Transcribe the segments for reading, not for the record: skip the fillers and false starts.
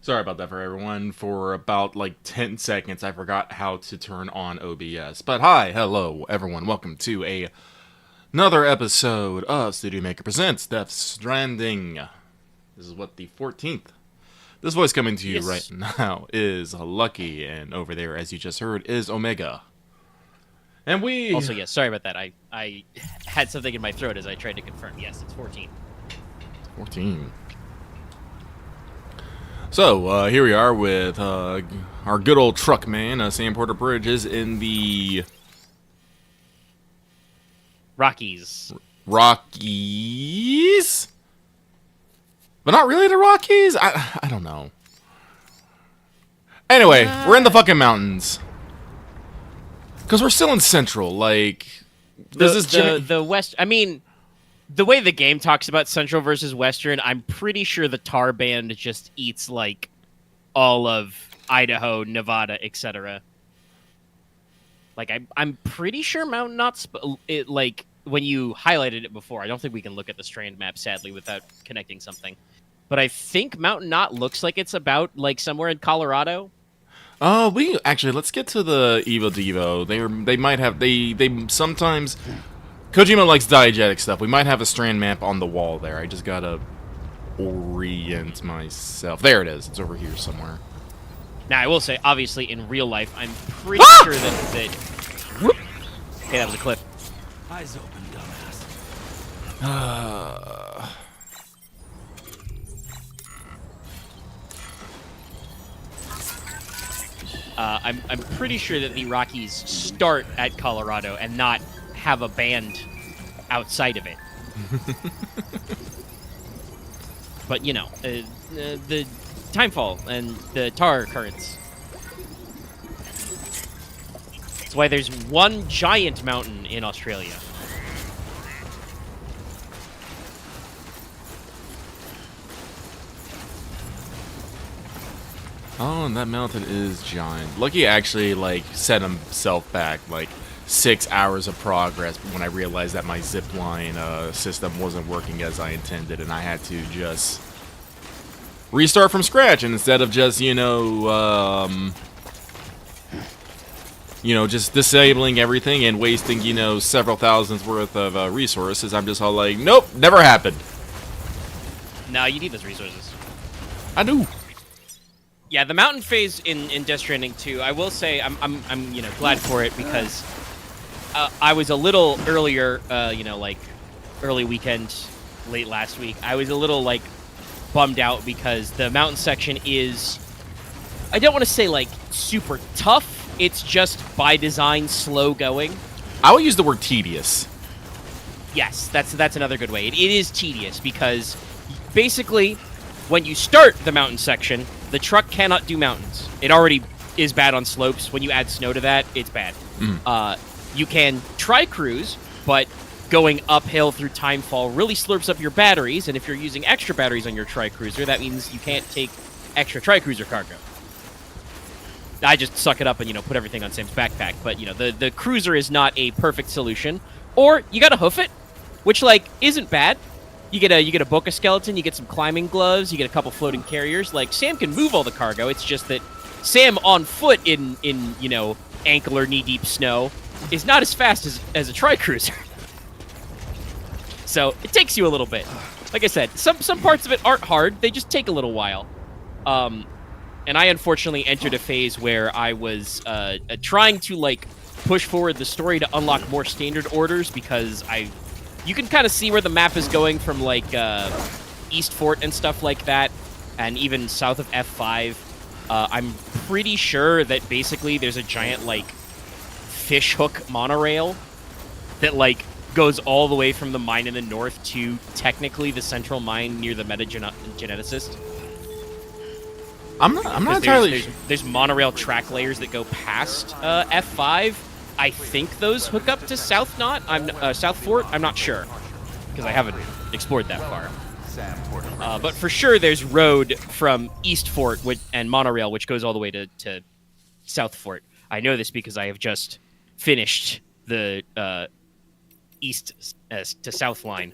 Sorry about that for everyone. For about like 10 seconds, I forgot how to turn on OBS. But hi, hello, everyone. Welcome to another episode of Studio Maker Presents Death Stranding. This is what, the 14th? This voice coming to you right Yes. now is Lucky, and over there, as you just heard, is Omega. And we... Also, yes. Sorry about that. I had something in my throat as I tried to confirm. Yes, it's 14. 14. So, here we are with our good old truck man, Sam Porter Bridges, in the Rockies. Rockies? But not really the Rockies? I don't know. Anyway, we're in the fucking mountains. Because we're still in Central, like... There's this The West. I mean, the way the game talks about Central versus Western, I'm pretty sure the tar band just eats like all of Idaho, Nevada, etc. Like I'm pretty sure Mountain Knot's it like when you highlighted it before. I don't think we can look at the strand map sadly without connecting something. But I think Mountain Knot looks like it's about like somewhere in Colorado. we actually, let's get to the Evo Devo. They might have, they sometimes... Kojima likes diegetic stuff. We might have a strand map on the wall there. I just gotta orient myself. There it is. It's over here somewhere. Now, I will say, obviously, in real life, I'm pretty Ah! sure that... Whoop! Okay, that was a cliff. Eyes open, dumbass. I'm pretty sure that the Rockies start at Colorado and not have a band outside of it. But, you know, the timefall and the tar currents. That's why there's one giant mountain in Australia. Oh, and that mountain is giant. Lucky actually, like, set himself back, like, 6 hours of progress when I realized that my zipline system wasn't working as I intended, and I had to just restart from scratch, and instead of just, just disabling everything and wasting, several thousands worth of resources, I'm just all like, nope, never happened. No, you need those resources. I do. Yeah, the mountain phase in Death Stranding 2, I will say I'm glad for it because I was a little earlier, like early weekend, late last week. I was a little like bummed out because the mountain section is, I don't want to say like super tough. It's just by design slow going. I would use the word tedious. Yes, that's another good way. It is tedious because basically when you start the mountain section, the truck cannot do mountains. It already is bad on slopes. When you add snow to that, it's bad. You can try cruise, but going uphill through timefall really slurps up your batteries, and if you're using extra batteries on your tri-cruiser, that means you can't take extra tri-cruiser cargo. I just suck it up and, put everything on Sam's backpack, but, the cruiser is not a perfect solution. Or you gotta hoof it, which, like, isn't bad. You get a boca skeleton, you get some climbing gloves, you get a couple floating carriers. Like, Sam can move all the cargo, it's just that Sam on foot in ankle or knee-deep snow is not as fast as a tri-cruiser. So, it takes you a little bit. Like I said, some parts of it aren't hard, they just take a little while. And I unfortunately entered a phase where I was trying to, like, push forward the story to unlock more standard orders because you can kind of see where the map is going from, like, East Fort and stuff like that, and even south of F5. I'm pretty sure that basically there's a giant, like, fishhook monorail that, like, goes all the way from the mine in the north to technically the central mine near the metageneticist. I'm not entirely sure. There's monorail track layers that go past F5. I think those hook up to South Knot. South Fort. I'm not sure because I haven't explored that far. But for sure, there's road from East Fort and monorail, which goes all the way to South Fort. I know this because I have just finished the east to south line.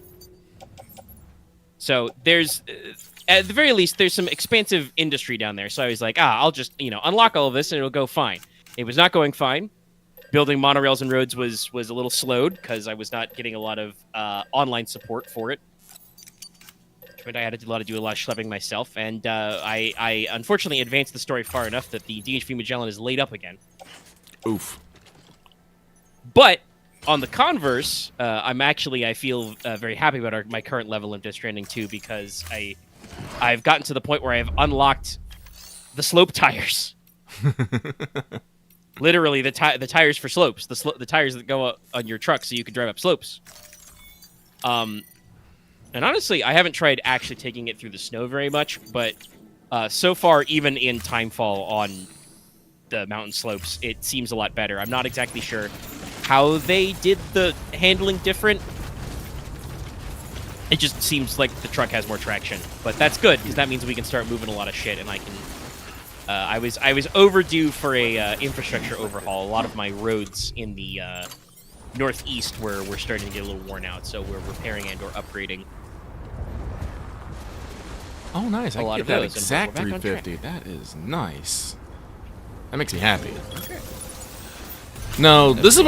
So there's at the very least, there's some expansive industry down there. So I was like, I'll just, unlock all of this and it'll go fine. It was not going fine. Building monorails and roads was a little slowed because I was not getting a lot of online support for it. Which meant I had to do a lot of schlepping myself. And I unfortunately advanced the story far enough that the DHV Magellan is laid up again. Oof. But on the converse, I feel very happy about my current level in Death Stranding 2 because I've gotten to the point where I've unlocked the slope tires. Literally, the tires for slopes, the tires that go on your truck so you can drive up slopes. And honestly, I haven't tried actually taking it through the snow very much, but so far, even in timefall on the mountain slopes, it seems a lot better. I'm not exactly sure how they did the handling different. It just seems like the truck has more traction, but that's good because that means we can start moving a lot of shit, and I can. I was overdue for a infrastructure overhaul. A lot of my roads in the northeast were starting to get a little worn out, so we're repairing and or upgrading. Oh, nice! I lot get of that those, and exact we're back on track. 350. That is nice. That makes me happy. Okay. No, this is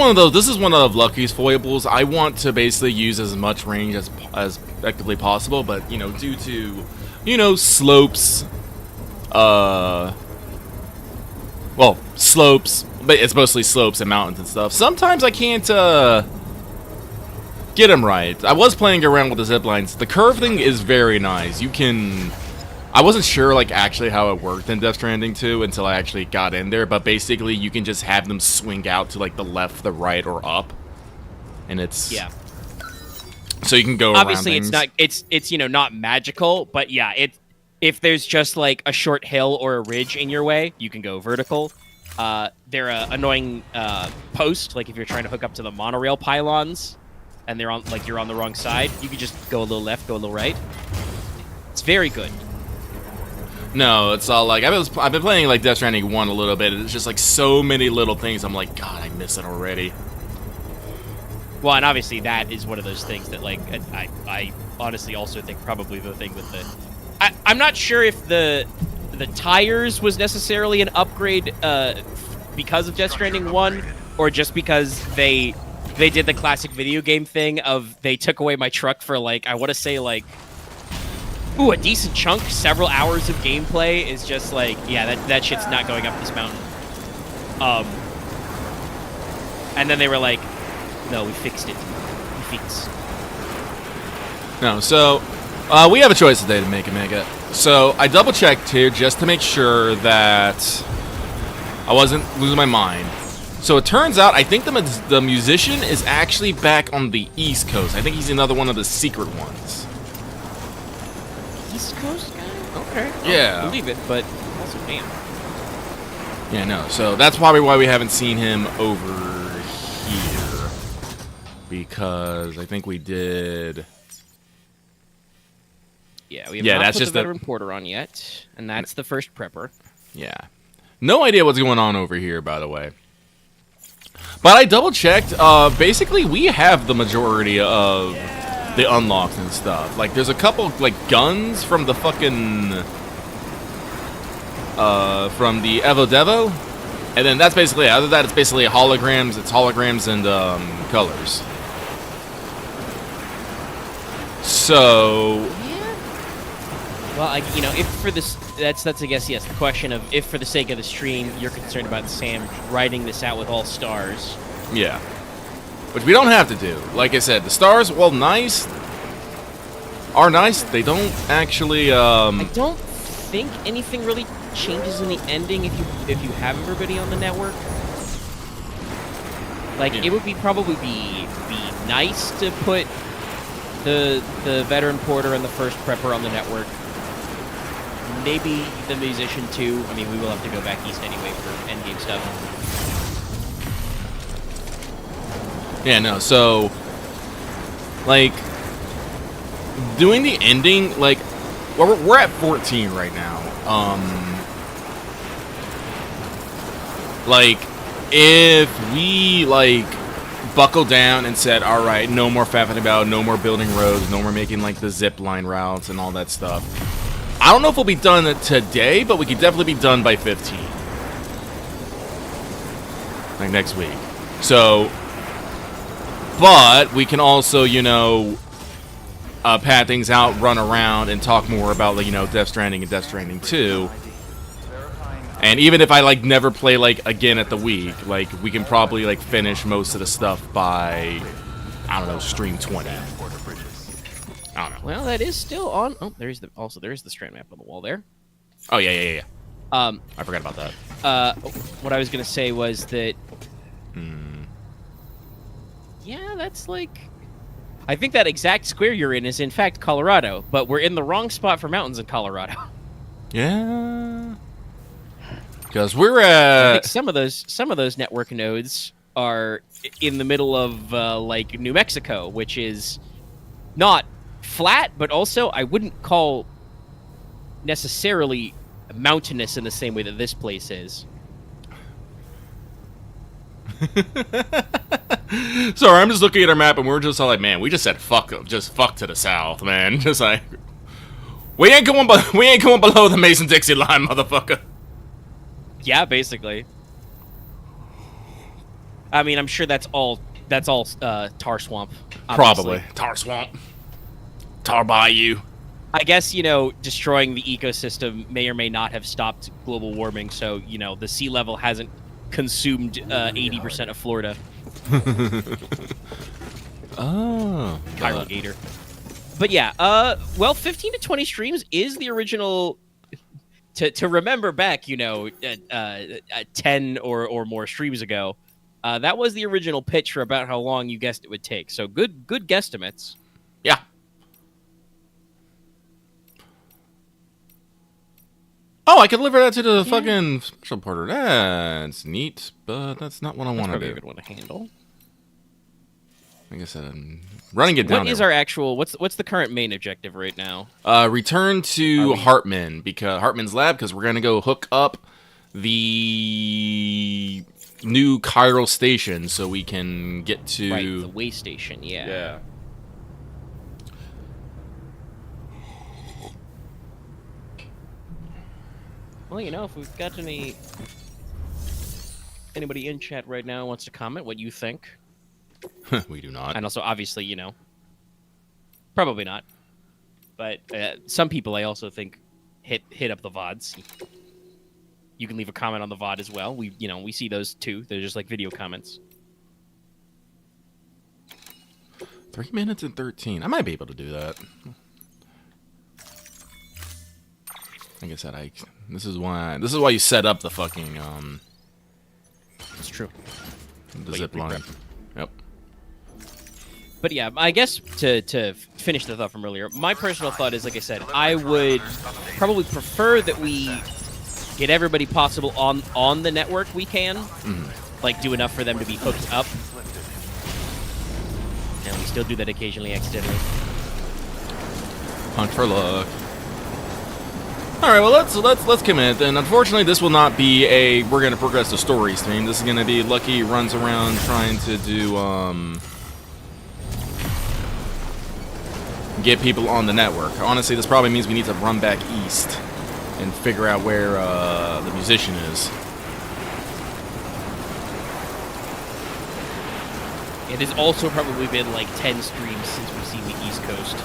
one of Lucky's foibles. I want to basically use as much range as effectively possible, but due to slopes, slopes, but it's mostly slopes and mountains and stuff. Sometimes I can't get them right. I was playing around with the zip lines. The curve thing is very nice. I wasn't sure actually how it worked in Death Stranding 2 until I actually got in there, but basically you can just have them swing out to the left, the right, or up, and it's so you can go obviously around things. it's not magical, but yeah, if there's just a short hill or a ridge in your way, you can go vertical. They're an annoying post, if you're trying to hook up to the monorail pylons and they're on you're on the wrong side, you can just go a little left, go a little right. It's very good. No, it's all I've been playing Death Stranding 1 a little bit, and it's just so many little things. I'm like, God, I miss it already. Well, and obviously that is one of those things that I honestly also think probably the thing with I'm not sure if the tires was necessarily an upgrade because of Death Stranding 1, or just because they did the classic video game thing of they took away my truck for I want to say a decent chunk, several hours of gameplay is just that shit's not going up this mountain. And then they were like, no, we fixed it. We fixed. No, so we have a choice today to make it, Mega. So I double checked here just to make sure that I wasn't losing my mind. So it turns out I think the musician is actually back on the East Coast. I think he's another one of the secret ones. East Coast guy? Okay. Yeah. I'll believe it, but also damn. Yeah, no. So that's probably why we haven't seen him over here. Because I think we did. Yeah, we have not that's put just the veteran porter on yet, and that's the first prepper. Yeah. No idea what's going on over here, by the way. But I double checked. Basically, we have the majority of the unlocks and stuff. There's a couple guns from the fucking from the Evo Devo, and then that's basically other than that, it's basically holograms. It's holograms and colors. So. Well, if for this, that's I guess yes. The question of if for the sake of the stream, you're concerned about Sam writing this out with all stars. Yeah. Which we don't have to do. Like I said, the stars, while nice, are nice. They don't actually. I don't think anything really changes in the ending if you have everybody on the network. It would probably be nice to put the veteran porter and the first prepper on the network. Maybe the musician too. I mean, we will have to go back east anyway for endgame stuff. Yeah, no, so, doing the ending, we're at 14 right now. If we, buckle down and said, alright, no more faffing about, no more building roads, no more making, the zip line routes and all that stuff, I don't know if we'll be done today, but we could definitely be done by 15. Like next week. So, but we can also, you know, pad things out, run around, and talk more about, like, you know, Death Stranding and Death Stranding 2. And even if I, like, never play, like, again at the week, like, we can probably, like, finish most of the stuff by, I don't know, stream 20. I don't know. Well, that is still on. Oh, there is the strand map on the wall there. Oh, yeah. I forgot about that. What I was gonna say was that. Yeah, that's like. I think that exact square you're in is in fact Colorado, but we're in the wrong spot for mountains in Colorado. Yeah. Because we're I at... think some of those network nodes are in the middle of like New Mexico, which is not flat, but also I wouldn't call necessarily mountainous in the same way that this place is. Sorry, I'm just looking at our map and we're just all like, man, we just said fuck to the south, man. Just like, we ain't going below the Mason-Dixie line, motherfucker. Yeah, basically. I mean, I'm sure that's all tar swamp. Obviously. Probably tar swamp, tar bayou. I guess, you know, destroying the ecosystem may or may not have stopped global warming, so, you know, the sea level hasn't consumed 80% of Florida. Oh, Chiral Gator. But yeah, well, 15 to 20 streams is the original. To remember back, you know, 10 or more streams ago, that was the original pitch for about how long you guessed it would take. So good guesstimates. Yeah. Oh, I can deliver that to the fucking special porter. That's neat, but that's not what I want to do. A good one to handle. Like I said, I'm running it down. What is our actual? What's the current main objective right now? Return to Hartman, because Hartman's lab, because we're gonna go hook up the new chiral station so we can get to the way station. Yeah. Well, you know, if we've got anybody in chat right now wants to comment what you think. We do not. And also, obviously, you know, probably not. But some people, I also think, hit up the VODs. You can leave a comment on the VOD as well. We see those too. They're just like video comments. 3 minutes and 13. I might be able to do that. Like I said, this is why you set up the fucking It's true. The zip line. Yep. But yeah, I guess to finish the thought from earlier, my personal thought is, like I said, I would probably prefer that we get everybody possible on the network we can. Mm-hmm. Like, do enough for them to be hooked up. And we still do that occasionally accidentally. Hunt for luck. All right, well, let's commit. And unfortunately, this will not be we're gonna progress the story stream. This is gonna be Lucky runs around trying to do get people on the network. Honestly, this probably means we need to run back east and figure out where the musician is. It has also probably been like 10 streams since we've seen the East Coast.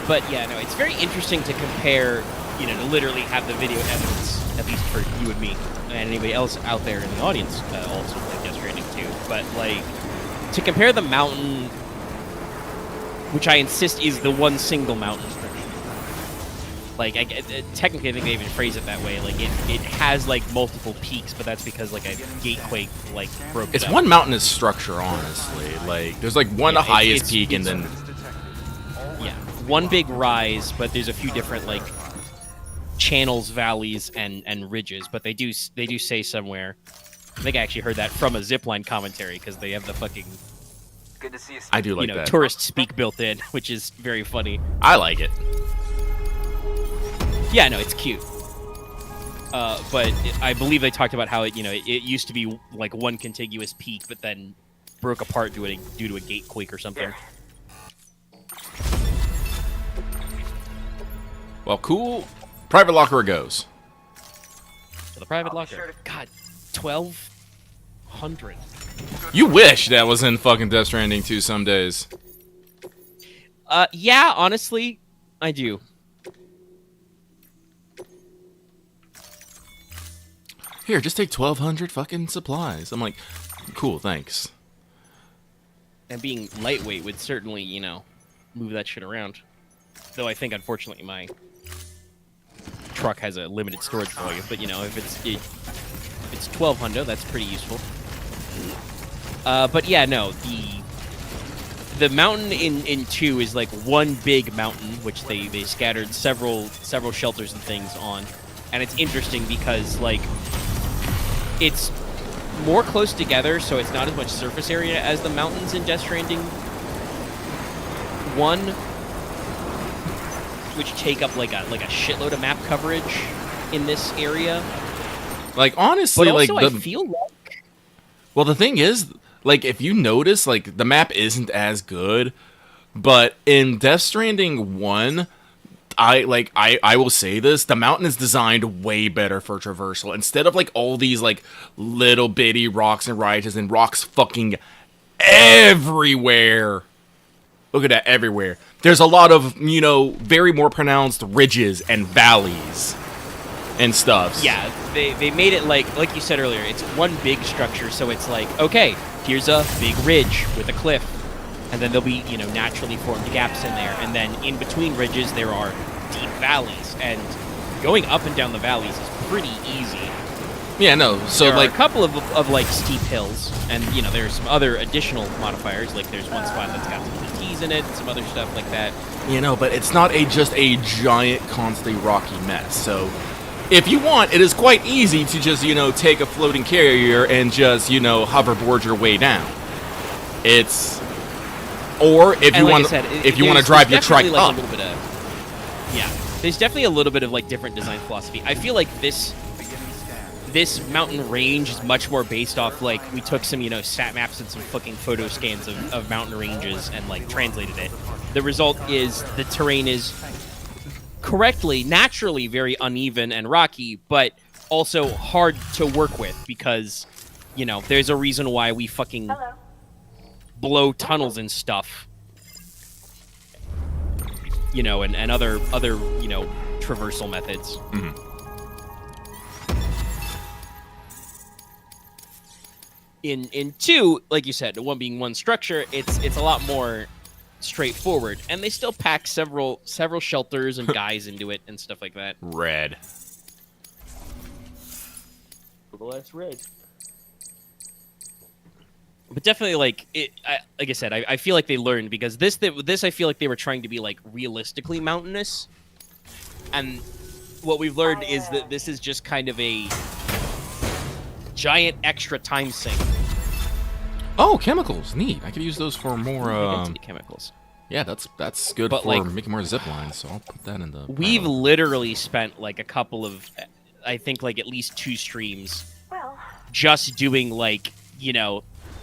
But yeah, no, it's very interesting to compare, you know, to literally have the video evidence, at least for you and me, and anybody else out there in the audience also played Death Stranding too. But like, to compare the mountain, which I insist is the one single mountain. Like, technically, I think they even phrase it that way. Like, it has like multiple peaks, but that's because like a gatequake like broke it It's up. one mountainous structure, honestly. Like, there's like one highest peak, and then one big rise, but there's a few different like channels, valleys, and ridges. But they do say somewhere. I think I actually heard that from a zipline commentary because they have the fucking Good to see you. I do like that. tourist speak built in, which is very funny. I like it. Yeah, no, it's cute. But I believe they talked about how it used to be like one contiguous peak, but then broke apart due to a gate quake or something. Well, cool. Private locker it goes. So the private locker. God, 1,200. You wish that was in fucking Death Stranding 2 some days. Yeah, honestly, I do. Here, just take 1,200 fucking supplies. I'm like, cool, thanks. And being lightweight would certainly, move that shit around. Though I think, unfortunately, my truck has a limited storage volume. But, if it's 1,200, that's pretty useful. But yeah, no, the mountain in 2 is like one big mountain, which they scattered several shelters and things on. And it's interesting because, like, it's more close together, so it's not as much surface area as the mountains in Death Stranding 1, which take up like a shitload of map coverage in this area. Like, honestly, But also, like, I feel like... Well, the thing is, like, if you notice, like, the map isn't as good, but in Death Stranding 1, I will say this, the mountain is designed way better for traversal. Instead of, like, all these, like, little bitty rocks and ridges and rocks fucking everywhere. Look at that, everywhere. There's a lot of, very more pronounced ridges and valleys and stuff. Yeah, they made it like you said earlier, it's one big structure, so it's like, okay, here's a big ridge with a cliff, and then there'll be, naturally formed gaps in there, and then in between ridges there are deep valleys, and going up and down the valleys is pretty easy. Yeah, no, so, there like... are a couple of like, steep hills, and, there's some other additional modifiers, like there's one spot that's got some LTs in it, and some other stuff like that. But it's not just a giant, constantly rocky mess, so... If you want, it is quite easy to just, take a floating carrier and just, hoverboard your way down. It's... Or, if you want to drive your truck like up. A little bit of, there's definitely a little bit of, like, different design philosophy. I feel like this mountain range is much more based off, like, we took some, sat maps and some fucking photo scans of mountain ranges and, like, translated it. The result is the terrain is naturally very uneven and rocky, but also hard to work with because, there's a reason why we fucking blow tunnels and stuff. And other traversal methods. Mm-hmm. In 2, like you said, one being one structure, it's a lot more straightforward, and they still pack several shelters and guys into it and stuff like that. Red. Well, that's red. But definitely, like like I said, I feel like they learned because this I feel like they were trying to be like realistically mountainous, and what we've learned is that this is just kind of a giant extra time sink. Oh, chemicals, neat. I could use those for more. Chemicals. Yeah, that's good But, for like, making more zip lines. So I'll put that in the. We've literally spent like a couple of, I think like at least 2 streams, just doing like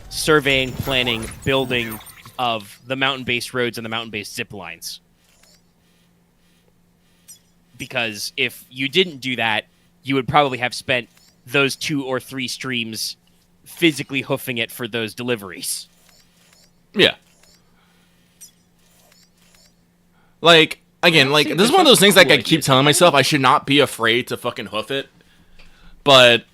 surveying, planning, building of the mountain-based roads and the mountain-based zip lines. Because if you didn't do that, you would probably have spent those 2 or 3 streams physically hoofing it for those deliveries. Yeah. Like, again, like, this is one of those things like I keep telling myself I should not be afraid to fucking hoof it. But,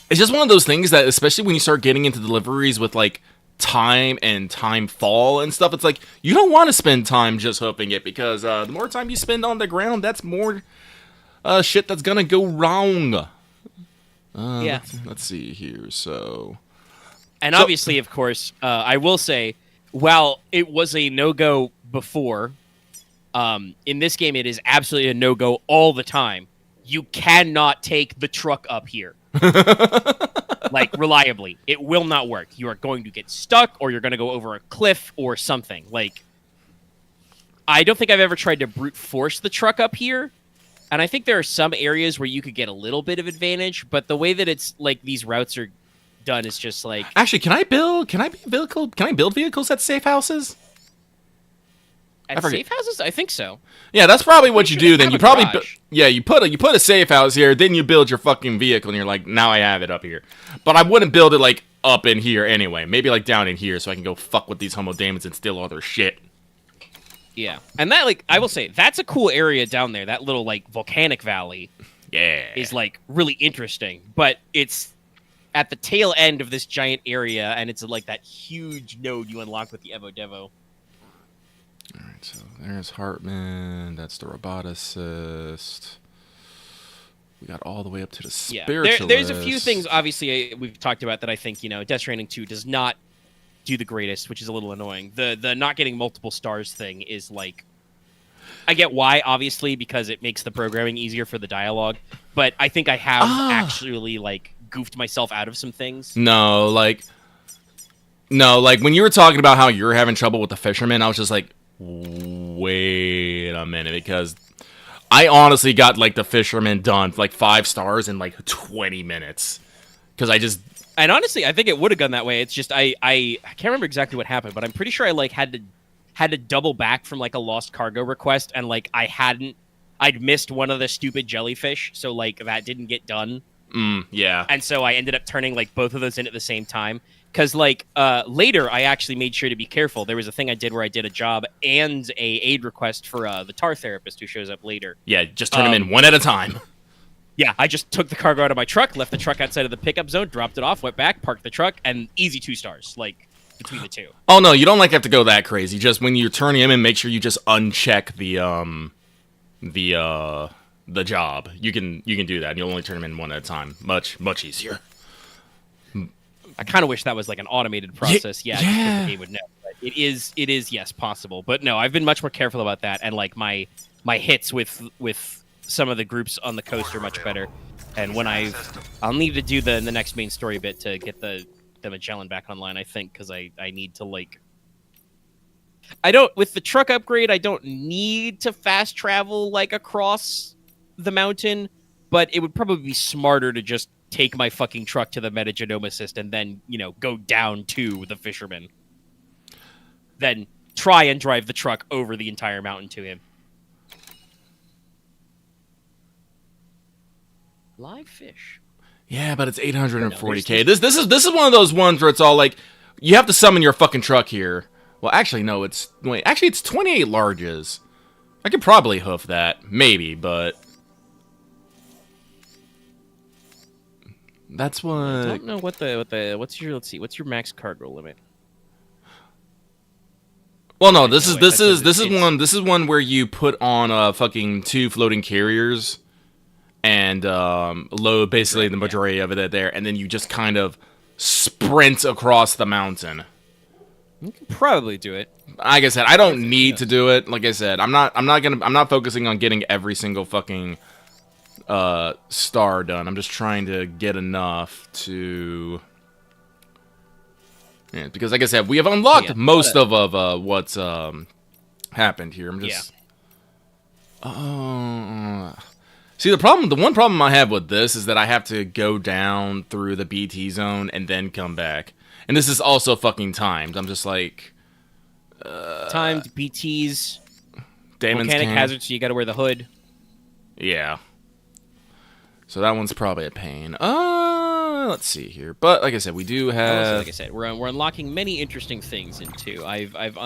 it's just one of those things that, especially when you start getting into deliveries with, like, time and time fall and stuff, it's like, you don't want to spend time just hoofing it, because the more time you spend on the ground, that's more shit that's gonna go wrong. Yeah. Let's see here, so... And obviously, of course, I will say, while it was a no-go before, in this game it is absolutely a no-go all the time. You cannot take the truck up here. like reliably. It will not work. You are going to get stuck, or you're going to go over a cliff or something. Like, I don't think I've ever tried to brute force the truck up here. And I think there are some areas where you could get a little bit of advantage, but the way that it's like these routes are done is just like. Actually, can I build vehicles at safe houses? At safe houses? I think so. Yeah, that's probably what you do. Then you probably you put a safe house here, then you build your fucking vehicle, and you're like, now I have it up here. But I wouldn't build it like up in here anyway. Maybe like down in here, so I can go fuck with these homo demons and steal all their shit. Yeah, and that, like, I will say, that's a cool area down there. That little, like, volcanic valley is, like, really interesting. But it's at the tail end of this giant area, and it's, like, that huge node you unlock with the Evo Devo. Alright, so there's Hartman. That's the roboticist. We got all the way up to the spiritualist. There's a few things, obviously, we've talked about that I think, Death Stranding 2 does not do the greatest, which is a little annoying. The not getting multiple stars thing is like, I get why, obviously, because it makes the programming easier for the dialogue, but I think I have actually like goofed myself out of some things. No, like when you were talking about how you're having trouble with the fisherman, I was just like, wait a minute, because I honestly got like the fisherman done like 5 stars in like 20 minutes because I just. And honestly, I think it would have gone that way. It's just I can't remember exactly what happened, but I'm pretty sure I like had to double back from like a lost cargo request, and like I'd missed one of the stupid jellyfish, so like that didn't get done. Yeah. And so I ended up turning like both of those in at the same time. Because like later, I actually made sure to be careful. There was a thing I did where I did a job and a aid request for the tar therapist who shows up later. Yeah, just turn them in one at a time. Yeah, I just took the cargo out of my truck, left the truck outside of the pickup zone, dropped it off, went back, parked the truck, and easy 2 stars, like, between the two. Oh, no, you don't, like, have to go that crazy. Just when you're turning them in, make sure you just uncheck the job. You can do that, and you'll only turn them in one at a time. Much, much easier. I kind of wish that was, like, an automated process. Yeah. The game would know. But it is, yes, possible. But, no, I've been much more careful about that, and, like, my hits with some of the groups on the coast are much better, and when I'll need to do the next main story bit to get the Magellan back online, I think, because I need to, like, with the truck upgrade, I don't need to fast travel like across the mountain, but it would probably be smarter to just take my fucking truck to the metagenomicist and then go down to the fisherman, then try and drive the truck over the entire mountain to him. Live fish. Yeah, but it's 840K. This is one of those ones where it's all like, you have to summon your fucking truck here. Well, actually, no, it's 28 larges. I could probably hoof that, maybe, but that's what. I don't know what's your max cargo limit? Well, no, this is one where you put on fucking 2 floating carriers. And load basically the majority of it there, and then you just kind of sprint across the mountain. You can probably do it. Like I said, I don't need to do it. Like I said, I'm not focusing on getting every single fucking star done. I'm just trying to get enough to. Yeah, because like I said, we have unlocked most of what's happened here. I'm just. See, the one problem I have with this is that I have to go down through the BT zone and then come back. And this is also fucking timed. I'm just like... timed, BTs, Damon's volcanic hazards, so you gotta wear the hood. Yeah. So that one's probably a pain. Let's see here. But like I said, we do have... Also, like I said, we're unlocking many interesting things in 2. I've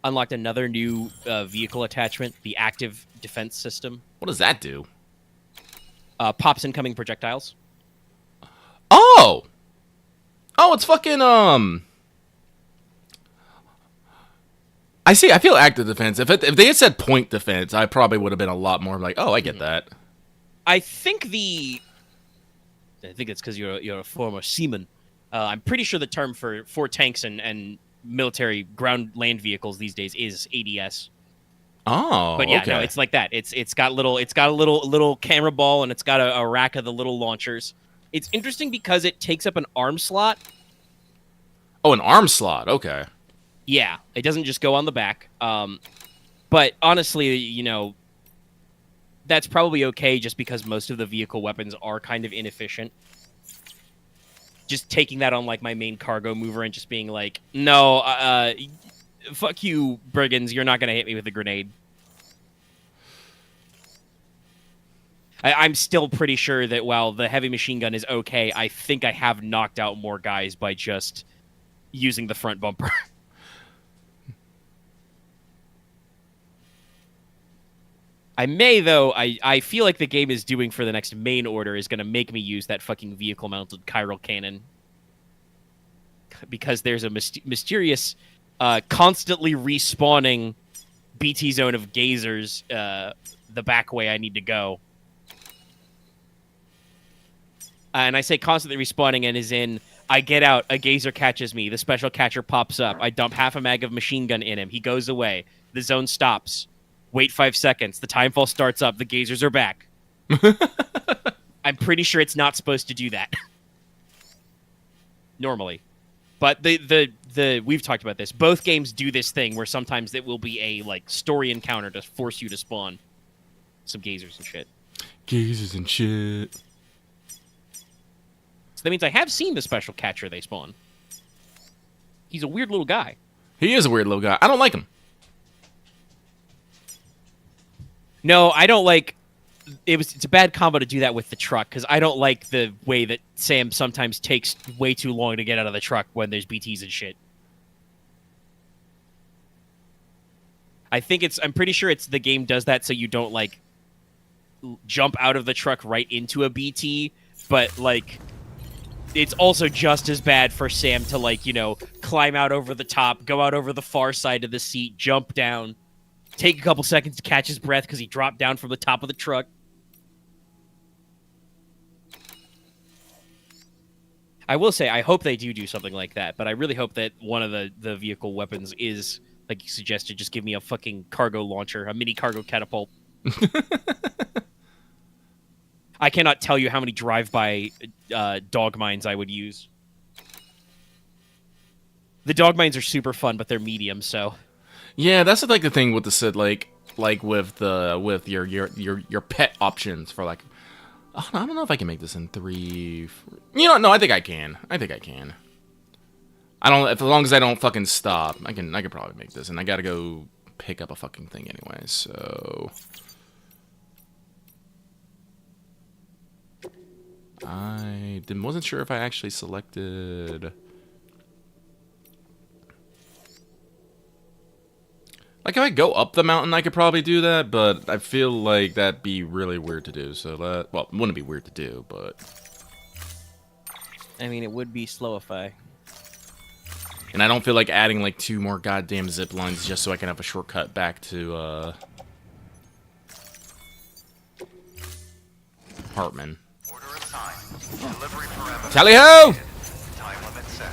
unlocked another new vehicle attachment, the active defense system. What does that do? Pops incoming projectiles. Oh, it's fucking I see. I feel active defense. If they had said point defense, I probably would have been a lot more like, oh, I get that. I think it's because you're a former seaman. I'm pretty sure the term for tanks and military ground land vehicles these days is ADS. Oh, but yeah, okay. no, it's like that. It's got a little camera ball, and it's got a rack of the little launchers. It's interesting because it takes up an arm slot. Oh, an arm slot. Okay. Yeah, it doesn't just go on the back. But honestly, you know, that's probably okay just because most of the vehicle weapons are kind of inefficient. Just taking that on, like, my main cargo mover and just being like, no, fuck you, brigands, you're not going to hit me with a grenade. I'm still pretty sure that while the heavy machine gun is okay, I think I have knocked out more guys by just using the front bumper. I may, though, I feel like the game is doing for the next main order is going to make me use that fucking vehicle-mounted chiral cannon. Because there's a mysterious, constantly respawning BT zone of gazers the back way I need to go. And I say constantly respawning and is in, I get out, a gazer catches me, the special catcher pops up, I dump half a mag of machine gun in him, he goes away, the zone stops. Wait 5 seconds. The timefall starts up. The gazers are back. I'm pretty sure it's not supposed to do that. Normally. But we've talked about this. Both games do this thing where sometimes it will be a like story encounter to force you to spawn some gazers and shit. Gazers and shit. So that means I have seen the special catcher they spawn. He's a weird little guy. He is a weird little guy. I don't like him. No, I don't like... It's a bad combo to do that with the truck, because I don't like the way that Sam sometimes takes way too long to get out of the truck when there's BTs and shit. I'm pretty sure the game does that so you don't, like, jump out of the truck right into a BT, but, like, it's also just as bad for Sam to, like, you know, climb out over the top, go out over the far side of the seat, jump down, take a couple seconds to catch his breath because he dropped down from the top of the truck. I will say, I hope they do something like that, but I really hope that one of the vehicle weapons is, like you suggested, just give me a fucking cargo launcher, a mini cargo catapult. I cannot tell you how many drive-by dog mines I would use. The dog mines are super fun, but they're medium, so... Yeah, that's like the thing with the like with your pet options for like. Oh, I don't know if I can make this in 3. You know, no, I think I can. I don't. As long as I don't fucking stop, I can probably make this. And I gotta go pick up a fucking thing anyway. So wasn't sure if I actually selected. Like, if I go up the mountain, I could probably do that, but I feel like that'd be really weird to do, so well, it wouldn't be weird to do, but... I mean, it would be slowify. And I don't feel like adding, like, 2 more goddamn zip lines just so I can have a shortcut back to, Hartman. Order assigned. Delivery parameter. Tally-ho! Time limit set.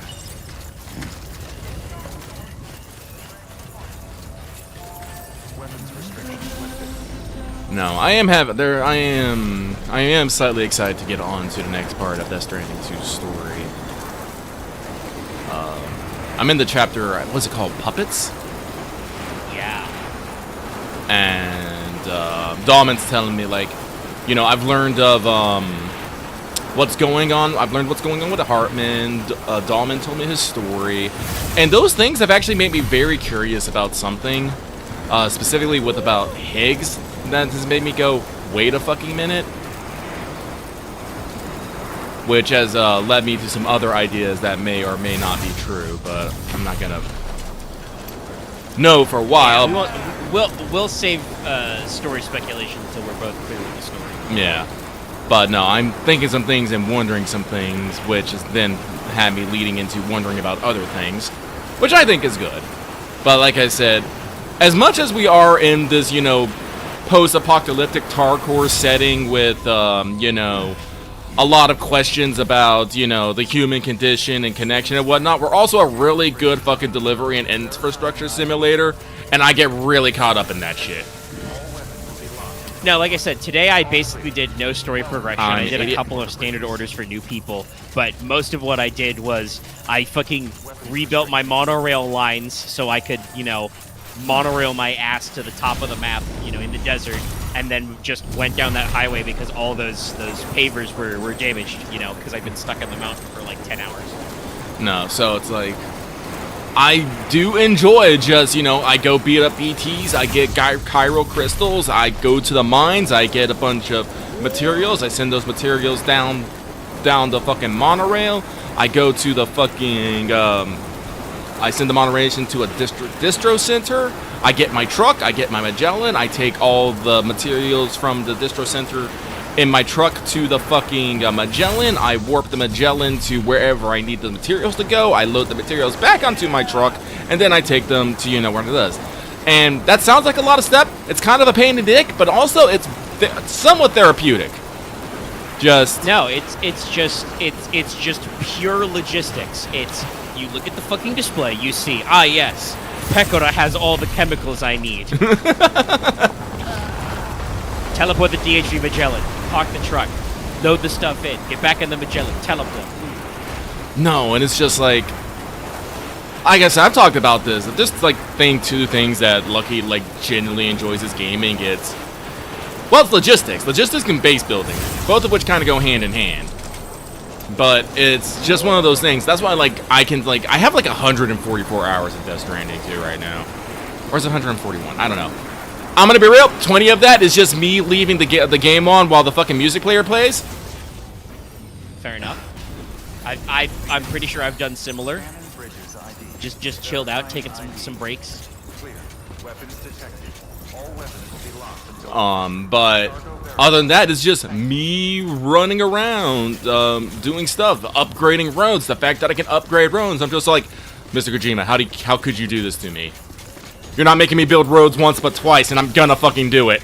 Weapons restrictions lifted. No, I am slightly excited to get on to the next part of Death Stranding 2's story. I'm in the chapter, what's it called, Puppets? Yeah. And Dahlman's telling me, like, you know, I've learned of what's going on. I've learned what's going on with the Hartman. Dahlman told me his story, and those things have actually made me very curious about something, specifically with about Higgs. That has made me go, wait a fucking minute. Which has led me to some other ideas that may or may not be true, but I'm not gonna know for a while. Yeah, we'll save story speculation until we're both clear with the story. Yeah, but no, I'm thinking some things and wondering some things, which has then had me leading into wondering about other things, which I think is good. But like I said, as much as we are in this, you know, post-apocalyptic Tarkor setting with, you know, a lot of questions about, you know, the human condition and connection and whatnot, we're also a really good fucking delivery and infrastructure simulator, and I get really caught up in that shit. No, like I said, today I basically did no story progression. I'm I an did a idiot. couple of standard orders for new people, but most of what I did was I fucking rebuilt my monorail lines so I could, monorail my ass to the top of the map, in the desert, and then just went down that highway because all those pavers were damaged, because I've been stuck in the mountain for like 10 hours. No, so it's like I do enjoy just, I go beat up ETs, I get chiral crystals, I go to the mines, I get a bunch of materials, I send those materials down the fucking monorail, I go to the fucking, I send the monorail to a distro center, I get my truck, I get my Magellan, I take all the materials from the distro center in my truck to the fucking Magellan. I warp the Magellan to wherever I need the materials to go. I load the materials back onto my truck, and then I take them to where it is. And that sounds like a lot of step. It's kind of a pain in the dick, but also it's somewhat therapeutic. No, it's just pure logistics. It's you look at the fucking display, you see, yes, Pecora has all the chemicals I need. Teleport the DHV Magellan, park the truck, load the stuff in, get back in the Magellan, teleport. No, and it's just like I guess I've talked about this. Just like two things that Lucky genuinely enjoys his gaming. It's logistics and base building, both of which kind of go hand in hand. But it's just one of those things. That's why I have 144 hours of Death Stranding 2 right now, or is it 141? I don't know. I'm gonna be real. 20 of that is just me leaving the game on while the fucking music player plays. Fair enough. I'm pretty sure I've done similar. Just chilled out, taking some breaks. Clear. Weapons detected. All weapons will be locked until But other than that, it's just me running around, doing stuff, upgrading roads. The fact that I can upgrade roads, I'm just like, Mr. Kojima, how could you do this to me? You're not making me build roads once but twice, and I'm gonna fucking do it.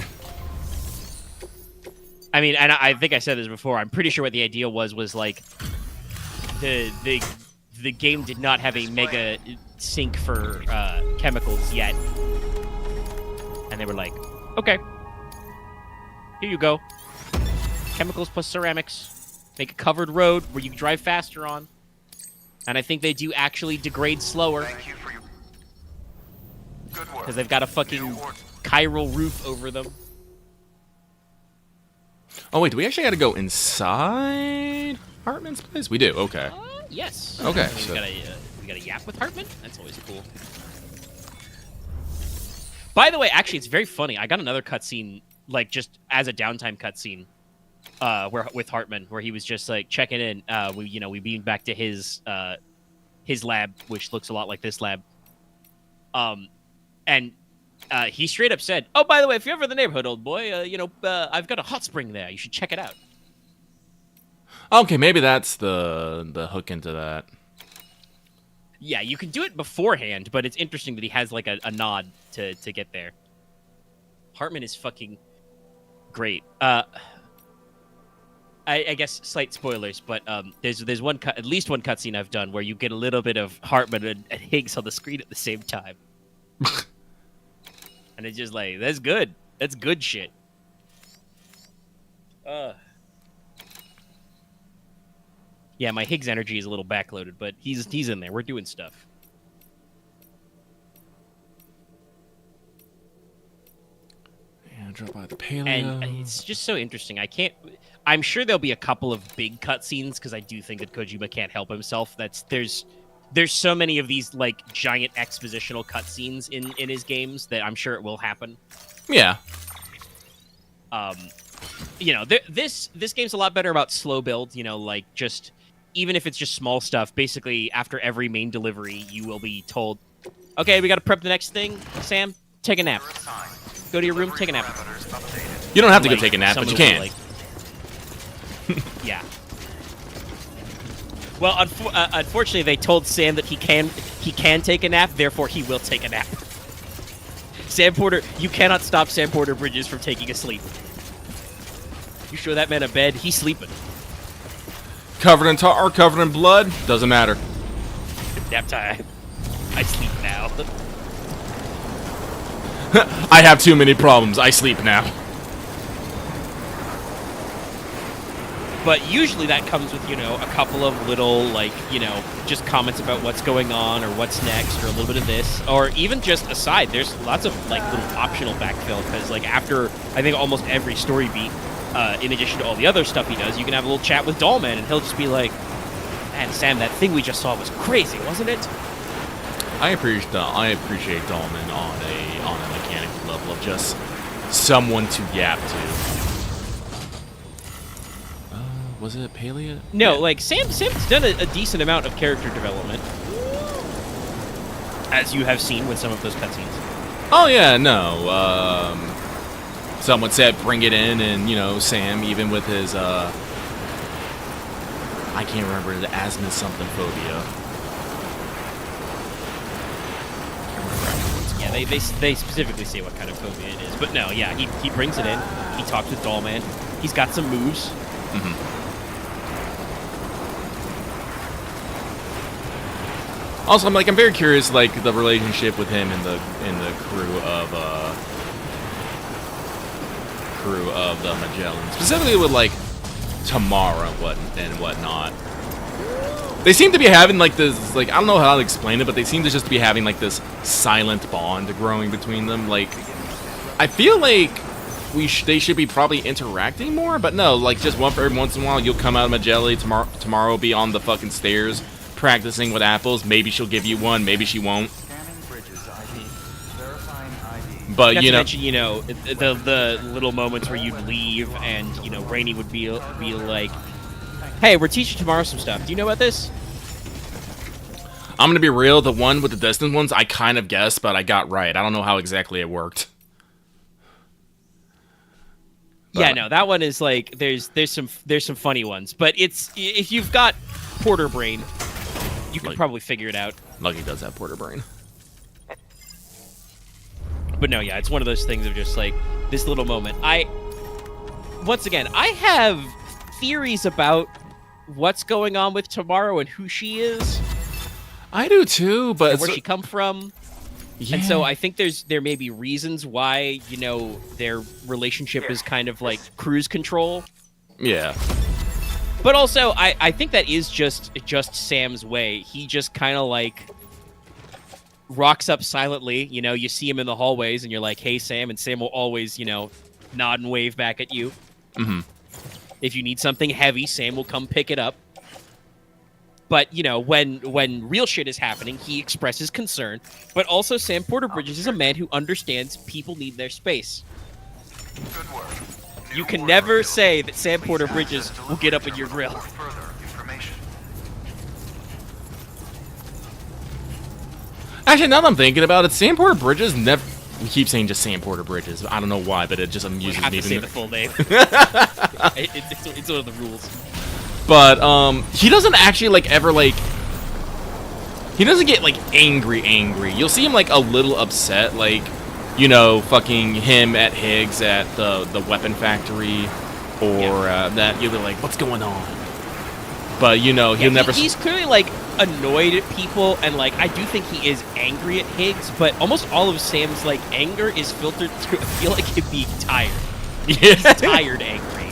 I mean, and I think I said this before. I'm pretty sure what the idea was the game did not have a mega sink for chemicals yet, and they were like, okay, here you go, chemicals plus ceramics, make a covered road where you can drive faster on, and I think they do actually degrade slower. Thank you for your good work. Because they've got a fucking chiral roof over them. Oh wait, do we actually got to go inside Hartman's place? We do. Okay. Yes. Okay, We so- got a yap with Hartman. That's always cool. By the way, actually, it's very funny. I got another cutscene, just as a downtime cutscene, with Hartman, where he was just checking in. We beamed back to his lab, which looks a lot like this lab. And he straight up said, "Oh, by the way, if you're ever in the neighborhood, old boy, I've got a hot spring there. You should check it out." Okay, maybe that's the hook into that. Yeah, you can do it beforehand, but it's interesting that he has a nod to get there. Hartman is fucking great. I guess slight spoilers, but there's at least one cutscene I've done where you get a little bit of Hartman and Higgs on the screen at the same time. And it's just that's good. That's good shit. Yeah, my Higgs energy is a little backloaded, but he's in there. We're doing stuff. Yeah, drop by the paleo. And it's just so interesting. I'm sure there'll be a couple of big cutscenes because I do think that Kojima can't help himself. There's so many of these giant expositional cutscenes in his games that I'm sure it will happen. Yeah. This game's a lot better about slow build. Just even if it's just small stuff. Basically, after every main delivery, you will be told, "Okay, we got to prep the next thing. Sam, take a nap. You're assigned. Go to your room, Delivery take a nap." parameters updated. You don't have to go take a nap, but someone you will can. be yeah. Well, unfortunately, they told Sam that he can take a nap, therefore he will take a nap. Sam Porter, you cannot stop Sam Porter Bridges from taking a sleep. You show that man a bed, he's sleeping. Covered in tar or covered in blood, doesn't matter. Nap time. I sleep now. I have too many problems. I sleep now. But usually that comes with, a couple of little, like, just comments about what's going on or what's next or a little bit of this. Or even just aside, there's lots of, like, little optional backfill. Because, like, after, I think, almost every story beat, in addition to all the other stuff he does, you can have a little chat with Dollman, and he'll just be like, man, Sam, that thing we just saw was crazy, wasn't it? I appreciate Dahlman on a mechanical level of just someone to yap to. Was it Palea? No, Yeah. like Sam's done a decent amount of character development, as you have seen with some of those cutscenes. Oh yeah, no. Someone said bring it in, and Sam, even with his I can't remember, the asthma something phobia. Yeah, they specifically say what kind of phobia it is, but no, yeah, he brings it in. He talks with Dollman. He's got some moves. Mm-hmm. Also, I'm very curious, like the relationship with him and the crew of the Magellan, specifically with like Tamara and whatnot. They seem to be having like this, like, I don't know how to explain it, but they seem to just be having like this silent bond growing between them. Like, I feel like they should be probably interacting more, but no, like just every once in a while you'll come out of Magellan, tomorrow will be on the fucking stairs practicing with apples. Maybe she'll give you one, maybe she won't. Scanning bridges ID. Verifying ID. But Not to mention, the little moments where you'd leave and, Rainey would be like, hey, we're teaching tomorrow some stuff. Do you know about this? I'm gonna be real, the one with the distant ones, I kind of guessed, but I got right. I don't know how exactly it worked. Yeah, no, that one is like there's some funny ones, but it's if you've got Porter brain, you can probably figure it out. Lucky does have Porter brain. But no, yeah, it's one of those things of just like this little moment. Once again, I have theories about what's going on with Tomorrow and who she is, I do too, but and where she come from. yeah. And so I think there may be reasons why, their relationship is kind of like cruise control. Yeah. But also, I think that is just Sam's way. He just kind of like rocks up silently. You see him in the hallways, and you're like, "Hey, Sam," and Sam will always, nod and wave back at you. Mm-hmm. If you need something heavy, Sam will come pick it up. But when real shit is happening, he expresses concern. But also, Sam Porter Bridges is a man who understands people need their space. Good work. You can never say that Sam Porter Bridges will get up in your grill. Further information. Actually, now that I'm thinking about it, Sam Porter Bridges never. We keep saying just Sam Porter Bridges. I don't know why, but it just amuses You have me. to say the full name. It's one of the rules. But he doesn't actually like ever like. He doesn't get like angry. You'll see him like a little upset, like, fucking him at Higgs at the weapon factory, or that you'll be like, what's going on? But he'll never. He's clearly like annoyed at people, and like I do think he is angry at Higgs, but almost all of Sam's like anger is filtered through. I feel like him being tired. Yeah. He's tired angry.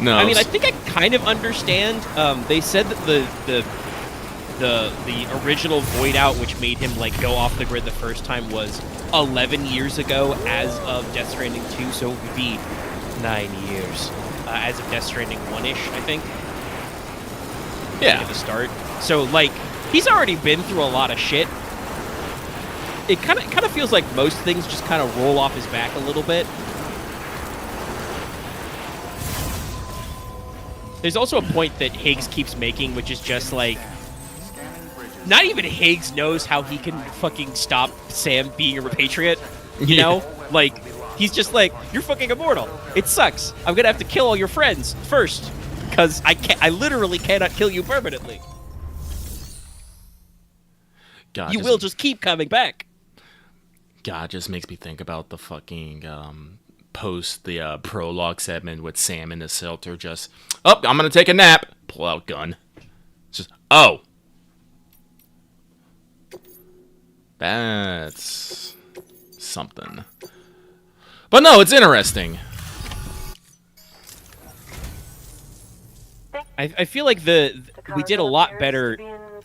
No. I mean, I think I kind of understand. They said that the original Void Out, which made him like go off the grid the first time, was 11 years ago as of Death Stranding 2, so it would be 9 years as of Death Stranding 1-ish, I think. Yeah. At the start. So like he's already been through a lot of shit. It kind of feels like most things just kind of roll off his back a little bit. There's also a point that Higgs keeps making, which is just like, not even Higgs knows how he can fucking stop Sam being a repatriate. You know? Like, he's just like, you're fucking immortal. It sucks. I'm gonna have to kill all your friends first, because I literally cannot kill you permanently. God, You will just keep coming back. God, just makes me think about the fucking post the prologue segment with Sam in the shelter. Just, I'm gonna take a nap. Pull out gun. It's just, that's something. But no, it's interesting. I feel like we did a lot better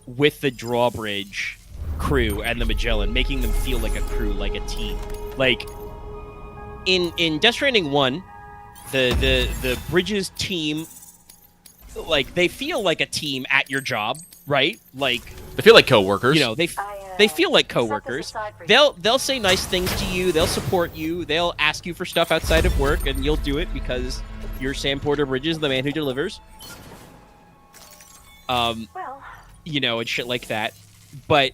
with the drawbridge crew and the Magellan, making them feel like a crew, like a team. Like in Death Stranding 1, the bridges team, like they feel like a team at your job, right? Like They feel like coworkers. you know, they feel like coworkers. They'll say nice things to you. They'll support you. They'll ask you for stuff outside of work, and you'll do it because you're Sam Porter Bridges, the man who delivers. You know, and shit like that. But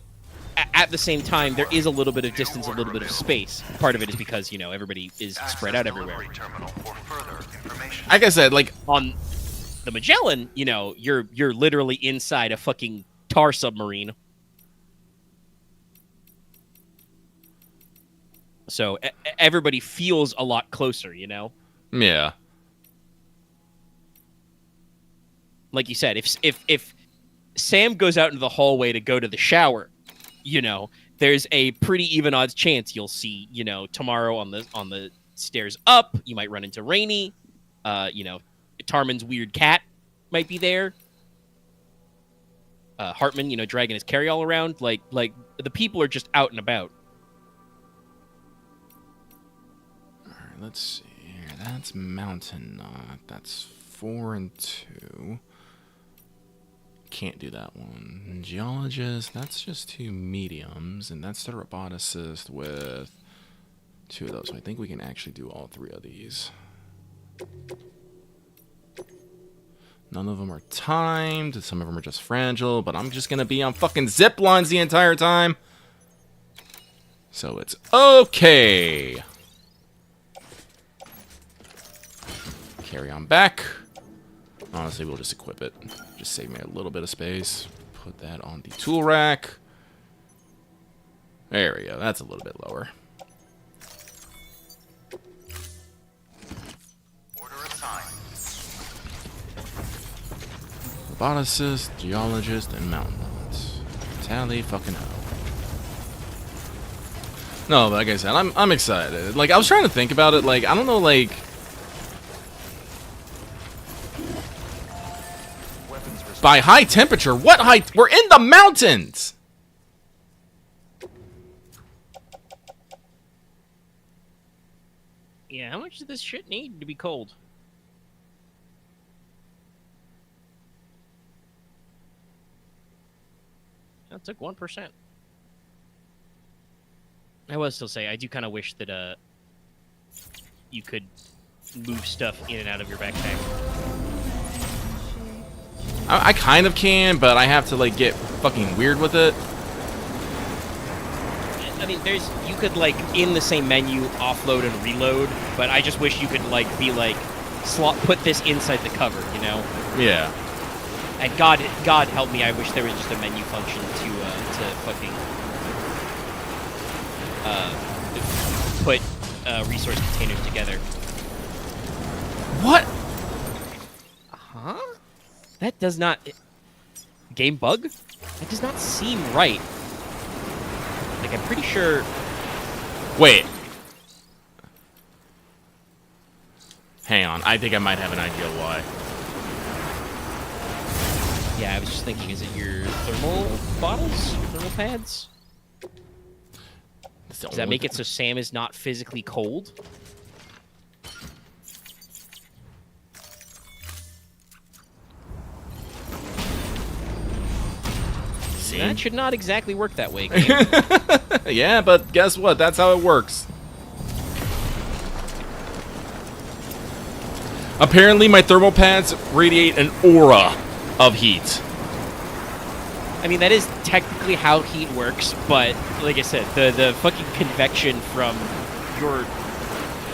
at the same time, there is a little bit of distance, a little bit of space. Part of it is because, you know, everybody is spread out everywhere. Like I said, like On the Magellan, you know, you're literally inside a fucking tar submarine. So everybody feels a lot closer, you know? yeah. Like you said, if Sam goes out into the hallway to go to the shower, you know, there's a pretty even odds chance you'll see, you know, tomorrow on the stairs up, you might run into Rainey. You know, Tarman's weird cat might be there. Hartman, you know, dragging his carry-all around. Like the people are just out and about. All right, let's see here. That's Mountain Knot. That's 4 and 2. Can't do that one. Geologist, that's just 2 mediums, and that's the roboticist with 2 of those. So I think we can actually do all 3 of these. None of them are timed. Some of them are just fragile, but I'm just gonna be on fucking zip lines the entire time. So it's okay. Carry on back. Honestly, we'll just equip it. Just save me a little bit of space. Put that on the tool rack. There we go. That's a little bit lower. Order assigned. Roboticist, geologist, and mountain knots. Tally fucking hell. No, but like I said, I'm excited. Like, I was trying to think about it. Like, I don't know, like... By high temperature? What height? We're in the mountains! Yeah, how much does this shit need to be cold? That took 1%. I will still say, I do kind of wish that you could move stuff in and out of your backpack. I kind of can, but I have to, like, get fucking weird with it. I mean, you could, like, in the same menu, offload and reload, but I just wish you could, like, be like, put this inside the cover, you know? Yeah. And God help me, I wish there was just a menu function to fucking put resource containers together. What? Huh? That does not... Game bug? That does not seem right. Like, I'm pretty sure... Wait. Hang on. I think I might have an idea why. Yeah, I was just thinking, is it your thermal bottles? Your thermal pads? Does that make it so Sam is not physically cold? See? That should not exactly work that way, game. Yeah, but guess what? That's how it works. Apparently, my thermal pads radiate an aura of heat. I mean, that is technically how heat works, but like I said, the fucking convection from your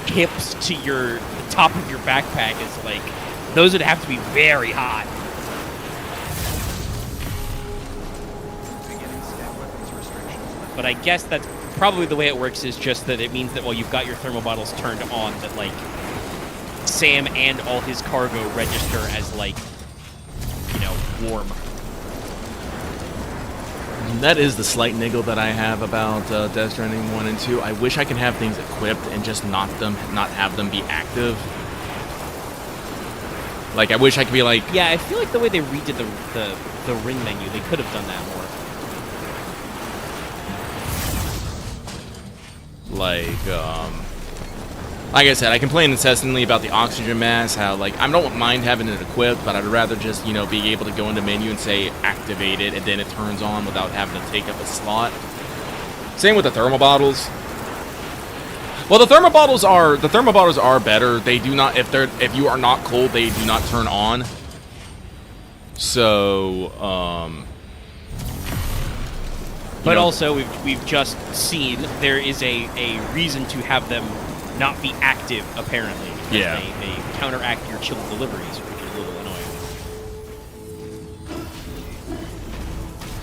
hips to the top of your backpack is like, those would have to be very hot. But I guess that's probably the way it works, is just that it means that while you've got your thermal bottles turned on, that like Sam and all his cargo register as like, you know, warm. That is the slight niggle that I have about Death Stranding 1 and 2. I wish I could have things equipped and just not have them be active. Like, I wish I could be like... Yeah, I feel like the way they redid the ring menu, they could have done that more. Like I said, I complain incessantly about the oxygen mask, how, like, I don't mind having it equipped, but I'd rather just, you know, be able to go into menu and say activate it, and then it turns on without having to take up a slot. Same with the thermal bottles. Well, the thermal bottles are better. They do not, if you are not cold, they do not turn on. So, But also, we've just seen there is a reason to have them not be active, apparently. Because Yeah. They counteract your chill deliveries, which is a little annoying.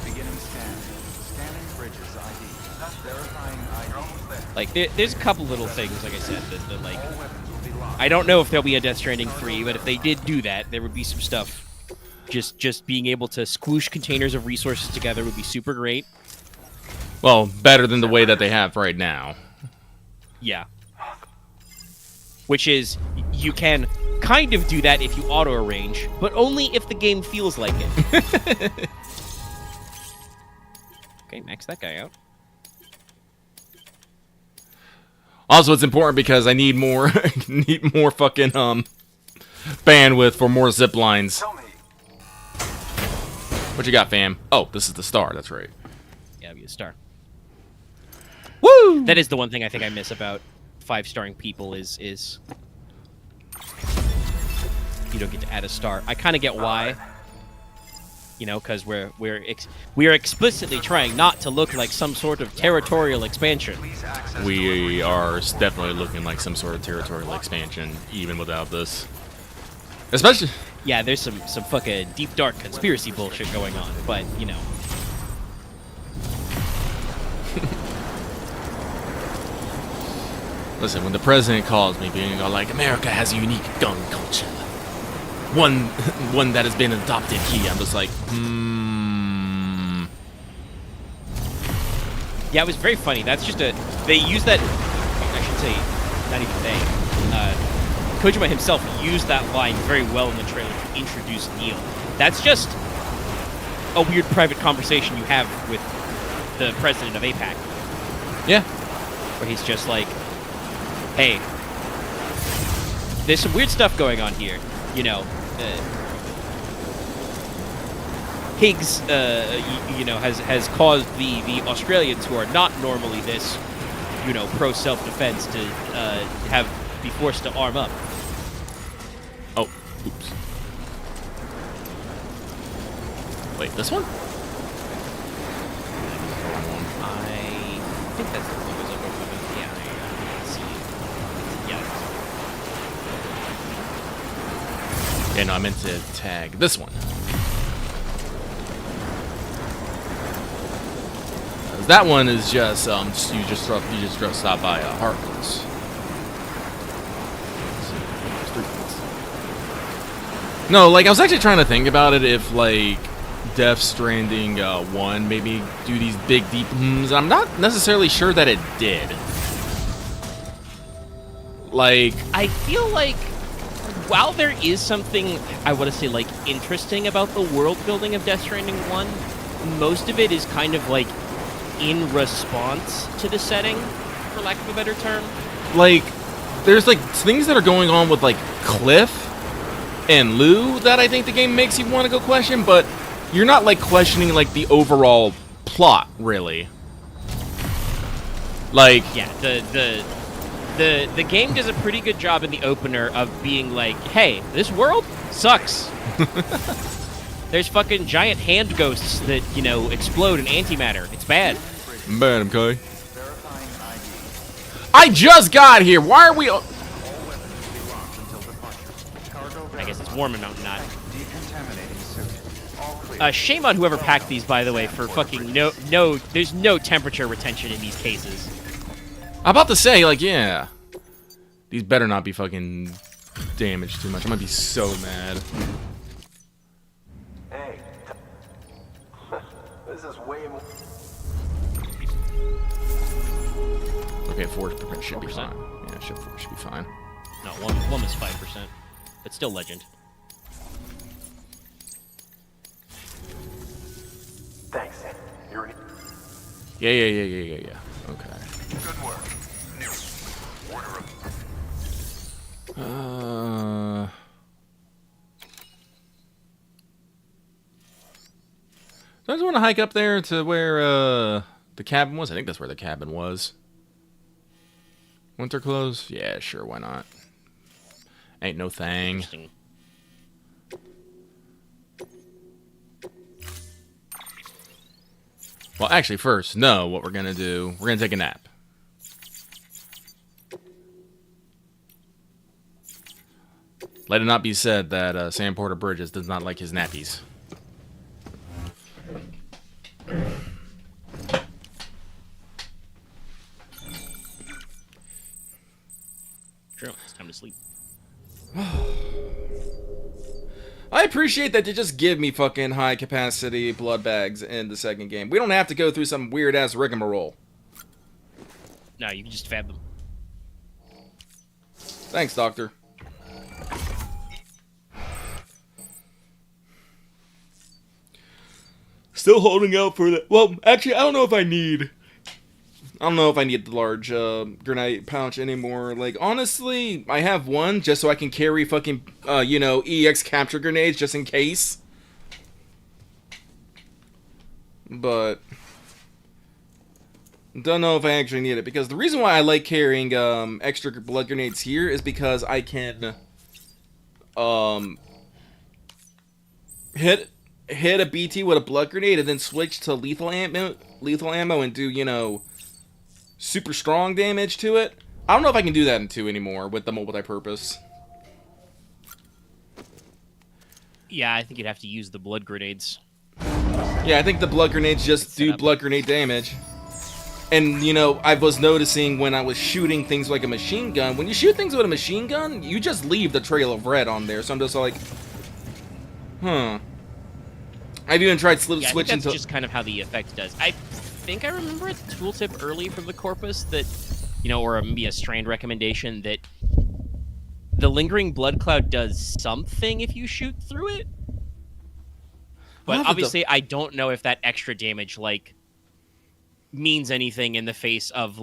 Beginning scan. Scanning bridges ID. Verifying ID. Like, there's a couple little things, like I said, that like... All weapons will be locked. I don't know if there'll be a Death Stranding 3, but if they did do that, there would be some stuff. Just being able to squoosh containers of resources together would be super great. well, better than the way that they have right now. Yeah. Which is, you can kind of do that if you auto-arrange, but only if the game feels like it. Okay, max that guy out. Also, it's important because I need more, need more fucking bandwidth for more zip lines. Tell me. What you got, fam? Oh, this is the star. That's right. Yeah, it'll be a star. Woo! That is the one thing I think I miss about 5-starring people is you don't get to add a star. I kind of get why. You know, because we are explicitly trying not to look like some sort of territorial expansion. Please access We are definitely looking like some sort of territorial expansion, even without this. Especially... Yeah, there's some fucking deep dark conspiracy bullshit going on, but you know. Listen, when the president calls me, being all like, America has a unique gun culture. One that has been adopted here. I'm just like, Yeah, it was very funny. That's just they use that. I should say, not even they. Kojima himself used that line very well in the trailer to introduce Neil. That's just a weird private conversation you have with the president of APAC, yeah. where he's just like, "Hey, there's some weird stuff going on here. You know, Higgs, you know, has caused the Australians, who are not normally this, you know, pro self-defense, to be forced to arm up." Oh, oops. Wait, this one? I think that's the one that goes up over the... Yeah, there you go. I can see it. Yeah, Yeah, no, I meant to tag this one. That one is just you just stop by Harkless. No, like I was actually trying to think about it if like Death Stranding 1 maybe do these big deep and I'm not necessarily sure that it did. Like I feel like while there is something I want to say like interesting about the world building of Death Stranding 1, most of it is kind of like in response to the setting, for lack of a better term. Like there's like things that are going on with like Cliff and Lou that I think the game makes you want to go question, but you're not like questioning like the overall plot really. Like Yeah, the game does a pretty good job in the opener of being like, hey, this world sucks. There's fucking giant hand ghosts that, you know, explode in antimatter. It's bad. man, okay. Verifying ID. I just got here. Why are we? All weapons will be locked until departure. Cargo I guess it's verified. warm enough not. Decontaminating suit. All clear. Shame on whoever packed these, by the way, for fucking there's no temperature retention in these cases. I'm about to say like yeah. These better not be fucking damaged too much. I'm gonna be so mad. Hey. This is way more. Okay, 4% should be 4%? fine. Yeah, should be fine. No, one was 5%. But still legend. Yeah. Okay. Good work. New. Order of do I just want to hike up there to where the cabin was? I think that's where the cabin was. Winter clothes? Yeah, sure, why not? Ain't no thing. Interesting. Well, actually, first, no, what we're gonna do, we're gonna take a nap. Let it not be said that Sam Porter Bridges does not like his nappies. True. It's time to sleep. I appreciate that you just give me fucking high capacity blood bags in the second game. We don't have to go through some weird ass rigmarole. No, you can just fab them. Thanks, Doctor. Still holding out for that. Well, actually, I don't know if I need the large grenade pouch anymore. Like, honestly, I have one just so I can carry fucking, EX capture grenades just in case. But don't know if I actually need it, because the reason why I like carrying extra blood grenades here is because I can hit a BT with a blood grenade and then switch to lethal ammo and do, super strong damage to it. I don't know if I can do that in 2 anymore with the multi-purpose. Yeah, I think you'd have to use the blood grenades. Yeah, I think the blood grenades just do blood grenade damage. And, I was noticing when I was shooting things like a machine gun, when you shoot things with a machine gun, you just leave the trail of red on there. So I'm just like, huh. I've even tried switching I think that's to... just kind of how the effect does. I think I remember a tooltip early from the Corpus that, or maybe a Strand recommendation that the lingering blood cloud does something if you shoot through it. But obviously, I don't know if that extra damage, means anything in the face of,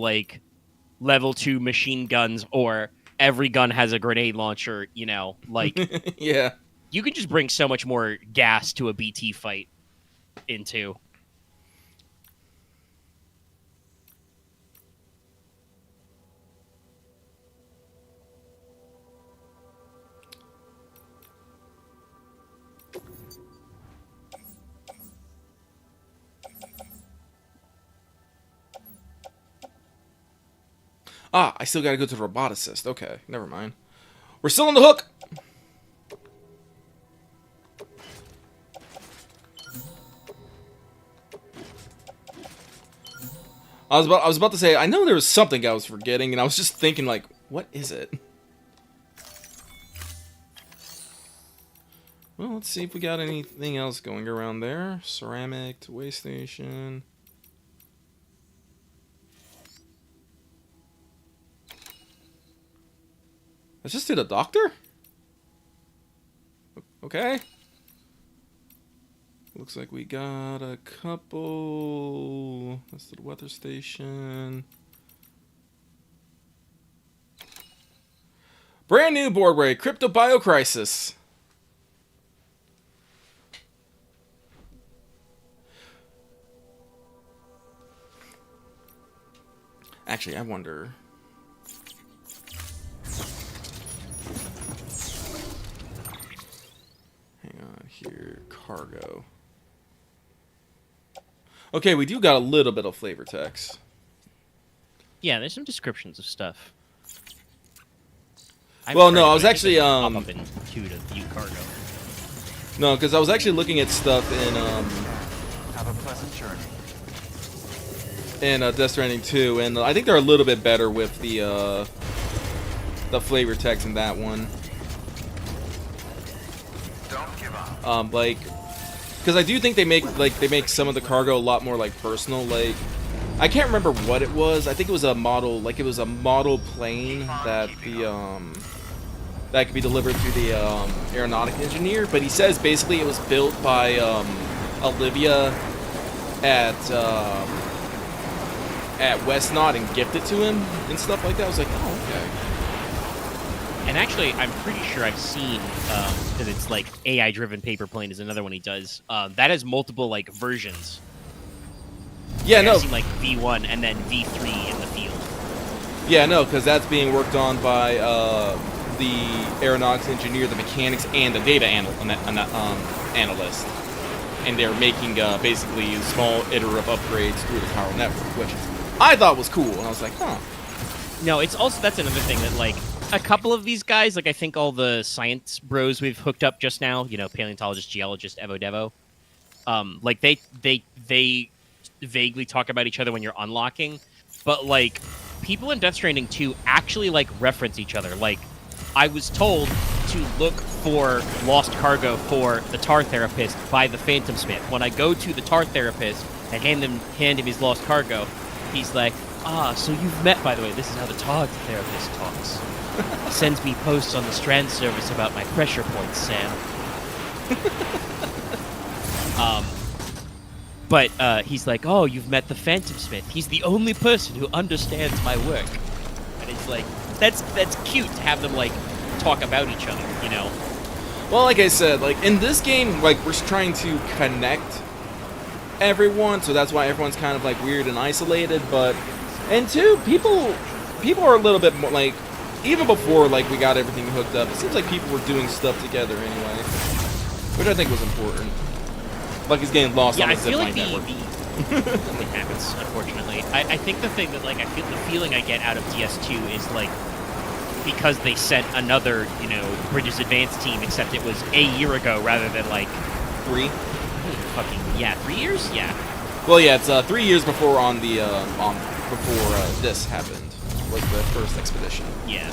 level 2 machine guns or every gun has a grenade launcher, Yeah. You can just bring so much more gas to a BT fight into. Ah, I still gotta go to the roboticist. Okay, never mind. We're still on the hook! I was about to say, I know there was something I was forgetting, and I was just thinking, what is it? Well, let's see if we got anything else going around there. Ceramic to way station. Let's just do the doctor? Okay. Looks like we got a couple. That's the weather station. Brand new boardway, Crypto Biocrisis. Actually, I wonder. Hang on here, cargo. Okay, we do got a little bit of flavor text. Yeah, there's some descriptions of stuff. Well, no, I was actually pop up in 2 to view cargo. No, because I was actually looking at stuff in Have a pleasant journey. in Death Stranding 2, and I think they're a little bit better with the flavor text in that one. Don't give up. Because I do think they make some of the cargo a lot more personal. I can't remember what it was. I think it was a model, plane that that could be delivered through the aeronautic engineer. But he says basically it was built by Olivia at at Westnot and gift it to him and stuff like that. I was like, oh, okay. And actually, I'm pretty sure I've seen, because it's like AI-driven paper plane is another one he does. That has multiple like versions. Yeah, I've seen like V1 and then V3 in the field. Yeah, no, because that's being worked on by the aeronautics engineer, the mechanics, and the data analyst. And they're making basically small iterative upgrades through the chiral network, which I thought was cool. And I was like, huh. No, it's also, that's another thing that like a couple of these guys, like I think all the science bros we've hooked up just now, you know, paleontologist, geologist, Evo Devo, like they vaguely talk about each other when you're unlocking, but like people in Death Stranding 2 actually like reference each other. Like I was told to look for lost cargo for the tar therapist by the Phantom Smith. When I go to the tar therapist and hand him his lost cargo, he's like, so you've met, by the way, this is how the tar therapist talks. Sends me posts on the Strand service about my pressure points, Sam. But he's like, oh, you've met the Phantom Smith. He's the only person who understands my work. And it's like, that's cute to have them, like, talk about each other, you know? Well, like I said, like, in this game, like, we're trying to connect everyone, so that's why everyone's kind of, like, weird and isolated, but... And two, people are a little bit more, like... Even before, like, we got everything hooked up, it seems like people were doing stuff together anyway. Which I think was important. Like he's getting lost on the zipline network. It happens, unfortunately. I think the thing that, like, the feeling I get out of DS2 is, like, because they sent another, you know, Bridges Advanced team, except it was a year ago rather than, like... 3? Fucking, yeah, 3 years? Yeah. Well, yeah, it's 3 years before before this happened. Was the first expedition. Yeah.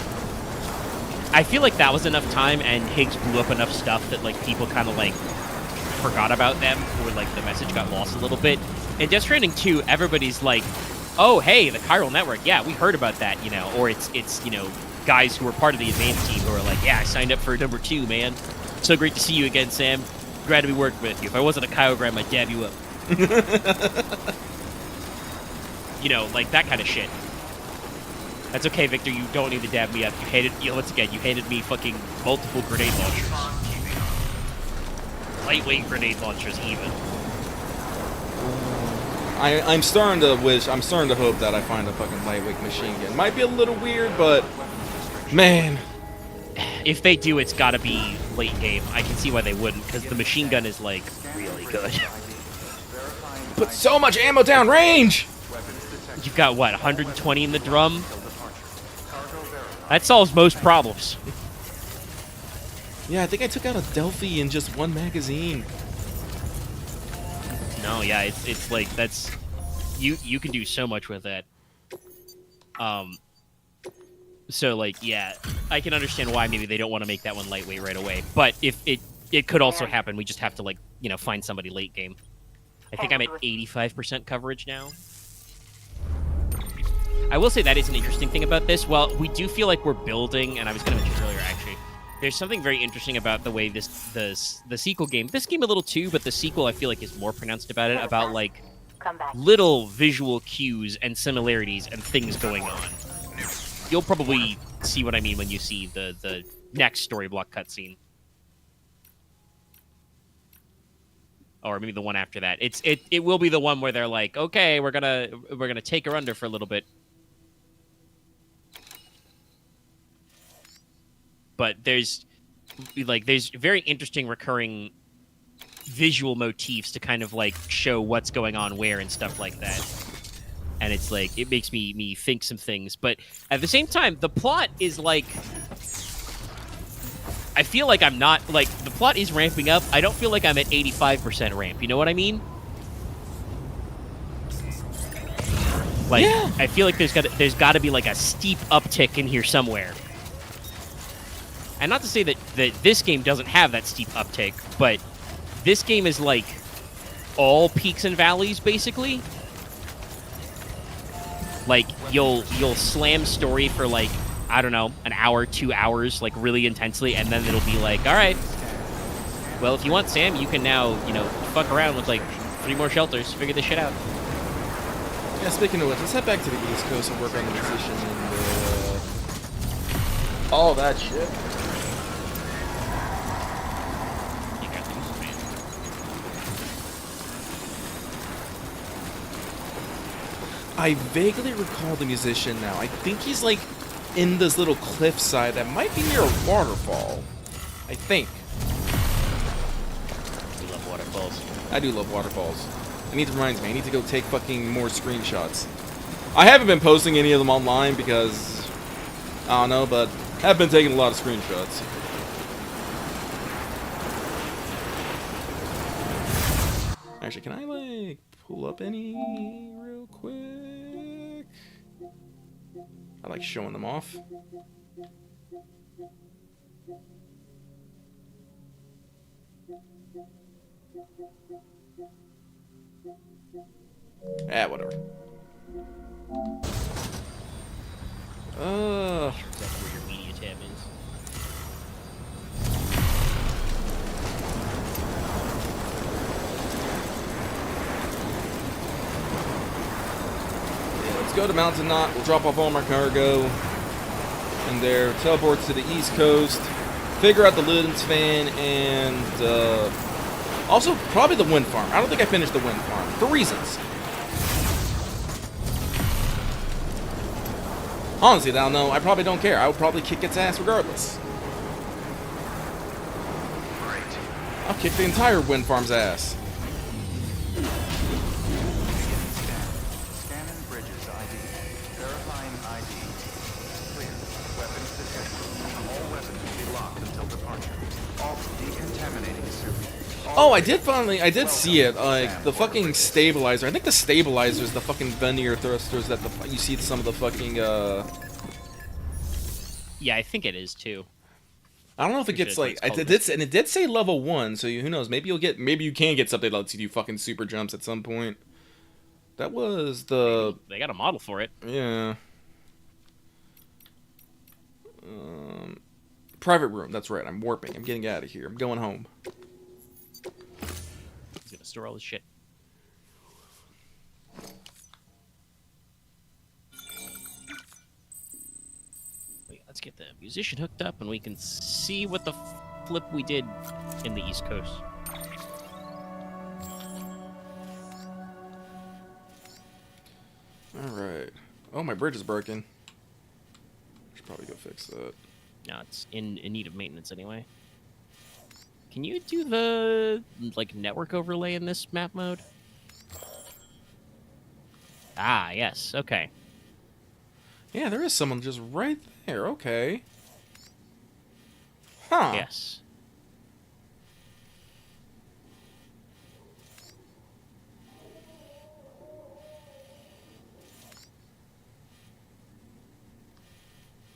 I feel like that was enough time, and Higgs blew up enough stuff that, like, people kind of, like, forgot about them, or, like, the message got lost a little bit. In Death Stranding 2, everybody's like, oh, hey, the chiral network, yeah, we heard about that, you know, or it's you know, guys who were part of the advanced team who are like, yeah, I signed up for number 2, man. So great to see you again, Sam. Glad to be working with you. If I wasn't a chirogram, I'd dab you up. You know, like, that kind of shit. That's okay, Victor, you don't need to dab me up. Once again, you handed me fucking multiple grenade launchers. Lightweight grenade launchers, even. I'm starting to hope that I find a fucking lightweight machine gun. Might be a little weird, but man, if they do, it's got to be late game. I can see why they wouldn't, because the machine gun is like really good. Put so much ammo down range. You've got what, 120 in the drum? That solves most problems. Yeah, I think I took out a Delphi in just one magazine. No, yeah, it's like, that's... You can do so much with that. So, like, yeah, I can understand why maybe they don't want to make that one lightweight right away. But if it could also happen, we just have to, like, you know, find somebody late game. I think I'm at 85% coverage now. I will say that is an interesting thing about this. Well, we do feel like we're building, and I was going to mention earlier, actually, there's something very interesting about the way the sequel game, this game a little too, but the sequel I feel like is more pronounced about it, about, like, little visual cues and similarities and things going on. You'll probably see what I mean when you see the next story block cutscene. Or maybe the one after that. It will be the one where they're like, okay, we're gonna take her under for a little bit. But there's very interesting recurring visual motifs to kind of like show what's going on where and stuff like that. And it's like, it makes me think some things. But at the same time, the plot is like, I feel like I'm not, like, the plot is ramping up. I don't feel like I'm at 85% ramp. You know what I mean? Like, yeah. I feel like there's got to be like a steep uptick in here somewhere. And not to say that this game doesn't have that steep uptick, but this game is like all peaks and valleys, basically. Like, you'll slam story for, like, I don't know, an hour, 2 hours, like, really intensely, and then it'll be like, all right, well, if you want Sam, you can now, you know, fuck around with, like, 3 more shelters, figure this shit out. Yeah, speaking of which, let's head back to the East Coast and work on the musician and all that shit. You got things, man. I vaguely recall the musician now. I think he's like in this little cliffside that might be near a waterfall. I think. You love waterfalls. I do love waterfalls. It reminds me, I need to go take fucking more screenshots. I haven't been posting any of them online because, I don't know, but I've been taking a lot of screenshots. Actually, can I, like, pull up any real quick? I like showing them off. Whatever. That's where your media tab is. Yeah, let's go to Mountain Knot. We'll drop off all my cargo in there. Teleport to the East Coast. Figure out the Ludens fan and also probably the wind farm. I don't think I finished the wind farm for reasons. Honestly, I don't know. I probably don't care. I would probably kick its ass regardless. Great. I'll kick the entire wind farm's ass. Scanning bridges ID. Verifying ID. Clear. Weapons detected. All weapons will be locked until departure. Alt decontaminating suit. Oh, I did see it. Like, the fucking stabilizer. I think the stabilizer is the fucking veneer thrusters that you see some of the fucking, Yeah, I think it is too. I don't know if it gets, like, it did say level 1, so who knows, maybe you can get something that lets you do fucking super jumps at some point. That was the... They got a model for it. Yeah. Private room, that's right, I'm warping. I'm getting out of here. I'm going home. He's gonna store all his shit. Wait, let's get the musician hooked up and we can see what the flip we did in the East Coast. Alright. Oh, my bridge is broken. Should probably go fix that. No, it's in need of maintenance anyway. Can you do the, like, network overlay in this map mode? Ah, yes, okay. Yeah, there is someone just right there. Okay. Huh. Yes.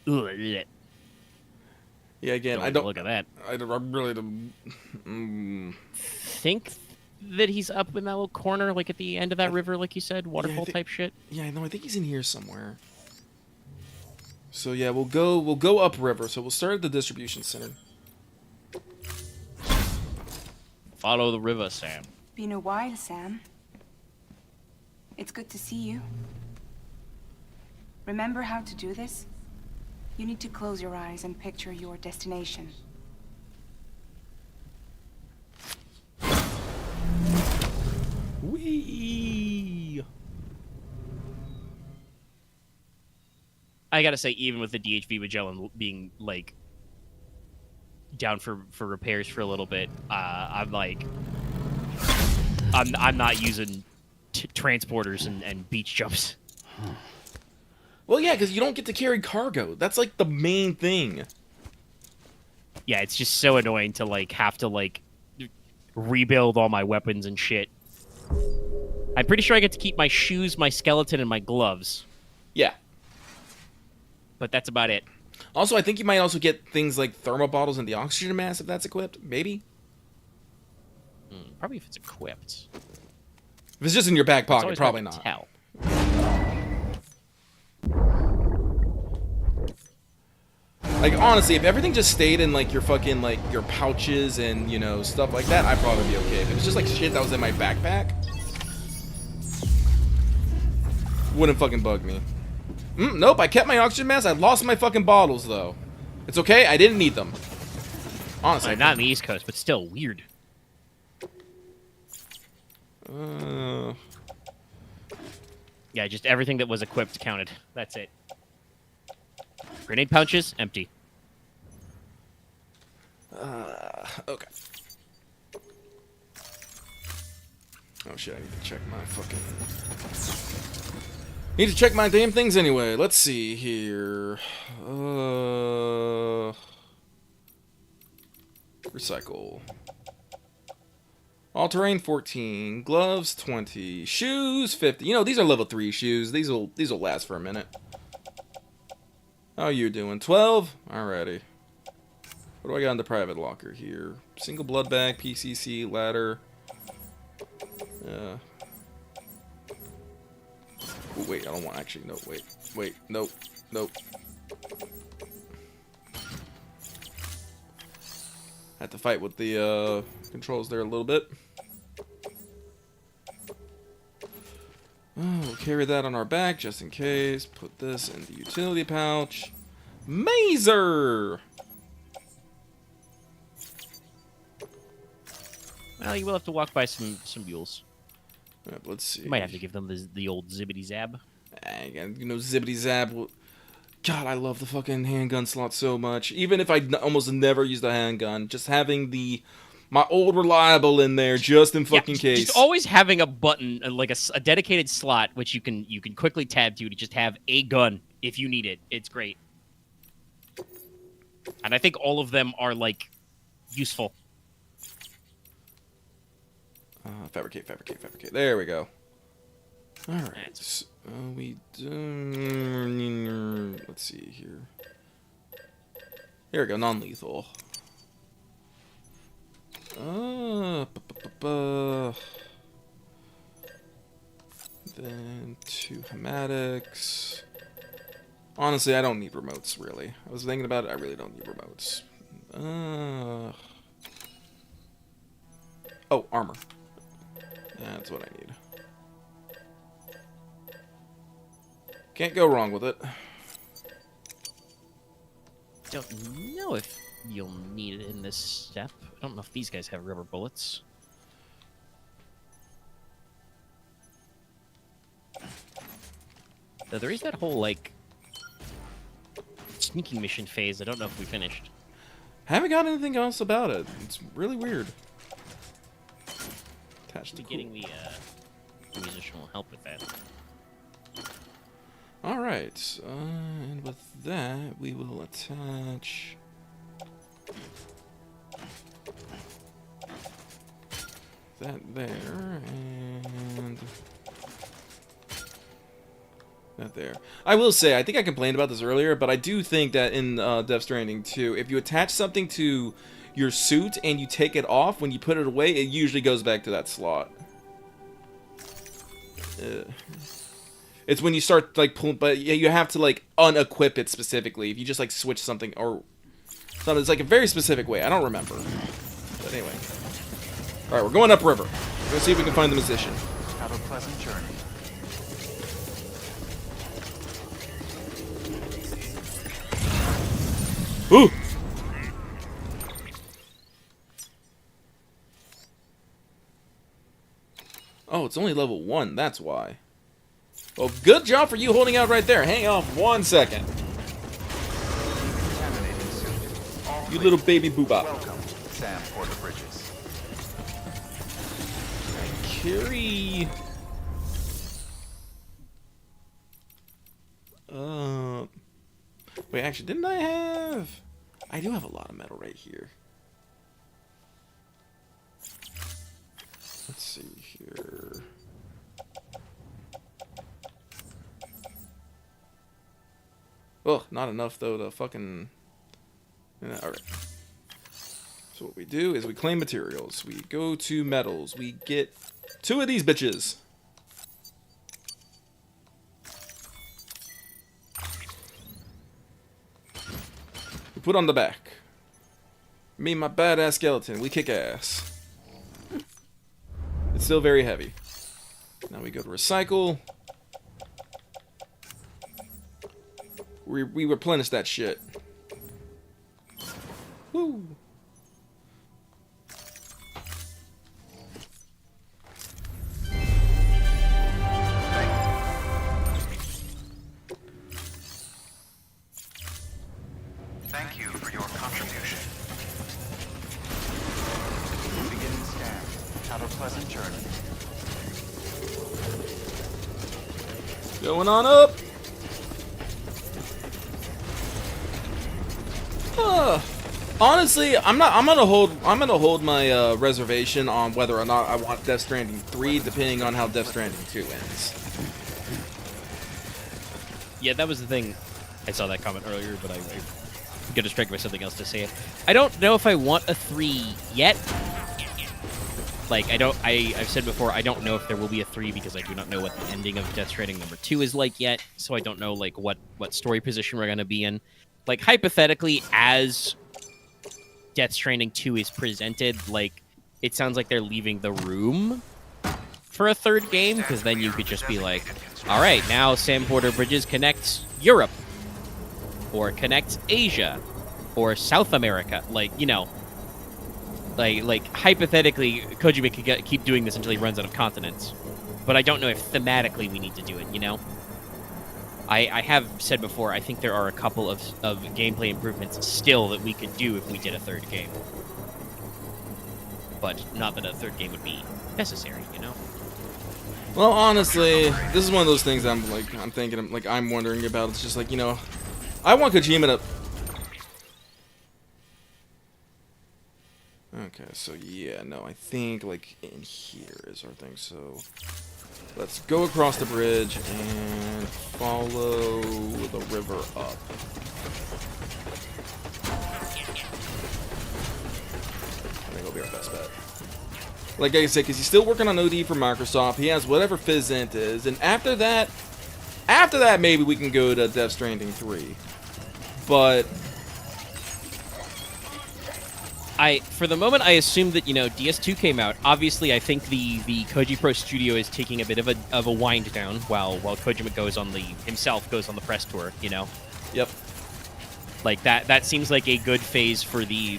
Ugh, Yeah, again, don't I don't... look at that. I really don't... Think that he's up in that little corner, like at the end of that river, like you said, waterfall type shit. Yeah, I know. I think he's in here somewhere. So yeah, we'll go upriver. So we'll start at the distribution center. Follow the river, Sam. Been a while, Sam. It's good to see you. Remember how to do this? You need to close your eyes and picture your destination. Whee! I gotta say, even with the DHV Magellan being like down for repairs for a little bit, I'm like, I'm not using transporters and beach jumps. Well, yeah, because you don't get to carry cargo. That's like the main thing. Yeah, it's just so annoying to like have to like rebuild all my weapons and shit. I'm pretty sure I get to keep my shoes, my skeleton, and my gloves. Yeah. But that's about it. Also, I think you might also get things like thermal bottles and the oxygen mask if that's equipped. Maybe. Probably if it's equipped. If it's just in your back It's pocket, always probably hard to not. Tell. Like, honestly, if everything just stayed in, like, your fucking, like, your pouches and, you know, stuff like that, I'd probably be okay. If it was just, like, shit that was in my backpack. Wouldn't fucking bug me. Nope, I kept my oxygen mask. I lost my fucking bottles, though. It's okay. I didn't need them. Honestly. Not in the East Coast, but still weird. Yeah, just everything that was equipped counted. That's it. Grenade pouches, empty. Okay. Oh shit, I need to check my fucking... Need to check my damn things anyway. Let's see here. Recycle. All-terrain 14, gloves 20, shoes 50. You know, these are level 3 shoes. These will last for a minute. How are you doing? 12? Alrighty. What do I got in the private locker here? Single blood bag, PCC, ladder. Oh, wait, I don't want... Actually, no, wait, nope. Had to fight with the controls there a little bit. Oh, we'll carry that on our back just in case. Put this in the utility pouch. Mazer! Well, you will have to walk by some mules. Right, let's see. You might have to give them the old zibbity zab. You know, zibbity zab. God, I love the fucking handgun slot so much. Even if I almost never use the handgun, just having my old reliable in there just in fucking case. Just always having a button, like a dedicated slot, which you can quickly tab to just have a gun if you need it. It's great. And I think all of them are, like, useful. Fabricate. There we go. Alright. So, let's see here. Here we go, non-lethal. Then 2 hematics. Honestly, I don't need remotes, really. I was thinking about it, I really don't need remotes. Oh, armor. That's what I need. Can't go wrong with it. Don't know if you'll need it in this step. I don't know if these guys have rubber bullets. Though there is that whole, like, sneaking mission phase. I don't know if we finished. Haven't got anything else about it. It's really weird. Attached to Getting the musician will help with that. Alright, and with that, we will attach that there, and that there. I will say, I think I complained about this earlier, but I do think that in Death Stranding 2, if you attach something to your suit and you take it off, when you put it away, it usually goes back to that slot. It's when you start, like, pulling, but yeah, you have to, like, unequip it specifically. If you just, like, switch something, or something, it's, like, a very specific way. I don't remember. But anyway. Alright, we're going upriver. We're gonna see if we can find the musician. Have a pleasant journey. Ooh! Oh, it's only level 1, that's why. Well, good job for you holding out right there. Hang on 1 second. Contaminating suit. All You clear. little baby boobop. Welcome, Sam Porter Bridges. Carry. Wait, actually, didn't I have... I do have a lot of metal right here. Let's see here. Oh, not enough, though, to fucking... Alright. So what we do is we claim materials. We go to metals. We get 2 of these bitches. We put on the back. Me and my badass skeleton, we kick ass. It's still very heavy. Now we go to recycle. we replenish that shit. Woo. Thank you for your contribution. Beginning scan. Have a pleasant journey. Going on up. Honestly, I'm gonna hold my reservation on whether or not I want Death Stranding 3, depending on how Death Stranding 2 ends. Yeah, that was the thing. I saw that comment earlier, but I got distracted by something else to say it. I don't know if I want a 3 yet. Like, I've said before, I don't know if there will be a 3 because I do not know what the ending of Death Stranding number 2 is like yet. So I don't know, like, what story position we're going to be in. Like, hypothetically, as Death Stranding 2 is presented, like, it sounds like they're leaving the room for a third game, because then you could just be like, all right, now Sam Porter Bridges connects Europe, or connects Asia, or South America. Like, you know, like hypothetically, Kojima could keep doing this until he runs out of continents. But I don't know if thematically we need to do it, you know? I have said before, I think there are a couple of gameplay improvements still that we could do if we did a third game. But not that a third game would be necessary, you know? Well, honestly, this is one of those things I'm wondering about. It's just like, you know, I want Kojima to... Okay, so yeah, no, I think, like, in here is our thing, so... Let's go across the bridge and follow the river up. I think it'll be our best bet. Like I said, because he's still working on OD for Microsoft. He has whatever Fizzent is, and after that, maybe we can go to Death Stranding 3. But for the moment, I assumed that, you know, DS2 came out. Obviously, I think the Koji Pro Studio is taking a bit of a wind down while Kojima himself goes on the press tour, you know? Yep. Like, that seems like a good phase for the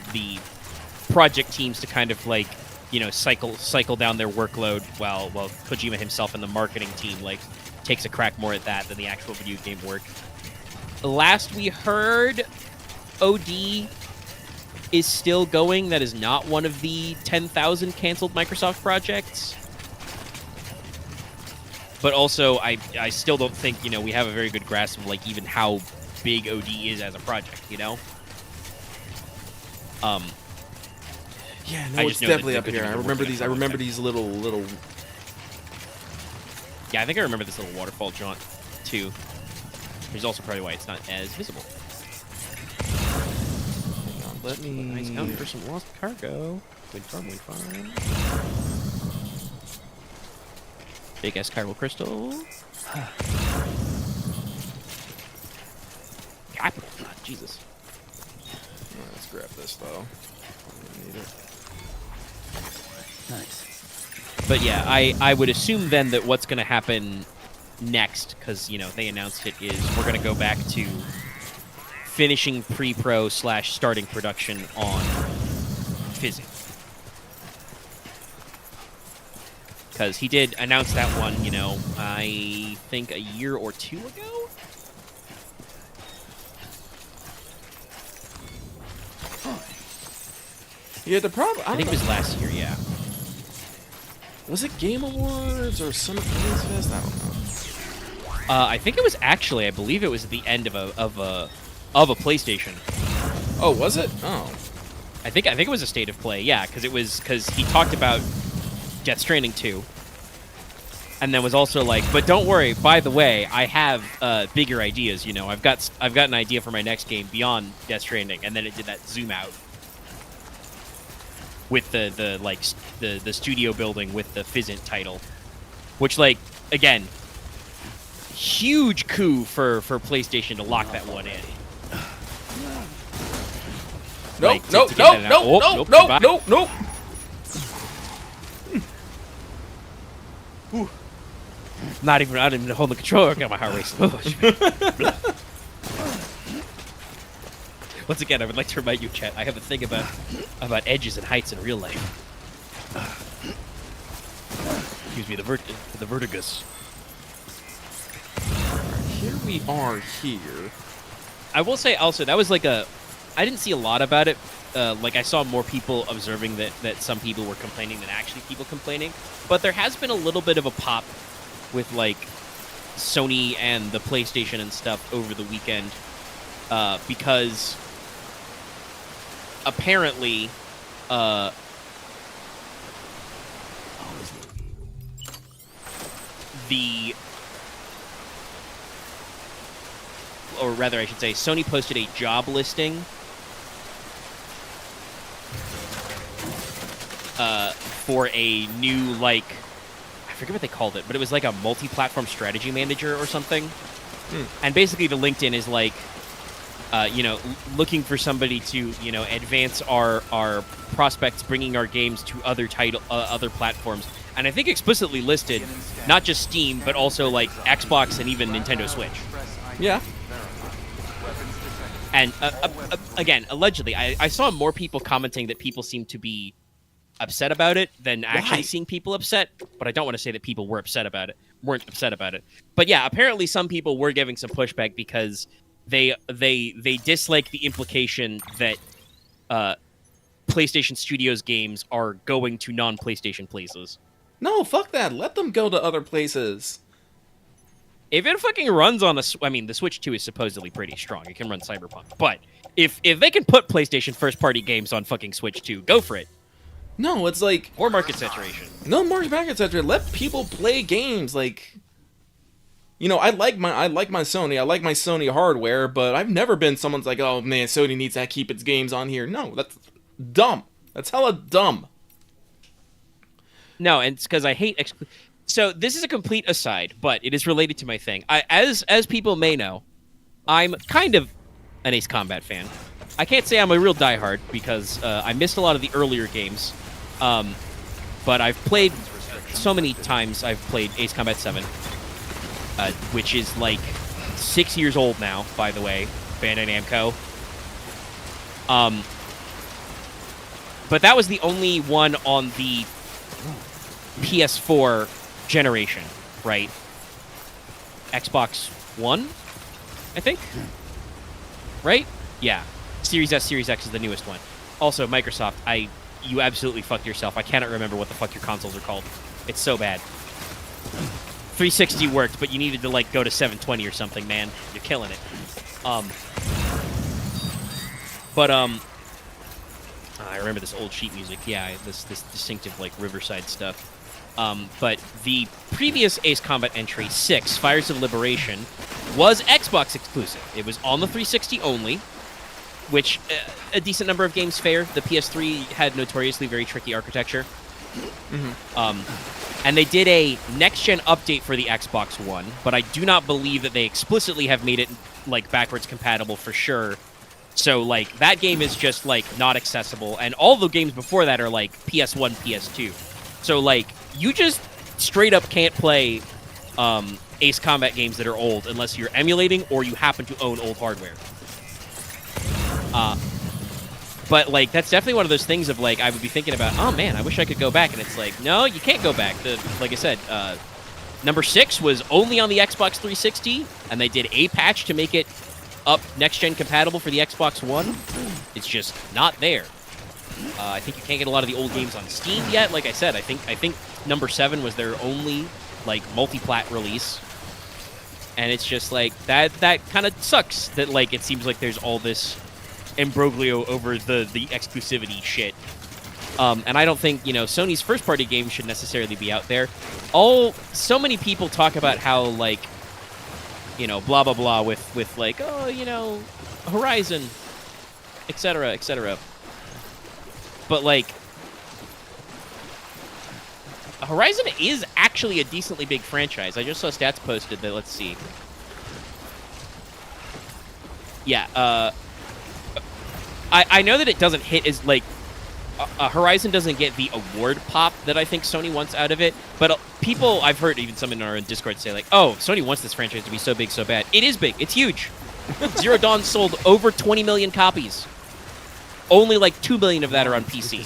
project teams to kind of, like, you know, cycle down their workload while Kojima himself and the marketing team, like, takes a crack more at that than the actual video game work. Last we heard, OD is still going. That is not one of the 10,000 canceled Microsoft projects. But also, I still don't think, you know, we have a very good grasp of, like, even how big OD is as a project, you know? Yeah, no, it's definitely up here. I remember these little... Yeah, I think I remember this little waterfall jaunt, too. Which is also probably why it's not as visible. Let me... Nice counting for some lost cargo. Wind farm. Big ass chiral crystal. Capital. God, Jesus. Alright, let's grab this though. I need it. Nice. But yeah, I would assume then that what's going to happen next, because, you know, they announced it, is we're going to go back to finishing pre-pro / starting production on Fizzing. Because he did announce that one, you know, I think a year or two ago? Yeah, the problem... I think it was last year, yeah. Was it Game Awards or Summer Games Fest? I don't know. I think it was actually, I believe it was at the end of a PlayStation. Oh, was it? Oh. I think it was a State of Play, yeah, because he talked about Death Stranding 2, and then was also like, but don't worry, by the way, I have bigger ideas. You know, I've got an idea for my next game beyond Death Stranding, and then it did that zoom out with the studio building with the Fizzent title, which, like, again, huge coup for PlayStation to lock that one in. Nope, Like, nope, to get nope, that out. nope, Oh, nope, goodbye. nope, nope, nope. Not even holding the controller. I got my heart racing. Oh, Once again, I would like to remind you, chat, I have a thing about edges and heights in real life. Excuse me, the vertigus. Here we are here. I will say also, that was like I didn't see a lot about it. Like, I saw more people observing that some people were complaining than actually people complaining. But there has been a little bit of a pop with, like, Sony and the PlayStation and stuff over the weekend. Because apparently, or rather I should say, Sony posted a job listing for a new, like, I forget what they called it, but it was like a multi-platform strategy manager or something. And basically the LinkedIn is like, looking for somebody to, advance our prospects, bringing our games to other platforms. And I think explicitly listed not just Steam, but also like Xbox and even Nintendo Switch. Yeah. And again, allegedly, I saw more people commenting that people seem to be upset about it than actually seeing people upset. But I don't want to say that people weren't upset about it. But yeah, apparently some people were giving some pushback because they dislike the implication that PlayStation Studios games are going to non-PlayStation places. No, fuck that. Let them go to other places. If it fucking runs on the Switch 2 is supposedly pretty strong. It can run Cyberpunk. But if they can put PlayStation first-party games on fucking Switch 2, go for it. No, it's like... Or market saturation. No market saturation. Let people play games. Like, I like my Sony. I like my Sony hardware, but I've never been someone's like, oh man, Sony needs to keep its games on here. No, that's dumb. That's hella dumb. No, and it's because I hate... So this is a complete aside, but it is related to my thing. As people may know, I'm kind of an Ace Combat fan. I can't say I'm a real diehard because I missed a lot of the earlier games. But I've played so many times. I've played Ace Combat 7, which is like 6 years old now, by the way, Bandai Namco. But that was the only one on the PS4 generation, right? Xbox One, I think? Right? Yeah. Series S, Series X is the newest one. Also, Microsoft, you absolutely fucked yourself. I cannot remember what the fuck your consoles are called. It's so bad. 360 worked, but you needed to, like, go to 720 or something, man. You're killing it. I remember this old sheet music. Yeah, this distinctive, like, Riverside stuff. But the previous Ace Combat entry, 6, Fires of Liberation, was Xbox exclusive. It was on the 360 only, which a decent number of games fare. The PS3 had notoriously very tricky architecture. And they did a next-gen update for the Xbox One, but I do not believe that they explicitly have made it, like, backwards compatible for sure. So, like, that game is just, like, not accessible, and all the games before that are, like, PS1, PS2. So, like, you just straight up can't play Ace Combat games that are old unless you're emulating or you happen to own old hardware. But, like, that's definitely one of those things of, like, I would be thinking about, oh, man, I wish I could go back. And it's like, no, you can't go back. Like I said, number 6 was only on the Xbox 360, and they did a patch to make it up next-gen compatible for the Xbox One. It's just not there. I think you can't get a lot of the old games on Steam yet. Like I said, I think number 7 was their only, like, multi-plat release. And it's just, like, that kind of sucks that, like, it seems like there's all this imbroglio over the exclusivity shit. And I don't think, Sony's first-party games should necessarily be out there. So many people talk about how, like, blah, blah, blah with like, oh, Horizon, etc., etc. But, like, Horizon is actually a decently big franchise. I just saw stats posted that, let's see. Yeah, I know that it doesn't hit as, like, Horizon doesn't get the award pop that I think Sony wants out of it, but people, I've heard even some in our Discord say, like, oh, Sony wants this franchise to be so big, so bad. It is big. It's huge. Zero Dawn sold over 20 million copies. Only like 2 million of that are on PC.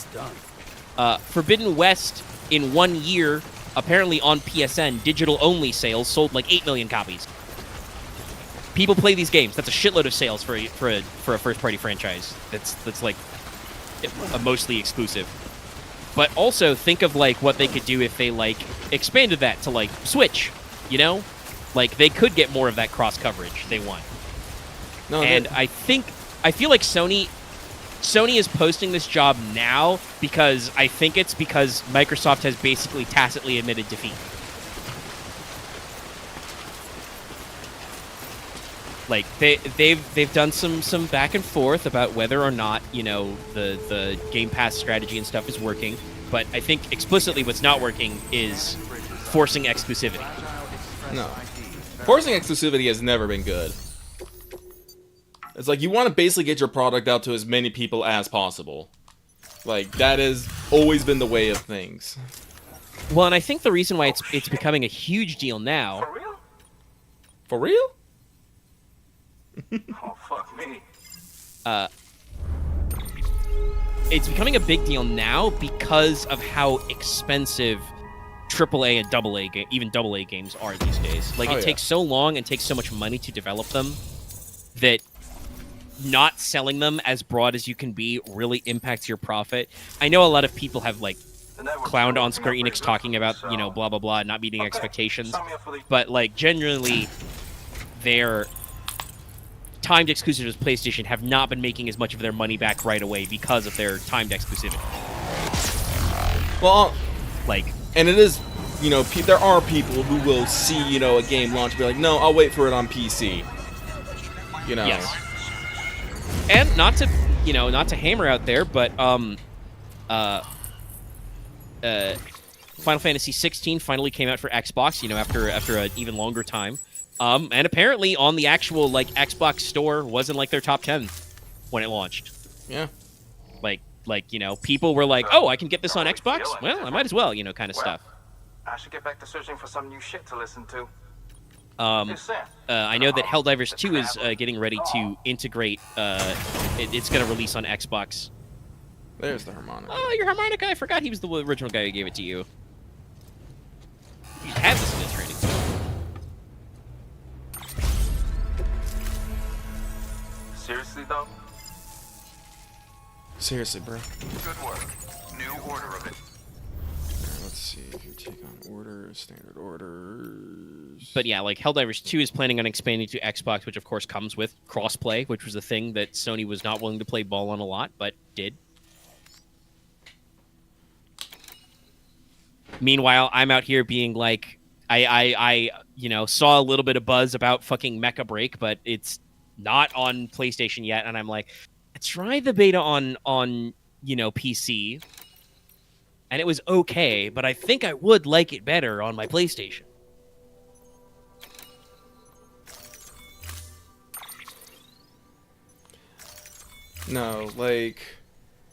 Forbidden West, in 1 year, apparently on PSN, digital-only sales sold like 8 million copies. People play these games. That's a shitload of sales for a first-party franchise. That's like a mostly exclusive. But also think of like what they could do if they like expanded that to like Switch. You know, like they could get more of that cross coverage they want. No, and I feel like Sony is posting this job now because I think it's because Microsoft has basically tacitly admitted defeat. Like they've done some back and forth about whether or not, you know, the Game Pass strategy and stuff is working, but I think explicitly what's not working is forcing exclusivity. No. Forcing exclusivity has never been good. It's like you want to basically get your product out to as many people as possible. Like that has always been the way of things. Well, and I think the reason why it's becoming a huge deal now. For real? For real? Oh, fuck me. It's becoming a big deal now because of how expensive AAA and AA, even AA games are these days. Like, it takes so long and takes so much money to develop them that not selling them as broad as you can be really impacts your profit. I know a lot of people have, like, clowned on Square Enix talking about, you know, blah, blah, blah, not meeting expectations. But, like, generally, their timed exclusives with PlayStation have not been making as much of their money back right away because of their timed exclusivity. Well, like, and it is, you know, there are people who will see, you know, a game launch and be like, no, I'll wait for it on PC. You know. Yes. And not to, you know, not to hammer out there, but Final Fantasy 16 finally came out for Xbox, you know, after an even longer time. And apparently on the actual, like, Xbox store wasn't, like, their top 10 when it launched. Yeah. Like, you know, people were like, oh, I can get this on Xbox? Well, I might as well, you know, kind of stuff. I should get back to searching for some new shit to listen to. I know that Helldivers 2 is getting ready to integrate, it's going to release on Xbox. There's the harmonica. Oh, your harmonica, I forgot he was the original guy who gave it to you. You had this in the training. Seriously, though? Seriously, bro. Good work. New order of it. Let's see if you take on orders, standard orders. But yeah, like Helldivers 2 is planning on expanding to Xbox, which of course comes with crossplay, which was a thing that Sony was not willing to play ball on a lot, but did. Meanwhile, I'm out here being like, I you know, saw a little bit of buzz about fucking Mecha Break, but it's not on PlayStation yet, and I'm like, try the beta on you know, PC, and it was okay, but I think I would like it better on my PlayStation. No, like,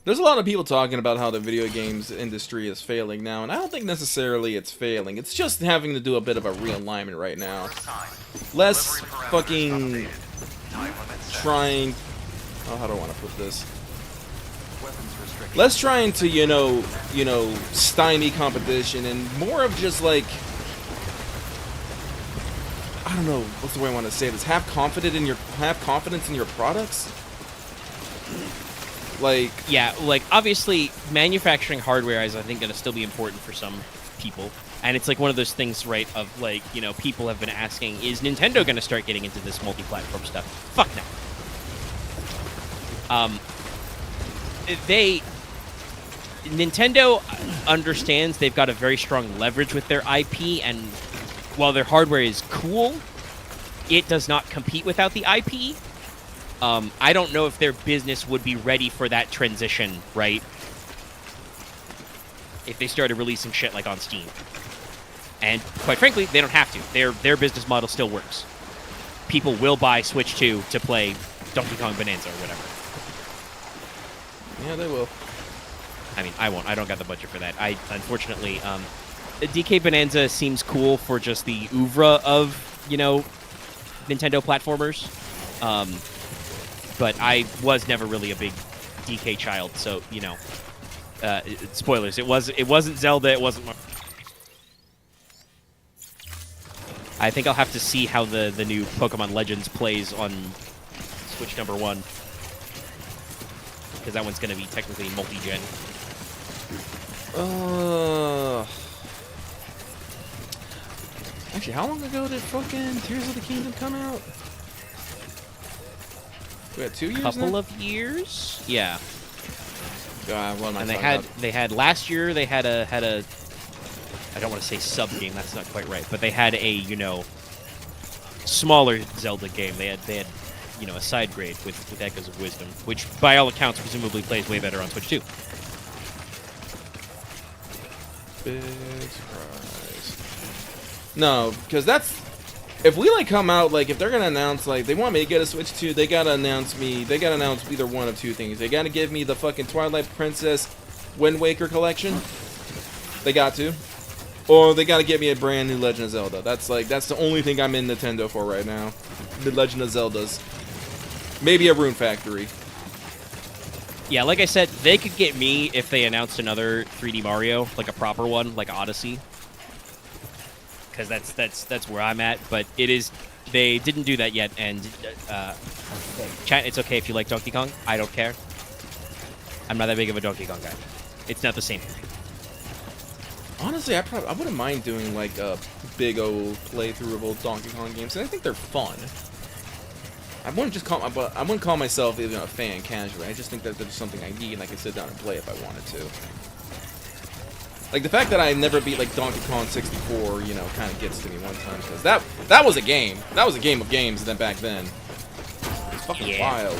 there's a lot of people talking about how the video games industry is failing now, and I don't think necessarily it's failing. It's just having to do a bit of a realignment right now. Less fucking trying... Oh, how do I want to put this? Less trying to, you know, stymie competition, and more of just like, I don't know, what's the way I want to say this? Have confidence in your products. Like, yeah, like obviously manufacturing hardware is, I think, going to still be important for some people, and it's like one of those things, right? Of like, you know, people have been asking, is Nintendo going to start getting into this multi-platform stuff? Fuck no. Nintendo understands they've got a very strong leverage with their IP, and while their hardware is cool, it does not compete without the IP. I don't know if their business would be ready for that transition, right? If they started releasing shit like on Steam. And quite frankly, they don't have to. Their business model still works. People will buy Switch 2 to play Donkey Kong Bonanza or whatever. Yeah, they will. I mean, I won't. I don't got the budget for that. Unfortunately, DK Bonanza seems cool for just the oeuvre of, you know, Nintendo platformers. But I was never really a big DK child, so you know. Spoilers. It wasn't Zelda. It wasn't. I think I'll have to see how the new Pokemon Legends plays on Switch #1, because that one's going to be technically multi-gen. Actually, how long ago did fucking Tears of the Kingdom come out? We had 2 years. Couple of years. Yeah. God, what am I And talking they had last year. They had a I don't want to say sub game. That's not quite right. But they had a smaller Zelda game. They had a side grade with Echoes of Wisdom, which by all accounts presumably plays way better on Switch 2. Big surprise. No, because that's if we come out if they're gonna announce they want me to get a Switch 2, they gotta announce either one of two things. They gotta give me the fucking Twilight Princess Wind Waker collection. They got to. Or they gotta get me a brand new Legend of Zelda. That's the only thing I'm in Nintendo for right now. The Legend of Zeldas. Maybe a Rune Factory. Yeah, like I said, they could get me if they announced another 3D Mario, like a proper one, like Odyssey. Because that's where I'm at. But they didn't do that yet, and chat, it's okay if you like Donkey Kong. I don't care. I'm not that big of a Donkey Kong guy. It's not the same. Honestly, I wouldn't mind doing a big old playthrough of old Donkey Kong games. And I think they're fun. I wouldn't call myself even a fan casually. I just think that there's something I need, and I can sit down and play if I wanted to. The fact that I never beat Donkey Kong 64, kind of gets to me one time, because that was a game. That was a game of games. Then back then, it's fucking wild.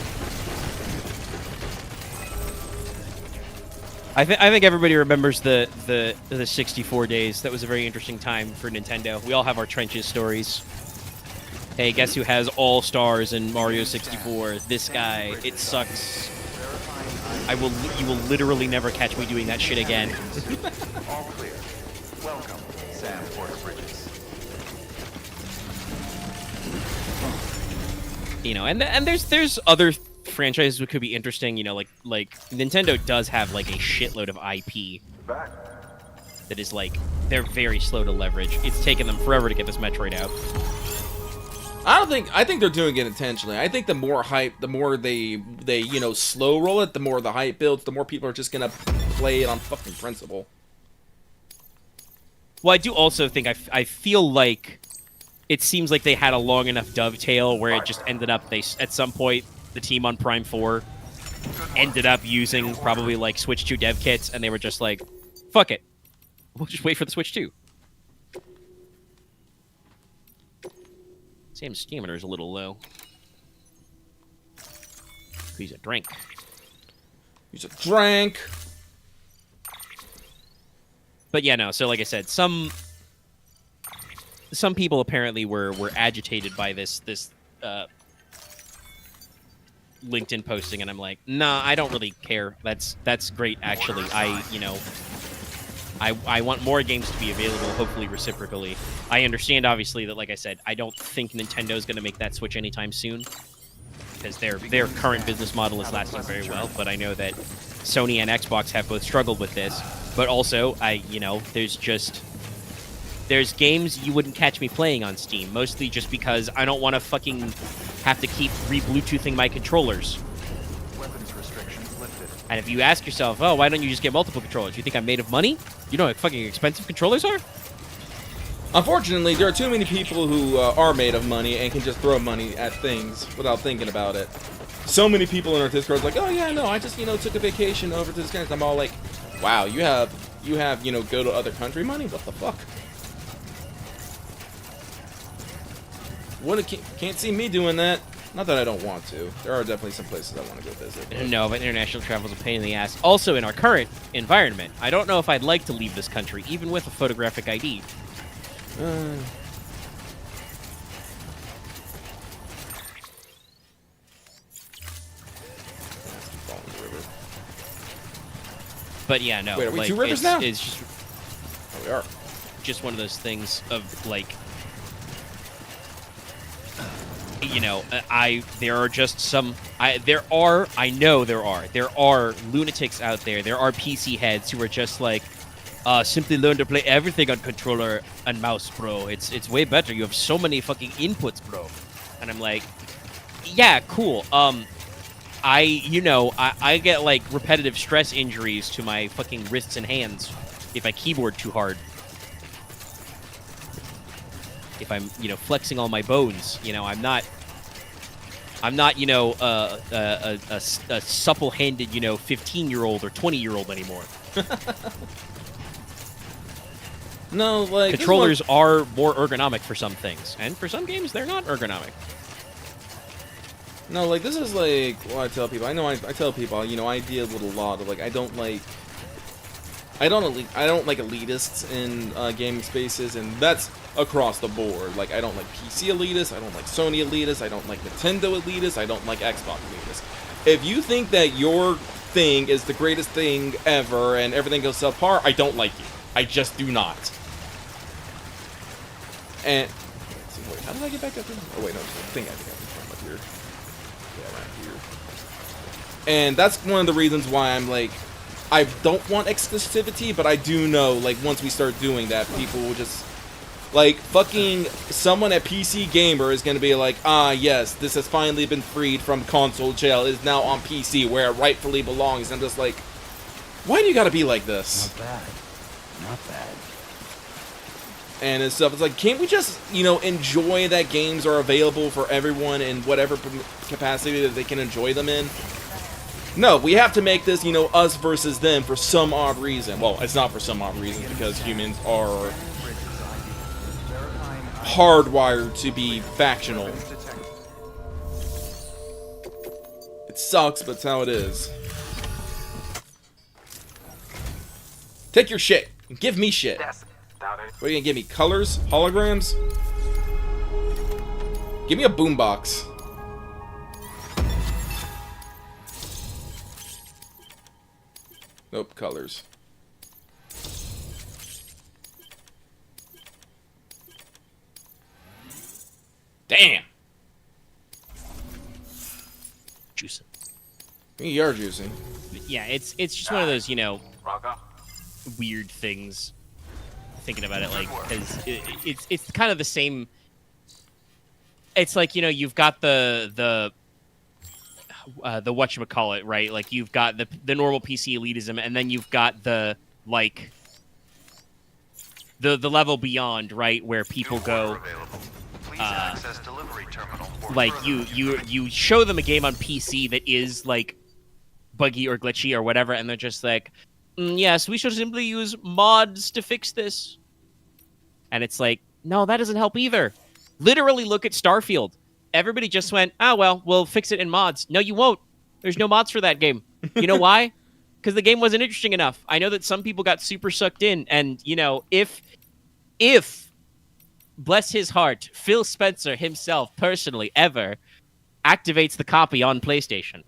I think everybody remembers the 64 days. That was a very interesting time for Nintendo. We all have our trenches stories. Hey, guess who has all stars in Mario 64? This guy. It sucks. You will literally never catch me doing that shit again. All clear. Welcome, Sam Porter-Bridges. And there's other franchises that could be interesting. Like Nintendo does have a shitload of IP that is they're very slow to leverage. It's taken them forever to get this Metroid out. I think they're doing it intentionally. I think the more hype, the more they slow roll it, the more the hype builds, the more people are just gonna play it on fucking principle. Well, I do also think I feel like it seems like they had a long enough dovetail where it just ended up at some point the team on Prime 4 ended up using probably Switch 2 dev kits, and they were just like, fuck it, we'll just wait for the Switch 2. Sam's stamina is a little low. He's a drink. He's a drink. But yeah, no. So like I said, some people apparently were agitated by this LinkedIn posting, and I'm like, nah, I don't really care. That's great, actually. I want more games to be available, hopefully reciprocally. I understand, obviously, that, like I said, I don't think Nintendo's going to make that switch anytime soon, because their current business model is lasting very well. But I know that Sony and Xbox have both struggled with this. But also, there's games you wouldn't catch me playing on Steam, mostly just because I don't want to fucking have to keep re-Bluetoothing my controllers. Weapons restrictions lifted. And if you ask yourself, oh, why don't you just get multiple controllers? You think I'm made of money? You know how fucking expensive controllers are? Unfortunately, there are too many people who are made of money and can just throw money at things without thinking about it. So many people in our Discord like, oh yeah, no, I just took a vacation over to this country. I'm all like, wow, you have go to other country money? What the fuck? Can't see me doing that. Not that I don't want to. There are definitely some places I want to go visit. But... No, but international travel is a pain in the ass. Also, in our current environment, I don't know if I'd like to leave this country, even with a photographic ID. But yeah, no. Wait, are we two rivers now? It's just, we are. Just one of those things of you know, there are just some, I know there are lunatics out there. There are PC heads who are just like, simply learn to play everything on controller and mouse, bro. It's way better. You have so many fucking inputs, bro. And I'm like, yeah, cool. I get like repetitive stress injuries to my fucking wrists and hands if I keyboard too hard. If I'm, flexing all my bones, I'm not, a supple-handed, 15-year-old or 20-year-old anymore. No, like Controllers are more ergonomic for some things, and for some games they're not ergonomic. No, like, this is, like, what I tell people. I know I tell people, I deal with a lot of, like, I don't like elitists in gaming spaces, and that's across the board. Like, I don't like PC elitists, I don't like Sony elitists, I don't like Nintendo elitists, I don't like Xbox elitists. If you think that your thing is the greatest thing ever and everything goes subpar, I don't like you. I just do not. And wait, how did I get back up here? Oh wait, no, I think I from up here. Yeah, right here. And that's one of the reasons why I'm like, I don't want exclusivity, but I do know, like, once we start doing that, people will just, like, fucking someone at PC Gamer is gonna be like, ah, yes, this has finally been freed from console jail, it is now on PC, where it rightfully belongs. And I'm just like, why do you gotta be like this? Not bad. Not bad. And stuff. It's like, can't we just, enjoy that games are available for everyone in whatever capacity that they can enjoy them in? No, we have to make this, us versus them for some odd reason. Well, it's not for some odd reason, because humans are hardwired to be factional. It sucks, but it's how it is. Take your shit. Give me shit. What are you gonna give me? Colors? Holograms? Give me a boombox. Nope, colors. Damn! Juicing. You are juicing. Yeah, it's just one of those, weird things. Thinking about it, like, because it's kind of the same. It's like, you've got the whatchamacallit, right? Like, you've got the normal PC elitism, and then you've got the, like, the level beyond, right, where people go, like, you show them a game on PC that is, like, buggy or glitchy or whatever, and they're just like, yes, we should simply use mods to fix this. And it's like, no, that doesn't help either. Literally look at Starfield. Everybody just went, oh, well, we'll fix it in mods. No, you won't. There's no mods for that game. You know why? Because the game wasn't interesting enough. I know that some people got super sucked in, and, if, bless his heart, Phil Spencer himself, personally, ever, activates the copy on PlayStation,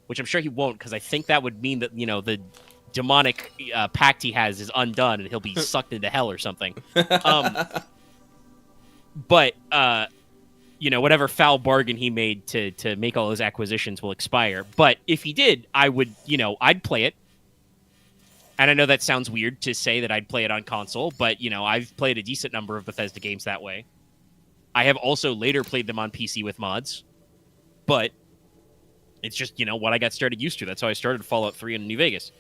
which I'm sure he won't, because I think that would mean that, the demonic pact he has is undone, and he'll be sucked into hell or something. But, whatever foul bargain he made to make all those acquisitions will expire. But if he did, I would, I'd play it. And I know that sounds weird to say that I'd play it on console, but, I've played a decent number of Bethesda games that way. I have also later played them on PC with mods, but it's just, what I got started used to. That's how I started Fallout 3 in New Vegas.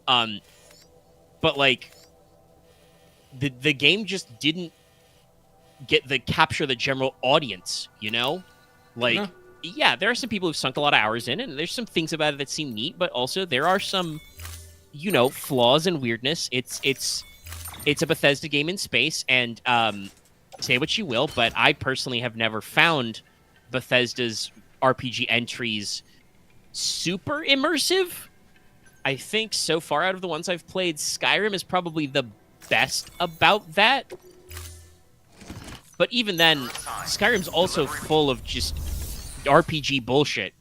But, like, the game just didn't capture the general audience, Like, no. Yeah, there are some people who've sunk a lot of hours in, and there's some things about it that seem neat, but also there are some, flaws and weirdness. It's a Bethesda game in space, and say what you will, but I personally have never found Bethesda's RPG entries super immersive. I think so far out of the ones I've played, Skyrim is probably the best about that. But even then, Skyrim's also full of just RPG bullshit.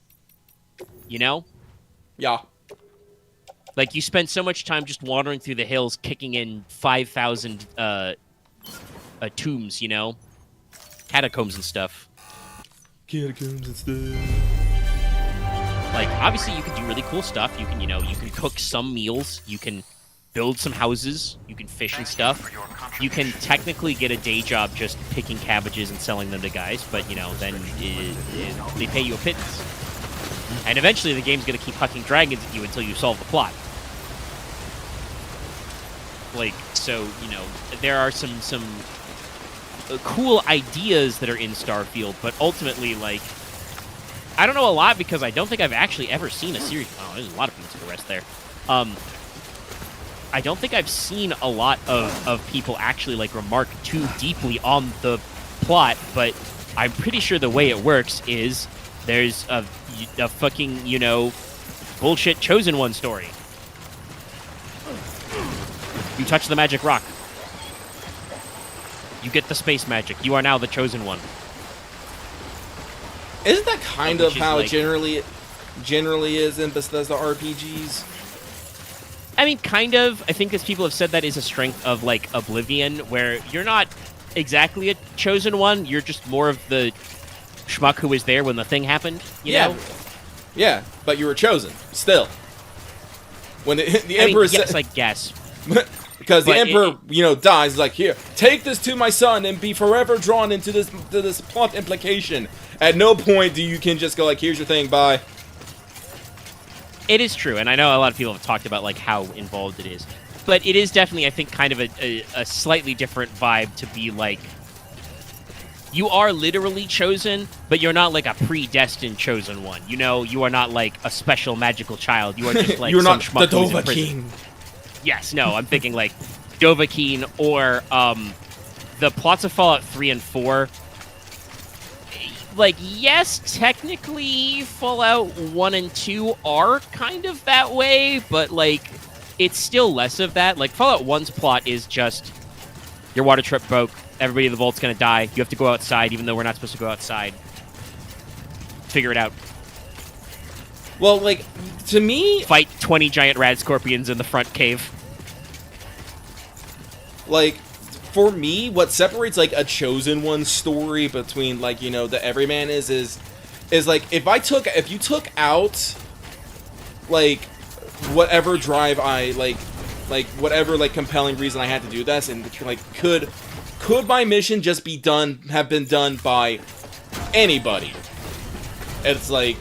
Yeah. Like, you spend so much time just wandering through the hills, kicking in 5,000 tombs, catacombs and stuff. catacombs and stuff. Like, obviously, you can do really cool stuff. You can, you can cook some meals. You can build some houses. You can fish and stuff. You can technically get a day job just picking cabbages and selling them to guys, but, then they pay you a pittance. And eventually, the game's going to keep hucking dragons at you until you solve the plot. Like, so, there are some cool ideas that are in Starfield, but ultimately, like, I don't know a lot because I don't think I've actually ever seen a series. Oh, there's a lot of people to rest there. I don't think I've seen a lot of people actually, like, remark too deeply on the plot, but I'm pretty sure the way it works is there's a fucking, bullshit Chosen One story. You touch the magic rock. You get the space magic. You are now the Chosen One. Isn't that kind of how like, it generally is in Bethesda RPGs? I mean, kind of. I think as people have said, that is a strength of, like, Oblivion, where you're not exactly a Chosen One. You're just more of the schmuck who was there when the thing happened, you know? Yeah, but you were chosen, still. When the Emperor said... Yes, I guess. Because the Emperor, dies, like, here, take this to my son and be forever drawn into this plot implication. At no point do you can just go, like, here's your thing, bye. It is true, and I know a lot of people have talked about, like, how involved it is. But it is definitely, I think, kind of a slightly different vibe to be, like, you are literally chosen, but you're not, like, a predestined chosen one. You are not, like, a special magical child. You are just, like, you're some not schmuck the who's in Dova prison. King. Yes, no, I'm thinking, like, Dovahkiin or the plots of Fallout 3 and 4. Like, yes, technically Fallout 1 and 2 are kind of that way, but, like, it's still less of that. Like, Fallout 1's plot is just, your water trip broke, everybody in the vault's gonna die, you have to go outside even though we're not supposed to go outside. Figure it out. Well, like, to me... Fight 20 giant rad scorpions in the front cave. Like, for me, what separates, like, a Chosen One story between, like, the Everyman is like, if you took out, like, whatever drive I, like, whatever, like, compelling reason I had to do this, and, like, could my mission just have been done by anybody? It's, like,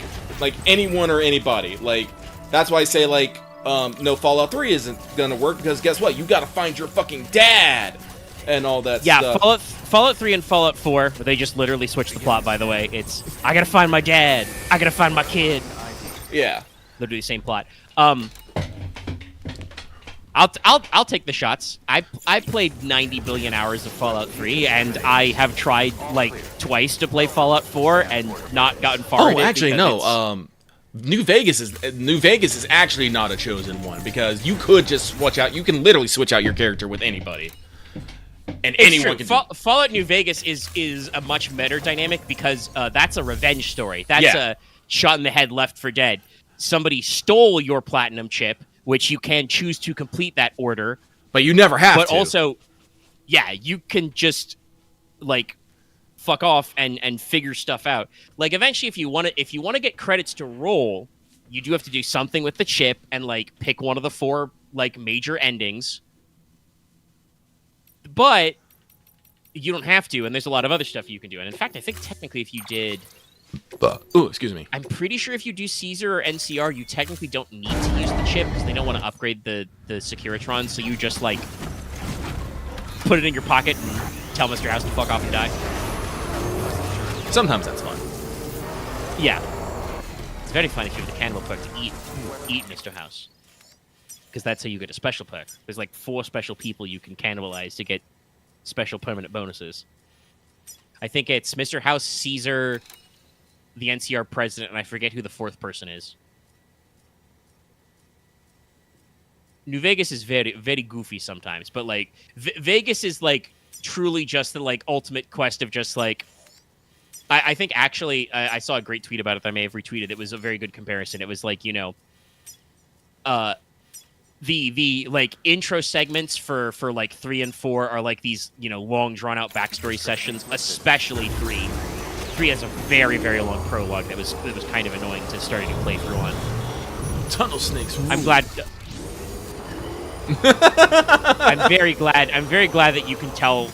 anyone or anybody. Like, that's why I say, like, no, Fallout 3 isn't gonna work, because guess what? You gotta find your fucking dad! And all that stuff. Yeah, Fallout 3 and Fallout 4, they just literally switched the plot, by the way. It's, I gotta find my dad. I gotta find my kid. Yeah. Literally the same plot. I'll take the shots. I played 90 billion hours of Fallout 3, and I have tried, like, twice to play Fallout 4 and not gotten far in it. Oh, actually, no. New Vegas is actually not a Chosen One, because you could just switch out. You can literally switch out your character with anybody. And It's anyone true. can Fallout New Vegas is a much meta dynamic because that's a revenge story. That's a shot in the head, left for dead. Somebody stole your platinum chip, which you can choose to complete that order. But you never have to. But also, yeah, you can just, like, fuck off and figure stuff out. Like, eventually, if you want to get credits to roll, you do have to do something with the chip and, like, pick one of the 4, like, major endings. But you don't have to, and there's a lot of other stuff you can do. And in fact, I think technically if you did... Oh, excuse me. I'm pretty sure if you do Caesar or NCR, you technically don't need to use the chip because they don't want to upgrade the Securitron, so you just, like, put it in your pocket and tell Mr. House to fuck off and die. Sometimes that's fun. Yeah. It's very fun if you have the cannibal perk to eat Mr. House. Because that's how you get a special perk. There's, like, 4 special people you can cannibalize to get special permanent bonuses. I think it's Mr. House, Caesar, the NCR president, and I forget who the 4th person is. New Vegas is very, very goofy sometimes, but, like, Vegas is, like, truly just the, like, ultimate quest of just, like... I think, actually, I saw a great tweet about it that I may have retweeted. It was a very good comparison. It was, like, the like intro segments for like 3 and 4 are like these long drawn out backstory sessions, especially 3. 3 has a very, very long prologue that was kind of annoying to start a new playthrough on. Tunnel snakes. I'm glad. I'm very glad that you can tell,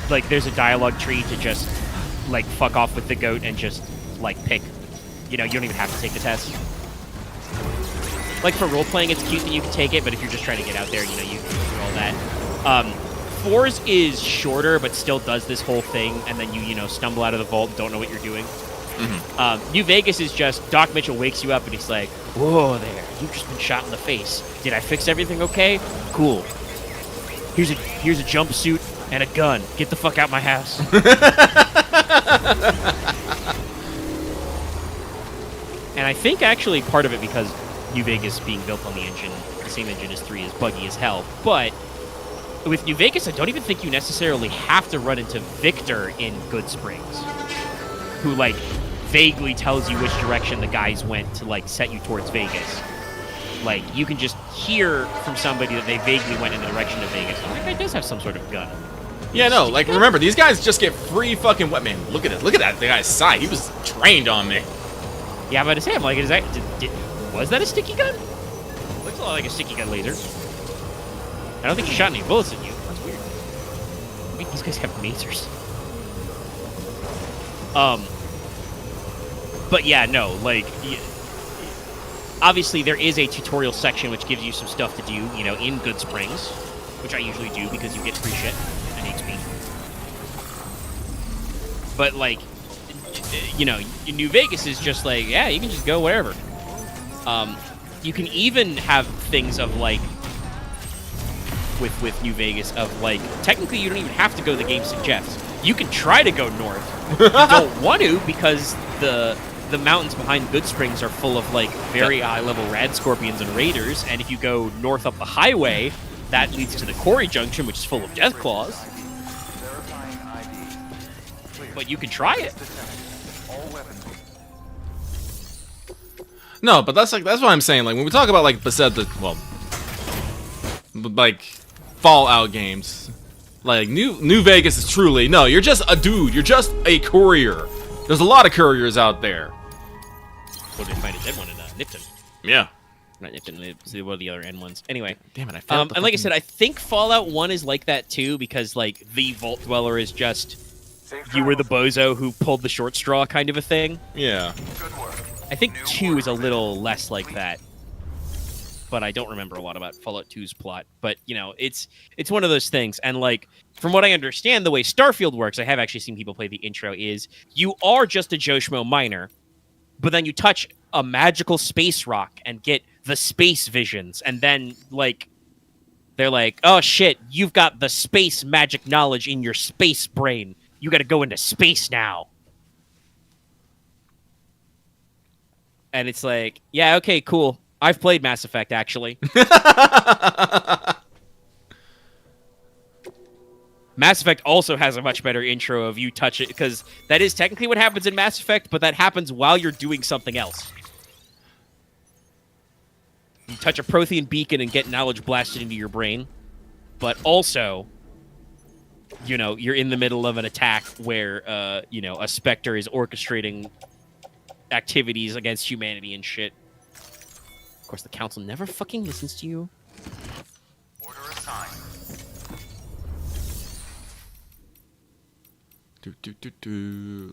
like, there's a dialogue tree to just, like, fuck off with the goat and just, like, pick. You know, you don't even have to take the test. Like, for role-playing, it's cute that you can take it, but if you're just trying to get out there, you know, you can do all that. 4's is shorter, but still does this whole thing, and then you know, stumble out of the vault and don't know what you're doing. New Vegas is just, Doc Mitchell wakes you up and he's like, whoa there, you've just been shot in the face. Did I fix everything okay? Cool. Here's a jumpsuit and a gun. Get the fuck out my house. And I think actually part of it, because New Vegas being built on the same engine as 3, is buggy as hell. But with New Vegas, I don't even think you necessarily have to run into Victor in Good Springs, who, like, vaguely tells you which direction the guys went to, like, set you towards Vegas. Like, you can just hear from somebody that they vaguely went in the direction of Vegas. Oh, that guy does have some sort of gun. Yeah, no, like, remember, these guys just get free fucking what, man, look at it. Look at that, the guy's sight. He was trained on me. Yeah, I'm about to say, I'm like, is that, was that a sticky gun? Looks a lot like a sticky gun laser. I don't think he shot any bullets at you. That's weird. Wait, these guys have masers. But yeah, no, like, obviously there is a tutorial section which gives you some stuff to do, you know, in Good Springs, which I usually do because you get free shit and XP. But, like, you know, New Vegas is just like, yeah, you can just go wherever. You can even have things of, like, with New Vegas, of, like, technically you don't even have to go the game suggests. You can try to go north. You don't want to, because the mountains behind Good Springs are full of, like, very high-level rad scorpions and raiders, and if you go north up the highway, that leads to the Quarry Junction, which is full of death claws. But you can try it. No, but that's what I'm saying. Like, when we talk about, like, Bethesda, well, like, Fallout games, like, New Vegas is truly, no, you're just a dude. You're just a courier. There's a lot of couriers out there. Well, they find a dead one in Nipton. Yeah. Not Nipton, it's one of the other N ones. Anyway. Damn it, I found and like I said, I think Fallout 1 is like that too, because, like, the Vault Dweller is just, you were the bozo who pulled the short straw kind of a thing. Yeah. I think 2 is a little less like that. But I don't remember a lot about Fallout 2's plot. But, you know, it's one of those things. And, like, from what I understand, the way Starfield works, I have actually seen people play the intro, is you are just a Joe Schmo miner, but then you touch a magical space rock and get the space visions. And then, like, they're like, oh, shit, you've got the space magic knowledge in your space brain. You got to go into space now. And it's like, yeah, okay, cool. I've played Mass Effect, actually. Mass Effect also has a much better intro of you touch it, because that is technically what happens in Mass Effect, but that happens while you're doing something else. You touch a Prothean beacon and get knowledge blasted into your brain, but also, you know, you're in the middle of an attack where, you know, a Spectre is orchestrating activities against humanity and shit. Of course, the Council never fucking listens to you. Order assigned.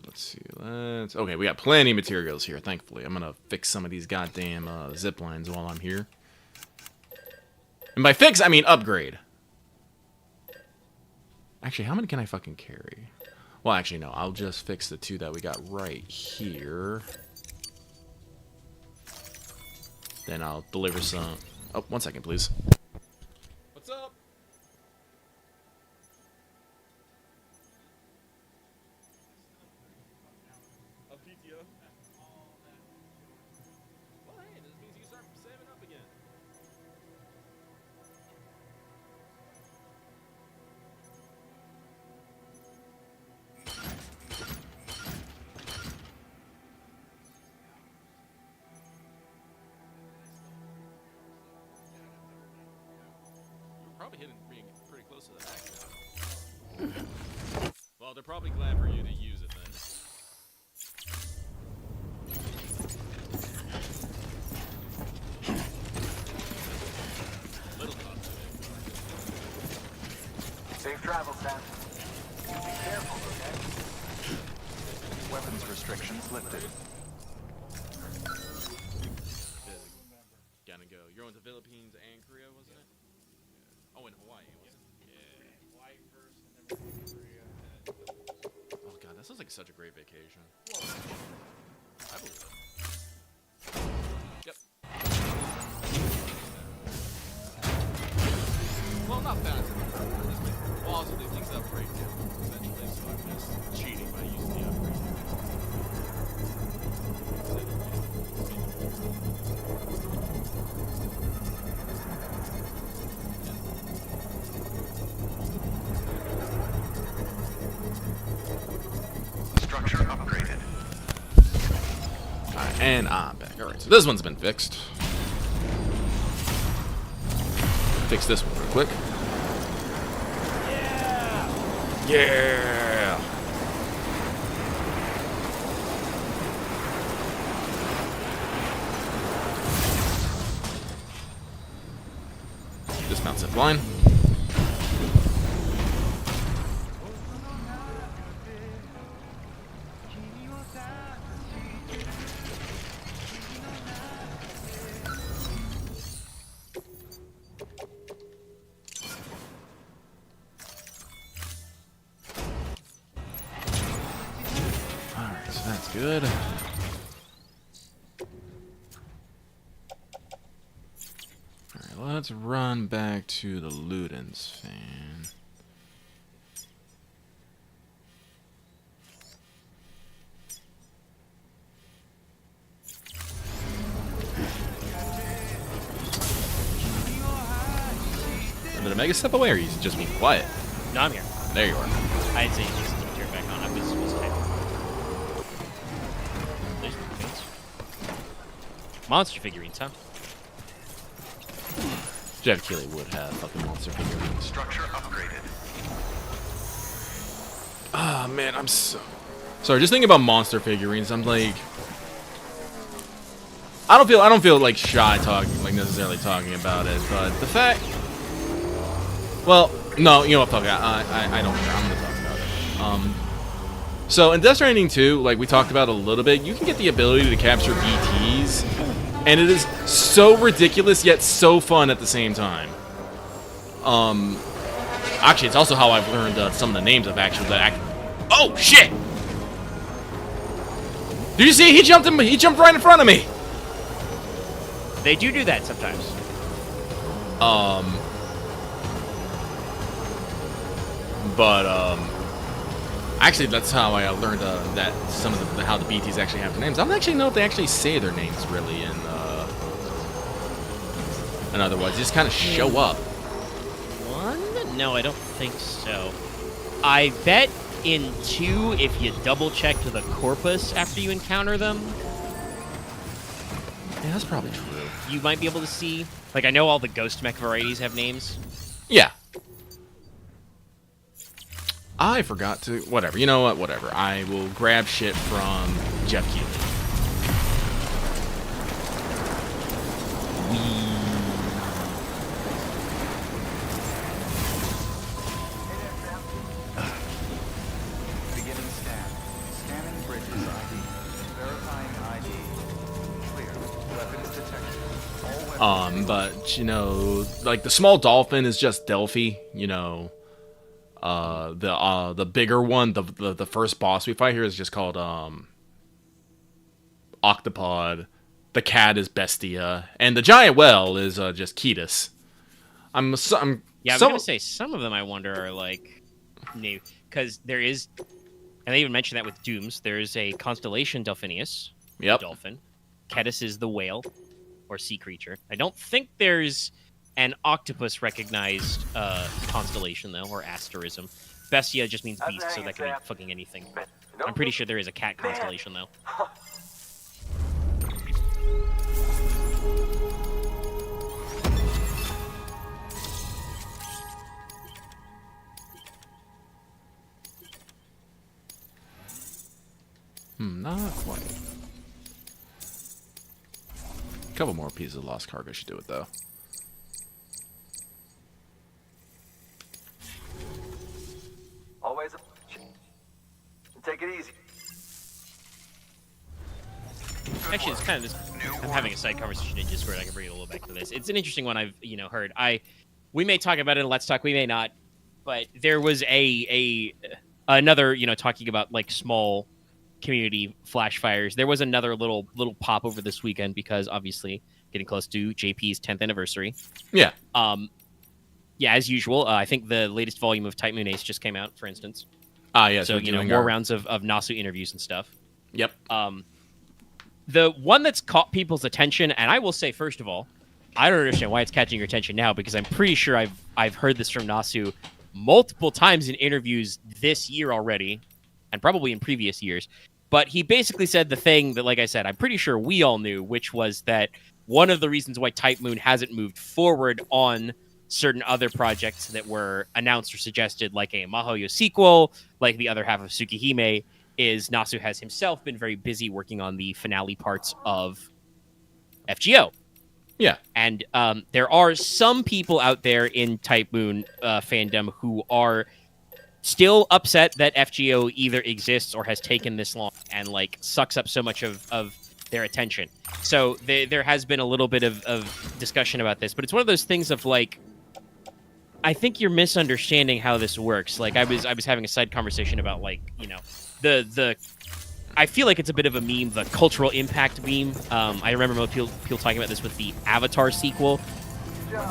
Let's see. Okay, we got plenty of materials here, thankfully. I'm gonna fix some of these goddamn zip lines while I'm here. And by fix, I mean upgrade. Actually, how many can I fucking carry? Well, actually, no. I'll just fix the 2 that we got right here. Then I'll deliver some... Oh, 1 second, please. What's up? A PTO? Well, hey, this means you start saving up again. Probably hitting pretty close to the max now. Well, they're probably glad for you to use it then. Safe travel, Sam. Be careful, okay? Weapons restrictions lifted. Gotta go. You're going to the Philippines and Korea, wasn't it? Yeah. Oh, and Hawaii, wasn't it? Yeah. Hawaii first, and then we're going to Korea, and then Oh god, that sounds like such a great vacation. I believe it. Yep. Well, not fast. We'll also do things upgrade too, essentially, so I'm just cheating by using the upgrade. Structure upgraded. Alright, and I'm back. Alright, so this one's been fixed. Fix this one real quick. Yeah! Dismount zip line. Alright, so that's good. Alright, let's run back to the Ludens fan. Did Omega step away, or he's just being quiet? No, I'm here. There you are. I didn't say anything, so let me turn it back on. I was typing. There's the things. Monster figurines, huh? Jeff Keighley would have fucking monster figurines. Structure upgraded. Ah, man, I'm so... Sorry, just thinking about monster figurines, I'm like... I don't feel like shy talking, like necessarily talking about it, but the fact... Well, no, you know what, fuck it, I don't care, I'm gonna talk about it. So in Death Stranding 2, like we talked about a little bit, you can get the ability to capture BTs, and it is so ridiculous yet so fun at the same time. Actually, it's also how I've learned some of the names of Oh shit! Did you see? He jumped right in front of me. They do that sometimes. Actually, that's how I learned that some of how the BTs actually have their names. I don't actually know if they actually say their names really in other words. They just kind of show up. One? No, I don't think so. I bet in 2, if you double check to the corpus after you encounter them, Yeah, that's probably true. you might be able to see. Like, I know all the ghost mech varieties have names. Yeah. I forgot to... Whatever. You know what? Whatever. I will grab shit from Jeff Keighley. Beginning scan. Scanning bridges ID. Verifying ID. Clear. Weapons detected. All weapons. But, you know, like, the small dolphin is just Delphi, you know. The bigger one, the first boss we fight here is just called, Octopod. The cat is Bestia. And the giant whale is, just Ketis. Yeah, I was gonna say some of them I wonder are like new because there is, and they even mentioned that with Dooms. There's a constellation Delphinius, Yep. dolphin. Ketis is the whale or sea creature. I don't think there's an octopus recognized constellation though, or asterism. Bestia just means beast, so that could be fucking anything. I'm pretty sure there is a cat constellation though. Not quite. A couple more pieces of lost cargo should do it, though. Take it easy. Actually, it's kind of this. I'm having a side conversation in Discord. I can bring it a little back to this. It's an interesting one I've heard. We may talk about it in Let's Talk. We may not. But there was another talking about like small community flash fires. There was another little pop over this weekend because obviously getting close to JP's 10th anniversary. Yeah. Yeah, as usual. I think the latest volume of Type Moon Ace just came out, for instance. Yeah. So more rounds of Nasu interviews and stuff. Yep. The one that's caught people's attention, and I will say, first of all, I don't understand why it's catching your attention now, because I'm pretty sure I've heard this from Nasu multiple times in interviews this year already, and probably in previous years. But he basically said the thing that, like I said, I'm pretty sure we all knew, which was that one of the reasons why Type Moon hasn't moved forward on certain other projects that were announced or suggested, like a Mahoyo sequel, like the other half of Tsukihime, is Nasu has himself been very busy working on the finale parts of FGO. Yeah. And there are some people out there in Type Moon fandom who are still upset that FGO either exists or has taken this long and like sucks up so much of their attention. So there has been a little bit of discussion about this, but it's one of those things of like, I think you're misunderstanding how this works. Like I was having a side conversation about like, the I feel like it's a bit of a meme, the cultural impact meme. I remember most people talking about this with the Avatar sequel.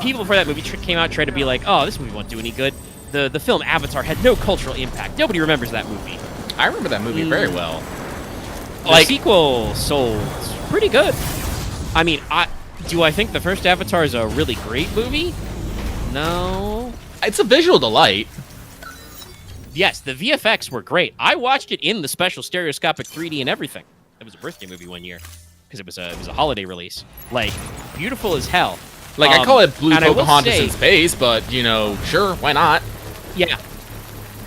People before that movie came out tried to be like, oh, this movie won't do any good. The film Avatar had no cultural impact. Nobody remembers that movie. I remember that movie very well. The sequel sold pretty good. I mean, do I think the first Avatar is a really great movie? No. It's a visual delight. Yes, the VFX were great. I watched it in the special stereoscopic 3D and everything. It was a birthday movie one year because it was a holiday release. Like, beautiful as hell. Like, I call it Blue Pocahontas say, in space, but, sure, why not? Yeah.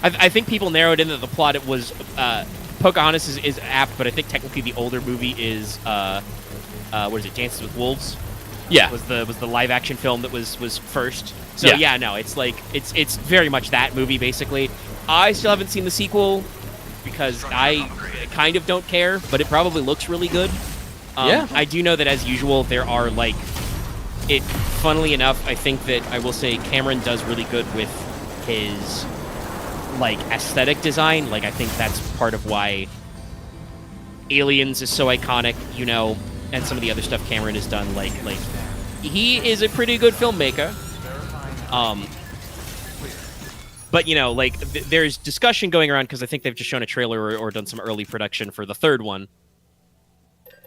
I think people narrowed in that the plot, it was, Pocahontas is apt, but I think technically the older movie is, what is it, Dances with Wolves? Yeah. Was the live action film that was first. So yeah, no, it's like, it's very much that movie, basically. I still haven't seen the sequel because I kind of don't care, but it probably looks really good. Yeah. I do know that, as usual, there are, like, funnily enough, I think that I will say Cameron does really good with his, like, aesthetic design. Like, I think that's part of why Aliens is so iconic, and some of the other stuff Cameron has done. Like he is a pretty good filmmaker. But, there's discussion going around because I think they've just shown a trailer or done some early production for the third one,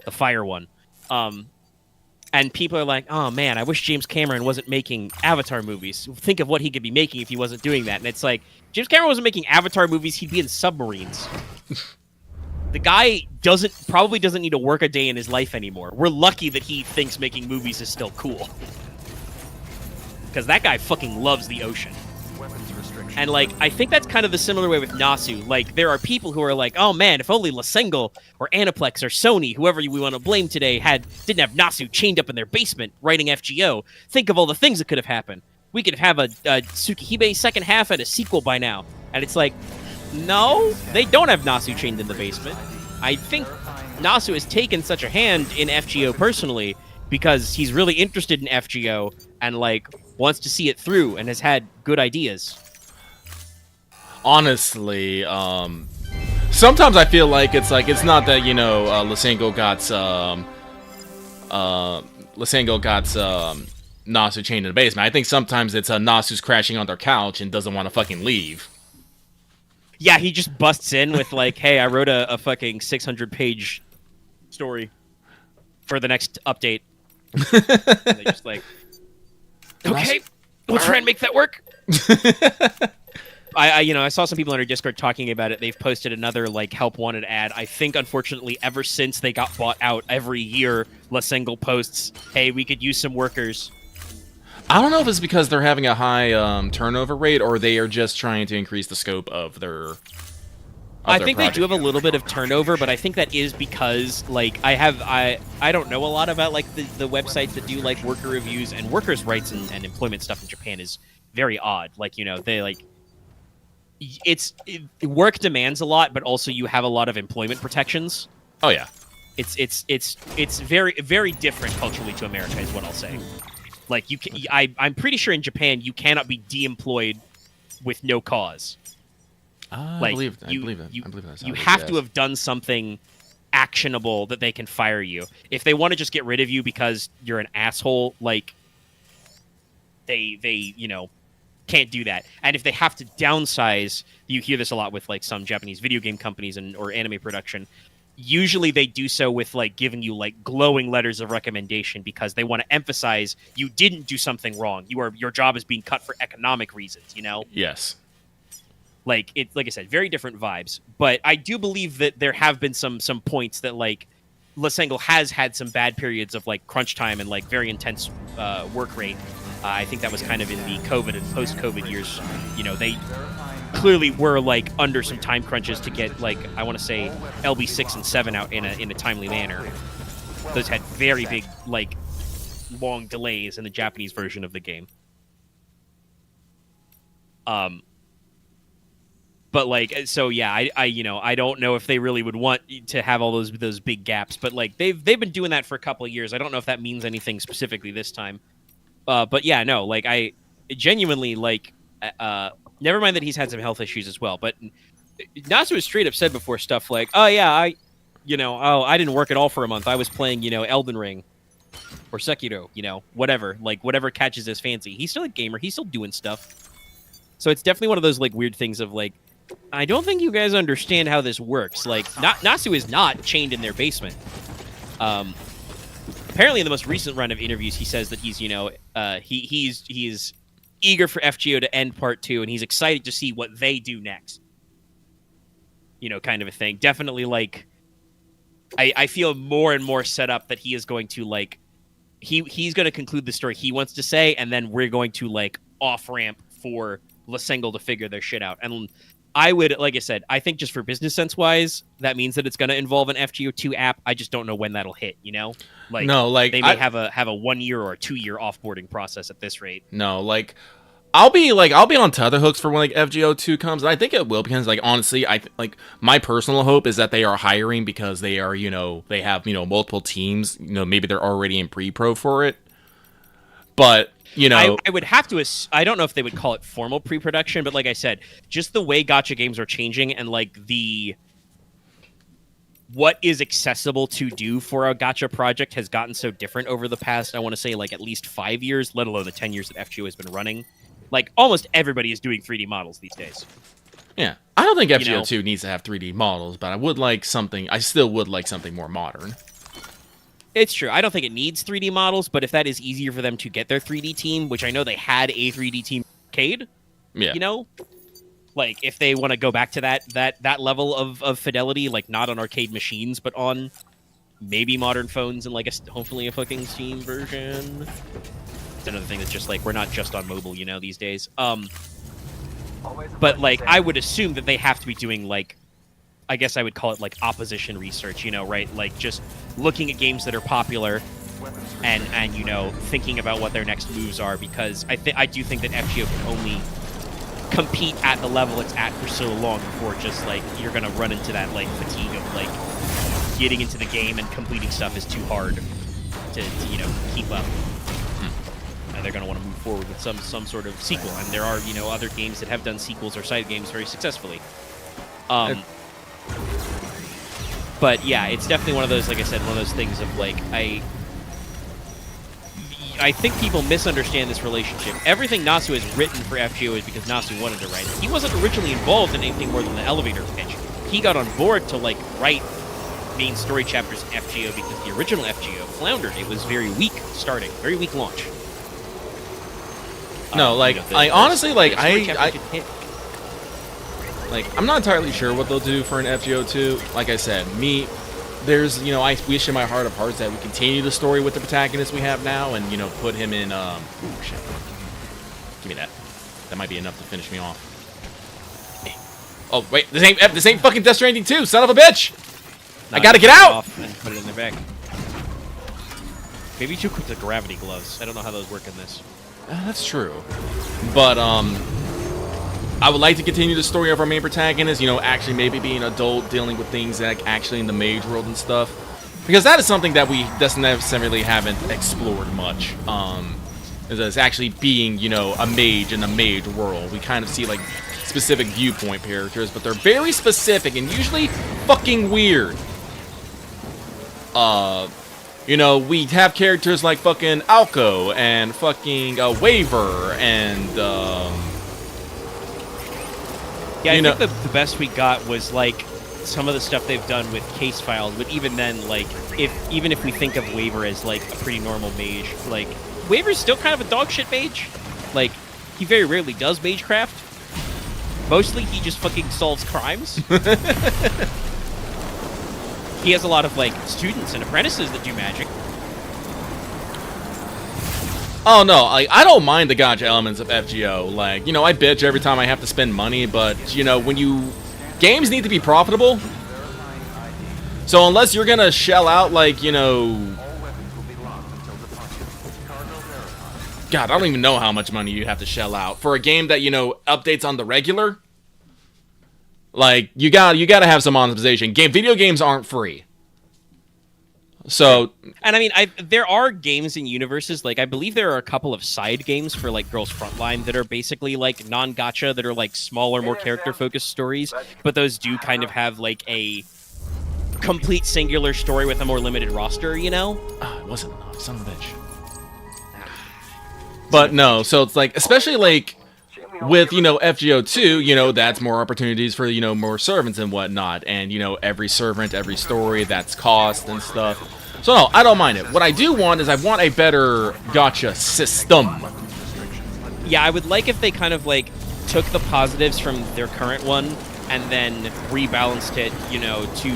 the Fire one. And people are like, oh, man, I wish James Cameron wasn't making Avatar movies. Think of what he could be making if he wasn't doing that. And it's like, James Cameron wasn't making Avatar movies, he'd be in submarines. The guy probably doesn't need to work a day in his life anymore. We're lucky that he thinks making movies is still cool. Because that guy fucking loves the ocean. And, like, I think that's kind of the similar way with Nasu. Like, there are people who are like, oh, man, if only Lasengal or Aniplex or Sony, whoever we want to blame today, didn't have Nasu chained up in their basement writing FGO. Think of all the things that could have happened. We could have a Tsukihime second half and a sequel by now. And it's like, no, they don't have Nasu chained in the basement. I think Nasu has taken such a hand in FGO personally because he's really interested in FGO and, like, wants to see it through and has had good ideas. Honestly, sometimes I feel like it's not that Lasengo got Nasu chained in the basement. I think sometimes it's Nasu's crashing on their couch and doesn't want to fucking leave. Yeah, he just busts in with like, "Hey, I wrote a fucking 600-page story for the next update." And they just like, okay, we'll try and make that work. I saw some people on our Discord talking about it. They've posted another, like, help wanted ad. I think, unfortunately, ever since they got bought out, every year, Lasengal posts, hey, we could use some workers. I don't know if it's because they're having a high turnover rate or they are just trying to increase the scope of their I think they do have a little bit of turnover, but I think that is because, like, I don't know a lot about, like, the websites that do, like, worker reviews, and workers' rights and employment stuff in Japan is very odd. Like, they, like... work demands a lot, but also you have a lot of employment protections. Oh yeah. It's very very different culturally to America, is what I'll say. Like I'm pretty sure in Japan you cannot be de-employed with no cause. I believe that. You You have to have done something actionable that they can fire you. If they want to just get rid of you because you're an asshole, like they can't do that. And if they have to downsize, you hear this a lot with like some Japanese video game companies or anime production. Usually they do so with like giving you like glowing letters of recommendation because they want to emphasize you didn't do something wrong. Your job is being cut for economic reasons, Yes. Like I said, very different vibes. But I do believe that there have been some points that like Lasengal has had some bad periods of like crunch time and like very intense work rate. I think that was kind of in the COVID and post-COVID years. They clearly were like under some time crunches to get like I want to say LB6 and 7 out in a timely manner. Those had very big like long delays in the Japanese version of the game. But like, so yeah, I don't know if they really would want to have all those big gaps, but like they've been doing that for a couple of years. I don't know if that means anything specifically this time. But yeah, no, like I genuinely like, never mind that he's had some health issues as well, but Natsu has straight up said before stuff like, oh yeah, I didn't work at all for a month. I was playing, Elden Ring or Sekiro, whatever catches his fancy. He's still a gamer. He's still doing stuff. So it's definitely one of those like weird things of like, I don't think you guys understand how this works. Like, Natsu is not chained in their basement. Apparently, in the most recent run of interviews, he says that he's, he's eager for FGO to end Part 2, and he's excited to see what they do next. Kind of a thing. Definitely, like, I feel more and more set up that he is going to, like, he's going to conclude the story he wants to say, and then we're going to, like, off-ramp for Lasengal to figure their shit out. And I would, like I said, I think just for business sense wise, that means that it's going to involve an FGO2 app. I just don't know when that'll hit, Like, no, like they may have a 1 year or a 2 year offboarding process at this rate. No, like I'll be on tetherhooks for when like FGO2 comes, and I think it will because like honestly, like my personal hope is that they are hiring because they are, they have, multiple teams, maybe they're already in pre-pro for it. But I would have to. I don't know if they would call it formal pre-production, but like I said, just the way gacha games are changing and like what is accessible to do for a gacha project has gotten so different over the past, I want to say, like at least 5 years, let alone the 10 years that FGO has been running. Like almost everybody is doing 3D models these days. Yeah, I don't think FGO2 needs to have 3D models, but I still would like something more modern. It's true. I don't think it needs 3D models, but if that is easier for them to get their 3D team, which I know they had a 3D team arcade, like if they want to go back to that level of fidelity, like not on arcade machines, but on maybe modern phones and like hopefully a fucking Steam version. It's another thing that's just like we're not just on mobile, these days. But like I would assume that they have to be doing like, I guess I would call it like opposition research, right? Like just looking at games that are popular and thinking about what their next moves are, because I do think that FGO can only compete at the level it's at for so long before just like you're gonna run into that like fatigue of like getting into the game and completing stuff is too hard to keep up. And they're gonna want to move forward with some sort of sequel, and there are other games that have done sequels or side games very successfully. But yeah, it's definitely one of those, like I said, one of those things of like, I think people misunderstand this relationship. Everything Natsu has written for FGO is because Natsu wanted to write it. He wasn't originally involved in anything more than the elevator pitch. He got on board to like write main story chapters in FGO because the original FGO floundered. It was very weak starting, very weak launch. No, like I honestly like Like, I'm not entirely sure what they'll do for an FGO2. Like I said, there's, I wish in my heart of hearts that we continue the story with the protagonist we have now and, put him in, oh, shit. Give me that. That might be enough to finish me off. Oh, wait, this ain't fucking Death Stranding 2, son of a bitch! I gotta get out! And put it in their bag. Maybe too quick to gravity gloves. I don't know how those work in this. That's true. But, I would like to continue the story of our main protagonist, you know, actually maybe being an adult, dealing with things like actually in the mage world and stuff. Because that is something that we just necessarily haven't explored much. Is actually being, you know, a mage in the mage world. We kind of see, like, specific viewpoint characters, but they're very specific and usually fucking weird. You know, we have characters like fucking Alco and fucking Waver and, Yeah, I you know- think the best we got was, like, some of the stuff they've done with case files, but even then, like, even if we think of Waver as, like, a pretty normal mage, like, Waver's still kind of a dogshit mage. Like, he very rarely does magecraft. Mostly, he just fucking solves crimes. He has a lot of, like, students and apprentices that do magic. Oh no, I don't mind the gotcha elements of FGO. Like, you know, I bitch every time I have to spend money, but, you know, games need to be profitable. So unless you're gonna shell out, like, you know... God, I don't even know how much money you have to shell out for a game that, you know, updates on the regular. Like, you gotta have some monetization. Video games aren't free. So, And I mean, there are games and universes, like, I believe there are a couple of side games for, like, Girls Frontline that are basically, like, non-gacha, that are, like, smaller, more character-focused stories, but those do kind of have, like, a complete singular story with a more limited roster, you know? it wasn't enough, son of a bitch. But no, so it's like, especially, like, with, you know, FGO2, you know, that's more opportunities for, you know, more servants and whatnot. And, you know, every servant, every story, that's cost and stuff. So, no, I don't mind it. What I do want is I want a better gacha system. Yeah, I would like if they kind of, like, took the positives from their current one and then rebalanced it, you know, to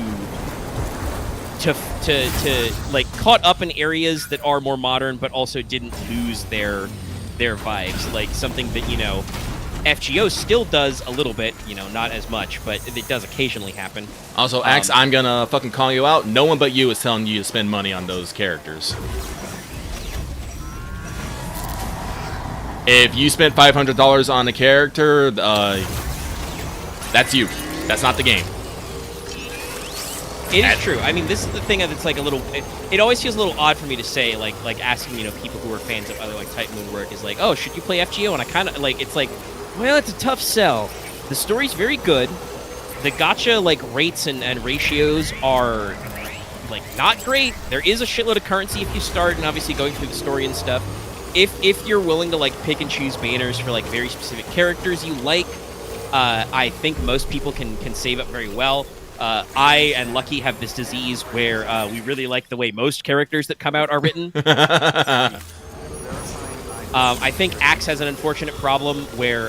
like, caught up in areas that are more modern but also didn't lose their vibes. Like, something that, you know, FGO still does a little bit, you know, not as much, but it does occasionally happen. Also, Axe, I'm gonna fucking call you out. No one but you is telling you to spend money on those characters. If you spent $500 on a character, that's you. That's not the game. It is true. I mean, this is the thing that's like a little... It always feels a little odd for me to say, like asking, you know, people who are fans of other, like, Type Moon work is like, oh, should you play FGO? And I kind of, like, it's like, well, it's a tough sell. The story's very good. The gacha, like, rates and ratios are, like, not great. There is a shitload of currency if you start, and obviously going through the story and stuff. If you're willing to, like, pick and choose banners for, like, very specific characters you like, I think most people can save up very well. I and Lucky have this disease where we really like the way most characters that come out are written. I think Axe has an unfortunate problem where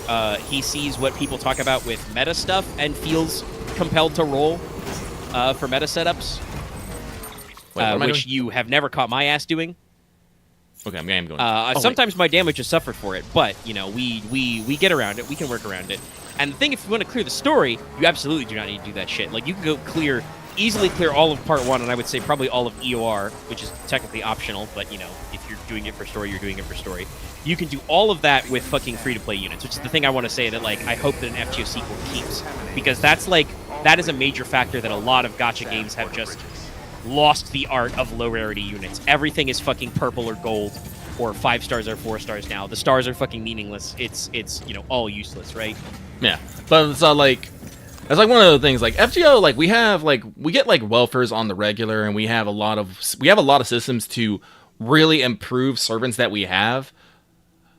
he sees what people talk about with meta stuff and feels compelled to roll for meta setups, which you have never caught my ass doing. Okay, I'm going. Sometimes my damage is suffered for it, but, you know, we get around it. We can work around it. And the thing, if you want to clear the story, you absolutely do not need to do that shit. Like, you can go easily clear all of Part 1, and I would say probably all of EOR, which is technically optional, but, you know, if you're doing it for story, you're doing it for story. You can do all of that with fucking free-to-play units, which is the thing I want to say that, like, I hope that an FGO sequel keeps. Because that's, like, that is a major factor that a lot of gacha games have just lost the art of low-rarity units. Everything is fucking purple or gold, or 5 stars or 4 stars now. The stars are fucking meaningless. It's you know, all useless, right? Yeah, but it's like, that's like one of the things. Like FGO, like we get like welfares on the regular, and we have a lot of systems to really improve servants that we have.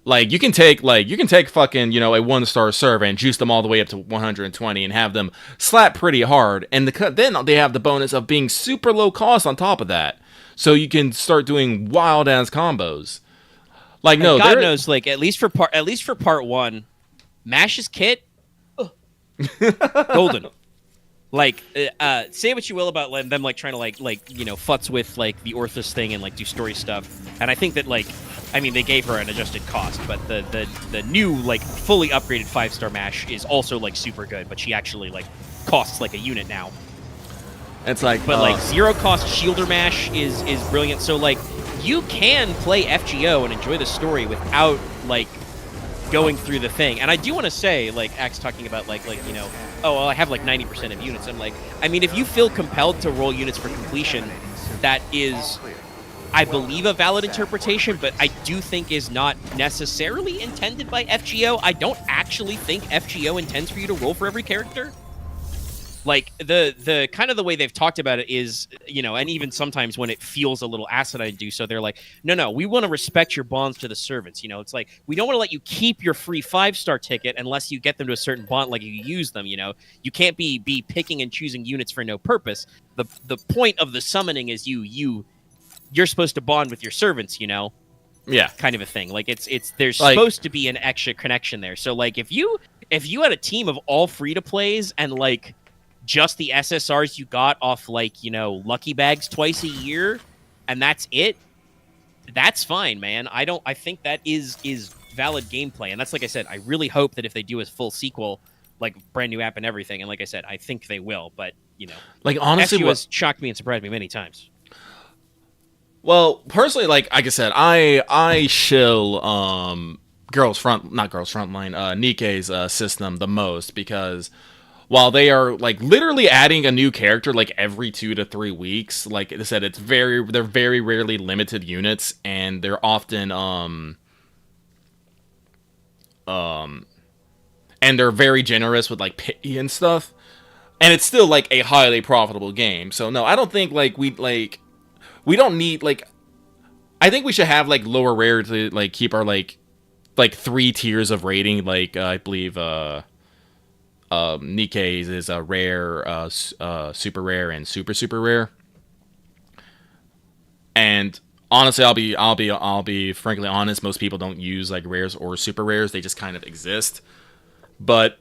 Like you can take fucking, you know, a 1-star servant and juice them all the way up to 120 and have them slap pretty hard, and then they have the bonus of being super low cost on top of that, so you can start doing wild ass combos. Like, no, God knows, like, at least for part 1, Mash's kit, golden. Like, say what you will about them, like, trying to, like, you know, futz with, like, the Orthos thing and, like, do story stuff. And I think that, like, I mean, they gave her an adjusted cost, but the new, like, fully upgraded 5-star Mash is also, like, super good, but she actually, like, costs, like, a unit now. It's like, but, like, zero-cost Shielder Mash is brilliant. So, like, you can play FGO and enjoy the story without, like, going through the thing. And I do want to say, like Axe talking about like oh well, I have like 90% of units. I'm like, I mean, if you feel compelled to roll units for completion, that is, I believe, a valid interpretation, but I do think is not necessarily intended by FGO. I don't actually think FGO intends for you to roll for every character. Like, the kind of the way they've talked about it is, and even sometimes when it feels a little asinine to do so, they're like, no, we want to respect your bonds to the servants. It's like, we don't want to let you keep your free 5-star ticket unless you get them to a certain bond, like you use them, You can't be picking and choosing units for no purpose. The point of the summoning is you're supposed to bond with your servants, Yeah. kind of a thing. Like, there's Like, supposed to be an extra connection there. So, like, if you had a team of all free-to-plays and, like, just the SSRs you got off, like, lucky bags twice a year, and that's it, that's fine, man. I think that is valid gameplay. And that's, like I said, I really hope that if they do a full sequel, like brand new app and everything, and like I said, I think they will, but, like, honestly, FGO has shocked me and surprised me many times. Well, personally, like I said, I shill not Girls Frontline, Nikke's system the most, because while they are like literally adding a new character like every 2 to 3 weeks, like I said, they're very rarely limited units, and they're often and they're very generous with like pay and stuff, and it's still like a highly profitable game. So no, I don't think we don't need, like, I think we should have like lower rare to like keep our like 3 tiers of rating. Like I believe Nikke's is a rare, super rare, and super rare. And honestly, I'll be frankly honest. Most people don't use like rares or super rares; they just kind of exist. But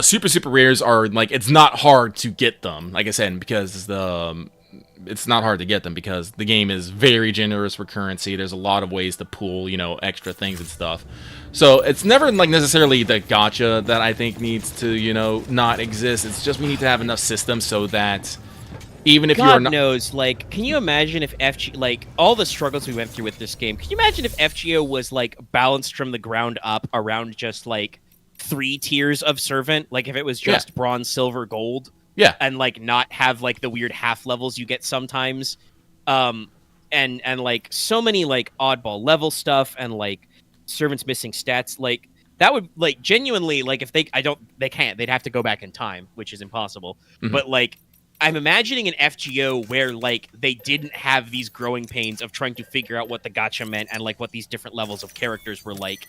super rares are like, it's not hard to get them. Like I said, because it's not hard to get them because the game is very generous for currency. There's a lot of ways to pull, extra things and stuff. So it's never like necessarily the gacha that I think needs to, not exist. It's just we need to have enough systems so that even if you're God not... knows, like, can you imagine if like, all the struggles we went through with this game, can you imagine if FGO was, like, balanced from the ground up around just, like, 3 tiers of servant? Like, if it was just bronze, silver, gold? Yeah. And, like, not have, like, the weird half levels you get sometimes. And like, so many, like, oddball level stuff and, like, servants missing stats. Like, that would, like, genuinely, like, if they can't. They'd have to go back in time, which is impossible. Mm-hmm. But, like, I'm imagining an FGO where, like, they didn't have these growing pains of trying to figure out what the gacha meant and, like, what these different levels of characters were like.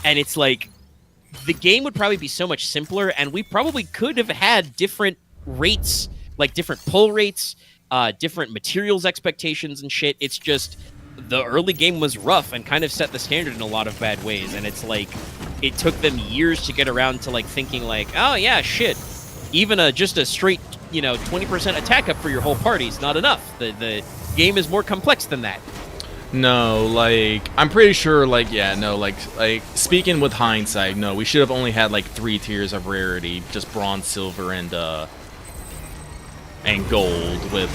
And it's, like, the game would probably be so much simpler, and we probably could have had different rates, like different pull rates, different materials expectations and shit. It's just the early game was rough and kind of set the standard in a lot of bad ways, and it's like it took them years to get around to like thinking like, oh yeah, shit, even just a straight 20% attack up for your whole party is not enough. The game is more complex than that. No, like, I'm pretty sure, like, yeah, no, like, speaking with hindsight, no, we should have only had, like, 3 tiers of rarity, just bronze, silver, and gold, with,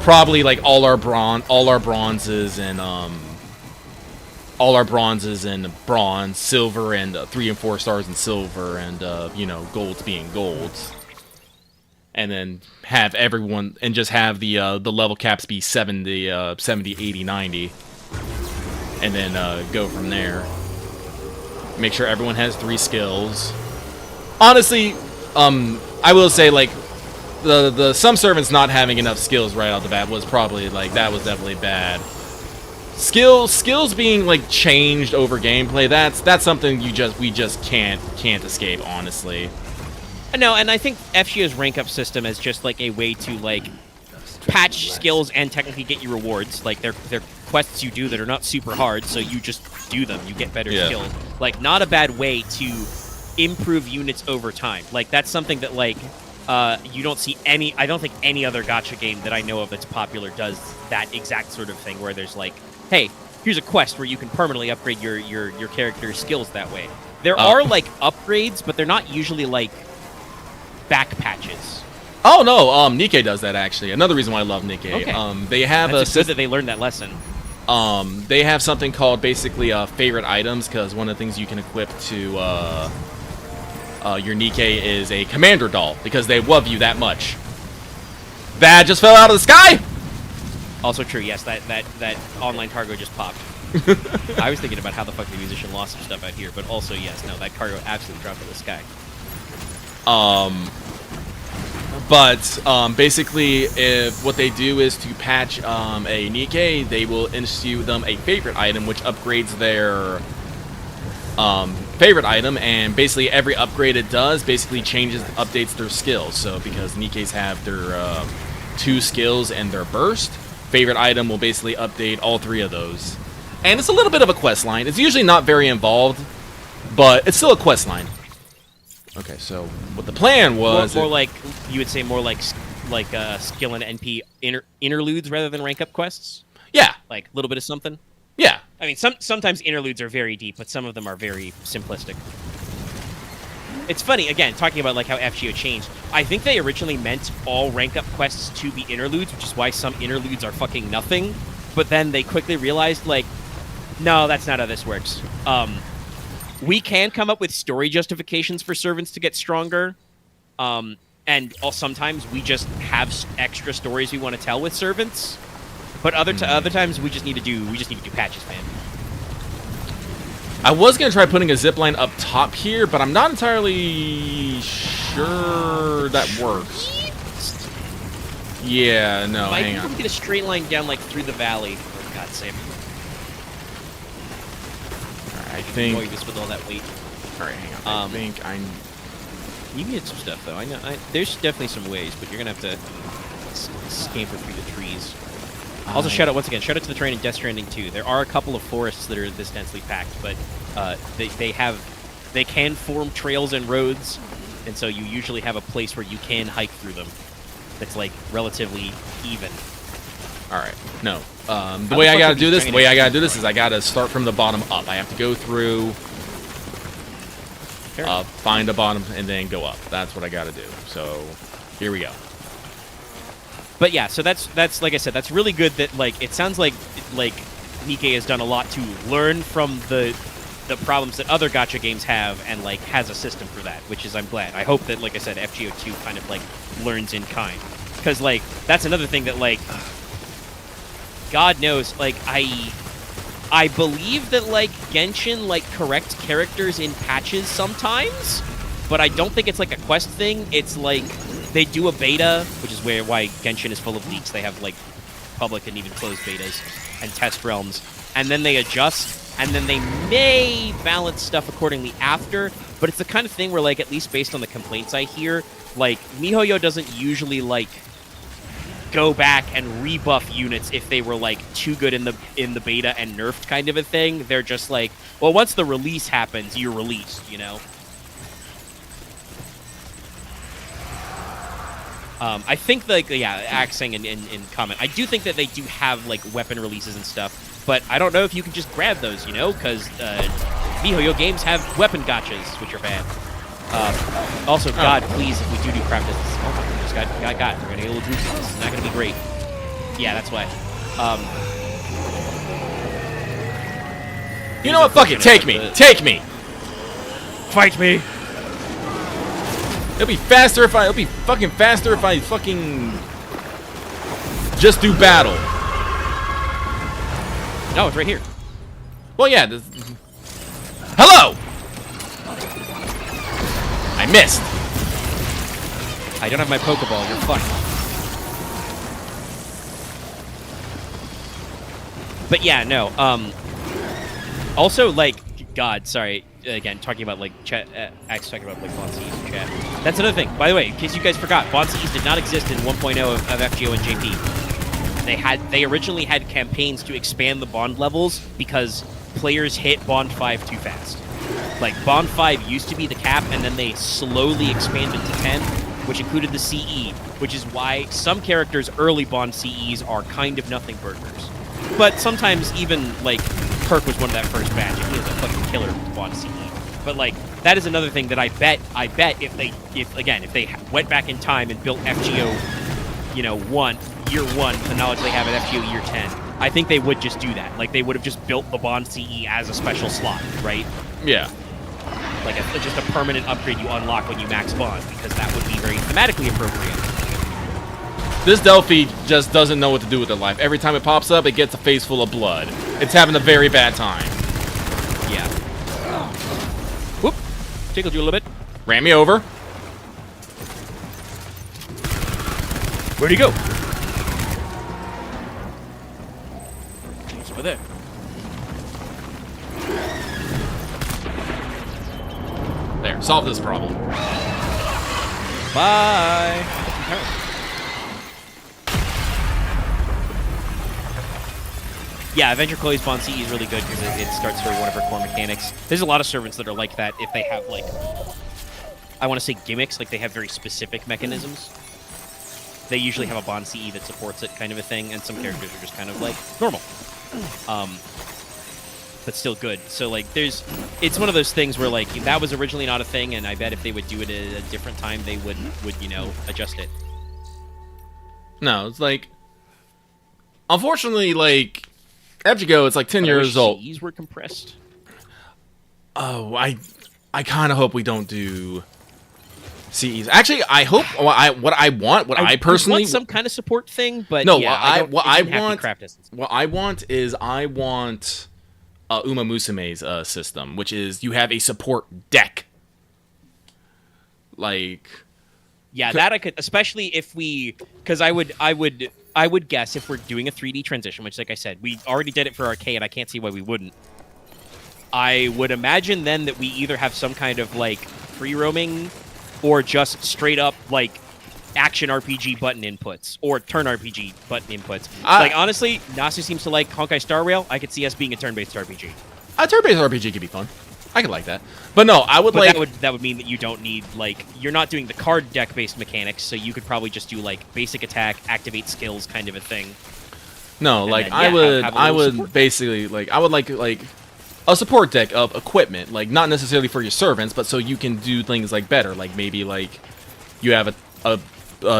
probably, like, all our bronzes and bronze, silver, and 3 and 4 stars in silver, and, golds being golds. And then have everyone, and just have the level caps be 70, 80, 90. And then go from there. Make sure everyone has 3 skills. Honestly, I will say, like, the some servants not having enough skills right off the bat was probably, like, that was definitely bad. Skills being, like, changed over gameplay, that's something we just can't escape, honestly. No, and I think FGO's rank up system is just like a way to like patch skills and technically get you rewards. Like they're quests you do that are not super hard, so you just do them. You get better skills. Like not a bad way to improve units over time. Like that's something that like you don't see I don't think any other gacha game that I know of that's popular does that exact sort of thing where there's like, hey, here's a quest where you can permanently upgrade your character's skills that way. There are like upgrades, but they're not usually like back patches. Oh no, Nikke does that actually. Another reason why I love Nikke. Okay. They have That's a good that they learned that lesson. They have something called basically favorite items, because one of the things you can equip to your Nikkei is a commander doll, because they love you that much. That just fell out of the sky! Also true, yes, that online cargo just popped. I was thinking about how the fuck the musician lost some stuff out here, but also, yes, no, that cargo absolutely dropped out of the sky. Basically, if what they do is to patch a Nikkei, they will issue them a favorite item, which upgrades their favorite item, and basically every upgrade it does basically updates their skills. So because Nikkeis have their 2 skills and their burst, favorite item will basically update all 3 of those. And it's a little bit of a quest line. It's usually not very involved, but it's still a quest line. Okay, so what the plan was... More like, you would say more like skill and NP interludes rather than rank up quests? Yeah. Like, a little bit of something? Yeah. I mean, sometimes interludes are very deep, but some of them are very simplistic. It's funny, again, talking about like how FGO changed. I think they originally meant all rank up quests to be interludes, which is why some interludes are fucking nothing. But then they quickly realized, like, no, that's not how this works. We can come up with story justifications for servants to get stronger, and sometimes we just have extra stories we want to tell with servants. But other times we just need to do patches, man. I was gonna try putting a zipline up top here, but I'm not entirely sure that works. Yeah, no, hang on. Might get a straight line down like through the valley, for God's sake. I think. Avoid this with all that weight. All right, hang on. I think I'm. You can get some stuff though. I know. There's definitely some ways, but you're gonna have to scamper through the trees. Also, shout out to the train in Death Stranding 2. There are a couple of forests that are this densely packed, but they can form trails and roads, and so you usually have a place where you can hike through them. That's like relatively even. All right. No. The way I gotta do this is I gotta start from the bottom up. I have to go through, find the bottom, and then go up. That's what I gotta do. So, here we go. But yeah, so that's like I said, that's really good. That like it sounds like Nikkei has done a lot to learn from the problems that other gacha games have, and like has a system for that, which is I'm glad. I hope that, like I said, FGO2 kind of like learns in kind, because like that's another thing that like God knows, like I believe that like Genshin like corrects characters in patches sometimes, but I don't think it's like a quest thing. It's like they do a beta, which is why Genshin is full of leaks. They have like public and even closed betas and test realms, and then they adjust, and then they may balance stuff accordingly after. But it's the kind of thing where, like, at least based on the complaints I hear, like MiHoYo doesn't usually like go back and rebuff units if they were like too good in the beta and nerfed kind of a thing. They're just like, well, once the release happens, you're released, you know. I think, like, yeah, Axing in comment, I do think that they do have, like, weapon releases and stuff, but I don't know if you can just grab those, you know, because MiHoYo games have weapon gachas, which are bad. Also, God, please, if we do crap this, oh my goodness, we're gonna get a little goofy. This is not gonna be great. Yeah, that's why. You know what? Fuck it. Take me. Take me. Fight me. It'll be faster if It'll be fucking faster if I fucking just do battle. No, it's right here. Well, yeah. Hello. I missed. I don't have my Pokeball. You're fucked. But yeah, no. Also, like, God, sorry. Again, talking about like Axe talking about like Bonsees in chat. That's another thing. By the way, in case you guys forgot, Bonsees did not exist in 1.0 of FGO and JP. They originally had campaigns to expand the bond levels because players hit Bond 5 too fast. Like Bond 5 used to be the cap, and then they slowly expanded to 10, which included the CE, which is why some characters' early Bond CEs are kind of nothing burgers. But sometimes even like Perk was one of that first batch, and he was a fucking killer Bond CE. But like that is another thing that I bet if they went back in time and built FGO, you know, year one, the knowledge they have at FGO year 10, I think they would just do that. Like, they would have just built the Bond CE as a special slot, right? Yeah. Like, just a permanent upgrade you unlock when you max Bond, because that would be very thematically appropriate. This Delphi just doesn't know what to do with their life. Every time it pops up, it gets a face full of blood. It's having a very bad time. Yeah. Whoop. Tickled you a little bit. Ran me over. Where'd he go? He's over there. There, solve this problem. Bye. Yeah, Avenger Chloe's Bond CE is really good because it starts her one of her core mechanics. There's a lot of servants that are like that if they have, like, I want to say gimmicks, like they have very specific mechanisms. They usually have a Bond CE that supports it, kind of a thing, and some characters are just kind of, like, normal. But still good. So, like, it's one of those things where, like, that was originally not a thing, and I bet if they would do it at a different time, they would you know, adjust it. No, it's like, unfortunately, like, Ebjigo, it's like 10 years old. CEs were compressed. Oh, I kind of hope we don't do CEs. Actually, I hope what I personally want some kind of support thing, but no, yeah, what I want is Uma Musume's system, which is you have a support deck. Like, yeah, that I could, especially if because I would guess if we're doing a 3D transition, which, like I said, we already did it for Arcade. I can't see why we wouldn't. I would imagine then that we either have some kind of, like, free roaming or just straight up, like, action RPG button inputs or turn RPG button inputs. Like, honestly, Nasu seems to like Honkai Star Rail. I could see us being a turn-based RPG. A turn-based RPG could be fun. I could like that. But no, I would but like... that would mean that you don't need, like, you're not doing the card deck-based mechanics, so you could probably just do, like, basic attack, activate skills kind of a thing. No, And like, then, yeah, I would basically, like, I would like a support deck of equipment. Like, not necessarily for your servants, but so you can do things, like, better. Like, maybe, like, you have a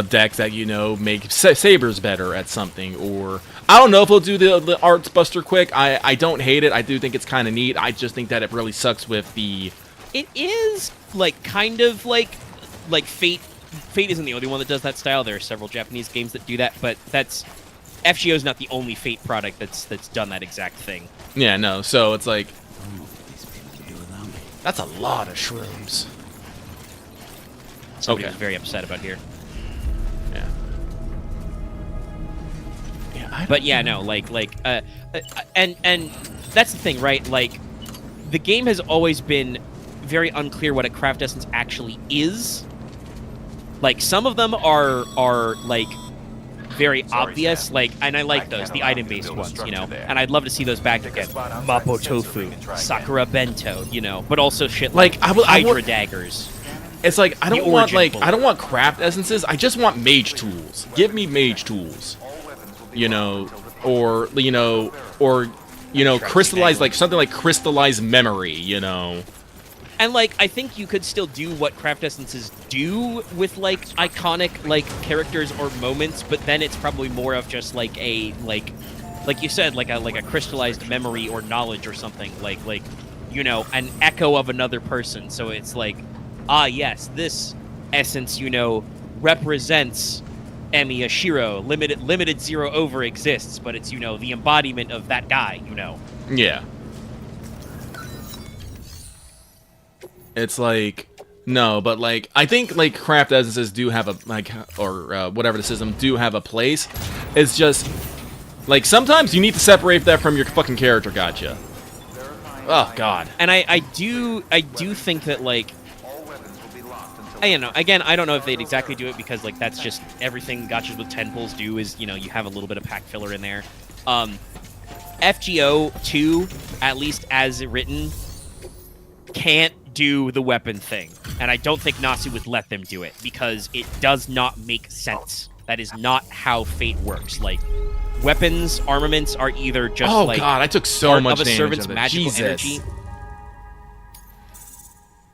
deck that, you know, make sabers better at something, or... I don't know if it'll do the Arts Buster quick. I don't hate it. I do think it's kind of neat. I just think that it really sucks with the... It is, like, kind of like Fate. Fate isn't the only one that does that style. There are several Japanese games that do that, but FGO's not the only Fate product that's done that exact thing. Yeah, no. So it's like... That's a lot of shrooms. Somebody Okay. was very upset about here. Yeah. But yeah, no, and that's the thing, right? Like, the game has always been very unclear what a craft essence actually is. Like, some of them are like very obvious, Sam. like, and I like those, can't the allow you to item-based build a ones, you know. structure there. And I'd love to see those back again. Mapo tofu, Sakura bento, you know, but also shit like, I Hydra would- daggers. It's like, I don't The want, origin like, bullet. I don't want craft essences. I just want mage tools. Give me mage tools. You know, or, you know, crystallize, like, something like crystallized memory, you know. And, like, I think you could still do what craft essences do with, like, iconic, like, characters or moments, but then it's probably more of just, like, a, like you said, like a crystallized memory or knowledge or something, like, you know, an echo of another person. So it's like, ah, yes, this essence, you know, represents Emi Ashiro. Limited Zero Over exists, but it's, you know, the embodiment of that guy, you know. Yeah. It's like, no, but, like, I think, like, craft essences do have a, like, or whatever the system do have a place. It's just, like, sometimes you need to separate that from your fucking character, gotcha. Oh, God. And I do think that, like, I don't know. Again, I don't know if they'd exactly do it because, like, that's just everything gotchas with 10 pulls do is, you know, you have a little bit of pack filler in there. FGO 2, at least as written, can't do the weapon thing. And I don't think Nasu would let them do it because it does not make sense. That is not how Fate works. Like, weapons, armaments are either just, Oh, like, God, I took so part much of a damage servant's of it. magical Jesus. energy.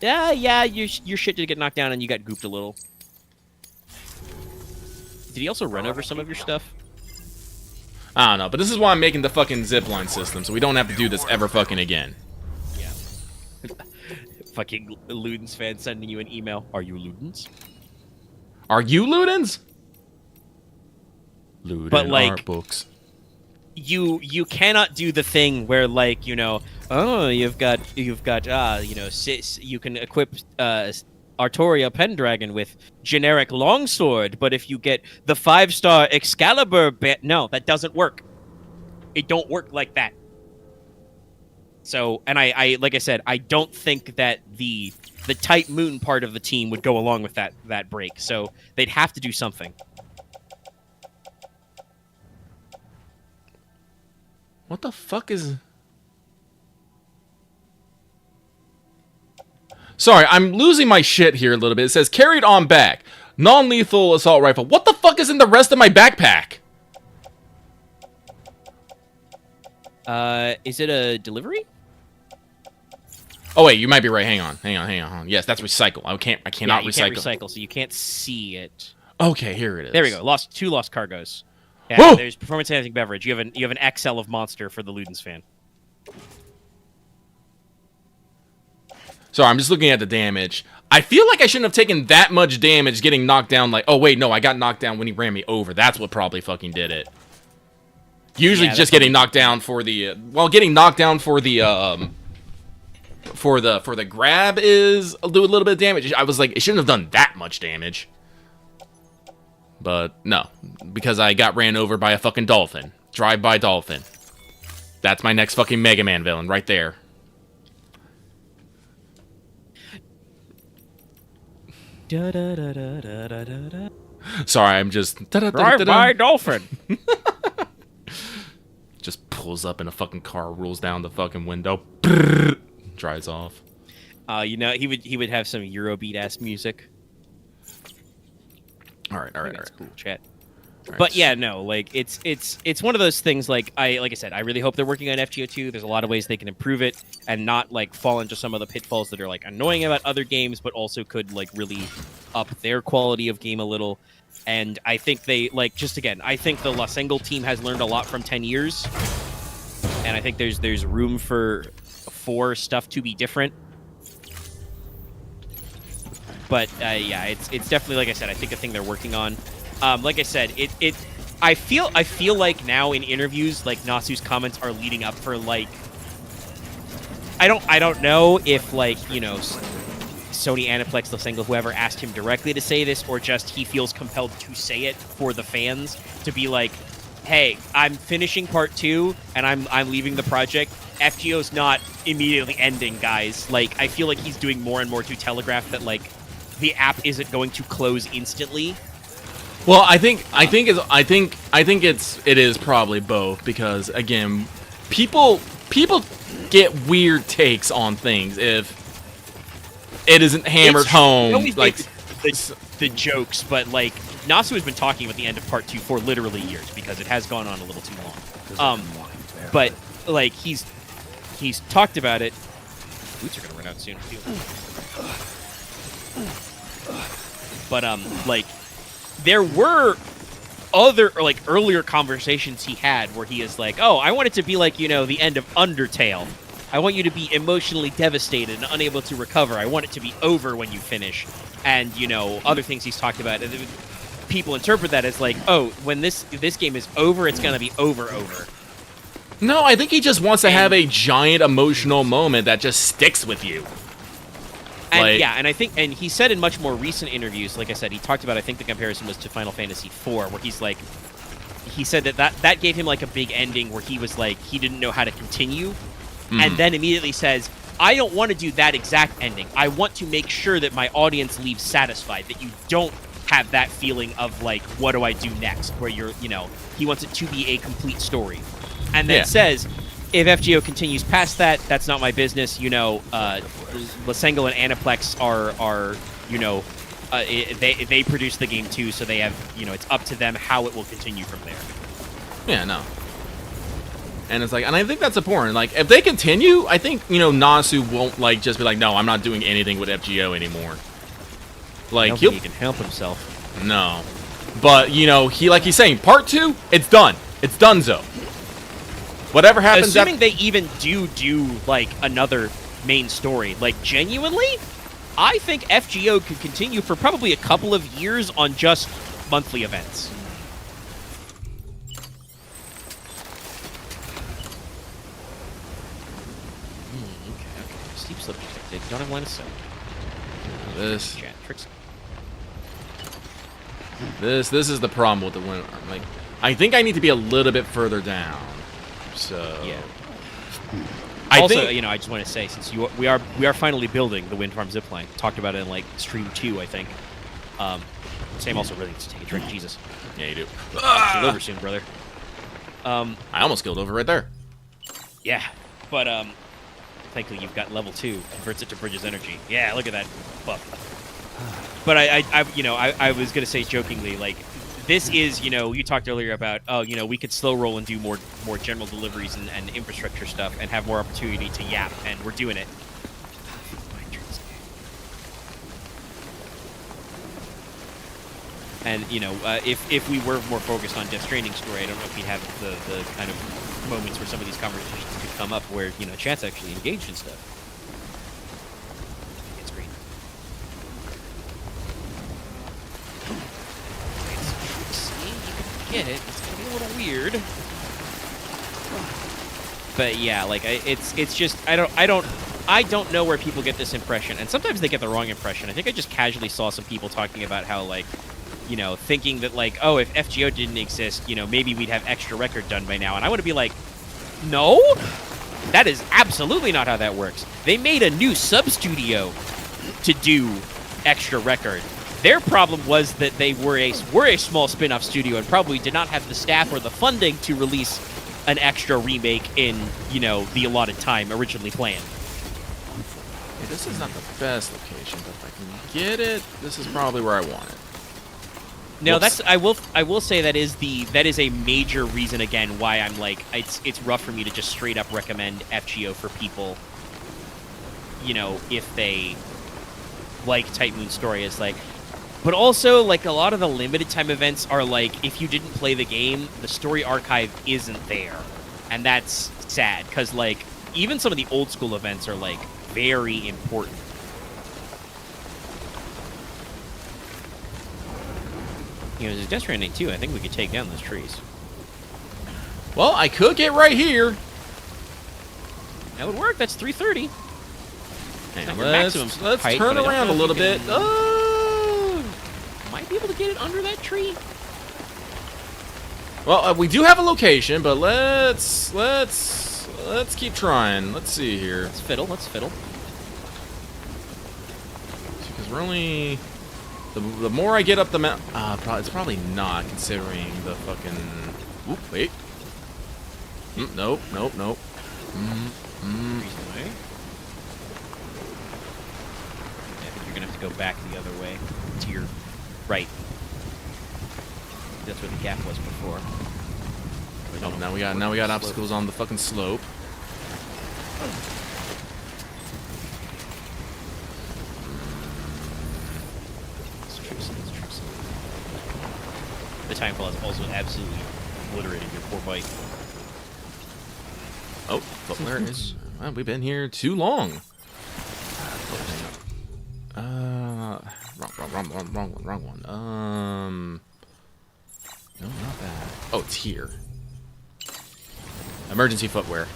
Yeah, your shit did get knocked down and you got gooped a little. Did he also run over some of your stuff? I don't know, but this is why I'm making the fucking zipline system, so we don't have to do this ever fucking again. Yeah. Fucking Ludens fan sending you an email. Are you Ludens? Are you Ludens? Luden But, like, art books. You cannot do the thing where, like, you know, oh, you've got you know, you can equip Artoria Pendragon with generic longsword, but if you get the 5-star Excalibur no, that doesn't work. It don't work like that. So, and I like I said, I don't think that the Type Moon part of the team would go along with that break. So they'd have to do something. What the fuck is... Sorry, I'm losing my shit here a little bit. It says, carried on back. Non-lethal assault rifle. What the fuck is in the rest of my backpack? Is it a delivery? Oh, wait, you might be right. Hang on. Yes, that's recycle. I cannot Yeah, you recycle. can't recycle, so you can't see it. Okay, here it is. There we go. Two lost cargoes. Yeah, Whoa! there's performance enhancing beverage. You have an XL of monster for the Ludens fan. Sorry, I'm just looking at the damage. I feel like I shouldn't have taken that much damage getting knocked down. Like, oh wait, no, I got knocked down when he ran me over. That's what probably fucking did it. Usually, Yeah, just getting knocked down for the getting knocked down for the grab is do a little bit of damage. I was like, it shouldn't have done that much damage. But no, because I got ran over by a fucking dolphin. Drive-by dolphin. That's my next fucking Mega Man villain right there. Sorry, I'm just... Drive-by dolphin. Just pulls up in a fucking car, rolls down the fucking window, drives off. You know, he would have some Eurobeat ass music. All right. That's cool, chat. But yeah, no, like it's one of those things. Like I said, I really hope they're working on FGO2. There's a lot of ways they can improve it and not like fall into some of the pitfalls that are like annoying about other games, but also could like really up their quality of game a little. And I think they like just again, I think the Los Angeles team has learned a lot from 10 years, and I think there's room for stuff to be different. But yeah, it's definitely, like I said, I think a thing they're working on. Like I said, I feel like now in interviews, like Nasu's comments are leading up for like, I don't know if like, you know, Sony, Aniplex, Los Angeles, whoever asked him directly to say this, or just he feels compelled to say it for the fans to be like, hey, I'm finishing part 2 and I'm leaving the project. FGO's not immediately ending, guys. Like, I feel like he's doing more and more to telegraph that like the app isn't going to close instantly. Well, I think it is probably both, because again, people get weird takes on things if it isn't hammered home. Like the jokes, but like Nasu has been talking about the end of part 2 for literally years because it has gone on a little too long. But like he's talked about it. Boots are gonna run out soon too. But like there were other like earlier conversations he had where he is like, oh, I want it to be like, you know, the end of Undertale. I want you to be emotionally devastated and unable to recover. I want it to be over when you finish. And, you know, other things he's talked about. People interpret that as like, oh, when this game is over, it's going to be over. no, I think he just wants to have a giant emotional moment that just sticks with you. And like, yeah, and I think, and he said in much more recent interviews, like I said, he talked about, I think the comparison was to Final Fantasy IV, where he's like, he said that gave him like a big ending where he was like, he didn't know how to continue. And then immediately says, I don't want to do that exact ending. I want to make sure that my audience leaves satisfied, that you don't have that feeling of like, what do I do next? Where you're, you know, he wants it to be a complete story. And then says, if FGO continues past that, that's not my business. You know, Lasengal and Aniplex are you know, they produce the game too, so they have, you know, it's up to them how it will continue from there. Yeah, no. And it's like, and I think that's important. Like, if they continue, I think, you know, Nasu won't like just be like, no, I'm not doing anything with FGO anymore. Like, he can help himself. No. But, you know, he's saying, part 2, it's done. It's donezo. Whatever happens. Assuming they even do like another main story, like genuinely, I think FGO could continue for probably a couple of years on just monthly events. Okay. Steep slip detected. Don't have line of sight. This Chat tricks. this is the problem with the wind. Like, I think I need to be a little bit further down. So Yeah. I Also, think, you know, I just want to say, since we are finally building the wind farm zipline. Talked about it in like stream 2, I think. Sam also really needs to take a drink. Jesus. yeah, you do. Kill over soon, brother. I almost killed over right there. Yeah, but thankfully you've got level 2, converts it to Bridges energy. Yeah, look at that buff. But I was gonna say jokingly, like, this is, you know, you talked earlier about, oh, you know, we could slow roll and do more general deliveries and infrastructure stuff and have more opportunity to yap, and we're doing it. And, you know, if we were more focused on Death Stranding story, I don't know if we'd have the kind of moments where some of these conversations could come up where, you know, chat's actually engaged in stuff. It's great. See, you can get it. It's gonna be a little weird. But yeah, like it's just I don't know where people get this impression, and sometimes they get the wrong impression. I think I just casually saw some people talking about how, like, you know, thinking that, like, oh, if FGO didn't exist, you know, maybe we'd have extra record done by now. And I want to be like, no, that is absolutely not how that works. They made a new sub-studio to do extra record. Their problem was that they were a small spin-off studio and probably did not have the staff or the funding to release an extra remake in, you know, the allotted time originally planned. Yeah, this is not the best location, but if I can get it, this is probably where I want it. No, Whoops. I will say that is a major reason, again, why I'm like, it's rough for me to just straight up recommend FGO for people, you know, if they like Type Moon Story. Is like, but also, like, a lot of the limited time events are like, if you didn't play the game, the story archive isn't there, and that's sad because, like, even some of the old school events are like very important. You know, there's Death Stranding too. I think we could take down those trees. Well, I could get right here. That would work. That's 330. And Not your maximum let's height, turn but I don't around a know if little you bit. can- Oh! Might be able to get it under that tree. Well, we do have a location, but let's keep trying. Let's see here. Let's fiddle. Let's fiddle. Because we're only the more I get up the mountain, it's probably not, considering the fucking. Oop, wait. Nope. Trees away. I think you're gonna have to go back the other way to your right. That's where the gap was before. Oh, now we got obstacles on the fucking slope. The timefall is also absolutely obliterated your poor bike. Oh, there it is. Well, we've been here too long. Wrong one. No, not that. Oh, it's here. Emergency footwear.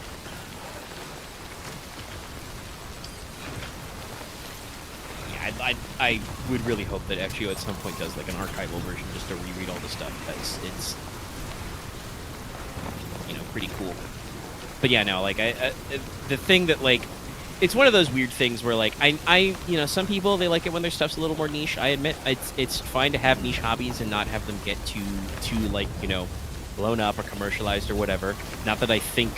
Yeah, I would really hope that FGO at some point does like an archival version just to reread all the stuff, because it's, you know, pretty cool. But yeah, no, like the thing that, like, it's one of those weird things where, like, I you know, some people, they like it when their stuff's a little more niche. I admit it's fine to have niche hobbies and not have them get too like, you know, blown up or commercialized or whatever. Not that I think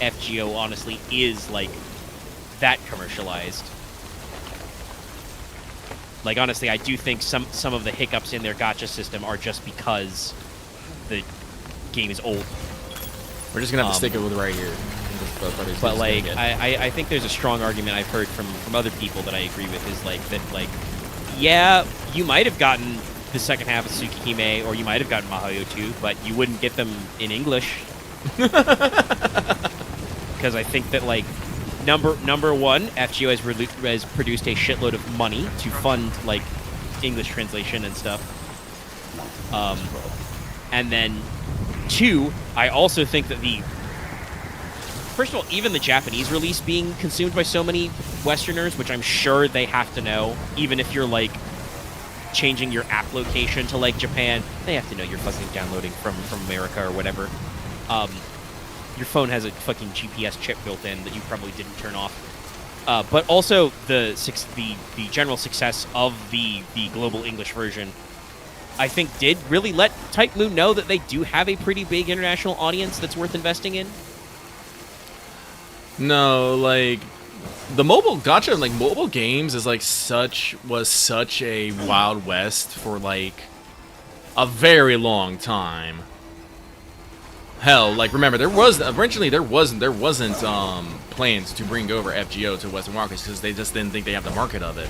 FGO honestly is like that commercialized. Like, honestly, I do think some of the hiccups in their gacha system are just because the game is old. We're just gonna have to stick it with right here. But like, I think there's a strong argument I've heard from other people that I agree with, is like that, like, yeah, you might have gotten the second half of Tsukihime, or you might have gotten Mahoyo too, but you wouldn't get them in English. Because I think that, like, number one, FGO has produced a shitload of money to fund, like, English translation and stuff. And then, two, I also think that first of all, even the Japanese release being consumed by so many Westerners, which I'm sure they have to know, even if you're, like, changing your app location to, like, Japan, they have to know you're fucking downloading from America or whatever. Your phone has a fucking GPS chip built in that you probably didn't turn off. But also the general success of the global English version, I think, did really let Type Moon know that they do have a pretty big international audience that's worth investing in. No, like, the mobile gacha, like, mobile games is, like, was such a Wild West for, like, a very long time. Hell, like, remember, originally there wasn't plans to bring over FGO to Western markets because they just didn't think they have the market of it.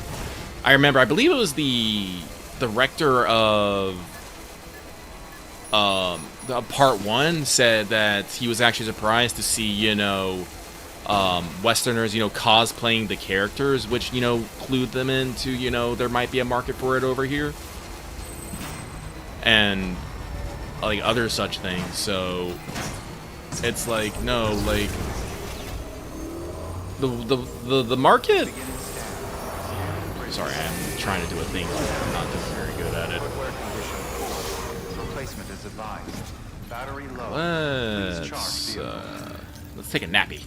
I remember, I believe it was the director of the Part 1 said that he was actually surprised to see, you know, Westerners, you know, cosplaying the characters, which, you know, clued them into, you know, there might be a market for it over here. And, like, other such things, so it's like, no, like, the market... Sorry, I'm trying to do a thing, I'm not doing very good at it. Footwear condition poor. Replacement is advised. Battery low. Please charge vehicle. Let's take a nappy.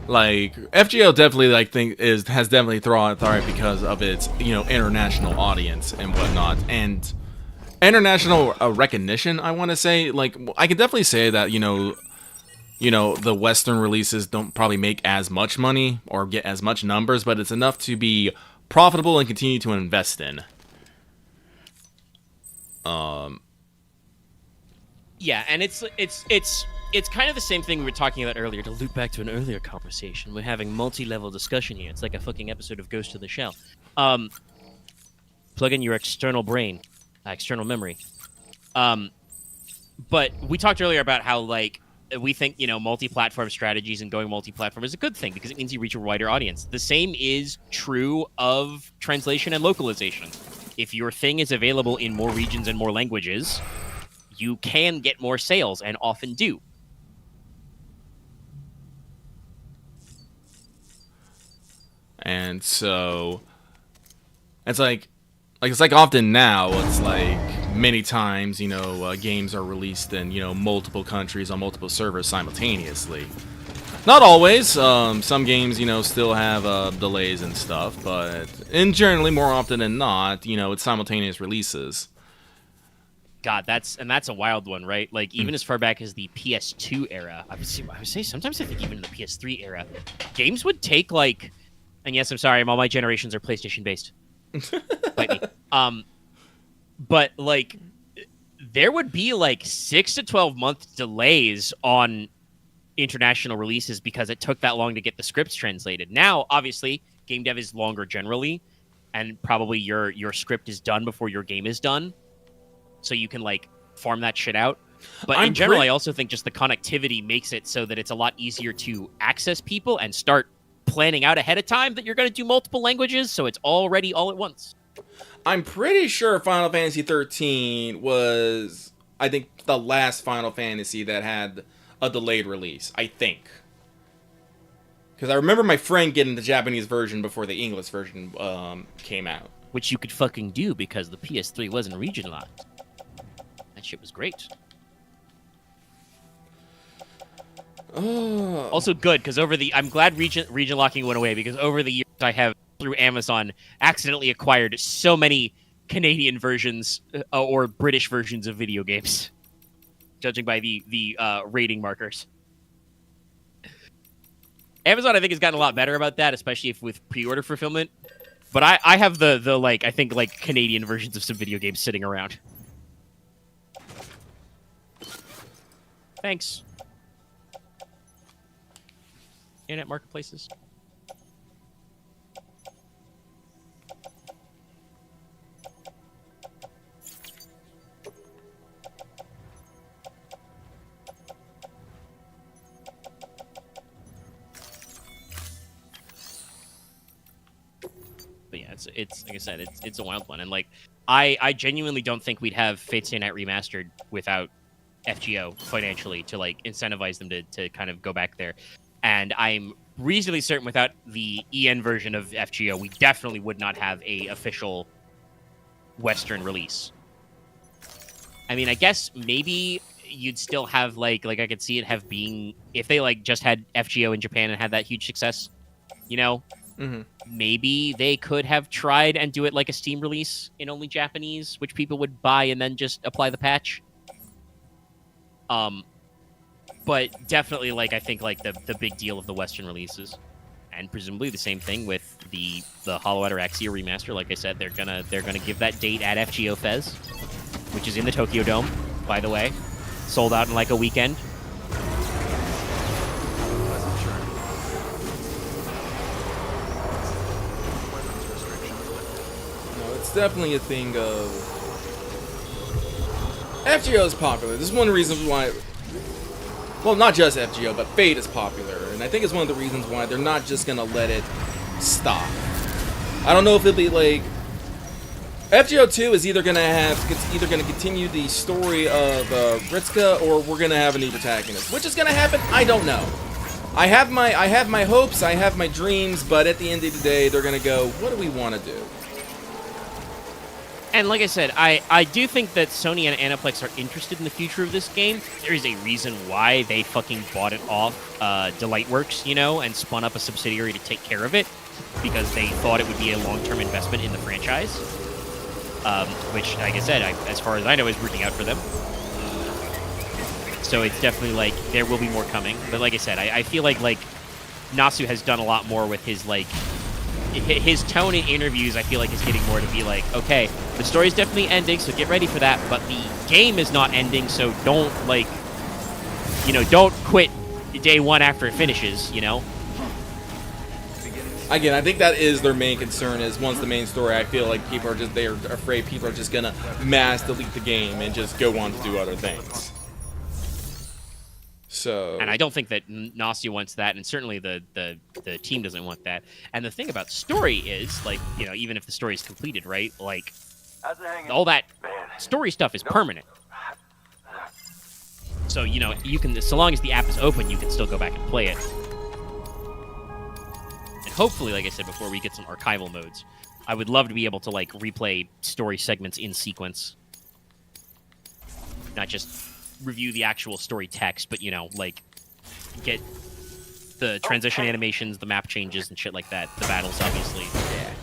Like, FGO definitely, like, has definitely thrived because of its, you know, international audience and whatnot, and international recognition. I want to say, like, I can definitely say that, you know, the Western releases don't probably make as much money or get as much numbers, but it's enough to be profitable and continue to invest in. Yeah, and it's kind of the same thing we were talking about earlier. To loop back to an earlier conversation, we're having multi-level discussion here. It's like a fucking episode of Ghost of the Shell. Plug in your external brain, external memory. But we talked earlier about how, like, we think, you know, multi-platform strategies and going multi-platform is a good thing because it means you reach a wider audience. The same is true of translation and localization. If your thing is available in more regions and more languages, you can get more sales, and often do. And so it's like often now, it's like many times, you know, games are released in, you know, multiple countries on multiple servers simultaneously. Not always. Some games, you know, still have delays and stuff, but generally, more often than not, you know, it's simultaneous releases. God, that's a wild one, right? Like, even as far back as the PS2 era, I would say sometimes I think even in the PS3 era, games would take, like, and yes, I'm sorry, all my generations are PlayStation based. Bite me. But, like, there would be like 6 to 12 month delays on international releases because it took that long to get the scripts translated. Now, obviously, game dev is longer generally, and probably your script is done before your game is done. So you can, like, farm that shit out. But in general, I also think just the connectivity makes it so that it's a lot easier to access people and start planning out ahead of time that you're going to do multiple languages, so it's already all at once. I'm pretty sure Final Fantasy 13 was, I think, the last Final Fantasy that had a delayed release, I think. Because I remember my friend getting the Japanese version before the English version came out. Which you could fucking do because the PS3 wasn't regionalized. That shit was great. Oh. Also good, because I'm glad region locking went away, because over the years I have, through Amazon, accidentally acquired so many Canadian versions or British versions of video games, judging by the rating markers. Amazon, I think, has gotten a lot better about that, especially with pre-order fulfillment. But I have the like, I think, like, Canadian versions of some video games sitting around. Thanks. internet marketplaces. But yeah, it's like I said, it's a wild one, and like I genuinely don't think we'd have Fate Stay Night remastered without FGO financially to like incentivize them to kind of go back there. And I'm reasonably certain without the EN version of FGO, we definitely would not have a official Western release. I mean, I guess maybe you'd still have like I could see it have being if they like just had FGO in Japan and had that huge success, you know. Mm-hmm. Maybe they could have tried and do it like a Steam release in only Japanese, which people would buy and then just apply the patch. But definitely, like I think, like the big deal of the Western releases, and presumably the same thing with the Hollow Out or Axia remaster. Like I said, they're gonna give that date at FGO Fez, which is in the Tokyo Dome, by the way, sold out in like a weekend. It's definitely a thing of FGO is popular. This is one of the reasons why, well, not just FGO, but Fate is popular, and I think it's one of the reasons why they're not just gonna let it stop. I don't know if it'll be like FGO 2 is either gonna continue the story of Ritsuka, or we're gonna have a new protagonist. Which is gonna happen? I don't know. I have my hopes, I have my dreams, but at the end of the day, they're gonna go, what do we want to do? And like I said, I do think that Sony and Aniplex are interested in the future of this game. There is a reason why they fucking bought it off Delightworks, you know, and spun up a subsidiary to take care of it, because they thought it would be a long-term investment in the franchise. Which, like I said, as far as I know, is working out for them. So it's definitely like there will be more coming. But like I said, I feel like Nasu has done a lot more with his his tone in interviews. I feel like is getting more to be like, okay, the story's definitely ending, so get ready for that. But the game is not ending, so don't don't quit day one after it finishes. You know. Again, I think that is their main concern. Is once the main story, I feel like they're afraid people are just gonna mass delete the game and just go on to do other things. So, and I don't think that Nasu wants that, and certainly the team doesn't want that. And the thing about story is, even if the story is completed, right? Like, all that story stuff is permanent. So, you can, so long as the app is open, you can still go back and play it. And hopefully, like I said before, we get some archival modes. I would love to be able to, replay story segments in sequence. Not just review the actual story text, but get the transition animations, the map changes, and shit like that. The battles, obviously. Yeah.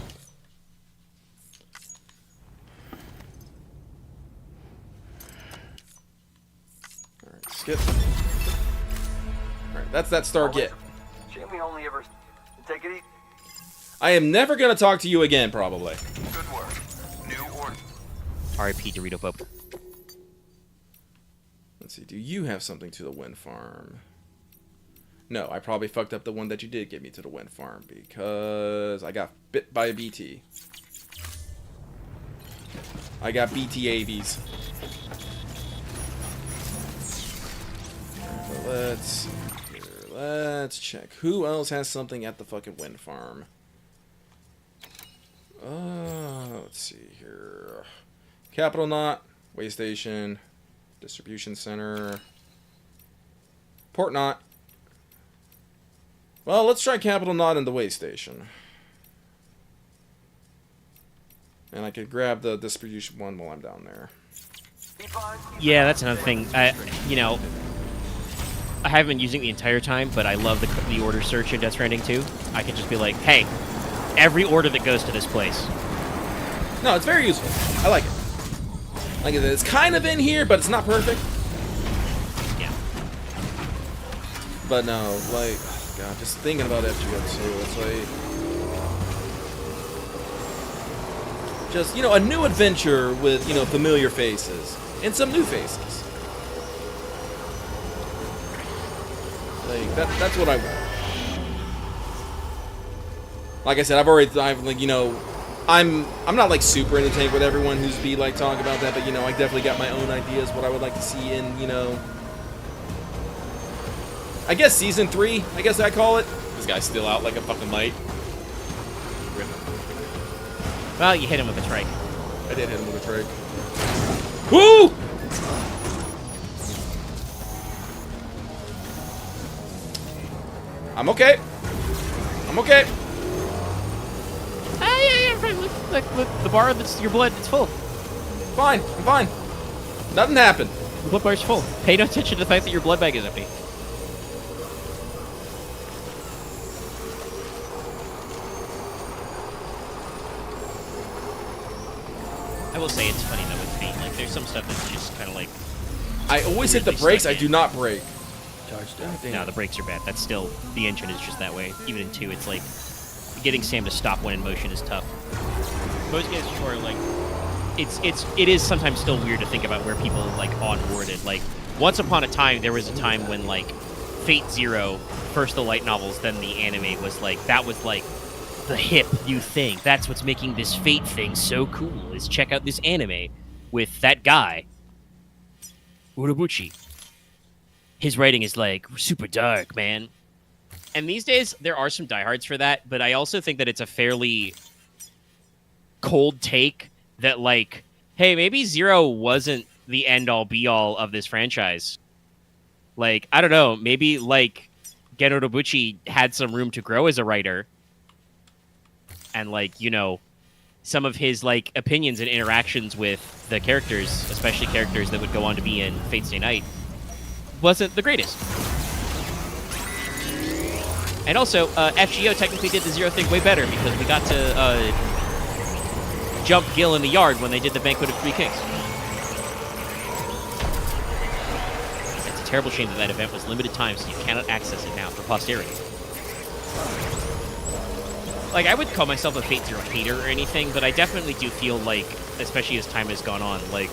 All right, skip. All right, that's that star get. Jamie only ever take it easy. I am never gonna talk to you again, probably. Good work. New order. R.I.P. Dorito Pope. Let's see, do you have something to the wind farm? No, I probably fucked up the one that you did get me to the wind farm because I got bit by a BT. I got BT-AVs. Let's check. Who else has something at the fucking wind farm? Let's see here. Capital Knot, Way Station, Distribution Center, Port Knot. Well, let's try Capital Knot and the Way Station. And I could grab the distribution one while I'm down there. Yeah, that's another thing. I haven't been using it the entire time, but I love the order search in Death Stranding 2. I can just be like, hey, every order that goes to this place. No, it's very useful. I like it. Like it's kind of in here, but it's not perfect. Yeah. But no, oh God, just thinking about FGO 2, it's just, a new adventure with, familiar faces and some new faces. That's what I want. like I said, I've like, you know, I'm not like super into tank with everyone who's be like talking about that, but you know, I definitely got my own ideas what I would like to see in, you know, I guess season 3, I guess I call it. This guy's still out like a fucking light. Well, you hit him with a trike. I did hit him with a trike. Woo! I'm okay. I'm okay. Look, the bar that's your blood, it's full. Fine. I'm fine. Nothing happened. The blood bar's full. Pay no attention to the fact that your blood bag is empty. I will say it's funny though with Fate. Like, there's some stuff that's just kind of like. I always hit the really brakes. stuck I do in. not brake. Damn. No, the brakes are bad. That's still, the engine is just that way. Even in 2, it's like, getting Sam to stop when in motion is tough. Most games are like, it is sometimes still weird to think about where people like onboarded. Like, once upon a time, there was a time when like Fate Zero, first the light novels, then the anime was like, that was like the hip new thing. That's what's making this Fate thing so cool, is check out this anime with that guy, Urobuchi. His writing is like super dark, man. And these days, there are some diehards for that, but I also think that it's a fairly cold take that, like, hey, maybe Zero wasn't the end-all, be-all of this franchise. Like, I don't know, maybe, like, Gen Urobuchi had some room to grow as a writer. And, like, you know, some of his, like, opinions and interactions with the characters, especially characters that would go on to be in Fate Stay Night, wasn't the greatest. And also, FGO technically did the Zero thing way better because we got to jump Gil in the yard when they did the Banquet of Three Kings. It's a terrible shame that that event was limited time, so you cannot access it now for posterity. Like, I wouldn't call myself a Fate Zero hater or anything, but I definitely do feel like, especially as time has gone on, like,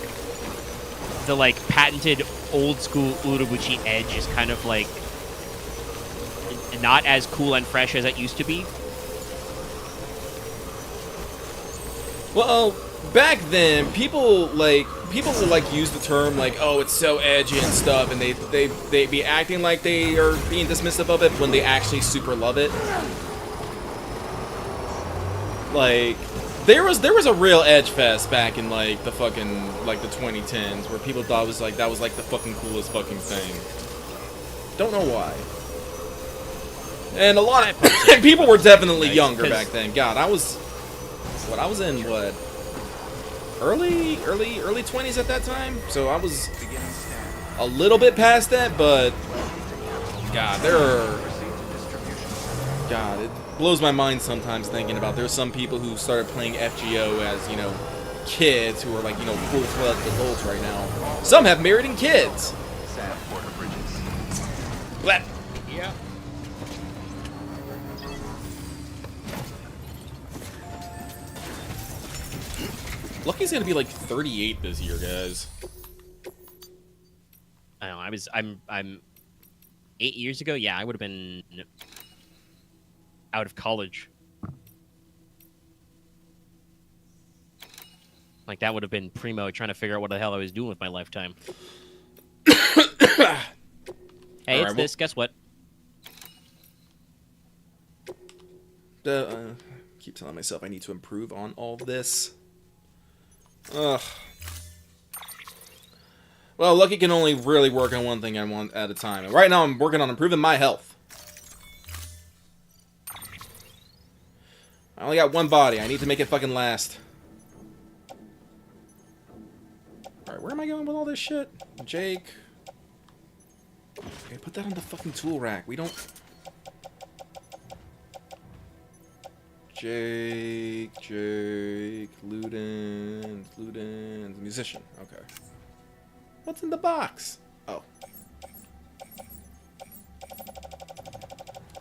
the, like, patented old-school Urobuchi edge is kind of, like, not as cool and fresh as it used to be. Well, back then, people would like use the term like, oh, it's so edgy and stuff, and they be acting like they are being dismissive of it when they actually super love it. Like, there was a real edge fest back in like the fucking like the 2010s where people thought it was like that was like the fucking coolest fucking thing. Don't know why. And a lot of and people were definitely younger back then. God, I was in what, early 20s at that time, so I was a little bit past that, but God, it blows my mind sometimes thinking about there's some people who started playing FGO as, you know, kids who are like, you know, full-fledged adults right now. Some have married and kids. Sam Porter Bridges. Glad. Yeah. Lucky's gonna be like 38 this year, guys. I don't know. I'm 8 years ago. Yeah, I would have been out of college. Like, that would have been primo trying to figure out what the hell I was doing with my lifetime. Hey, it's this. Guess what? Keep telling myself I need to improve on all of this. Ugh. Well, Lucky can only really work on one thing at a time. And right now, I'm working on improving my health. I only got one body. I need to make it fucking last. Alright, where am I going with all this shit? Jake. Okay, put that on the fucking tool rack. We don't... Jake, Ludens, musician. Okay. What's in the box? Oh.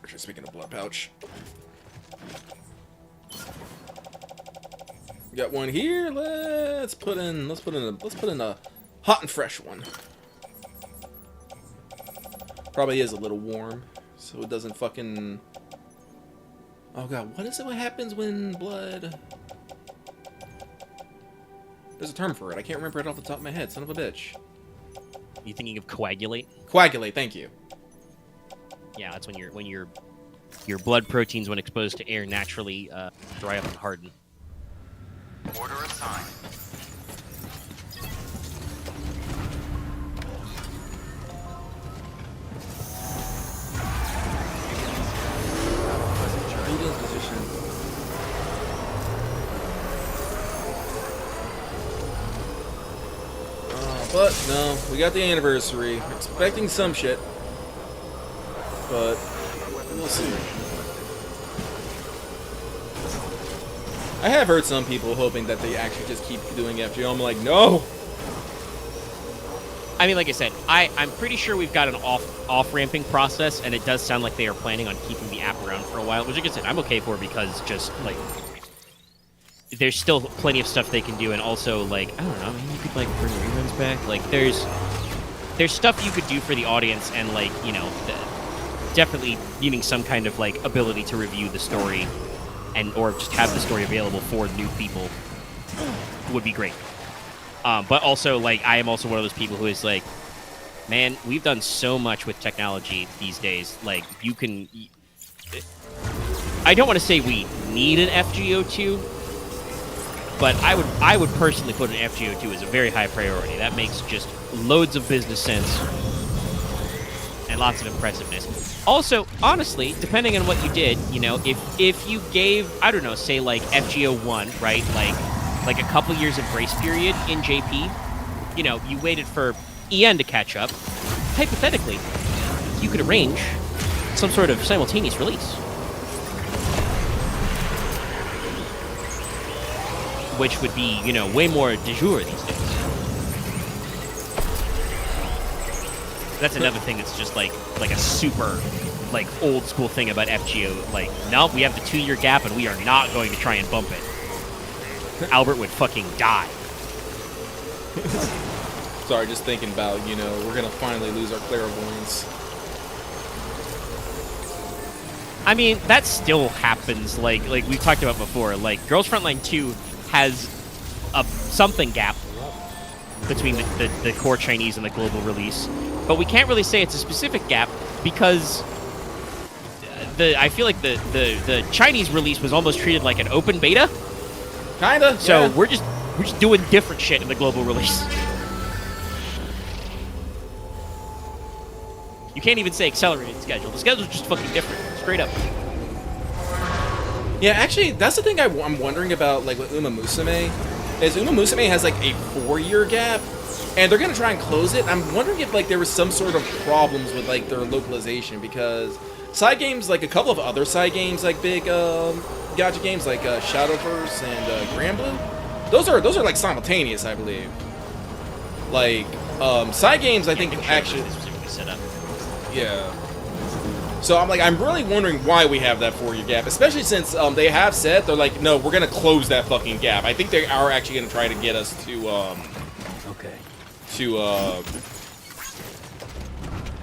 Actually, speaking of blood pouch. Got one here. Let's put in a hot and fresh one. Probably is a little warm, so it doesn't fucking Oh god, what is it? What happens when blood? There's a term for it. I can't remember it off the top of my head. Son of a bitch. You thinking of coagulate? Coagulate. Thank you. Yeah, that's when your blood proteins, when exposed to air, naturally dry up and harden. Order assigned. Position. But no, we got the anniversary. Expecting some shit, but we'll see. I have heard some people hoping that they actually just keep doing FGO. I'm like, no. I mean, like I said, I'm pretty sure we've got an off-ramping process, and it does sound like they are planning on keeping the app around for a while, which, like I said, I'm okay for, because just, like, there's still plenty of stuff they can do, and also, like, I don't know, maybe you could, like, bring reruns back. Like, there's stuff you could do for the audience, and, like, you know, definitely needing some kind of, like, ability to review the story, or just have the story available for new people would be great. But also, like, I am also one of those people who is like, man, we've done so much with technology these days. Like, you can... I don't want to say we need an FGO2, but I would personally put an FGO2 as a very high priority. That makes just loads of business sense and lots of impressiveness. Also, honestly, depending on what you did, you know, if you gave, I don't know, say, like, FGO1, right, like a couple years of grace period in JP, you know, you waited for EN to catch up, hypothetically, you could arrange some sort of simultaneous release. Which would be, you know, way more de jour these days. That's another thing that's just like a super, like, old school thing about FGO. Like, no, we have the 2-year gap and we are not going to try and bump it. Albert would fucking die. Sorry, just thinking about, you know, we're gonna finally lose our clairvoyance. I mean, that still happens. Like we've talked about before. Like, Girls Frontline 2 has a something gap between the core Chinese and the global release, but we can't really say it's a specific gap because I feel like the Chinese release was almost treated like an open beta. Kinda. So yeah. we're just doing different shit in the global release. You can't even say accelerated schedule. The schedule's just fucking different, straight up. Yeah, actually, that's the thing I'm wondering about, like, with Uma Musume, is Uma Musume has, like, a 4-year gap, and they're gonna try and close it. I'm wondering if, like, there was some sort of problems with, like, their localization, because side games, like, a couple of other side games, like, big, gacha games, like, Shadowverse and, Grand Blue, those are, like, simultaneous, I believe. Like, side games, I think, actually... specifically set up. Yeah. So I'm really wondering why we have that 4-year gap, especially since they have said they're like, no, we're gonna close that fucking gap. I think they are actually gonna try to get us to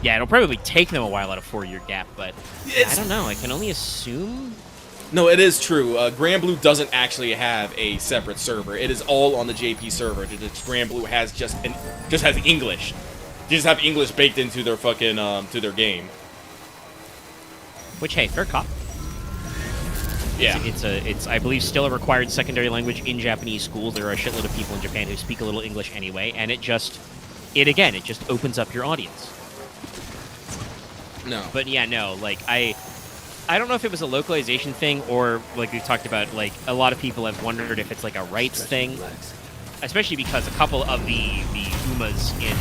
Yeah, it'll probably take them a while at a 4-year gap, but It's- I don't know. I can only assume. No, it is true. Grand Blue doesn't actually have a separate server. It is all on the JP server. Grand Blue has just has English. They just have English baked into their fucking to their game. Which, hey, fair cop. Yeah. It's I believe still a required secondary language in Japanese schools. There are a shitload of people in Japan who speak a little English anyway, and it just opens up your audience. No. But yeah, no, like I don't know if it was a localization thing or, like we talked about, like a lot of people have wondered if it's like a rights thing, especially because a couple of the Umas in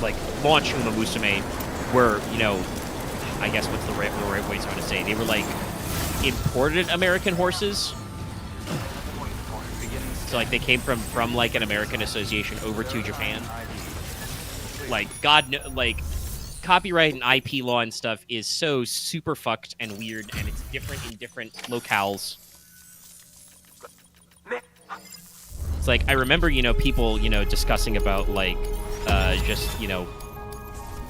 like launch Uma Musume were, you know, I guess what's the right way to say, they were like imported American horses. So like they came from like an American association over to Japan. Like like copyright and IP law and stuff is so super fucked and weird, and it's different in different locales. It's like I remember, you know, people, you know, discussing about like just, you know,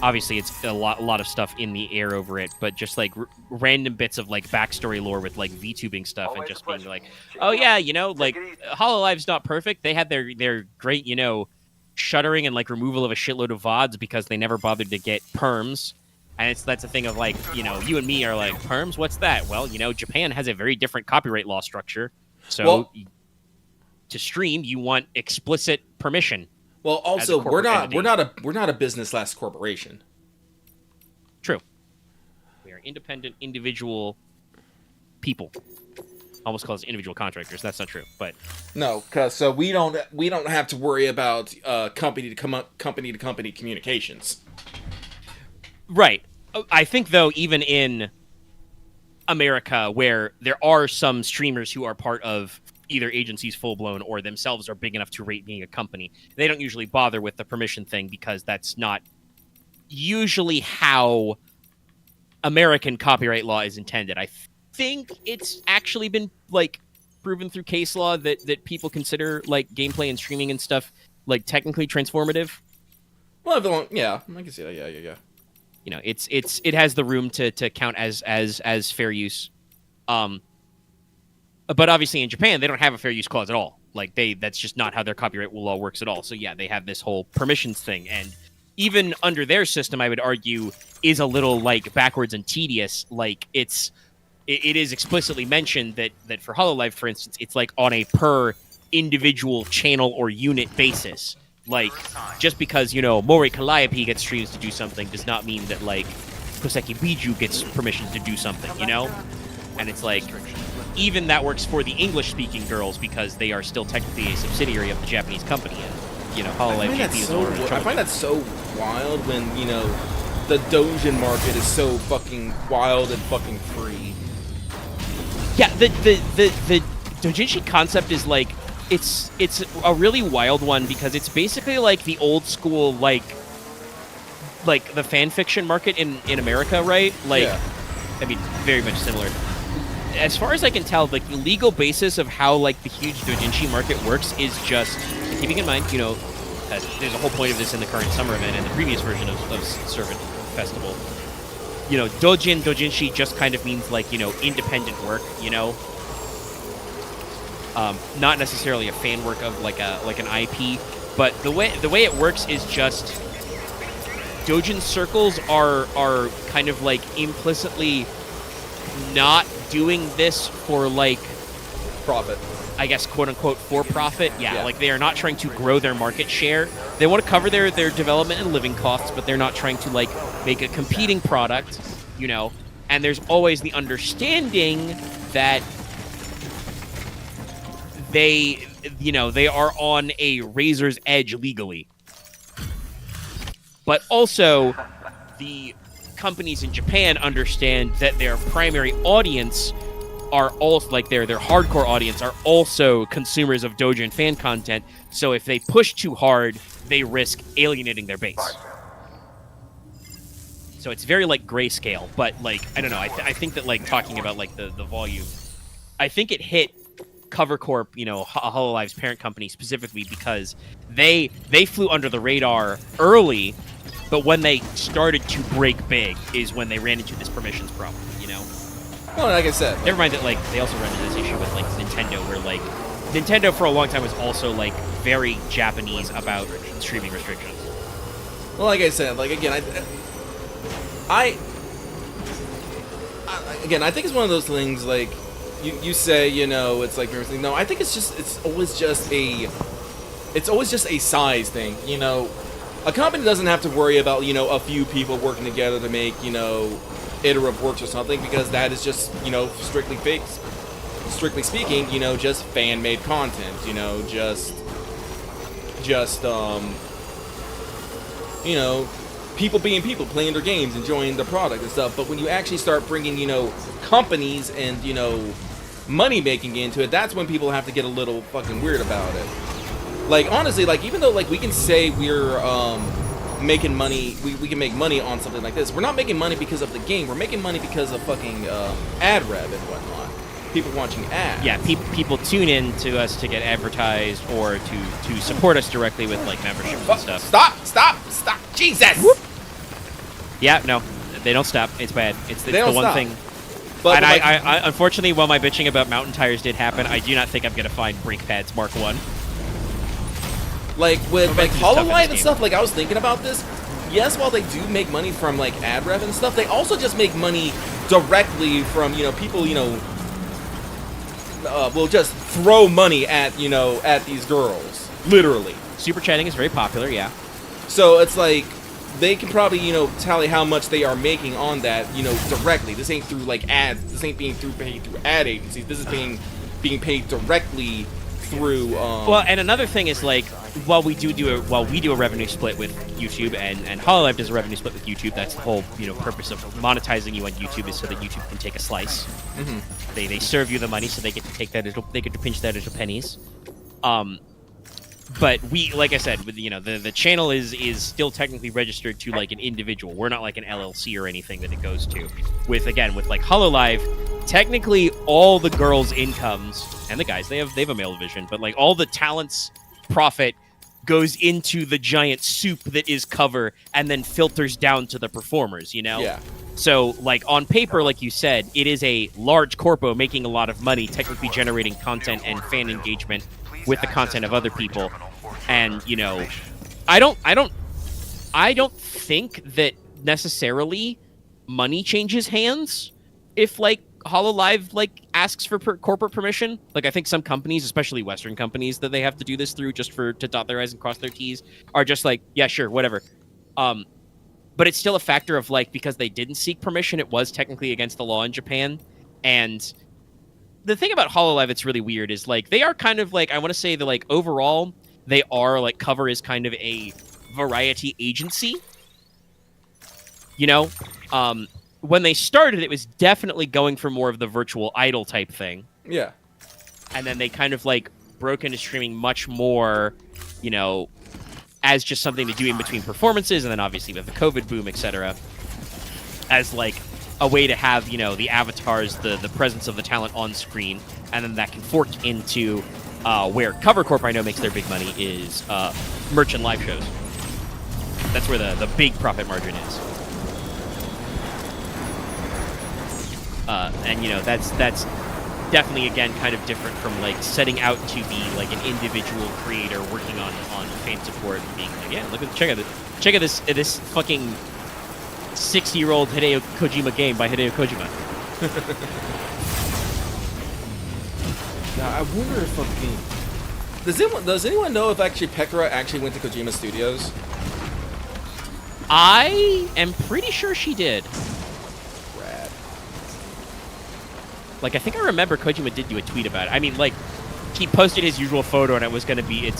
obviously it's a lot of stuff in the air over it, but just like random bits of like backstory lore with like VTubing stuff and just being like, oh yeah, like Hololive's not perfect. They had their great, shuttering and like removal of a shitload of VODs because they never bothered to get perms. And that's a thing of like, you and me are like, perms, what's that? Well, Japan has a very different copyright law structure. So to stream, you want explicit permission. Well, also we're entity. not a business corporation. True. We are independent individual people. Almost call us individual contractors. That's not true, but no, so we don't have to worry about company to company communications. Right. I think though, even in America, where there are some streamers who are part of either agencies full blown or themselves are big enough to rate being a company, they don't usually bother with the permission thing because that's not usually how American copyright law is intended. I think it's actually been like proven through case law that people consider like gameplay and streaming and stuff like technically transformative. Well, yeah, I can see that. Yeah. It has the room to count as fair use. But obviously in Japan, they don't have a fair use clause at all. Like that's just not how their copyright law works at all. So yeah, they have this whole permissions thing. And even under their system, I would argue, is a little like backwards and tedious. Like it is explicitly mentioned that for Hololive, for instance, it's like on a per individual channel or unit basis. Like, just because, Mori Calliope gets streams to do something does not mean that, like, Koseki Biju gets permission to do something, And it's like, even that works for the English-speaking girls because they are still technically a subsidiary of the Japanese company. And, Hololive GP is already I find that so wild when, the doujin market is so fucking wild and fucking free. Yeah, the doujinshi concept is, like, it's a really wild one because it's basically like the old school like the fan fiction market in America, right? Like, yeah. I mean, very much similar. As far as I can tell, like the legal basis of how like the huge doujinshi market works is just keeping in mind, there's a whole point of this in the current summer event and the previous version of Servant Festival. Doujinshi just kind of means like independent work, not necessarily a fan work of like an IP, but the way it works is just doujin circles are kind of like implicitly not doing this for like profit, I guess, quote unquote for profit. Yeah, like they are not trying to grow their market share. They want to cover their development and living costs, but they're not trying to like make a competing product, And there's always the understanding that they are on a razor's edge legally. But also, the companies in Japan understand that their primary audience are also, like their hardcore audience, are also consumers of doujin fan content. So if they push too hard, they risk alienating their base. So it's very like grayscale, but like, I don't know, I think that like talking about like the volume, I think it hit Cover Corp, Hololive's parent company specifically because they flew under the radar early, but when they started to break big is when they ran into this permissions problem, Well, like I said, never mind that like they also ran into this issue with like Nintendo, where like Nintendo for a long time was also like very Japanese about streaming restrictions. Well, like I said, like again, I think it's one of those things like. You say, it's like everything. No, I think it's always just a size thing. A company doesn't have to worry about, a few people working together to make, iterative works or something, because that is just, strictly speaking, just fan-made content, people being people, playing their games, enjoying the product and stuff. But when you actually start bringing, companies and, money making into it, that's when people have to get a little fucking weird about it. Like, honestly, like, even though, like, we can say we're, making money, we can make money on something like this, we're not making money because of the game, we're making money because of fucking, ad rev and whatnot. People watching ads. Yeah, people tune in to us to get advertised or to support us directly with, like, membership and stuff. Stop! Jesus! Whoop. Yeah, no, they don't stop. It's bad. It's They the don't one stop. thing. But And like, I unfortunately, while my bitching about mountain tires did happen, I do not think I'm gonna find brake pads Mark 1. like with like Momentum's tough in Hololive this and game. stuff, like I was thinking about this. Yes, while they do make money from like ad rev and stuff, they also just make money directly from people will just throw money at at these girls, literally. Super chatting is very popular, yeah. So it's like they can probably tally how much they are making on that directly. This ain't through like ads. This ain't being paid through ad agencies. This is being paid directly through. Well, and another thing is like while we do a revenue split with YouTube and Hololive does a revenue split with YouTube, that's the whole purpose of monetizing you on YouTube is so that YouTube can take a slice. Mhm. They serve you the money so they get to take that they get to pinch that into pennies. But we, like I said, with the channel is still technically registered to like an individual. We're not like an LLC or anything that it goes to. With like Hololive, technically all the girls' incomes and the guys they have a male division, but like all the talents profit goes into the giant soup that is cover and then filters down to the performers. Yeah. So like on paper, like you said, it is a large corpo making a lot of money, technically generating content and fan engagement with the content of other people. And I don't think that necessarily money changes hands if like Hololive like asks for corporate permission. Like I think some companies, especially Western companies, that they have to do this through just to dot their I's and cross their T's, are just like, yeah, sure, whatever. But it's still a factor of like because they didn't seek permission, it was technically against the law in Japan. And the thing about Hololive that's really weird is like they are kind of like I want to say that like overall they are like Cover is kind of a variety agency. When they started, it was definitely going for more of the virtual idol type thing. Yeah. And then they kind of like broke into streaming much more, as just something to do in between performances, and then obviously with the COVID boom, etc., as like a way to have the avatars, the presence of the talent on screen, and then that can fork into where Cover Corp I know makes their big money is merch and live shows. That's where the big profit margin is. And that's definitely again kind of different from like setting out to be like an individual creator working on fan support and being like, yeah, check out this fucking 60-year-old Hideo Kojima game by Hideo Kojima. Now I wonder if fucking does anyone know if actually Pekora actually went to Kojima Studios? I am pretty sure she did. Rad. Like, I think I remember Kojima did do a tweet about it. I mean, like, he posted his usual photo, and it's gonna be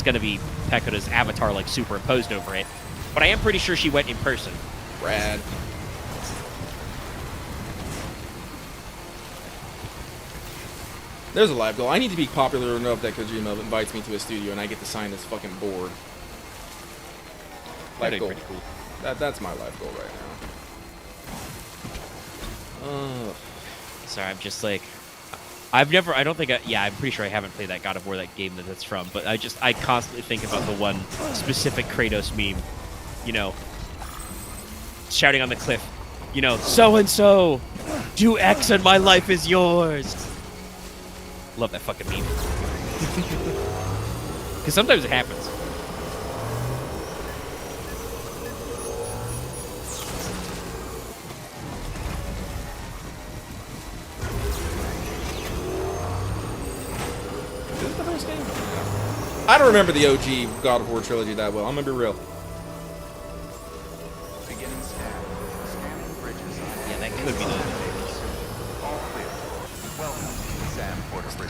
Pekora's avatar, like, superimposed over it. But I am pretty sure she went in person. Rad. There's a live goal. I need to be popular enough that Kojima invites me to his studio and I get to sign his fucking board. Live That'd be goal. pretty cool. That's my live goal right now. Sorry, I'm just like, I'm pretty sure I haven't played that God of War, that game that's from, but I constantly think about the one specific Kratos meme, shouting on the cliff, so-and-so, do X and my life is yours. Love that fucking meme. Because sometimes it happens. Is this the first game? I don't remember the OG God of War trilogy that well. I'm gonna be real. Beginning scan. Scanning bridges. Yeah, that could be the... All clear. Welcome, Sam Porter Bridges.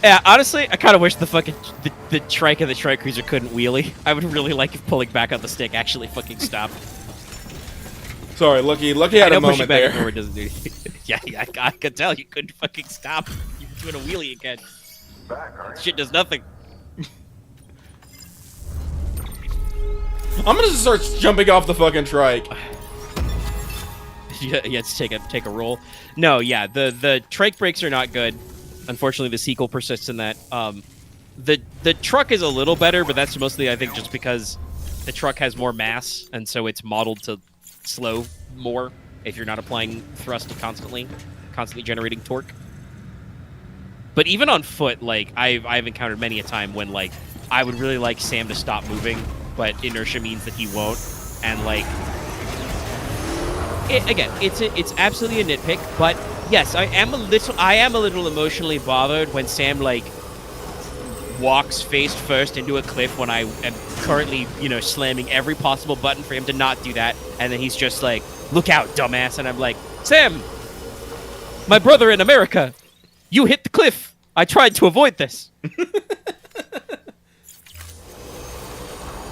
Yeah, honestly, I kind of wish the fucking the trike of the trike cruiser couldn't wheelie. I would really like if pulling back on the stick actually fucking stopped. Sorry, Lucky I had know a pushing moment back and there. forward doesn't do anything. yeah, I could tell you couldn't fucking stop. You were doing a wheelie again. Back, aren't you? Shit does nothing. I'm gonna just start jumping off the fucking trike. Yeah, let's take a roll. No, yeah, the trike brakes are not good. Unfortunately, the sequel persists in that. The truck is a little better, but that's mostly, I think, just because the truck has more mass, and so it's modeled to slow more if you're not applying thrust constantly generating torque. But even on foot, like, I've encountered many a time when, like, I would really like Sam to stop moving, but inertia means that he won't, and, like, it's absolutely a nitpick, but yes, I am a little emotionally bothered when Sam, like, walks face first into a cliff when I am currently, slamming every possible button for him to not do that, and then he's just like, "Look out, dumbass," and I'm like, "Sam, my brother in America, you hit the cliff. I tried to avoid this."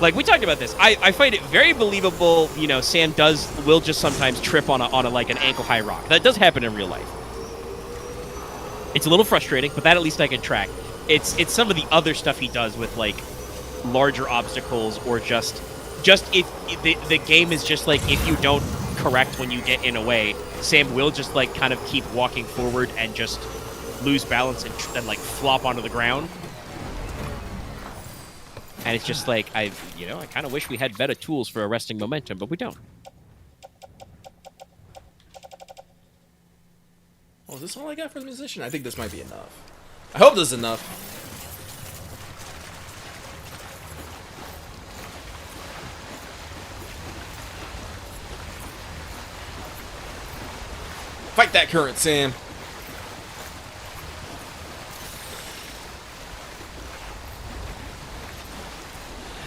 Like, we talked about this. I find it very believable, Sam will just sometimes trip on a like an ankle-high rock. That does happen in real life. It's a little frustrating, but that at least I can track. It's some of the other stuff he does with, like, larger obstacles, or just if the game is just like, if you don't correct when you get in a way, Sam will just, like, kind of keep walking forward and just lose balance and like flop onto the ground. And it's just like, I kind of wish we had better tools for arresting momentum, but we don't. Oh, is this all I got for the musician? I think this might be enough. I hope this is enough. Fight that current, Sam.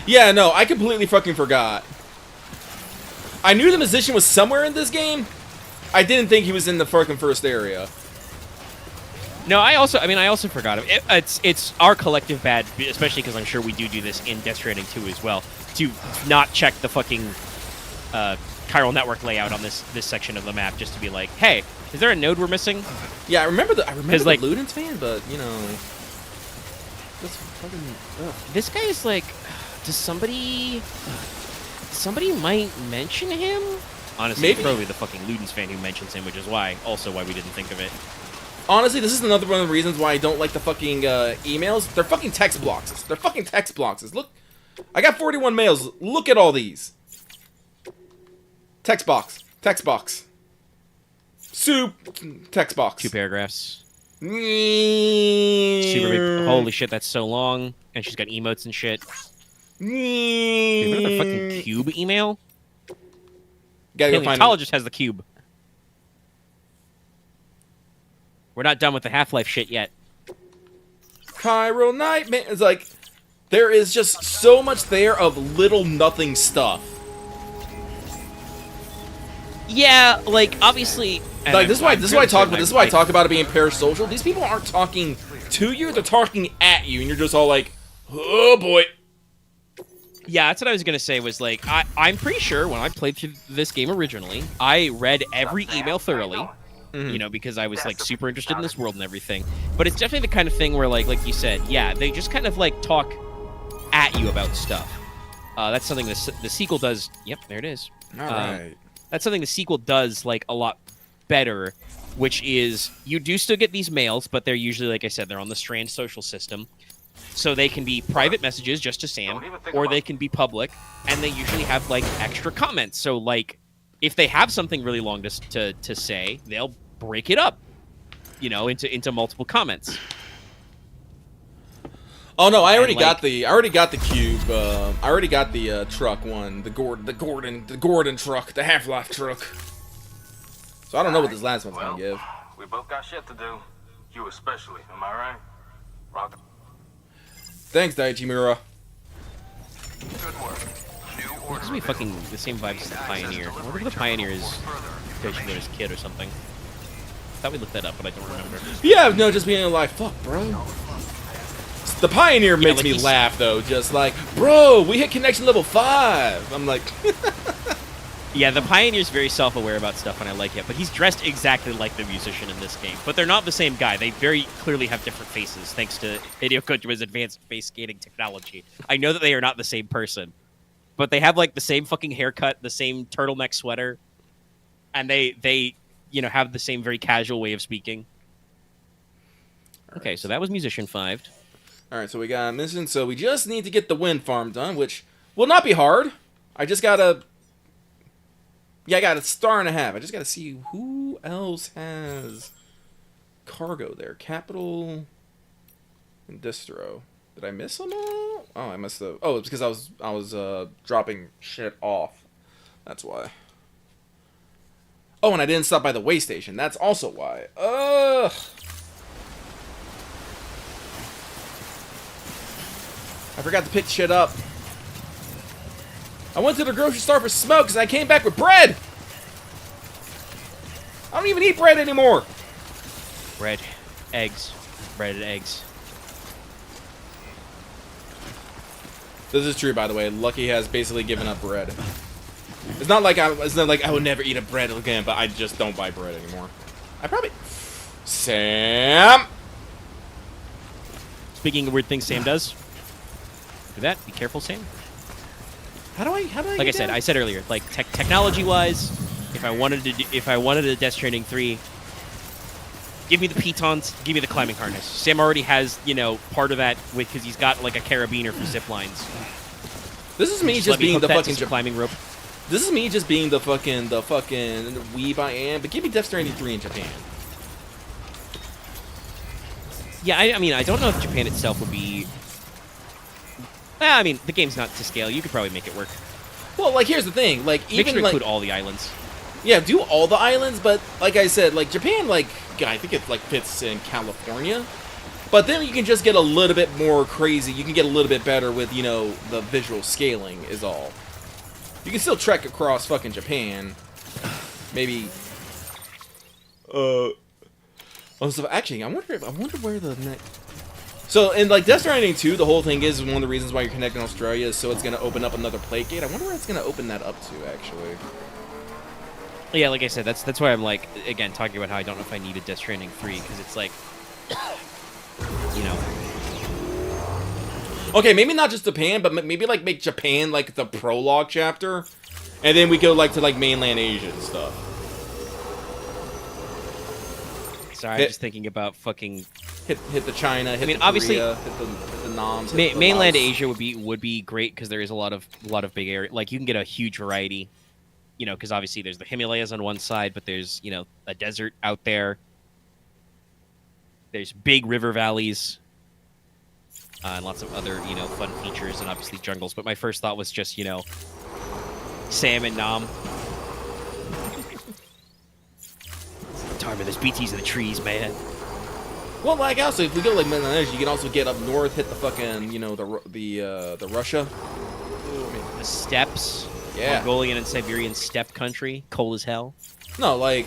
Yeah, no, I completely fucking forgot. I knew the musician was somewhere in this game. I didn't think he was in the fucking first area. No, I also forgot him. It's our collective bad, especially because I'm sure we do this in Death Stranding 2 as well, to not check the fucking chiral network layout on this section of the map, just to be like, hey, is there a node we're missing? Yeah, I remember the like, Ludens fan, but this fucking this guy is like, does somebody might mention him? Honestly, Maybe. It's probably the fucking Ludens fan who mentions him, which is why we didn't think of it. Honestly, this is another one of the reasons why I don't like the fucking emails. They're fucking text boxes. They're fucking text boxes. Look, I got 41 mails. Look at all these. Text box. Text box. Soup. Text box. 2 paragraphs. Super Super big. Holy shit, that's so long. And she's got emotes and shit. Dude, another fucking cube email? Gotta go find it. Paleontologist has the cube. We're not done with the Half-Life shit yet. Chiral Nightmare. It's like, there is just so much there of little nothing stuff. Yeah, like, obviously... Like, this is why I talk about it being parasocial. These people aren't talking to you, they're talking at you, and you're just all like, oh boy. Yeah, that's what I was going to say, was like, I'm pretty sure when I played through this game originally, I read every email thoroughly, because I was, like, super interested in this world and everything. But it's definitely the kind of thing where, like you said, yeah, they just kind of, like, talk at you about stuff. That's something the sequel does. Yep, there it is. All right. That's something the sequel does, like, a lot better, which is, you do still get these mails, but they're usually, like I said, they're on the Strand social system. So they can be private messages just to Sam, or they can be public, and they usually have, like, extra comments. So, like, if they have something really long to say, they'll break it up, into multiple comments. Oh no, I already got the cube. I already got the truck one, the Gordon truck, the Half-Life truck. So I don't know what this last one's gonna give. We both got shit to do. You especially, am I right? Rock. Thanks, Daichimura. Good work. New It order. gives me fucking the same vibes as the Pioneer. I wonder if the Pioneer is Daichimura's kid or something. Thought we looked that up, but I don't remember. Yeah, no, just being like, fuck, bro. The Pioneer makes like me he's- laugh though, just like, bro, we hit connection level 5. I'm like, Yeah, the Pioneer's very self-aware about stuff, and I like it. But he's dressed exactly like the musician in this game. But they're not the same guy. They very clearly have different faces, thanks to Hideo Kojima's advanced face scanning technology. I know that they are not the same person, but they have, like, the same fucking haircut, the same turtleneck sweater, and they have the same very casual way of speaking. Okay, so that was Musician 5. Alright, so we got a mission. So we just need to get the wind farm done, which will not be hard. I just gotta... Yeah, I got a star and a half. I just gotta see who else has cargo there. Capital and Distro. Did I miss them all? Oh, I must have... Oh, it's because I was dropping shit off. That's why. Oh, and I didn't stop by the way station. That's also why. Ugh. I forgot to pick shit up. I went to the grocery store for smoke because I came back with bread. I don't even eat bread anymore. Bread, eggs, bread and eggs. This is true, by the way. Lucky has basically given up bread. It's not like I would never eat a bread again, but I just don't buy bread anymore. I probably... Sam! Speaking of weird things Sam does, do that. Be careful, Sam. How do I Like I said earlier, like technology-wise, if I wanted a Death Stranding 3, give me the pitons, give me the climbing harness. Sam already has, you know, part of that because he's got like a carabiner for zip lines. This is me just being the fucking climbing rope. This is me just being the fucking weeb I am, but give me Death Stranding 3 in Japan. Yeah, I mean, I don't know if Japan itself would be... I mean, the game's not to scale. You could probably make it work. Well, like, here's the thing. Like, Make even, sure to like... include all the islands. Yeah, do all the islands, but, like I said, like, Japan, like, I think it, like, fits in California. But then you can just get a little bit more crazy. You can get a little bit better with, you know, the visual scaling is all. You can still trek across fucking Japan. Maybe... Oh, so actually, I wonder where the next... So, in, like, Death Stranding 2, the whole thing is one of the reasons why you're connecting Australia is so it's going to open up another plate gate. I wonder where it's going to open that up to, actually. Yeah, like I said, that's why I'm, like, again, talking about how I don't know if I need a Death Stranding 3, because it's like, you know... Okay, maybe not just Japan, but maybe, like, make Japan, like, the prologue chapter, and then we go, like, to, like, mainland Asia and stuff. Sorry, I'm just thinking about fucking... Hit the China, hit the obviously, Korea, hit the Noms, hit the mainland Laos. Asia would be great because there is a lot of big area. Like you can get a huge variety, you know, because obviously there's the Himalayas on one side, but there's, you know, a desert out there. There's big river valleys, and lots of other, you know, fun features, and obviously jungles. But my first thought was just, you know, Sam and Nam. Tarman, there's BTs in the trees, man. Well, like, also, if we go, like, mainland Asia, you can also get up north, hit the fucking, you know, the Russia. The steppes. Yeah. Mongolian and Siberian steppe country. Cold as hell. No, like,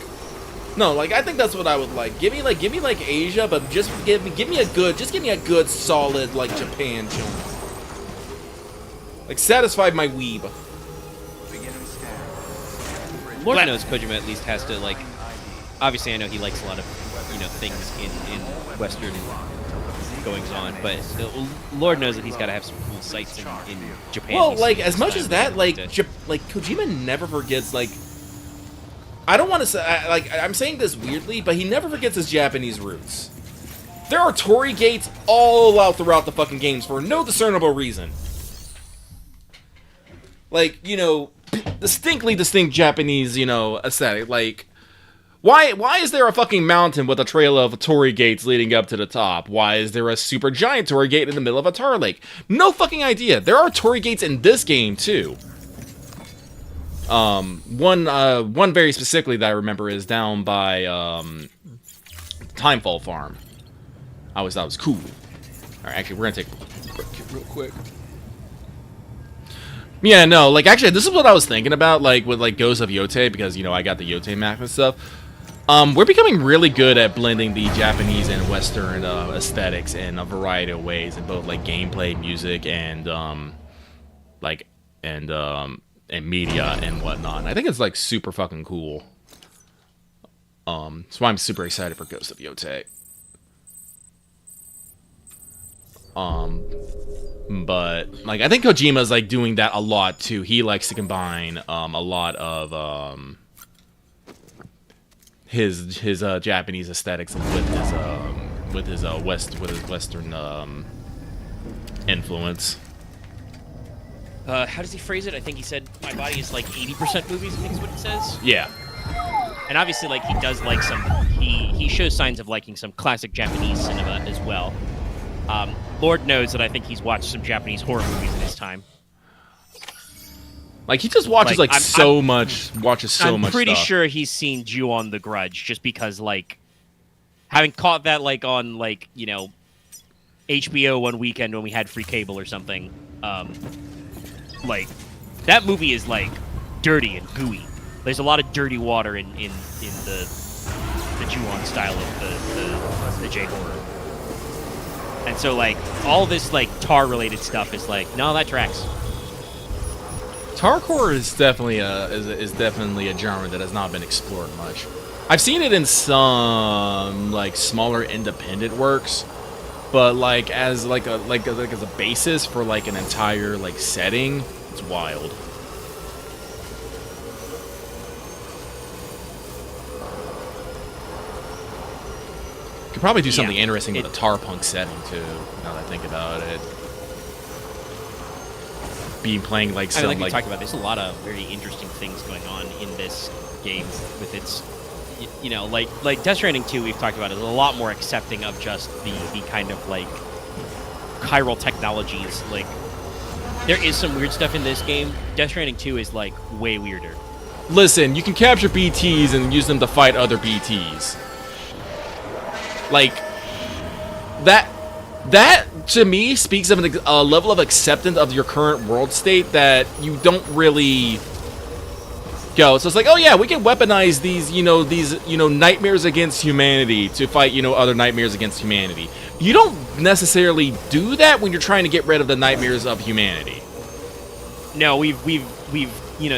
I think that's what I would like. Give me like Asia, but just give me a good solid like Japan chunk. Like satisfy my weeb. Beginning scan. Lord knows Kojima at least has to like. Obviously, I know he likes a lot of, you know, things in Western goings on, but Lord knows that he's got to have some cool sights in Japan. Well, like as much as that, like Kojima never forgets. Like, I don't want to say like I'm saying this weirdly, but he never forgets his Japanese roots. There are torii gates all out throughout the fucking games for no discernible reason. Like, you know, distinctly distinct Japanese, you know, aesthetic. Like, why is there a fucking mountain with a trail of torii gates leading up to the top? Why is there a super giant torii gate in the middle of a tar lake? No fucking idea. There are torii gates in this game too. One very specifically that I remember is down by Timefall Farm. I always thought it was cool. All right, actually, we're gonna take a break real quick. Yeah, no, like actually, this is what I was thinking about, like with like Ghosts of Yote, because you know I got the Yote map and stuff. We're becoming really good at blending the Japanese and Western aesthetics in a variety of ways, in both like gameplay, music, and media and whatnot. And I think it's like super fucking cool. So I'm super excited for Ghost of Yote. But like I think Kojima's like doing that a lot too. He likes to combine a lot of his Japanese aesthetics with his Western influence. How does he phrase it? I think he said, my body is like 80% movies, I think is what it says. Yeah. And obviously, like, he does like some... He shows signs of liking some classic Japanese cinema as well. Lord knows that I think he's watched some Japanese horror movies in his time. Like, he just watches, Like, so much I'm pretty stuff. sure he's seen Ju-on the Grudge, just because, like, having caught that, like, on, like, you know, HBO one weekend when we had free cable or something, like, that movie is, like, dirty and gooey. There's a lot of dirty water in the Ju-on style of the J-horror. And so, like, all this, like, tar-related stuff is like, no, that tracks. Tarcore is definitely a genre that has not been explored much. I've seen it in some like smaller independent works, but like as a basis for like an entire like setting, it's wild. Could probably do something interesting with a tar punk setting too. Now that I think about it. Playing like some, like we talked about, there's a lot of very interesting things going on in this game with its, you know, like Death Stranding 2 we've talked about is a lot more accepting of just the kind of like chiral technologies. Like there is some weird stuff in this game. Death Stranding 2 is like way weirder. Listen, you can capture BTs and use them to fight other BTs. Like that to me speaks of a level of acceptance of your current world state that you don't really go. So it's like, oh yeah, we can weaponize these nightmares against humanity to fight, other nightmares against humanity. You don't necessarily do that when you're trying to get rid of the nightmares of humanity. No, we've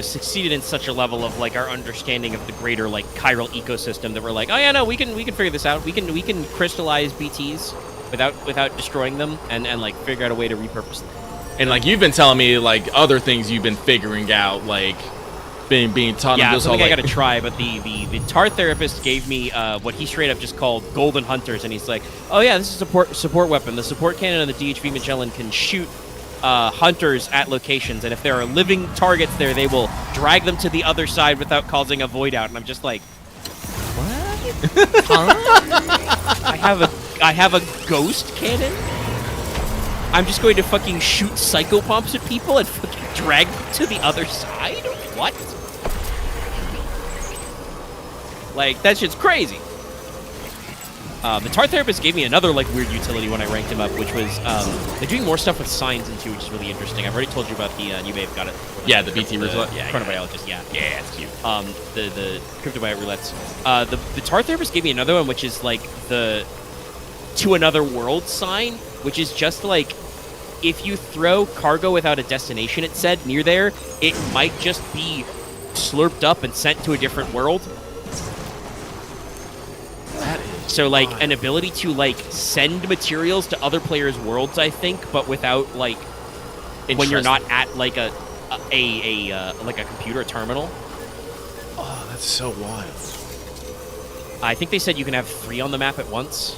succeeded in such a level of like our understanding of the greater like chiral ecosystem that we're like, oh yeah, no, we can figure this out. We can crystallize BTs without destroying them and like figure out a way to repurpose them. And like you've been telling me like other things you've been figuring out, like being taught. Yeah, those something all, I gotta try. But the tar therapist gave me what he straight up just called golden hunters, and he's like, oh yeah, this is a support weapon. The support cannon of the DHV Magellan can shoot hunters at locations, and if there are living targets there, they will drag them to the other side without causing a void out. And I'm just like, what? Huh? I have a ghost cannon? I'm just going to fucking shoot psychopomps at people and fucking drag them to the other side? What? Like, that shit's crazy. The tar therapist gave me another like weird utility when I ranked him up, which was they're doing more stuff with signs into, which is really interesting. I've already told you about the you may have got it. Yeah, the BT roulette. Yeah, chronobiologist. Yeah, it's cute. The cryptobiote roulettes. The tar therapist gave me another one, which is like the to another world sign, which is just like if you throw cargo without a destination, it said near there, it might just be slurped up and sent to a different world. So, like, an ability to, like, send materials to other players' worlds, I think, but without, like, when you're not at, like, a computer terminal. Oh, that's so wild. I think they said you can have 3 on the map at once.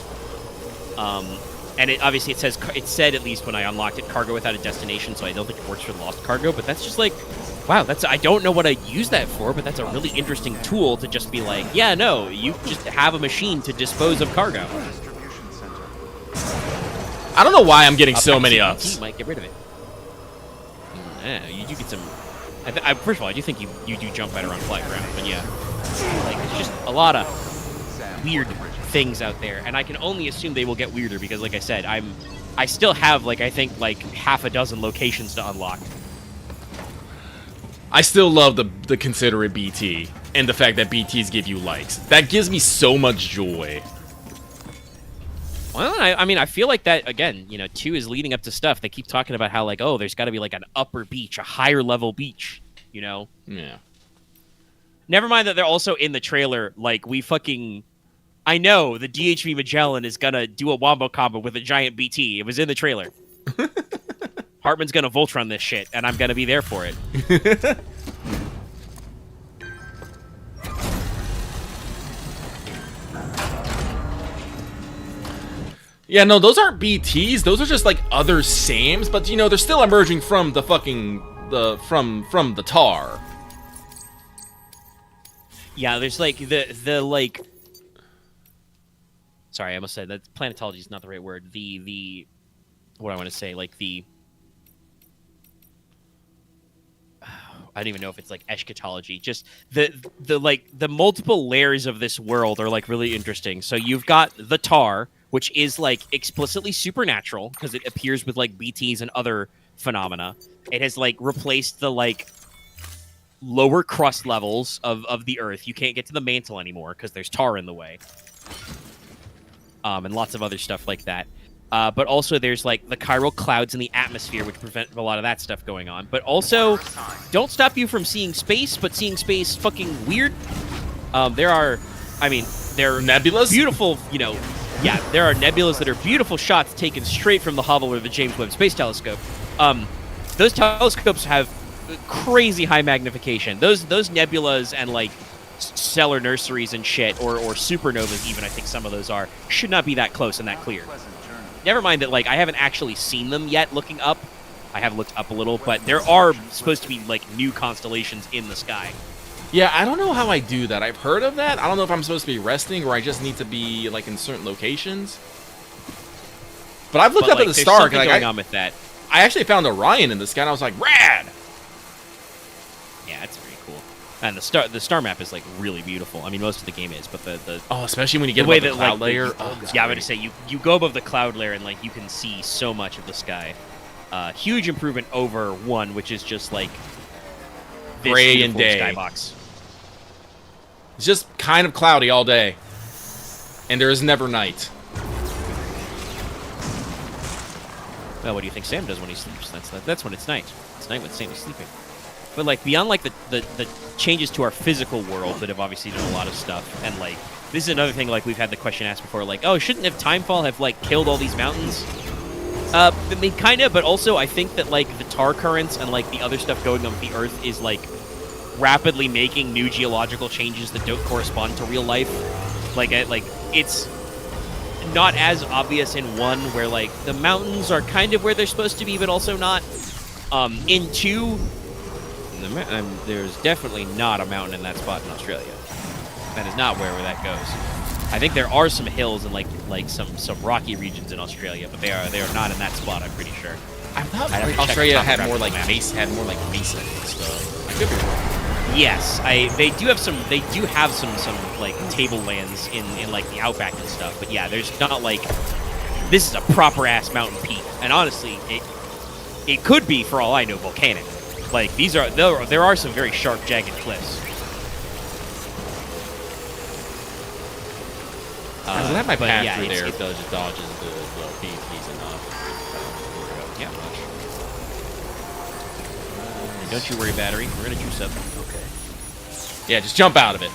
And it obviously it said, at least when I unlocked it, cargo without a destination, so I don't think it works for the lost cargo, but that's just, like, wow, I don't know what I'd use that for, but that's a really interesting tool to just be like, yeah, no, you just have a machine to dispose of cargo. I don't know why I'm getting so many ups. You might get rid of it. Yeah, you do get some... first of all, I do think you do jump better on flat ground, but yeah. Like, it's just a lot of weird things out there, and I can only assume they will get weirder because, like I said, I still have, like, I think, like, half a dozen locations to unlock. I still love the considerate BT and the fact that BTs give you likes. That gives me so much joy. Well, I mean, I feel like that, again, 2 is leading up to stuff. They keep talking about how, like, oh, there's got to be, like, an upper beach, a higher level beach, Yeah. Never mind that they're also in the trailer, like, I know the DHV Magellan is gonna do a wombo combo with a giant BT. It was in the trailer. Hartman's gonna Voltron this shit, and I'm gonna be there for it. Yeah, no, those aren't BTs. Those are just like other SAMs, but you know they're still emerging from the fucking from the tar. Yeah, there's like the like. Sorry, I almost said that planetology is not the right word. The what I want to say, like the. I don't even know if it's like eschatology. Just the multiple layers of this world are like really interesting. So you've got the tar, which is like explicitly supernatural because it appears with like BTs and other phenomena. It has like replaced the like lower crust levels of the Earth. You can't get to the mantle anymore because there's tar in the way. And lots of other stuff like that. But also there's like the chiral clouds in the atmosphere, which prevent a lot of that stuff going on. But also, don't stop you from seeing space, but seeing space fucking weird. There are Nebulas? Beautiful, yeah, there are nebulas that are beautiful shots taken straight from the Hubble or the James Webb Space Telescope. Those telescopes have crazy high magnification. Those nebulas and like stellar nurseries and shit, or supernovas even, I think some of those are, should not be that close and that clear. Never mind that, like, I haven't actually seen them yet looking up. I have looked up a little, but there are supposed to be, like, new constellations in the sky. Yeah, I don't know how I do that. I've heard of that. I don't know if I'm supposed to be resting or I just need to be, like, in certain locations. But I've looked up like, at the there's star. something Like, going on with that. I actually found Orion in the sky, and I was like, rad! Yeah, it's very cool. And the star map is, like, really beautiful. I mean, most of the game is, but the Oh, especially when you get way above the that, cloud like, layer. yeah, Oh, it's I'm great. going to say, you go above the cloud layer and, like, you can see so much of the sky. Huge improvement over 1, which is just, like, this Gray and beautiful day. skybox. It's just kind of cloudy all day. And there is never night. Well, what do you think Sam does when he sleeps? That's when it's night. It's night when Sam is sleeping. But, like, beyond, like, the changes to our physical world that have obviously done a lot of stuff, and, like, this is another thing, like, we've had the question asked before, like, oh, shouldn't have Timefall have, like, killed all these mountains? I mean, kind of, but also I think that, like, the tar currents and, like, the other stuff going on with the Earth is, like, rapidly making new geological changes that don't correspond to real life. Like, it's not as obvious in 1 where, like, the mountains are kind of where they're supposed to be, but also not. In 2... there's definitely not a mountain in that spot in Australia. That is not where that goes. I think there are some hills and like some rocky regions in Australia, but they are not in that spot. I'm pretty sure. I thought I'd have to check Australia the had more like map. mesa and stuff. I could be wrong. Yes, they do have some like tablelands in like the outback and stuff. But yeah, there's not like, this is a proper ass mountain peak, and honestly, it could be, for all I know, volcanic. Like, there are some very sharp, jagged cliffs. I have my but path yeah, through it's- there. it- If they'll just dodges the BPs enough. Yeah, much. Don't you worry, battery. We're gonna juice up. Okay. Yeah, just jump out of it.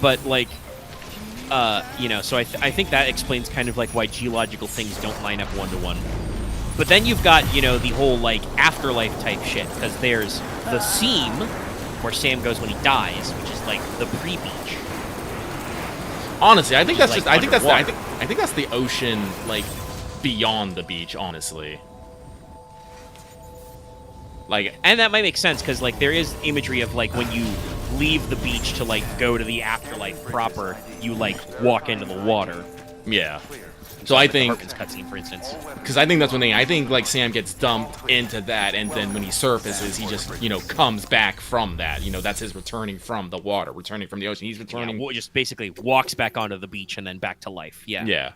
But like, so I think that explains kind of like why geological things don't line up 1-to-1. But then you've got, the whole, like, afterlife type shit, because there's the seam, where Sam goes when he dies, which is, like, the pre-beach. Honestly, I think that's Like just. I think underwater. that's the ocean, like, beyond the beach. Honestly, like, And that might make sense, because, like, there is imagery of, like, when you leave the beach to, like, go to the afterlife proper, you, like, walk into the water. yeah. So I Like the think, Harkins cutscene, for instance. because I think that's one thing. I think like Sam gets dumped into that, and then when he surfaces, he just comes back from that. That's his returning from the water, returning from the ocean. He's Yeah, returning. just basically walks back onto the beach and then back to life. Yeah. Yeah.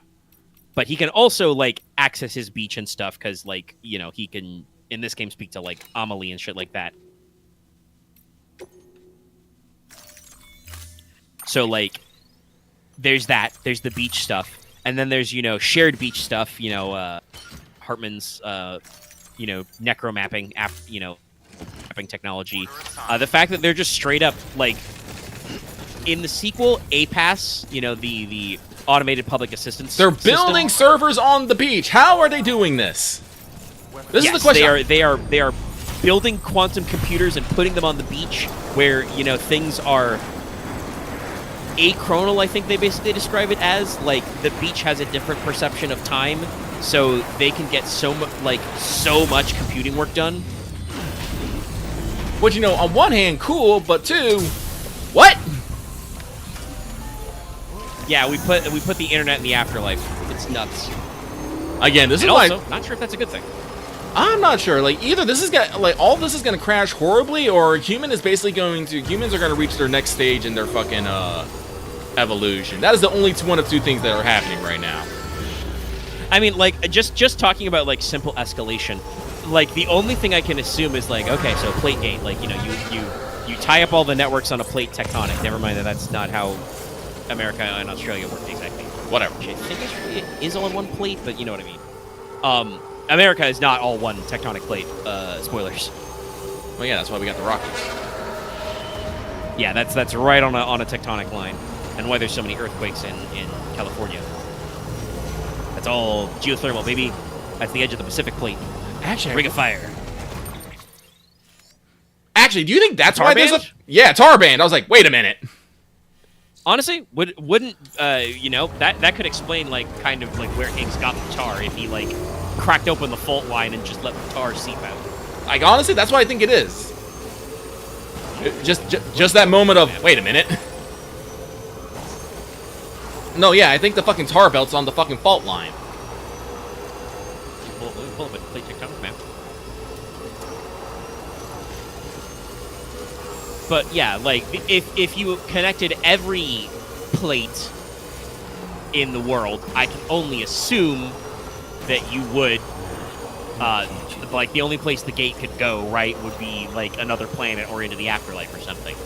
But he can also, like, access his beach and stuff, because, like, he can, in this game, speak to, like, Amelie and shit like that. So, like, there's that. There's the beach stuff. And then there's, shared beach stuff, Hartman's, necromapping, mapping technology. The fact that they're just straight up, like, in the sequel, APAS, the automated public assistance They're system, building servers on the beach. How are they doing this? This is the question. They are building quantum computers and putting them on the beach where, things are achronal, I think they basically describe it as. Like, the beach has a different perception of time, so they can get so much computing work done. Which, you know, on one hand, cool, but two, what? Yeah, we put the internet in the afterlife. It's nuts. Again, this is And why also, not sure if that's a good thing. I'm not sure. Like, either this is gonna, like, all this is gonna crash horribly, or humans are gonna reach their next stage in their fucking evolution. That is the only one of two things that are happening right now. I mean, like, just talking about, like, simple escalation, like, the only thing I can assume is, like, okay, so plate gate, like, you know, you tie up all the networks on a plate tectonic. Never mind that's not how America and Australia work exactly. Whatever. Which I think actually it is all on one plate, but you know what I mean. America is not all one tectonic plate. Spoilers. Well, yeah, that's why we got the Rockies. Yeah, that's right on a tectonic line, and why there's so many earthquakes in California. That's all geothermal, baby. That's the edge of the Pacific plate. Actually, Ring of fire. Actually, do you think that's Tar why there's a... band? Yeah, tar band. I was like, wait a minute. Honestly, wouldn't you know, that could explain, like, kind of like where Higgs got the tar if he, like, cracked open the fault line and just let the tar seep out. Like, honestly, that's what I think it is. Just that moment of, wait a minute. No, yeah, I think the fucking tar belt's on the fucking fault line. Pull up a plate tectonic map. But yeah, like, if you connected every plate in the world, I can only assume that you would, like, the only place the gate could go, right, would be, like, another planet or into the afterlife or something.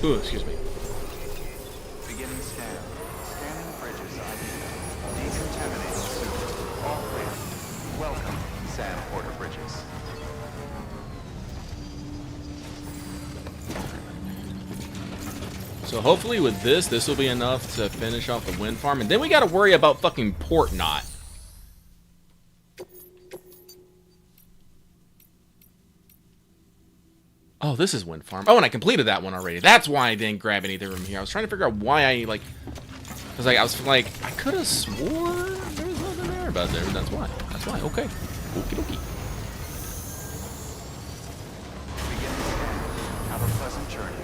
Ooh, excuse me. Beginning scan. Scanning bridges ID. Decontaminating soon. All clear. Welcome, San Porter Bridges. So hopefully with this will be enough to finish off the wind farm. And then we gotta worry about fucking Port Knot. Oh, this is wind farm. Oh, and I completed that one already. That's why I didn't grab anything from here. I was trying to figure out why I, like... I was like, I could have swore there was nothing there, but that's why. That's why. Okay. Okie dokie. Beginning scan. Have a pleasant journey.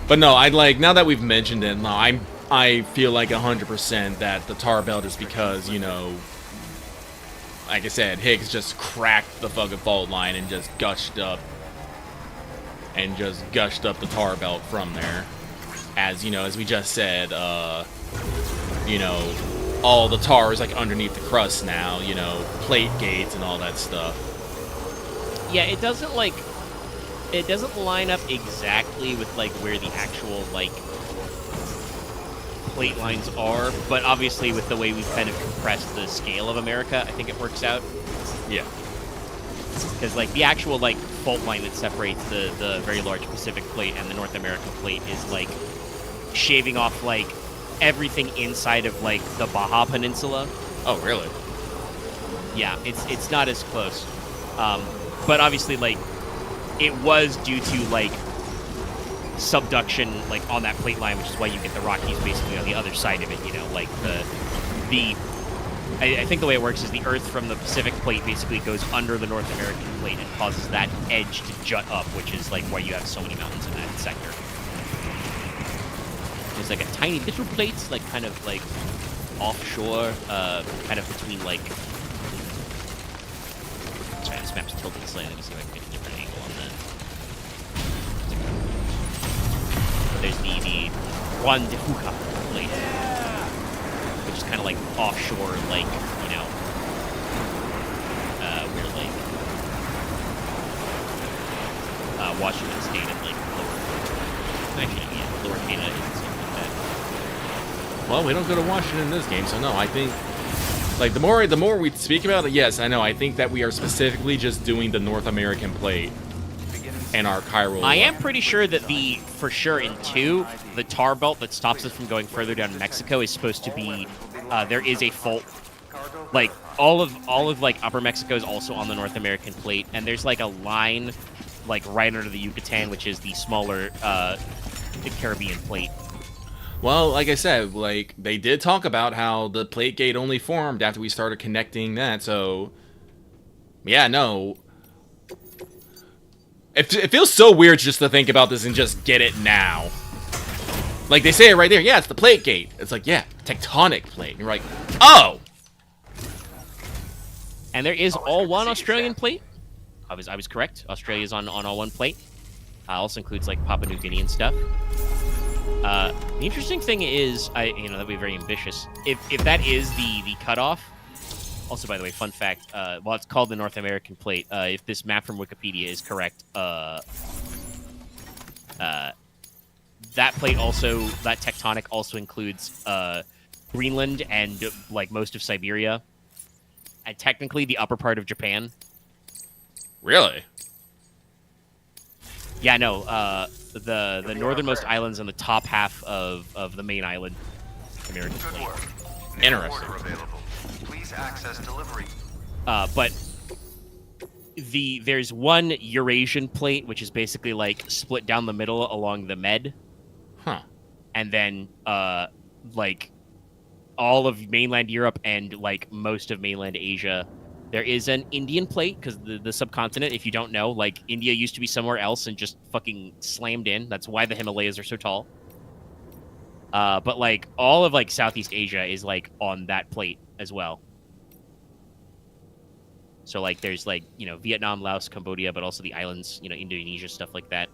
But no, I'd like, now that we've mentioned it, no, I feel like 100% that the tar belt is because, you know, like I said, Higgs just cracked the fucking fault line and just gushed up the tar belt from there. As, you know, as we just said, you know, all the tar is like underneath the crust now, you know, plate gates and all that stuff. Yeah, it doesn't line up exactly with, like, where the actual, like, plate lines are, but obviously with the way we've kind of compressed the scale of America, I think it works out. Yeah. Because, like, the actual, like, fault line that separates the very large Pacific plate and the North American plate is, like, shaving off, like, everything inside of, like, the Baja Peninsula. Oh, really? Yeah, it's not as close. But obviously, like, it was due to, like, subduction, like, on that plate line, which is why you get the Rockies basically on the other side of it, you know, like, I think the way it works is the Earth from the Pacific plate basically goes under the North American plate and causes that edge to jut up, which is, like, why you have so many mountains in that sector. There's, like, a tiny little plates, like, kind of, like, offshore, kind of between, like... Sorry, this map's tilted slightly. Let me see if I can get a different angle on that. There's the Juan de Fuca plate, which is kind of like offshore, like, you know, where, like, Washington State and, like, lower Canada and stuff like that. Well, we don't go to Washington in this game, so no, I think, like, the more we speak about it, yes, I know, I think that we are specifically just doing the North American plate and our chiral. I am pretty sure that for sure in 2, the tar belt that stops us from going further down Mexico is supposed to be, there is a fault Cargo Like verified. all of like Upper Mexico is also on the North American plate, and there's like a line like right under the Yucatan, which is the smaller Caribbean plate. Well, like I said, like they did talk about how the plate gate only formed after we started connecting that. So, yeah, no. It feels so weird just to think about this and just get it now. Like they say it right there. Yeah, it's the plate gate. It's like, yeah, tectonic plate. And you're like, oh. And there is Always all good to one see you, Australian Sam. plate. I was correct. Australia's on all one plate. Also includes like Papua New Guinea and stuff. The interesting thing is, that'd be very ambitious. If that is the cutoff. Also, by the way, fun fact: while it's called the North American plate, if this map from Wikipedia is correct, that plate also, that tectonic also includes Greenland and like most of Siberia, and technically the upper part of Japan. Really? Yeah, no. The northernmost islands and the top half of the main island. American Good plate. work. New Interesting. order available. Please access delivery. But there's one Eurasian plate, which is basically like split down the middle along the Med, Huh. and then like all of mainland Europe and like most of mainland Asia. There is an Indian plate because the subcontinent, if you don't know, like India used to be somewhere else and just fucking slammed in. That's why the Himalayas are so tall. But like all of like Southeast Asia is like on that plate as well. So like there's like, Vietnam, Laos, Cambodia, but also the islands, Indonesia, stuff like that.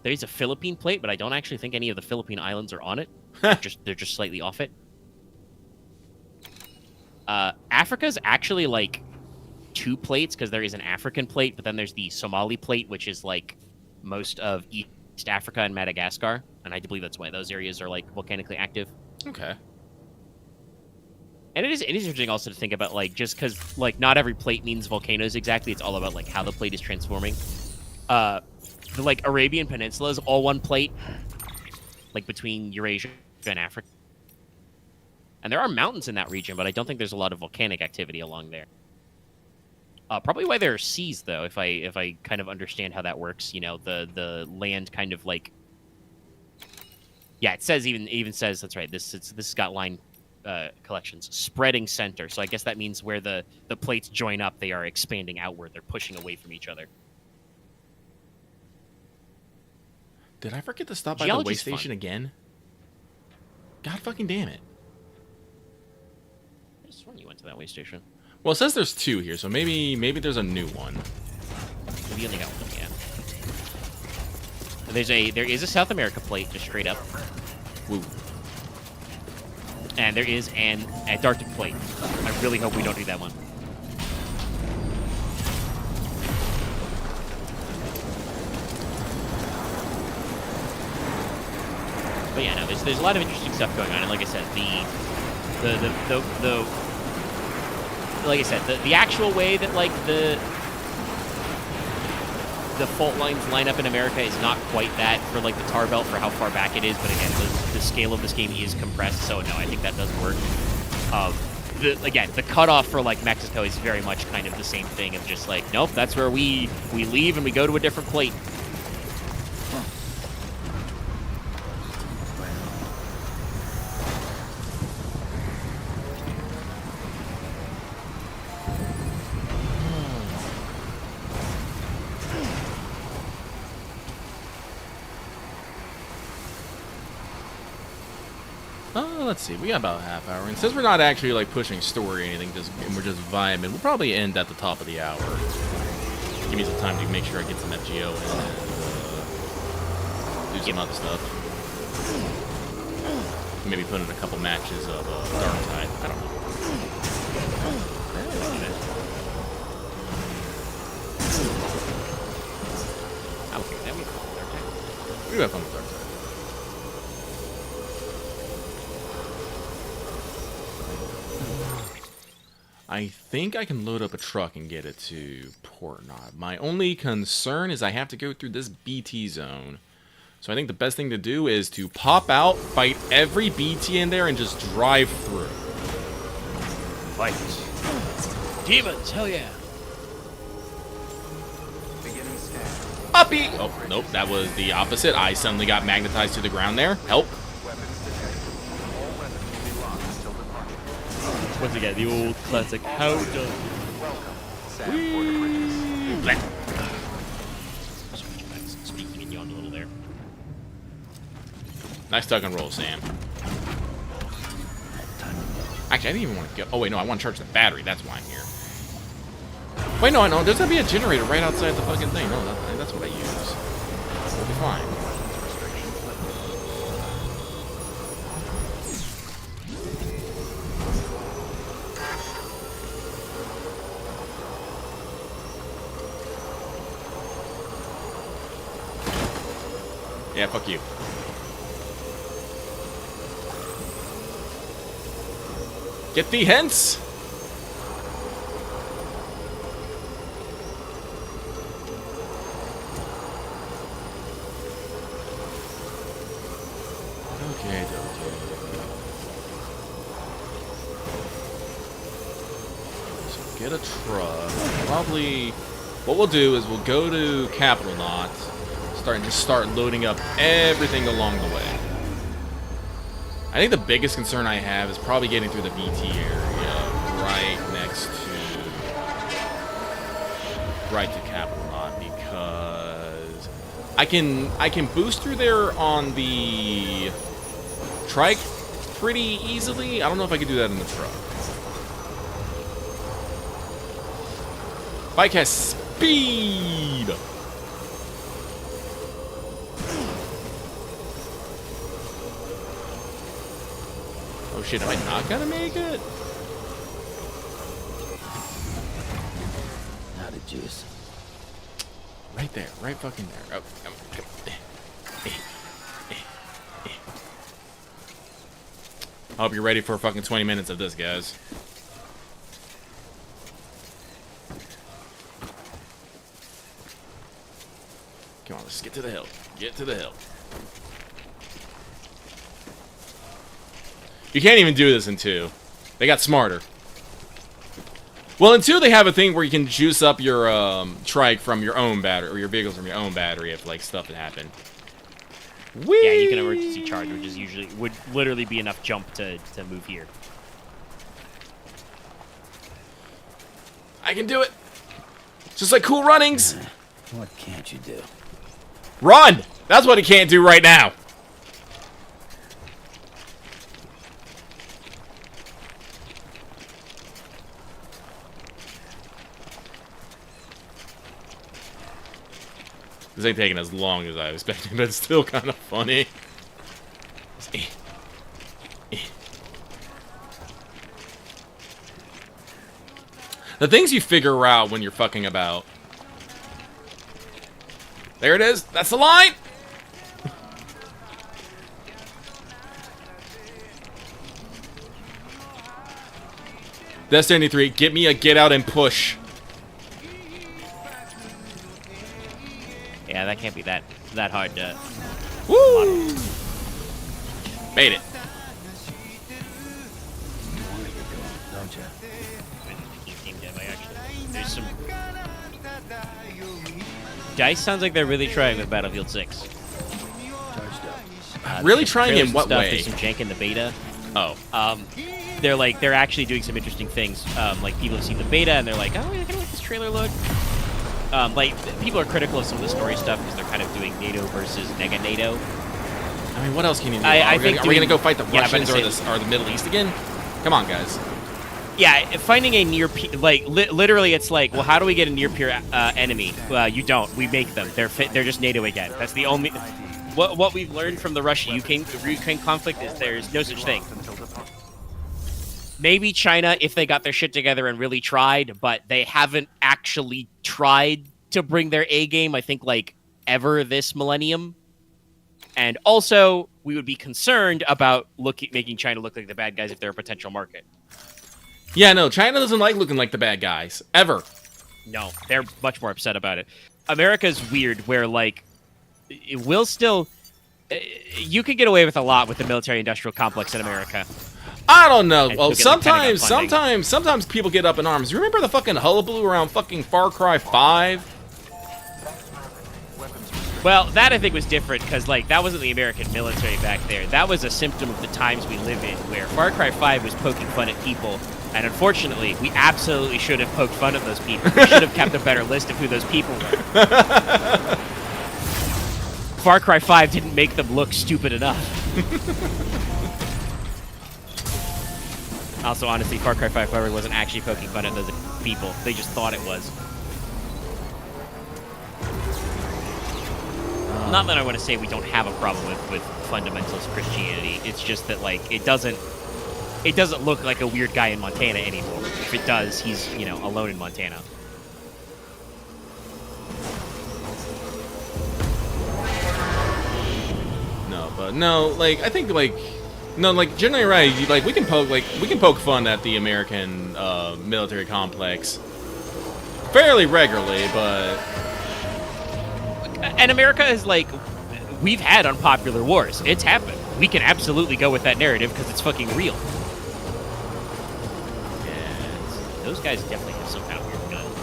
There's a Philippine plate, but I don't actually think any of the Philippine islands are on it. They're just slightly off it. Africa's actually like two plates because there is an African plate, but then there's the Somali plate, which is like most of East Africa and Madagascar, and I believe that's why those areas are like volcanically active. Okay. And it is interesting also to think about like just because like not every plate means volcanoes exactly. It's all about like how the plate is transforming. The like Arabian Peninsula is all one plate, like between Eurasia and Africa. And there are mountains in that region, but I don't think there's a lot of volcanic activity along there. Probably why there are seas, though, if I kind of understand how that works. The land kind of like, yeah, it says even says that's right. This has got line collections spreading center. So I guess that means where the plates join up, they are expanding outward. They're pushing away from each other. Did I forget to stop by the way Geology's station fun. again? God fucking damn it. I just sworn you went to that way station. Well, it says there's two here, so maybe there's a new one. Maybe you only got one, yeah. There is a South America plate just straight up, Woo. and there is an Antarctic plate. I really hope we don't do that one. But yeah, no, there's a lot of interesting stuff going on, and like I said, the actual way that like the fault lines line up in America is not quite that for like the tar belt for how far back it is, but again, the scale of this game is compressed, so no, I think that does work. The cutoff for like Mexico is very much kind of the same thing of just like, nope, that's where we leave and we go to a different plate. Let's see. We got about a half hour, and since we're not actually like pushing story or anything, and we're just vibing, we'll probably end at the top of the hour. Give me some time to make sure I get some FGO and do some other stuff. Maybe put in a couple matches of Dark Tide. I don't know. Okay, then we have fun with Dark Tide. We have fun with Dark Tide. I think I can load up a truck and get it to Port Knot. My only concern is I have to go through this BT zone, So I think the best thing to do is to pop out, fight every BT in there, and just drive through. Fight. Demons, hell yeah. Beginning scan. Uppy! Oh, nope, that was the opposite. I suddenly got magnetized to the ground there. Help. Weapons detected. All weapons will be locked until departure. Once again, the old classic. How does Welcome, Sam Porter Bridges. Blech. Speaking and yawned a little there. Nice tuck and roll, Sam. Actually, I didn't even want to go. Oh, wait, no, I want to charge the battery. That's why I'm here. Wait, no, no, there's going to be a generator right outside the fucking thing. No, that's what I use. We'll be fine. Yeah, fuck you. Get thee hence! Okay, so get a truck. Probably what we'll do is we'll go to Capital Knot, start loading up everything along the way. I think the biggest concern I have is probably getting through the BT area right next to Capital Knot, because I can boost through there on the trike pretty easily. I don't know if I could do that in the truck. Bike has speed. Oh shit, am I not gonna make it? not a juice? Right there, right fucking there. Oh, I hope you're ready for fucking 20 minutes of this, guys. Come on, let's get to the hill. Get to the hill. You can't even do this in 2. They got smarter. Well, in 2, they have a thing where you can juice up your trike from your own battery, or your vehicles from your own battery if, like, stuff had happened. Whee! Yeah, you can emergency charge, which is usually would literally be enough jump to move here. I can do it. Just like Cool Runnings. What can't you do? Run! That's what he can't do right now. This ain't taking as long as I expected, but it's still kind of funny. The things you figure out when you're fucking about. There it is. That's the line. Destiny 3, get me a get out and push. Yeah, that can't be that hard to. Woo! Made it. Don't you? Team dev, actually. There's some. DICE sounds like they're really trying with Battlefield 6. Charged up. Really trying trailers in and what stuff, way? There's some jank in the beta. Oh. They're actually doing some interesting things. Like people have seen the beta and they're like, oh, I kind of like this trailer look. Like people are critical of some of the story stuff because they're kind of doing NATO versus nega NATO. I mean, what else can you do? I Are think we gonna doing- go fight the yeah, I'm Russians gonna or the Middle East again? Come on, guys. Yeah, finding a near peer, literally, it's like, well, how do we get a near peer enemy? You don't. We make them. They're just NATO again. That's the only. What we've learned from the Russia-Ukraine conflict is there's no such thing. Maybe China, if they got their shit together and really tried, but they haven't actually tried to bring their A game, I think, like, ever this millennium. And also, we would be concerned about making China look like the bad guys if they're a potential market. Yeah, no, China doesn't like looking like the bad guys. Ever. No, they're much more upset about it. America's weird, where, like, it will still... You could get away with a lot with the military-industrial complex in America. I don't know. And Well, still get the Pentagon sometimes people get up in arms. You remember the fucking hullabaloo around fucking Far Cry 5? Well, that I think was different because, like, that wasn't the American military back there. That was a symptom of the times we live in, where Far Cry 5 was poking fun at people, and unfortunately, we absolutely should have poked fun at those people. We should have kept a better list of who those people were. Far Cry 5 didn't make them look stupid enough. Also, honestly, Far Cry 5 probably wasn't actually poking fun at those people. They just thought it was. Not that I want to say we don't have a problem with fundamentalist Christianity. It's just that, like, it doesn't look like a weird guy in Montana anymore. If it does, he's, you know, alone in Montana. No, but no, like I think like no, like generally right. Like we can poke fun at the American military complex fairly regularly, but. And America is like, we've had unpopular wars. It's happened. We can absolutely go with that narrative because it's fucking real. And those guys definitely have some kind of weird guns.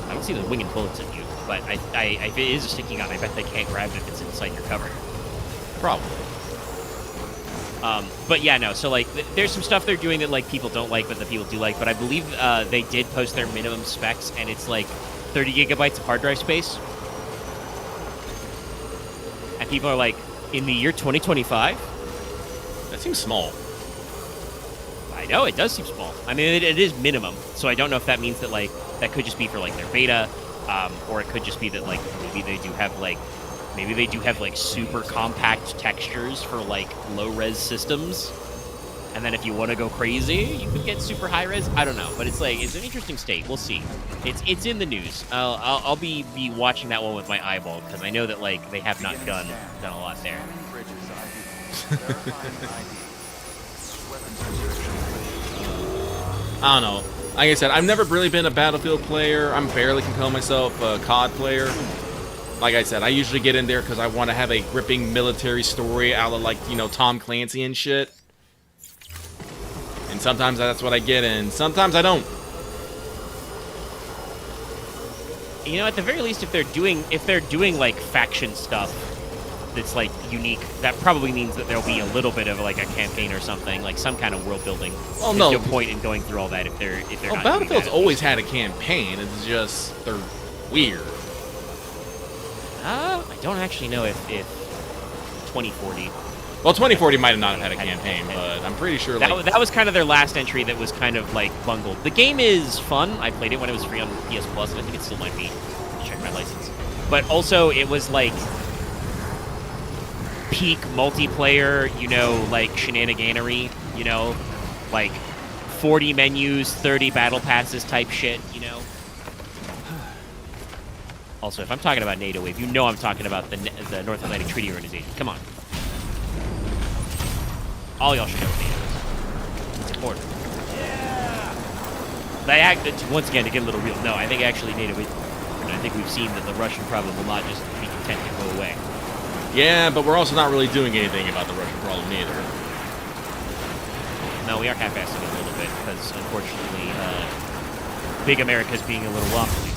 I don't see them winging bullets at you, but if it is a sticky gun, I bet they can't grab it if it's inside your cover. Probably. But yeah, no. So like, there's some stuff they're doing that like people don't like, but the people do like. But I believe they did post their minimum specs, and it's like 30 gigabytes of hard drive space. And people are like, in the year 2025? That seems small. I know, it does seem small. I mean, it is minimum. So I don't know if that means that, like, that could just be for, like, their beta, or it could just be that, like, maybe they do have, like, super compact textures for, like, low-res systems. And then if you want to go crazy, you could get super high res. I don't know, but it's like it's an interesting state. We'll see. It's in the news. I'll be watching that one with my eyeball because I know that like they have not done a lot there. I don't know. Like I said, I've never really been a Battlefield player. I'm barely can call myself a COD player. Like I said, I usually get in there because I want to have a gripping military story out of like Tom Clancy and shit. And sometimes that's what I get, and sometimes I don't. You know, at the very least, if they're doing like faction stuff that's like unique, that probably means that there'll be a little bit of like a campaign or something, like some kind of world building. Well, There's no point in going through all that if they're not. Battlefield's always had a campaign. It's just they're weird. I don't actually know if 2040. Well, 2040 might have not had a campaign, but I'm pretty sure that was kind of their last entry that was kind of like bungled. The game is fun. I played it when it was free on PS Plus, and I think it still might be. Check my license. But also, it was like peak multiplayer, like shenaniganery, like 40 menus, 30 battle passes type shit, Also, if I'm talking about NATO Wave, I'm talking about the North Atlantic Treaty Organization. Come on. All y'all should know what NATO is. It's important. Yeah! Once again, to get a little real, no, I think actually NATO is important. I think we've seen that the Russian problem will not just be content to go away. Yeah, but we're also not really doing anything about the Russian problem either. No, we are half-assing it a little bit, because unfortunately, Big America's being a little wobbly.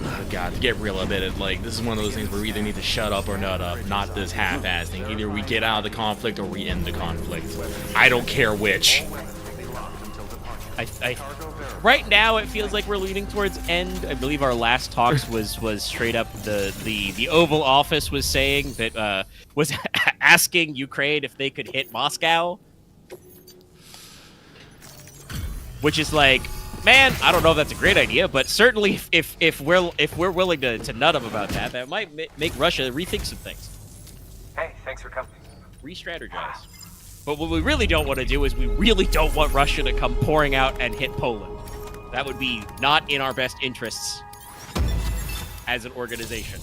Oh, God, to get real about it, like, this is one of those things where we either need to shut up or nut up, not this half-ass thing. Either we get out of the conflict or we end the conflict. I don't care which. Right now, it feels like we're leaning towards end. I believe our last talks was straight up the Oval Office was saying that was asking Ukraine if they could hit Moscow, which is like, man, I don't know if that's a great idea, but certainly if we're willing to nut them about that might make Russia rethink some things. Hey, thanks for coming. Re-strategize. But what we really don't want to do is we really don't want Russia to come pouring out and hit Poland. That would be not in our best interests as an organization.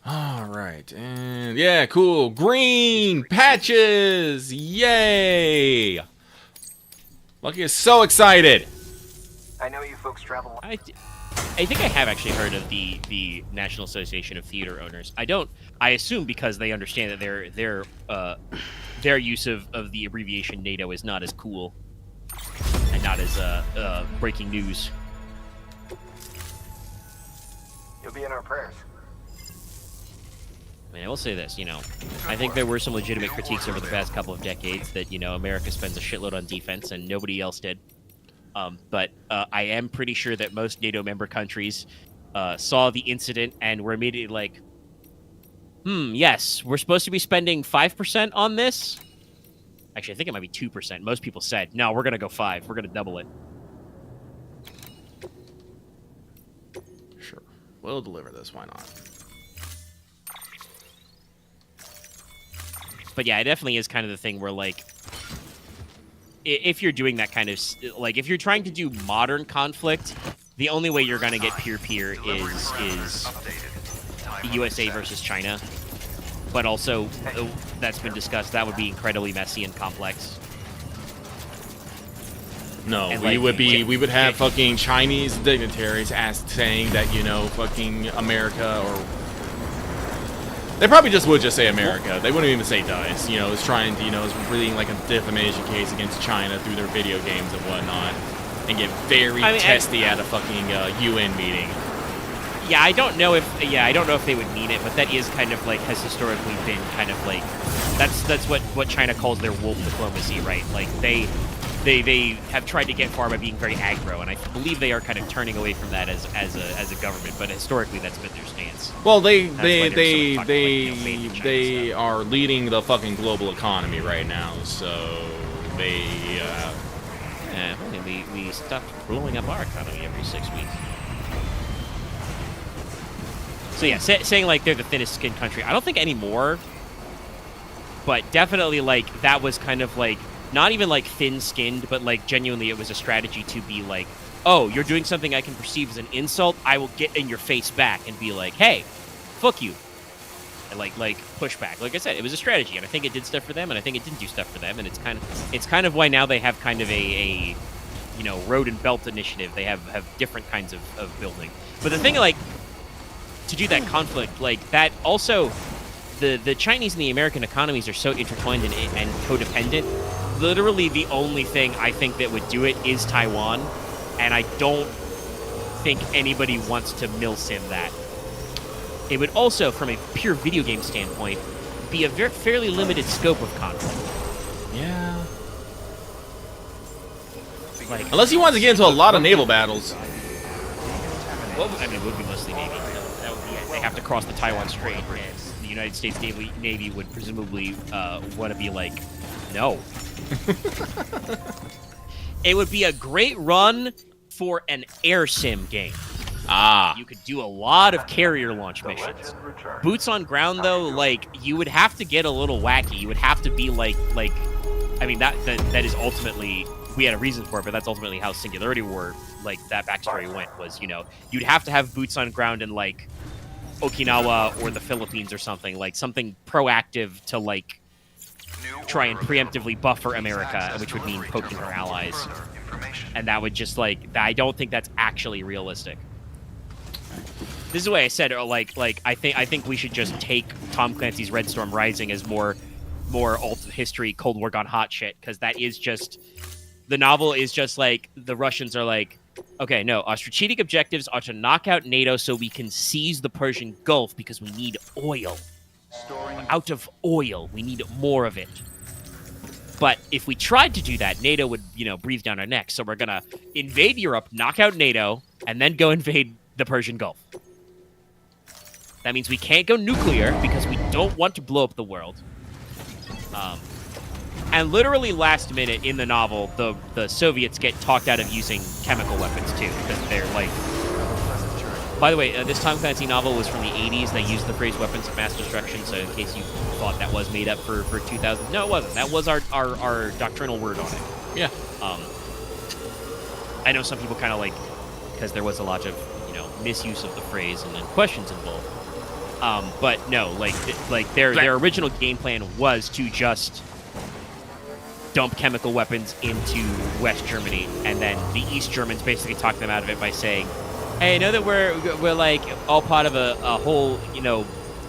All right, and yeah, cool. Green patches! Yay! Lucky is so excited. I know you folks travel. think I have actually heard of the National Association of Theater Owners. I assume because they understand that their use of the abbreviation NATO is not as cool and not as breaking news. You'll be in our prayers. I mean, I will say this, I think there were some legitimate critiques over the past couple of decades that, America spends a shitload on defense and nobody else did. But I am pretty sure that most NATO member countries saw the incident and were immediately like, yes, we're supposed to be spending 5% on this? Actually, I think it might be 2%. Most people said, no, we're going to go 5. We're going to double it. Sure. We'll deliver this. Why not? But yeah, it definitely is kind of the thing where, like, if you're doing that kind of, like, if you're trying to do modern conflict, the only way you're going to get peer-peer is USA versus China. But also, that's been discussed, that would be incredibly messy and complex. No, And, we would have fucking Chinese dignitaries saying that, fucking America, or they probably would just say America. They wouldn't even say DICE. Is trying to, is reading like a defamation case against China through their video games and whatnot, and get very testy at a fucking UN meeting. Yeah, I don't know if they would mean it, but that is kind of like has historically been kind of like that's what China calls their wolf diplomacy, right? Like they have tried to get far by being very aggro, and I believe they are kind of turning away from that as a government. But historically, that's been their stance. Well, they are leading the fucking global economy right now, so they. We stopped blowing up our economy every 6 weeks. So yeah, saying like they're the thinnest skinned country, I don't think anymore. But definitely like that was kind of like. Not even, like, thin-skinned, but, like, genuinely it was a strategy to be like, oh, you're doing something I can perceive as an insult, I will get in your face back and be like, hey, fuck you. And, like push back. Like I said, it was a strategy, and I think it did stuff for them, and I think it didn't do stuff for them, and it's kind of why now they have kind of a road and belt initiative. They have different kinds of building. But the thing, like, to do that conflict, like, that also, the Chinese and the American economies are so intertwined and codependent. Literally the only thing I think that would do it is Taiwan, and I don't think anybody wants to milsim that. It would also, from a pure video game standpoint, be a fairly limited scope of conflict. Yeah. Like, unless he wants to get into a lot of naval battles. Well, I mean, it would be mostly Navy. That would be it. They have to cross the Taiwan Strait, and the United States Navy would presumably want to be like, no. It would be a great run for an air sim game. You could do a lot of carrier launch missions. Boots on ground, though, like, you would have to get a little wacky. You would have to be like, I mean, that is ultimately, we had a reason for it, but that's ultimately how Singularity War, like, that backstory went, was, you'd have to have boots on ground in, like, Okinawa or the Philippines or something, like, something proactive to, like, try and preemptively buffer America, which would mean poking her allies. And that would just, like, I don't think that's actually realistic. This is the way I said, like I think we should just take Tom Clancy's Red Storm Rising as more alt history, Cold War gone hot shit, because that is just, the novel is just like, the Russians are like, okay, no, our strategic objectives are to knock out NATO so we can seize the Persian Gulf because we need oil. Out of oil, we need more of it. But if we tried to do that, NATO would, breathe down our necks. So we're gonna invade Europe, knock out NATO, and then go invade the Persian Gulf. That means we can't go nuclear because we don't want to blow up the world. And literally last minute in the novel, the Soviets get talked out of using chemical weapons too, because they're like. By the way, this Tom Clancy novel was from the 80s. They used the phrase weapons of mass destruction, so in case you thought that was made up for 2000. No, it wasn't. That was our doctrinal word on it. Yeah. I know some people kind of like, because there was a lot of, misuse of the phrase and then questions involved. But no, like their original game plan was to just dump chemical weapons into West Germany, and then the East Germans basically talked them out of it by saying, Hey, I know that we're like all part of a whole,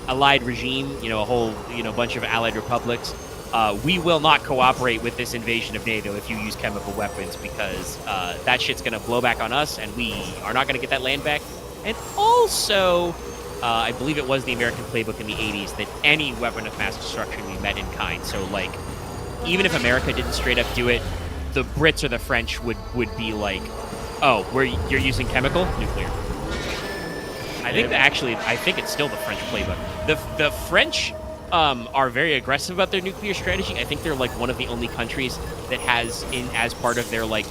allied regime, a whole, bunch of allied republics. We will not cooperate with this invasion of NATO if you use chemical weapons because that shit's gonna blow back on us, and we are not gonna get that land back. And also, I believe it was the American playbook in the 80s that any weapon of mass destruction we met in kind. So, like, even if America didn't straight up do it, the Brits or the French would be like, oh, you're using chemical? Nuclear. I think it's still the French playbook. The French are very aggressive about their nuclear strategy. I think they're like one of the only countries that has as part of their like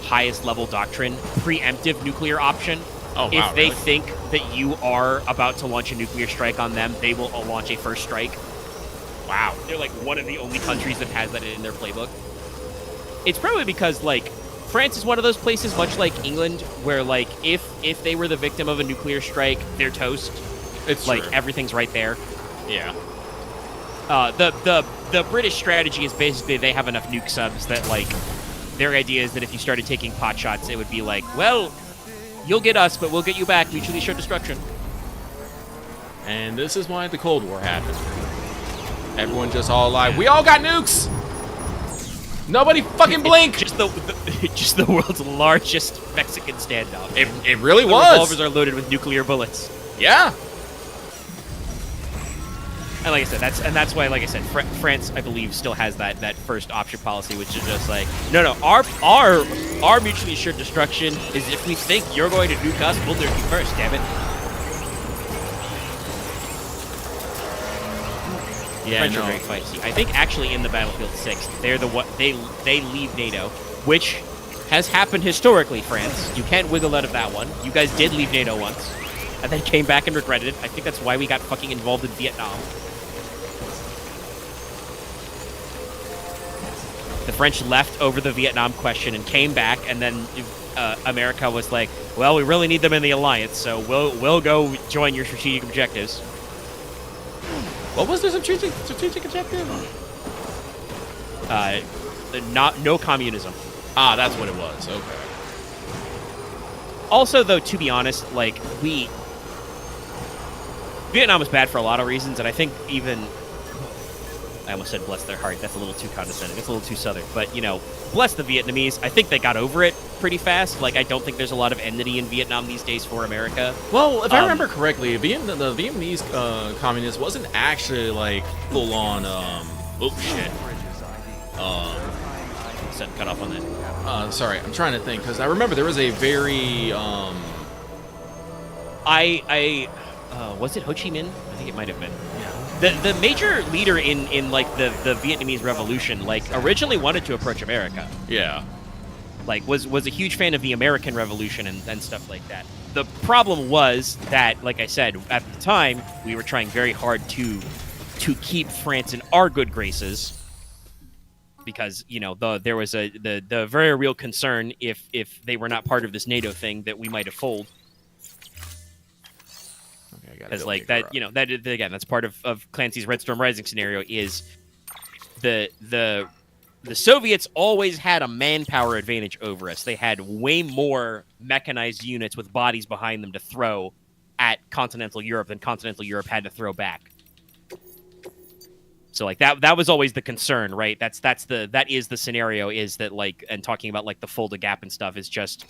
highest level doctrine preemptive nuclear option. Oh, wow, if they really? think that you are about to launch a nuclear strike on them, they will launch a first strike. Wow. They're like one of the only countries that has that in their playbook. It's probably because like France is one of those places, much like England, where like if they were the victim of a nuclear strike, they're toast. It's like true. everything's right there. Yeah. The British strategy is basically they have enough nuke subs that like their idea is that if you started taking pot shots, it would be like, well, you'll get us, but we'll get you back. Mutually assured destruction. And this is why the Cold War happened. Everyone just all like, we all got nukes. Nobody fucking blink. Just the world's largest Mexican standoff. It really The was. revolvers are loaded with nuclear bullets. Yeah. And like I said, that's why, like I said, France, I believe, still has that first option policy, which is just like, no, our mutually assured destruction is if we think you're going to nuke us, we'll nuke you first. Damn it. Yeah, French no. are very feisty. I think actually in the Battlefield 6, they're the what they leave NATO, which has happened historically. France, you can't wiggle out of that one. You guys did leave NATO once, and then came back and regretted it. I think that's why we got fucking involved in Vietnam. The French left over the Vietnam question and came back, and then America was like, "Well, we really need them in the alliance, so we'll go join your strategic objectives." What was the strategic objective? No communism. Ah, that's what it was. Okay. Also, though, to be honest, like Vietnam was bad for a lot of reasons, and I think even I almost said bless their heart. That's a little too condescending. It's a little too southern. But, bless the Vietnamese. I think they got over it pretty fast. Like, I don't think there's a lot of enmity in Vietnam these days for America. Well, if I remember correctly, the Vietnamese communist wasn't actually like full on. Oh shit. Set cut off on that. Sorry, I'm trying to think because I remember there was a very was it Ho Chi Minh? I think it might have been. The major leader in like the Vietnamese Revolution, like originally wanted to approach America. Yeah. Like was a huge fan of the American Revolution and stuff like that. The problem was that, like I said, at the time we were trying very hard to keep France in our good graces. Because there was the very real concern if they were not part of this NATO thing that we might have folded. Because like that, that again, that's part of Clancy's Red Storm Rising scenario is the Soviets always had a manpower advantage over us. They had way more mechanized units with bodies behind them to throw at continental Europe than continental Europe had to throw back. So like that was always the concern, right? That is the scenario, is that like, and talking about like the Fulda Gap and stuff is just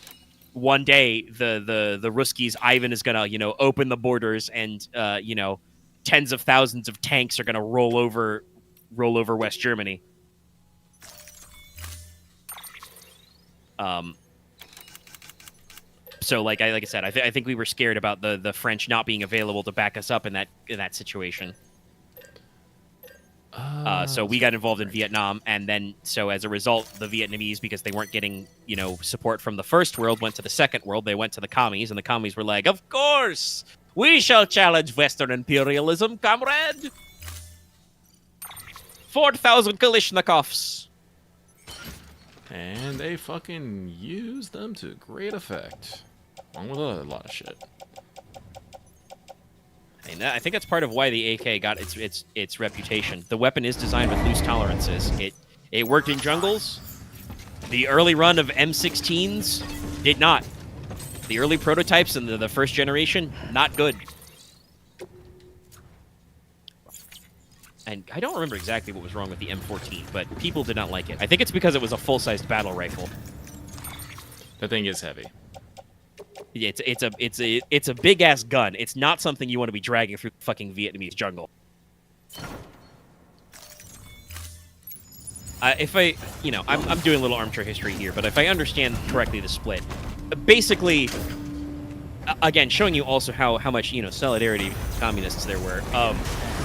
one day the Ruskies, Ivan is gonna open the borders and tens of thousands of tanks are gonna roll over West Germany. So like I said, I think we were scared about the French not being available to back us up in that situation. So we got involved in Vietnam, and then so as a result, the Vietnamese, because they weren't getting support from the first world, went to the second world. They went to the commies, and the commies were like, "Of course, we shall challenge Western imperialism, comrade. 4,000 Kalashnikovs." And they fucking used them to great effect, along with a lot of shit. And I think that's part of why the AK got its reputation. The weapon is designed with loose tolerances. It worked in jungles. The early run of M16s did not. The early prototypes and the first generation, not good. And I don't remember exactly what was wrong with the M14, but people did not like it. I think it's because it was a full-sized battle rifle. The thing is heavy. Yeah, it's a big ass gun. It's not something you want to be dragging through the fucking Vietnamese jungle. I'm doing a little armchair history here, but if I understand correctly the split, basically, again, showing you also how much solidarity with communists there were.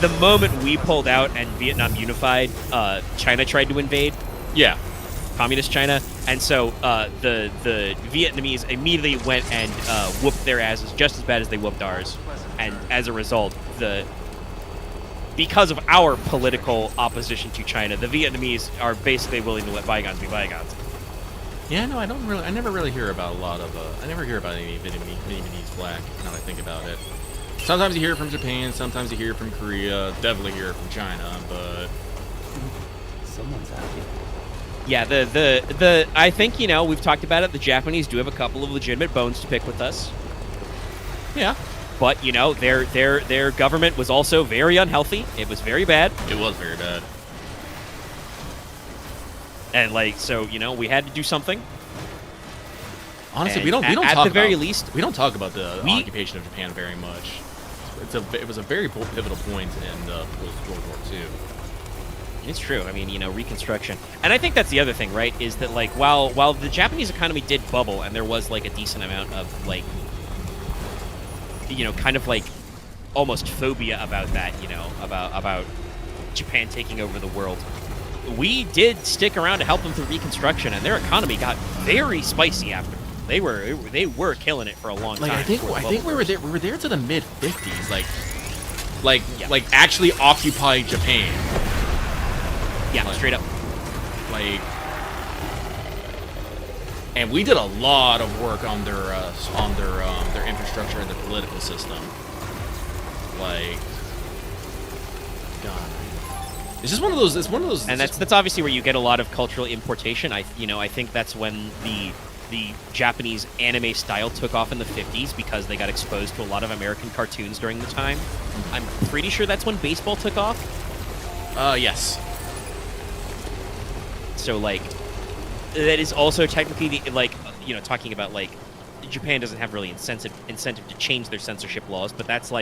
The moment we pulled out and Vietnam unified, China tried to invade. Yeah. Communist China, and so the Vietnamese immediately went and whooped their asses just as bad as they whooped ours, and as a result, because of our political opposition to China, the Vietnamese are basically willing to let bygones be bygones. Yeah, no, I never really hear about I never hear about any Vietnamese flag, now that I think about it. Sometimes you hear it from Japan, sometimes you hear it from Korea, definitely hear it from China, but... Someone's happy. Yeah, the I think, we've talked about it, the Japanese do have a couple of legitimate bones to pick with us. Yeah. But, their government was also very unhealthy. It was very bad. It was very bad. And, we had to do something. Honestly, And we don't at talk the very about, least, we don't talk about the occupation of Japan very much. It was a very pivotal point in post-World War II. It's true. I mean, Reconstruction. And I think that's the other thing, right? Is that, while the Japanese economy did bubble and there was, a decent amount of, almost phobia about that, about Japan taking over the world, we did stick around to help them through Reconstruction, and their economy got very spicy after. They were killing it for a long time. I think we were there to the mid-50s, actually occupy Japan. Yeah, straight up. And we did a lot of work on their infrastructure and their political system. God, it's just one of those. It's one of those. And that's obviously where you get a lot of cultural importation. I think that's when the Japanese anime style took off in the 50s because they got exposed to a lot of American cartoons during the time. I'm pretty sure that's when baseball took off. Yes. So, that is also technically, talking about, Japan doesn't have really incentive to change their censorship laws, but that's,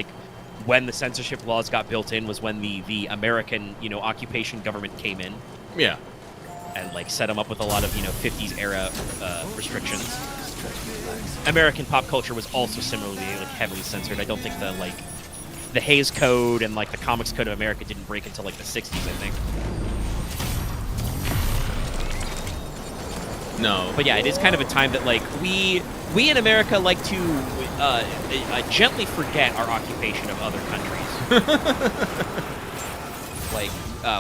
when the censorship laws got built in was when the American, occupation government came in. Yeah. And, set them up with a lot of, 50s era restrictions. American pop culture was also similarly, heavily censored. I don't think the Hays Code and, the Comics Code of America didn't break until, the 60s, I think. No. But yeah, it is kind of a time that we in America like to gently forget our occupation of other countries.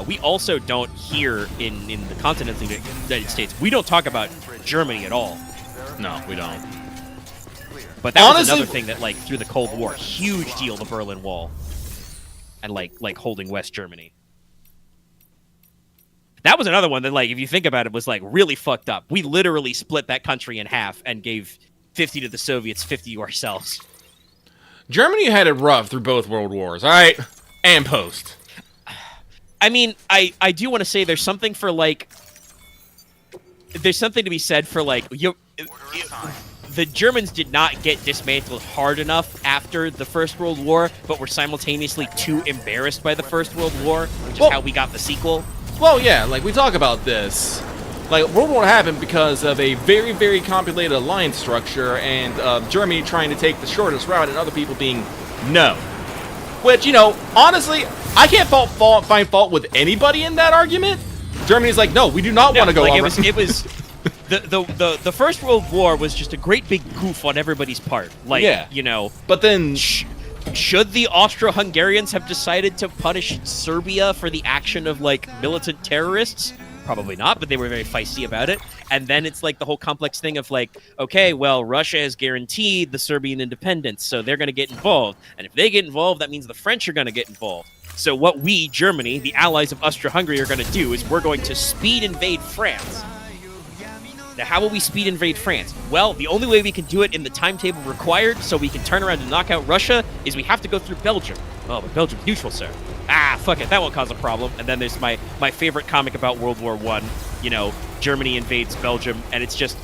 We also don't here in the continental United States. We don't talk about Germany at all. No, we don't. But that was another thing that through the Cold War, huge deal, the Berlin Wall, and holding West Germany. That was another one that, if you think about it, was, really fucked up. We literally split that country in half and gave 50 to the Soviets, 50 to ourselves. Germany had it rough through both world wars, all right? And post. I mean, I do want to say there's something for, there's something to be said for, the Germans did not get dismantled hard enough after the First World War, but were simultaneously too embarrassed by the First World War, which is how we got the sequel. Well, yeah, we talk about this. World War happened because of a very, very complicated alliance structure and Germany trying to take the shortest route and other people being no. Which, honestly, I can't find fault with anybody in that argument. Germany's no, we do not want to go over. It was the First World War was just a great big goof on everybody's part. But then... Should the Austro-Hungarians have decided to punish Serbia for the action of, militant terrorists? Probably not, but they were very feisty about it. And then it's, the whole complex thing of, okay, well, Russia has guaranteed the Serbian independence, so they're going to get involved. And if they get involved, that means the French are going to get involved. So what we, Germany, the allies of Austro-Hungary, are going to do is we're going to speed invade France. Now, how will we speed invade France? Well, the only way we can do it in the timetable required so we can turn around and knock out Russia is we have to go through Belgium. Oh, but Belgium's neutral, sir. Ah, fuck it. That won't cause a problem. And then there's my favorite comic about World War I. You know, Germany invades Belgium, and it's just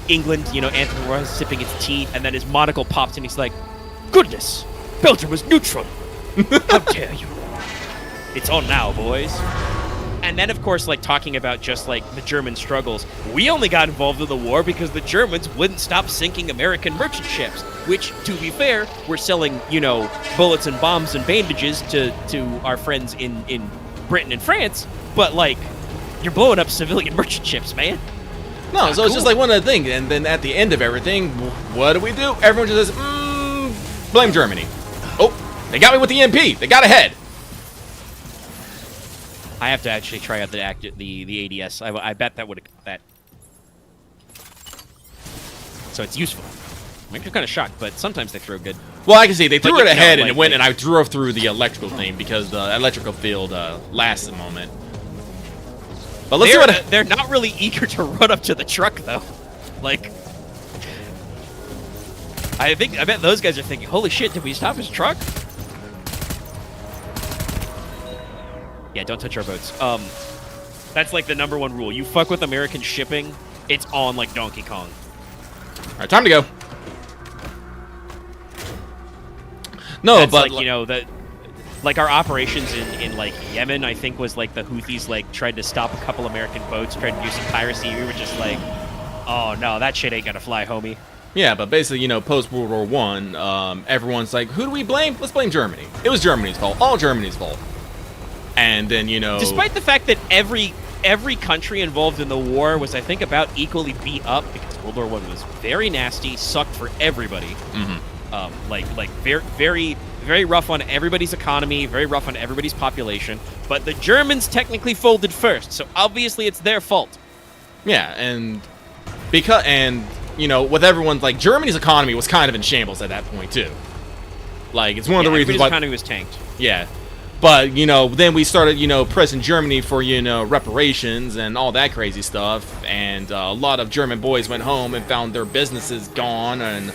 England, you know, Anthony Roy sipping his tea, and then his monocle pops, and he's like, goodness, Belgium is neutral. How dare you? It's on now, boys. And then, of course, like, talking about just, like, the German struggles. We only got involved in the war because the Germans wouldn't stop sinking American merchant ships, which, to be fair, were selling, you know, bullets and bombs and bandages to our friends in Britain and France. But, like, you're blowing up civilian merchant ships, man. No, so it's just like one of the things. And then at the end of everything, what do? Everyone just says, blame Germany. Oh, they got me with the MP. They got ahead. I have to actually try out the ADS. I bet that would have that. So it's useful. I'm kind of shocked, but sometimes they throw good. Well, I can see they threw it ahead, and like, it went, and I drove through the electrical thing because the electrical field lasts a moment. But let's see what they're not really eager to run up to the truck, though. Like, I bet those guys are thinking, "Holy shit! Did we stop his truck?" Yeah, don't touch our boats. That's like the #1 rule. You fuck with American shipping, it's on like Donkey Kong. All right, time to go. No, That's but like, you know, that like our operations in like Yemen, I think, was like the Houthis like tried to stop a couple American boats, tried to do some piracy. We were just like, oh no, that shit ain't gonna fly, homie. Yeah, but basically, you know, post World War I, everyone's like, who do we blame? Let's blame Germany. It was Germany's fault. All Germany's fault. And then, you know, despite the fact that every country involved in the war was, I think, about equally beat up because World War I was very nasty, sucked for everybody. Like very, very rough on everybody's economy, very rough on everybody's population. But the Germans technically folded first, so obviously it's their fault. Yeah, and you know, with everyone's like Germany's economy was kind of in shambles at that point too. Like it's one of the reasons why economy was tanked. Yeah. But, you know, then we started, you know, pressing Germany for, you know, reparations and all that crazy stuff. And a lot of German boys went home and found their businesses gone and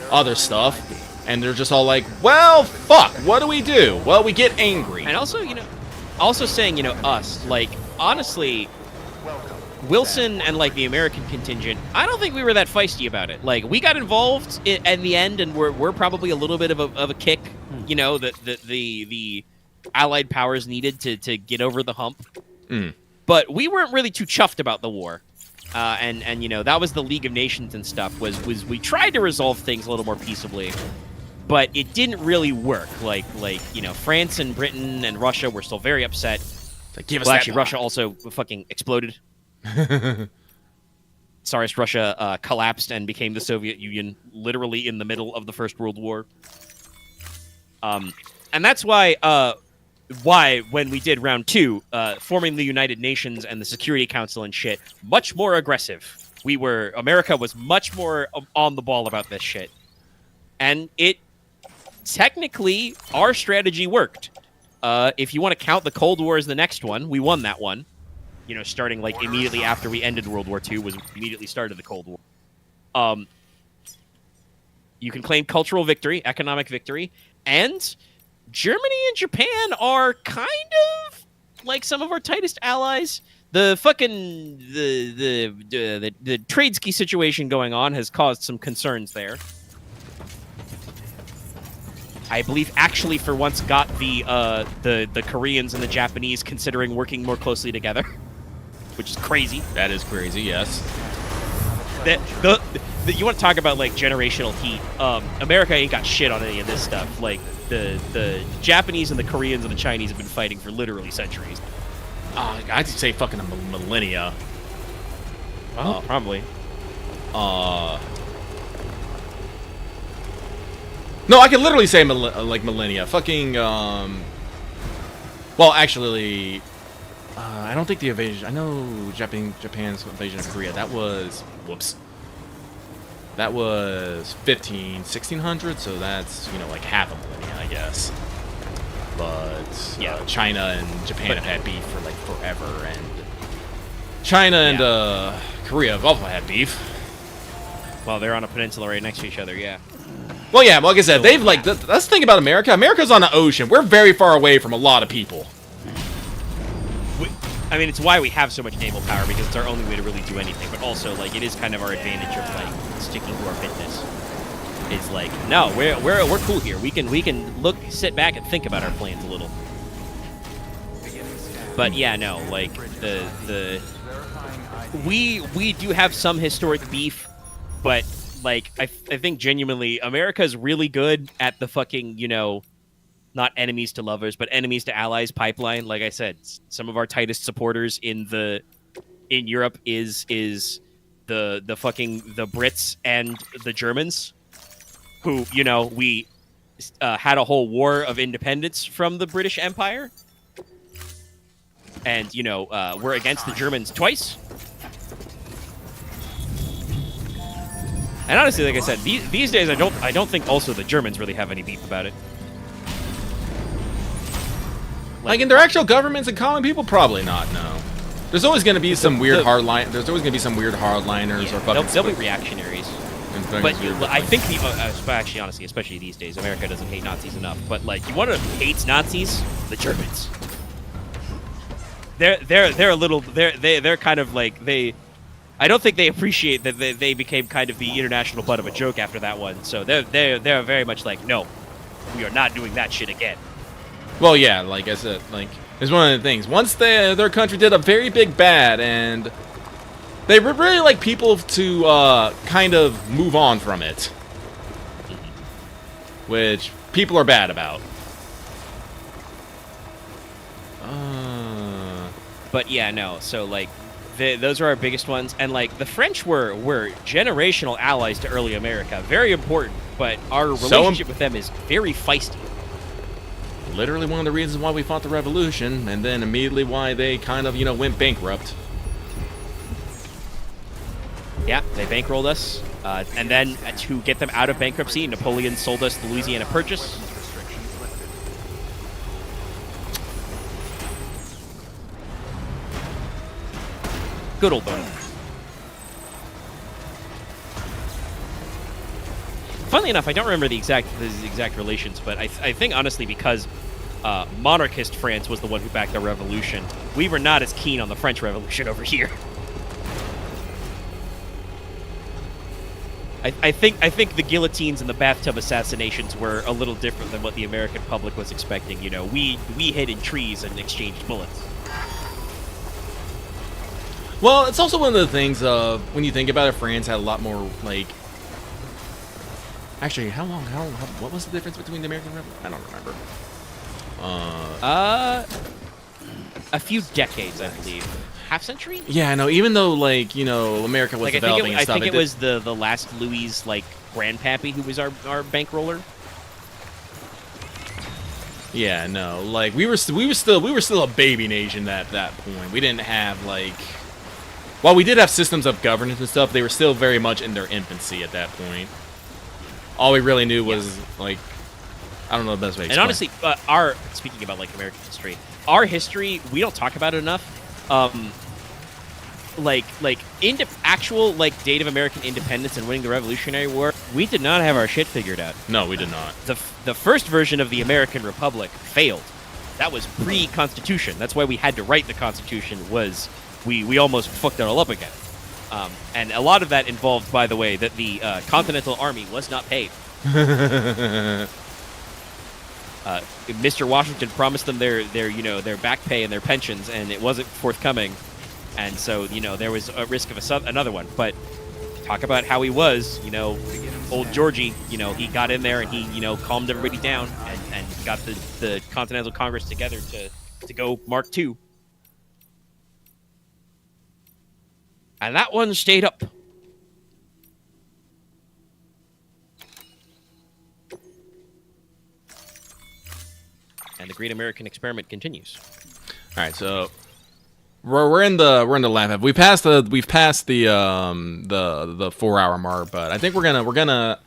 other stuff. And they're just all like, well, fuck, what do we do? Well, we get angry. And also, you know, saying, you know, us, like, honestly, Wilson and, like, the American contingent, I don't think we were that feisty about it. Like, we got involved in the end, and we're probably a little bit of a kick, you know, the Allied powers needed to get over the hump. But we weren't really too chuffed about the war. And you know, that was the League of Nations and stuff, was we tried to resolve things a little more peaceably, but it didn't really work. Like you know, France and Britain and Russia were still very upset. Like, give us well, that actually, bomb. Russia also fucking exploded. Tsarist Russia collapsed and became the Soviet Union literally in the middle of the First World War. And that's why when we did round 2, forming the United Nations and the Security Council and shit, much more aggressive. America was much more on the ball about this shit. And technically, our strategy worked. If you want to count the Cold War as the next one, we won that one. You know, starting like immediately after we ended World War II was immediately started the Cold War. You can claim cultural victory, economic victory, and Germany and Japan are kind of like some of our tightest allies. The fucking the trade ski situation going on has caused some concerns there. I believe actually for once got the Koreans and the Japanese considering working more closely together, which is crazy. That is crazy, yes. You want to talk about like generational heat? America ain't got shit on any of this stuff. Like the Japanese and the Koreans and the Chinese have been fighting for literally centuries. I'd say fucking a millennia. Well, probably. No, I can literally say like millennia. Fucking well, actually, I don't think the invasion. I know Japan's invasion of Korea. That was That was 1600, so that's, you know, like half a millennia, I guess. But yeah, China and Japan have had beef for like forever, and China and Korea have also had beef. Well, they're on a peninsula right next to each other, yeah. Well, yeah, like I said, they've, like, that's the thing about America. America's on the ocean. We're very far away from a lot of people. I mean, it's why we have so much naval power, because it's our only way to really do anything. But also, like, it is kind of our advantage of, like, sticking to our business. It's like, no, we're cool here. We can sit back and think about our plans a little. But yeah, no, like we do have some historic beef, but like I think genuinely America is really good at the fucking, you know, not enemies to lovers, but enemies to allies pipeline. Like I said, some of our tightest supporters in Europe is the Brits and the Germans, who, you know, we had a whole war of independence from the British Empire. And, you know, we're against the Germans twice. And honestly, like I said, these days I don't think also the Germans really have any beef about it. Like in their actual governments and common people, probably not. No, there's always going to be some weird hardline. There's always going to be some weird hardliners, yeah, or fucking. They'll be reactionaries. But I think actually, honestly, especially these days, America doesn't hate Nazis enough. But like, you want to hate Nazis? The Germans. They're a little they're kind of like they. I don't think they appreciate that they became kind of the international butt of a joke after that one. So they're very much like, no, we are not doing that shit again. Well, yeah, like I said, like it's one of the things. Once their country did a very big bad, and they would really like people to kind of move on from it, which people are bad about. But yeah, no. So like, those are our biggest ones, and like the French were generational allies to early America, very important. But our relationship with them is very feisty. Literally one of the reasons why we fought the revolution, and then immediately why they kind of, you know, went bankrupt. Yeah, they bankrolled us, and then to get them out of bankruptcy, Napoleon sold us the Louisiana Purchase. Good old buddy. Funnily enough, I don't remember the exact relations, but I think honestly because monarchist France was the one who backed the revolution, we were not as keen on the French Revolution over here. I think the guillotines and the bathtub assassinations were a little different than what the American public was expecting. You know, we hid in trees and exchanged bullets. Well, it's also one of the things of when you think about it, France had a lot more like. Actually, what was the difference between the American Revolution? I don't remember. A few decades, I believe. Half century? Yeah, I know. Even though, like, you know, America was like, developing and stuff. I think it was the last Louis, like, grandpappy who was our bankroller. Yeah, no. Like, we were still a baby nation at that point. We didn't have like. While we did have systems of governance and stuff, they were still very much in their infancy at that point. All we really knew was, like, I don't know the best way to explain. And honestly, speaking about, like, American history, our history, we don't talk about it enough. Actual, like, date of American independence and winning the Revolutionary War, we did not have our shit figured out. No, we did not. The first version of the American Republic failed. That was pre-Constitution. That's why we had to write the Constitution, was we almost fucked it all up again. And a lot of that involved, by the way, that the Continental Army was not paid. Mr. Washington promised them their back pay and their pensions, and it wasn't forthcoming. And so, you know, there was a risk of another one. But talk about how he was, you know, old Georgie, you know, he got in there and he, you know, calmed everybody down and got the Continental Congress together to go Mark II. And that one stayed up. And the great American experiment continues. All right, so we're in the lab. We've passed the 4-hour mark, but I think we're gonna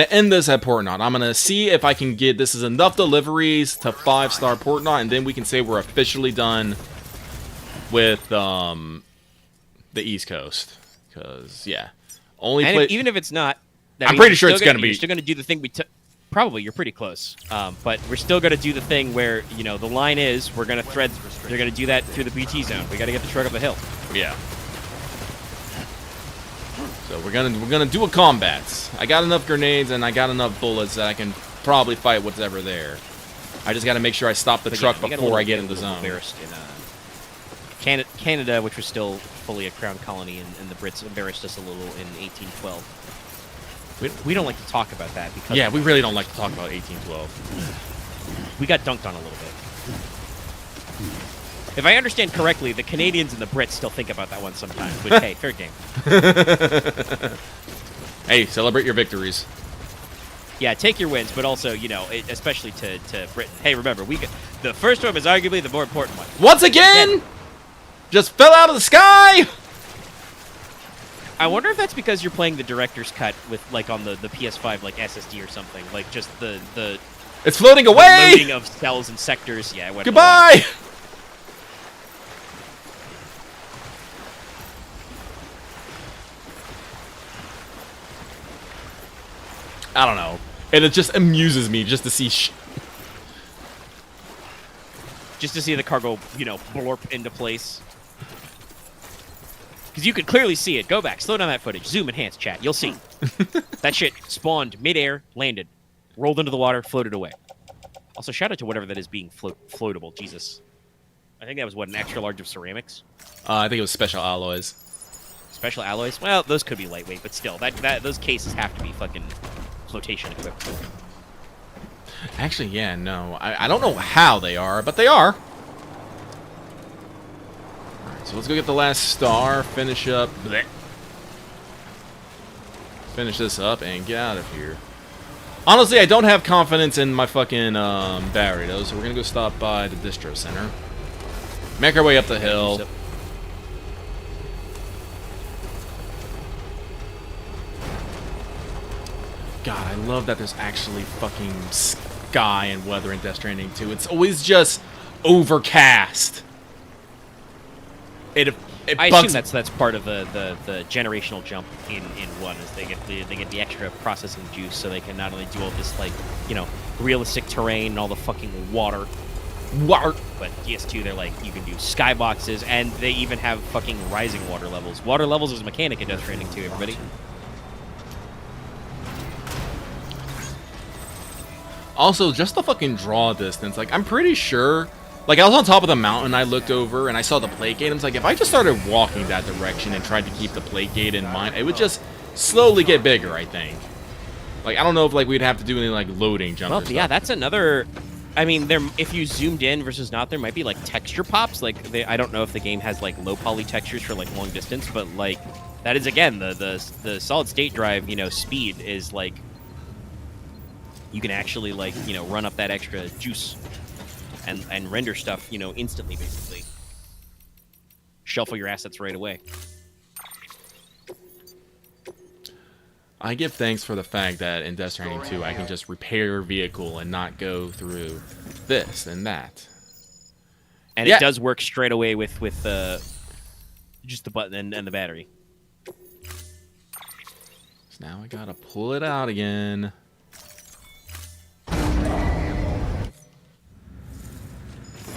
end this at Port Knot. I'm gonna see if I can get this is enough deliveries to 5-star Port Knot, and then we can say we're officially done with the East Coast. Because, yeah. Only And play... even if it's not, that I'm means pretty you're sure still it's gonna be- You're still going to do the thing we took. Probably, you're pretty close. But we're still going to do the thing where, you know, the line is we're going to thread. They're going to do that through the BT zone. We got to get the truck up a hill. Yeah. So we're gonna do a combat. I got enough grenades and I got enough bullets that I can probably fight whatever there. I just got to make sure I stop the But truck yeah, we got a before little- I get in the a little zone. embarrassed in Canada, which was still fully a crown colony, and the Brits embarrassed us a little in 1812. We don't like to talk about that because Yeah, we really don't like to talk about 1812. we got dunked on a little bit. If I understand correctly, the Canadians and the Brits still think about that one sometimes. Which, hey, fair game. Hey, celebrate your victories. Yeah, take your wins, but also, you know, especially to Britain. Hey, remember, the first one is arguably the more important one. Once again, just fell out of the sky. I wonder if that's because you're playing the director's cut with, like, on the PS5, like SSD or something, like just the It's floating away. loading of cells and sectors. Yeah, it went Goodbye. I don't know. And it just amuses me just to see just to see the cargo, you know, blorp into place. Because you could clearly see it. Go back, slow down that footage, zoom, enhance, chat. You'll see. That shit spawned midair, landed, rolled into the water, floated away. Also, shout out to whatever that is being floatable. Jesus. I think that was, what, an extra large of ceramics? I think it was special alloys. Special alloys? Well, those could be lightweight, but still, those cases have to be fucking flotation equipped. Actually, yeah, no. I don't know how they are, but they are. Alright, so let's go get the last star, finish up. Blech. Finish this up and get out of here. Honestly, I don't have confidence in my fucking battery, though, so we're gonna go stop by the distro center. Make our way up the hill. God, I love that there's actually fucking sky and weather in Death Stranding 2. It's always just overcast. It I bugs assume that's part of the generational jump in one, is they get the extra processing juice, so they can not only do all this, like, you know, realistic terrain and all the fucking water, but DS2 they're like, you can do skyboxes, and they even have fucking rising water levels. Water levels is a mechanic in Death Stranding 2, everybody. Also, just the fucking draw distance. Like, I'm pretty sure... Like, I was on top of the mountain, I looked over, and I saw the plate gate. I was like, if I just started walking that direction and tried to keep the plate gate in mind, it would just slowly get bigger, I think. Like, I don't know if, like, we'd have to do any, like, loading jumps or Well, stuff. yeah, that's another... I mean, if you zoomed in versus not, there might be, like, texture pops. Like, I don't know if the game has, like, low poly textures for, like, long distance, but, like, that is, again, the solid-state drive, you know, speed is, like... You can actually, like, you know, run up that extra juice and render stuff, you know, instantly, basically. Shuffle your assets right away. I give thanks for the fact that in Death Stranding 2, I can just repair a vehicle and not go through this and that. And Yeah. it does work straight away with just the button and the battery. So now I gotta pull it out again.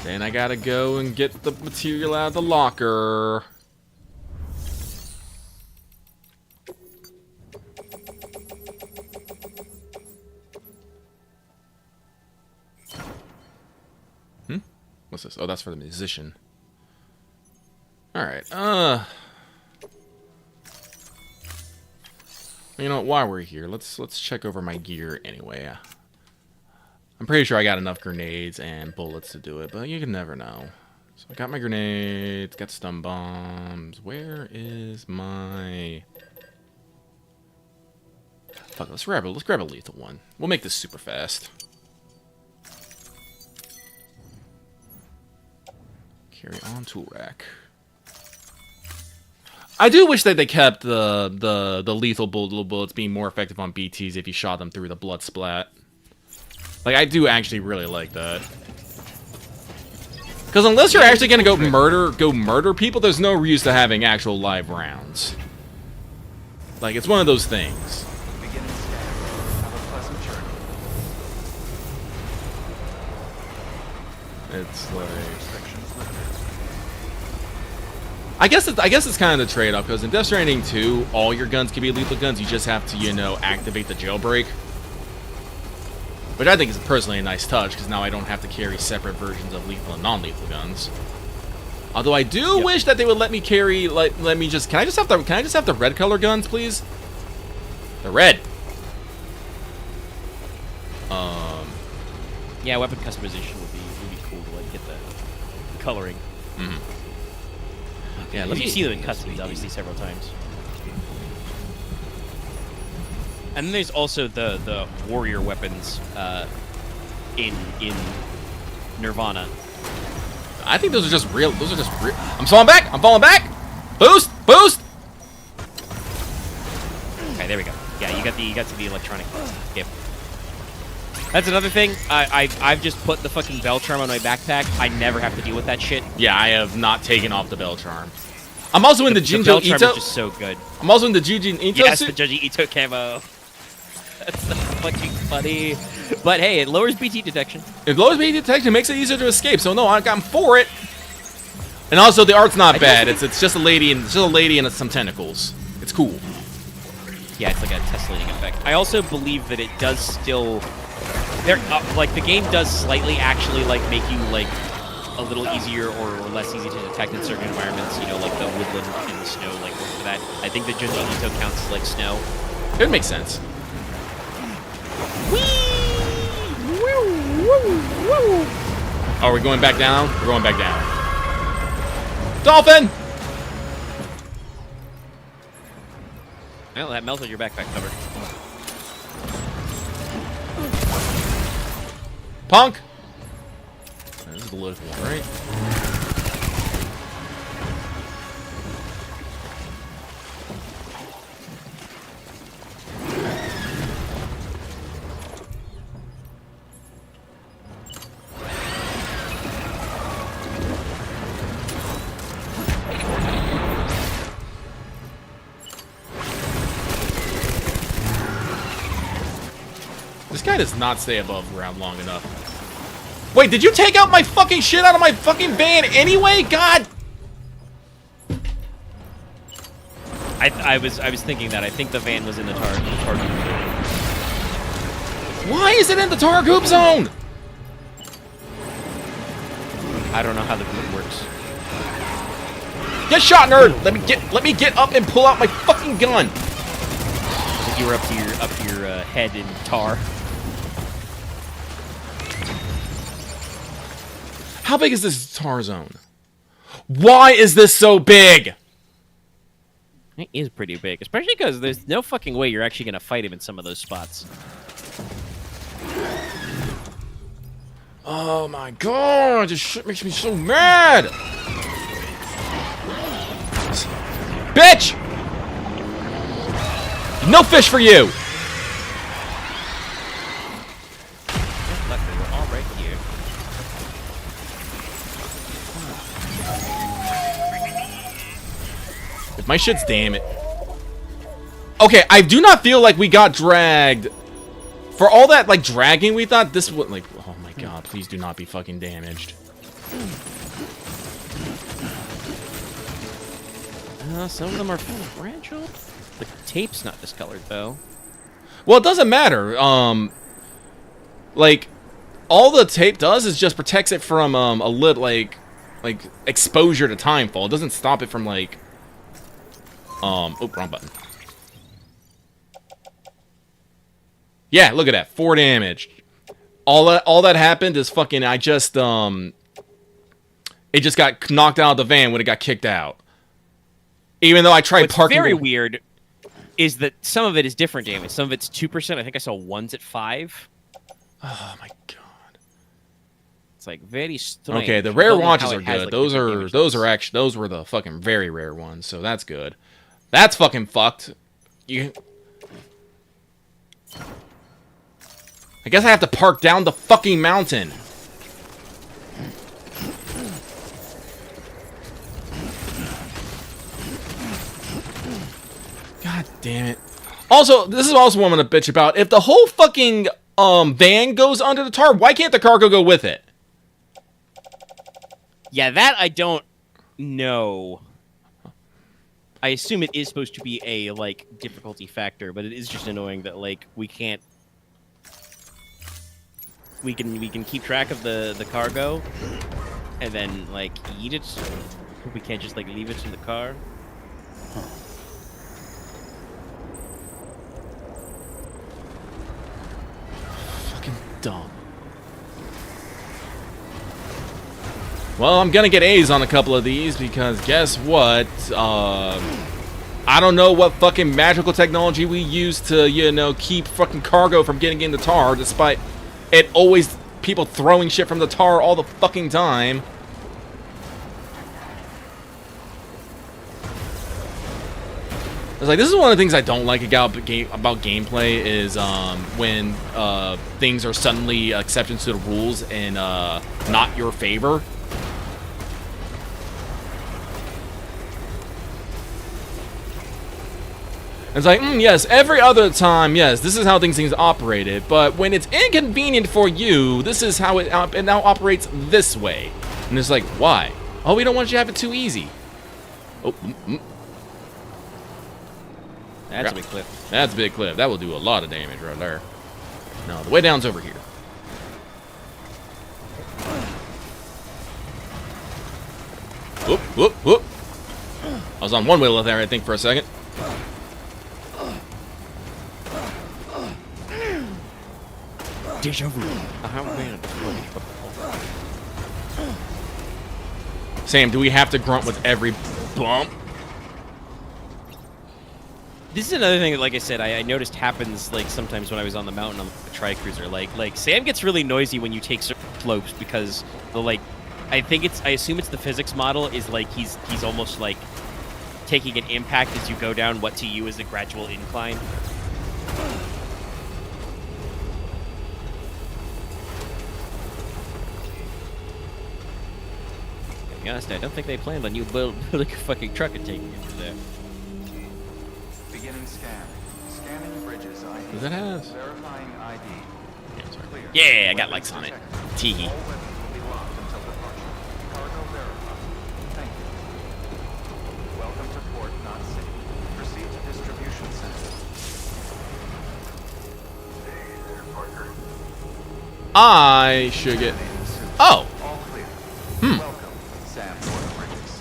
Then I gotta go and get the material out of the locker. What's this? Oh, that's for the musician. Alright, you know, while we're here, let's check over my gear anyway. I'm pretty sure I got enough grenades and bullets to do it, but you can never know. So I got my grenades, got stun bombs. Where is my... Fuck, let's grab a lethal one. We'll make this super fast. Carry on tool rack. I do wish that they kept the lethal bullets being more effective on BTs if you shot them through the blood splat. Like, I do actually really like that. Because unless you're actually gonna go murder people, there's no use to having actual live rounds. Like, it's one of those things. Beginning scan. Have a pleasant journey. It's like... Restrictions lifted. I guess it's kind of the trade-off, because in Death Stranding 2, all your guns can be lethal guns. You just have to, you know, activate the jailbreak. Which I think is personally a nice touch, because now I don't have to carry separate versions of lethal and non-lethal guns. Although I do wish that they would let me carry, like, can I just have the red color guns, please? The red. Yeah, weapon customization would be cool to like get the coloring. Yeah, Because you see them in cutscenes, obviously, several times. And then there's also the warrior weapons in Nirvana. I think those are just real. Those are just real. I'm falling back. I'm falling back. Boost. Boost. Okay, there we go. Yeah, you got to the electronic skip. That's another thing. I've just put the fucking bell charm on my backpack. I never have to deal with that shit. Yeah, I have not taken off the bell charm. I'm also in the Jinjo bell charm Ito. is just so good. I'm also in the Jujin Ito Yes, suit. the Judgy Ito camo. That's so fucking funny. But hey, it lowers BT detection. It lowers BT detection, makes it easier to escape. So no, I'm for it. And also, the art's not bad. It's just a lady and some tentacles. It's cool. Yeah, it's like a tessellating effect. I also believe that it does still. Like the game does slightly actually like make you like a little easier or less easy to detect in certain environments. You know, like the woodland and the snow. Like for that, I think the Junji Ito counts as like snow. It makes sense. Are we going back down? We're going back down. Dolphin! Well, that melted your backpack cover. Punk! This is the loaded one, right? This guy does not stay above ground long enough. Wait, did you take out my fucking shit out of my fucking van anyway? God! I was thinking that. I think the van was in the tar group. Why is it in the Targoop zone? I don't know how the group works. Get shot, nerd! Let me get up and pull out my fucking gun. I think you were up to your head in tar. How big is this tar zone? Why is this so big? It is pretty big, especially because there's no fucking way you're actually gonna fight him in some of those spots. Oh my god, this shit makes me so mad! Bitch! No fish for you! Luckily, we're all right here. If my shit's damn it. Okay, I do not feel like we got dragged. For all that, like, dragging we thought, this would, like, oh my god, please do not be fucking damaged. Some of them are fragile. The tape's not discolored, though. Well, it doesn't matter. Like, all the tape does is just protects it from, a lit, like, exposure to timefall. It doesn't stop it from, like, oh, wrong button. Yeah, look at that. 4 damage. All that happened is fucking, it just got knocked out of the van when it got kicked out. Even though I tried What's parking. very weird is that some of it is different damage. Some of it's 2%. I think I saw ones at 5. Oh my god. It's like very strange. Okay, the I rare don't know watches how are it has, good. like, Those different are damage those levels. are actually those were the fucking very rare ones, so that's good. That's fucking fucked. I guess I have to park down the fucking mountain. God damn it. Also, this is also what I'm gonna bitch about. If the whole fucking van goes under the tar, why can't the cargo go with it? Yeah, that I don't know. I assume it is supposed to be a like difficulty factor, but it is just annoying that like we can't. We can keep track of the cargo, and then like eat it. We can't just like leave it in the car. Fucking dumb. Well, I'm gonna get A's on a couple of these because guess what? I don't know what fucking magical technology we use to, you know, keep fucking cargo from getting into tar, despite it always people throwing shit from the tar all the fucking time. It's like, this is one of the things I don't like about gameplay is when things are suddenly exceptions to the rules and not your favor. It's like, yes, every other time, yes, this is how things operated, but when it's inconvenient for you, this is how it now operates this way. And it's like, why? Oh, we don't want you to have it too easy. Oh, That's a big cliff. That's a big cliff. That will do a lot of damage right there. No, the way down's over here. Whoop, whoop, whoop. I was on one wheel there, I think, for a second. Deja vu. I haven't been at this place before. Sam, do we have to grunt with every bump? This is another thing that, like I said, I noticed happens like sometimes when I was on the mountain on the tri-cruiser. Like Sam gets really noisy when you take certain slopes because the like, I assume it's the physics model is like he's almost like taking an impact as you go down what to you is a gradual incline. To be honest, I don't think they planned on you building a fucking truck and taking it through there. Beginning scan. Scanning bridges ID. Does that have? Verifying ID. Clear. Yeah, I got likes on it. Teehee. All weapons will be locked until departure. Cargo verified. Thank you. Welcome to port not safe. Proceed to distribution center. Hey there, Parker. I should get... Oh! All clear. Welcome, Sam Porter Bridges.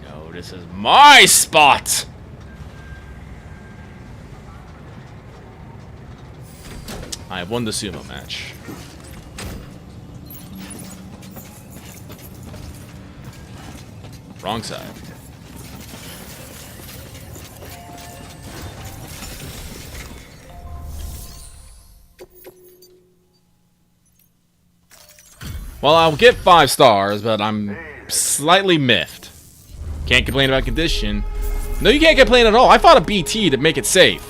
No, this is my spot! I have won the sumo match. Wrong side. Well, I'll get 5 stars, but I'm slightly miffed. Can't complain about condition. No, you can't complain at all. I fought a BT to make it safe.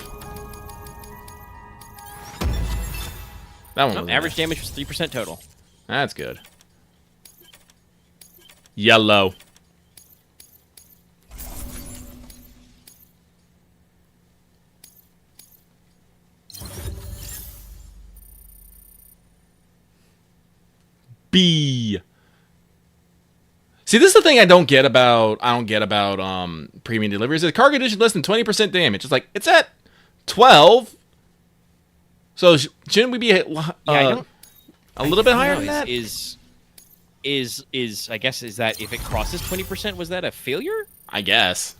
That one was Average damage was 3% total. That's good. Yellow. B. See, this is the thing I don't get about premium deliveries. The cargo edition less than 20% damage. It's like it's at 12. So shouldn't we be a little bit higher than that? Is I guess is that if it crosses 20%, was that a failure? I guess.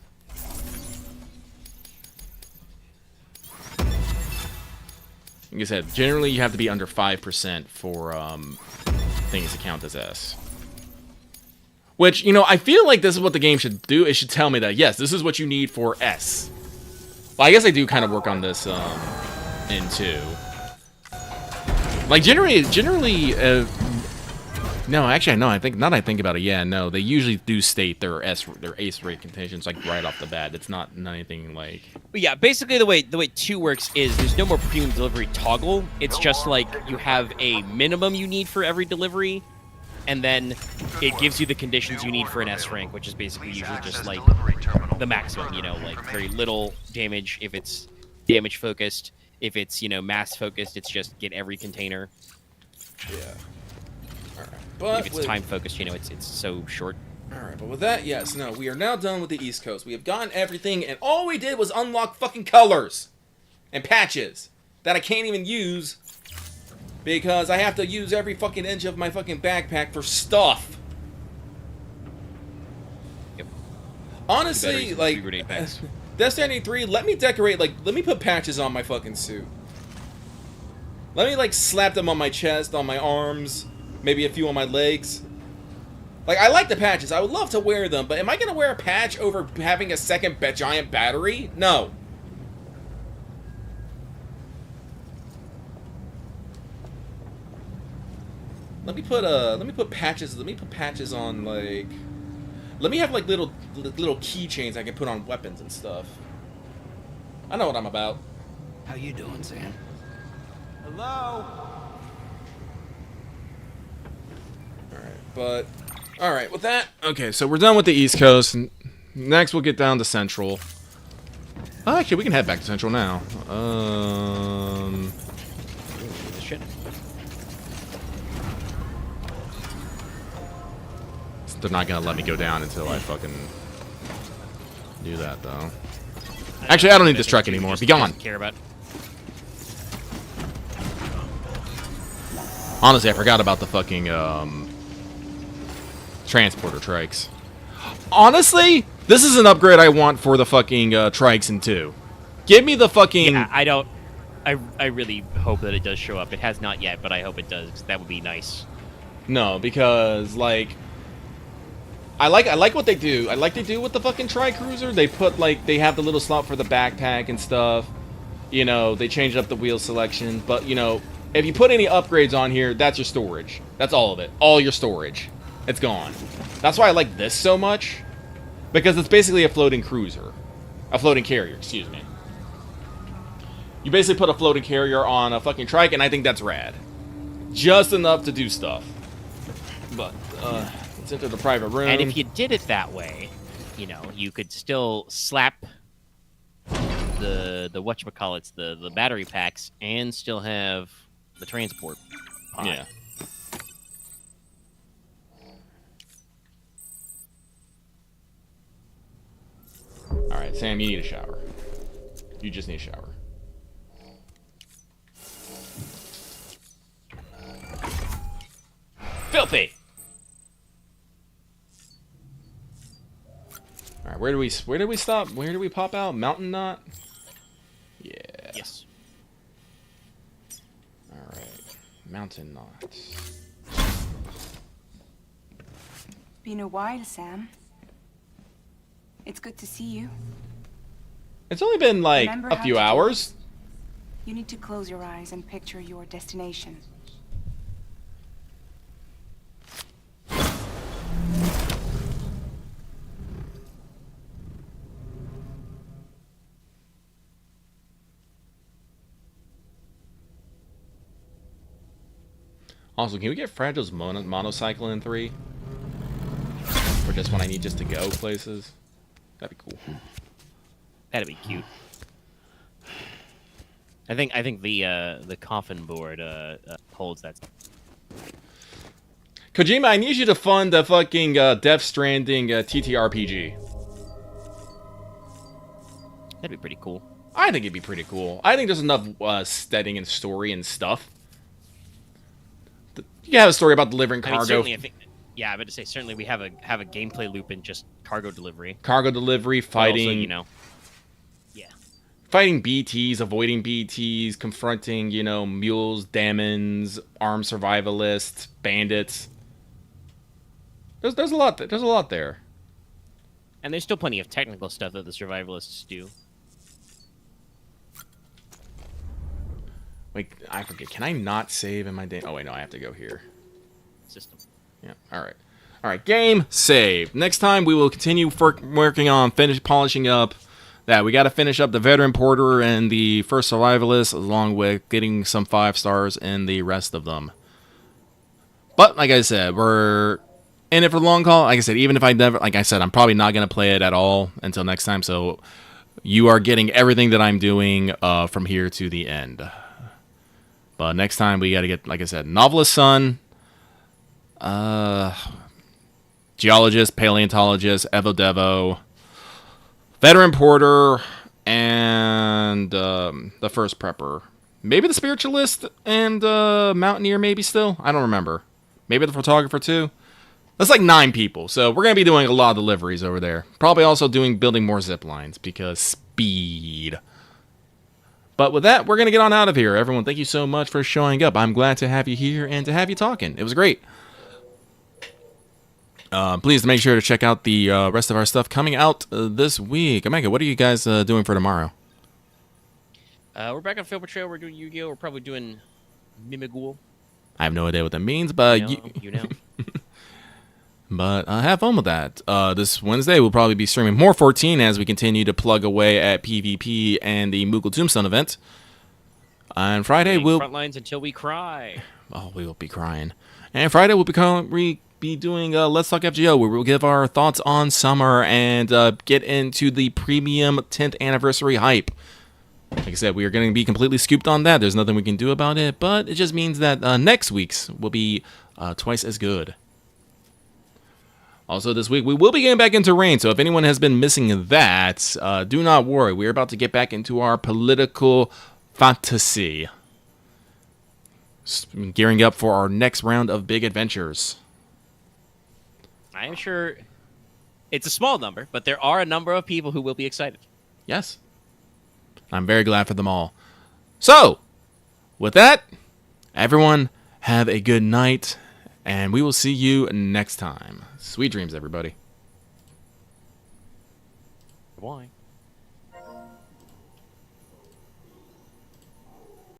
Like I said, generally you have to be under 5% for things to count as S. Which, you know, I feel like this is what the game should do. It should tell me that, yes, this is what you need for S. Well, I guess I do kind of work on this in 2. Like, generally, no, actually, no. I think now that I think about it, yeah, no. They usually do state their ace rate conditions like right off the bat. It's not anything like. But yeah, basically the way 2 works is there's no more premium delivery toggle. It's just like you have a minimum you need for every delivery, and then it gives you the conditions you need for an S rank, which is basically usually just like the maximum, you know, like very little damage if it's damage focused. If it's, you know, mass focused, it's just get every container. Yeah. All right. But if it's time focused, you know, it's so short. All right, but with that, yes, no, we are now done with the East Coast. We have gotten everything, and all we did was unlock fucking colors and patches that I can't even use because I have to use every fucking inch of my fucking backpack for stuff. Yep. Honestly, like, grenade packs. Death Stranding 3, let me decorate, like, let me put patches on my fucking suit. Let me, like, slap them on my chest, on my arms, maybe a few on my legs. Like, I like the patches. I would love to wear them, but am I going to wear a patch over having a second giant battery? No. Let me put patches on, like, let me have, like, little keychains I can put on weapons and stuff. I know what I'm about. How you doing, Sam? Hello? Alright, but... Alright, with that... Okay, so we're done with the East Coast. Next, we'll get down to Central. Oh, actually, we can head back to Central now. Shit. They're not gonna let me go down until I fucking do that, though. Actually, I don't need this truck anymore. Be gone. Care about. Honestly, I forgot about the fucking transporter trikes. Honestly, this is an upgrade I want for the fucking trikes in 2. Give me the fucking... Yeah, I don't... I really hope that it does show up. It has not yet, but I hope it does, 'cause that would be nice. No, because, like... I like what they do. I like they do with the fucking Tri-Cruiser. They put, like, they have the little slot for the backpack and stuff. You know, they changed up the wheel selection. But, you know, if you put any upgrades on here, that's your storage. That's all of it. All your storage. It's gone. That's why I like this so much. Because it's basically a floating cruiser. A floating carrier, excuse me. You basically put a floating carrier on a fucking trike, and I think that's rad. Just enough to do stuff. But, let's enter the private room. And if you did it that way, you know, you could still slap the whatchamacallits, the battery packs, and still have the transport pod. Yeah. Alright, Sam, you need a shower. You just need a shower. Filthy! Alright, where do we stop? Where do we pop out? Mountain Knot? Yeah. Yes. Alright. Mountain Knot. Been a while, Sam. It's good to see you. It's only been like Remember a how few to do hours. You need to close your eyes and picture your destination. Also, can we get Fragile's monocycle in 3? For just when I need just to go places? That'd be cool. That'd be cute. I think the coffin board holds that. Kojima, I need you to fund the fucking Death Stranding TTRPG. That'd be pretty cool. I think it'd be pretty cool. I think there's enough setting and story and stuff. You have a story about delivering I mean, cargo. certainly, I think. Yeah, I would say certainly we have a gameplay loop in just cargo delivery. Cargo delivery, But fighting, also, you know. Yeah. fighting BTs, avoiding BTs, confronting, you know, mules, demons, armed survivalists, bandits. There's a lot. There's a lot there. And there's still plenty of technical stuff that the survivalists do. Wait, I forget. Can I not save in my day? Oh wait, no, I have to go here. System. Yeah. All right. All right. Game save. Next time we will continue working on polishing up that. We got to finish up the veteran porter and the first survivalist, along with getting some 5 stars in the rest of them. Bye. But like I said, we're in it for the long haul. Like I said, even if I never, like I said, I'm probably not going to play it at all until next time. So you are getting everything that I'm doing from here to the end. But next time we got to get, like I said, Novelist Son, Geologist, Paleontologist, Evo Devo, Veteran Porter, and the First Prepper. Maybe the Spiritualist and Mountaineer, maybe still? I don't remember. Maybe the Photographer too? That's like 9 people, so we're going to be doing a lot of deliveries over there. Probably also building more zip lines, because speed. But with that, we're going to get on out of here. Everyone, thank you so much for showing up. I'm glad to have you here and to have you talking. It was great. Please make sure to check out the rest of our stuff coming out this week. Omega, what are you guys doing for tomorrow? We're back on Field Patrol. We're doing Yu-Gi-Oh! We're probably doing Mimighoul. I have no idea what that means, but You know. But have fun with that. This Wednesday, we'll probably be streaming more 14 as we continue to plug away at PvP and the Moogle Tombstone event. And Friday, we'll... Front lines until we cry. Oh, we will be crying. And Friday, we'll be doing Let's Talk FGO, where we'll give our thoughts on summer and get into the premium 10th anniversary hype. Like I said, we are going to be completely scooped on that. There's nothing we can do about it, but it just means that next week's will be twice as good. Also, this week, we will be getting back into Reign, so if anyone has been missing that, do not worry. We're about to get back into our political fantasy. Gearing up for our next round of big adventures. I am sure it's a small number, but there are a number of people who will be excited. Yes. I'm very glad for them all. So, with that, everyone, have a good night, and we will see you next time. Sweet dreams, everybody. Why?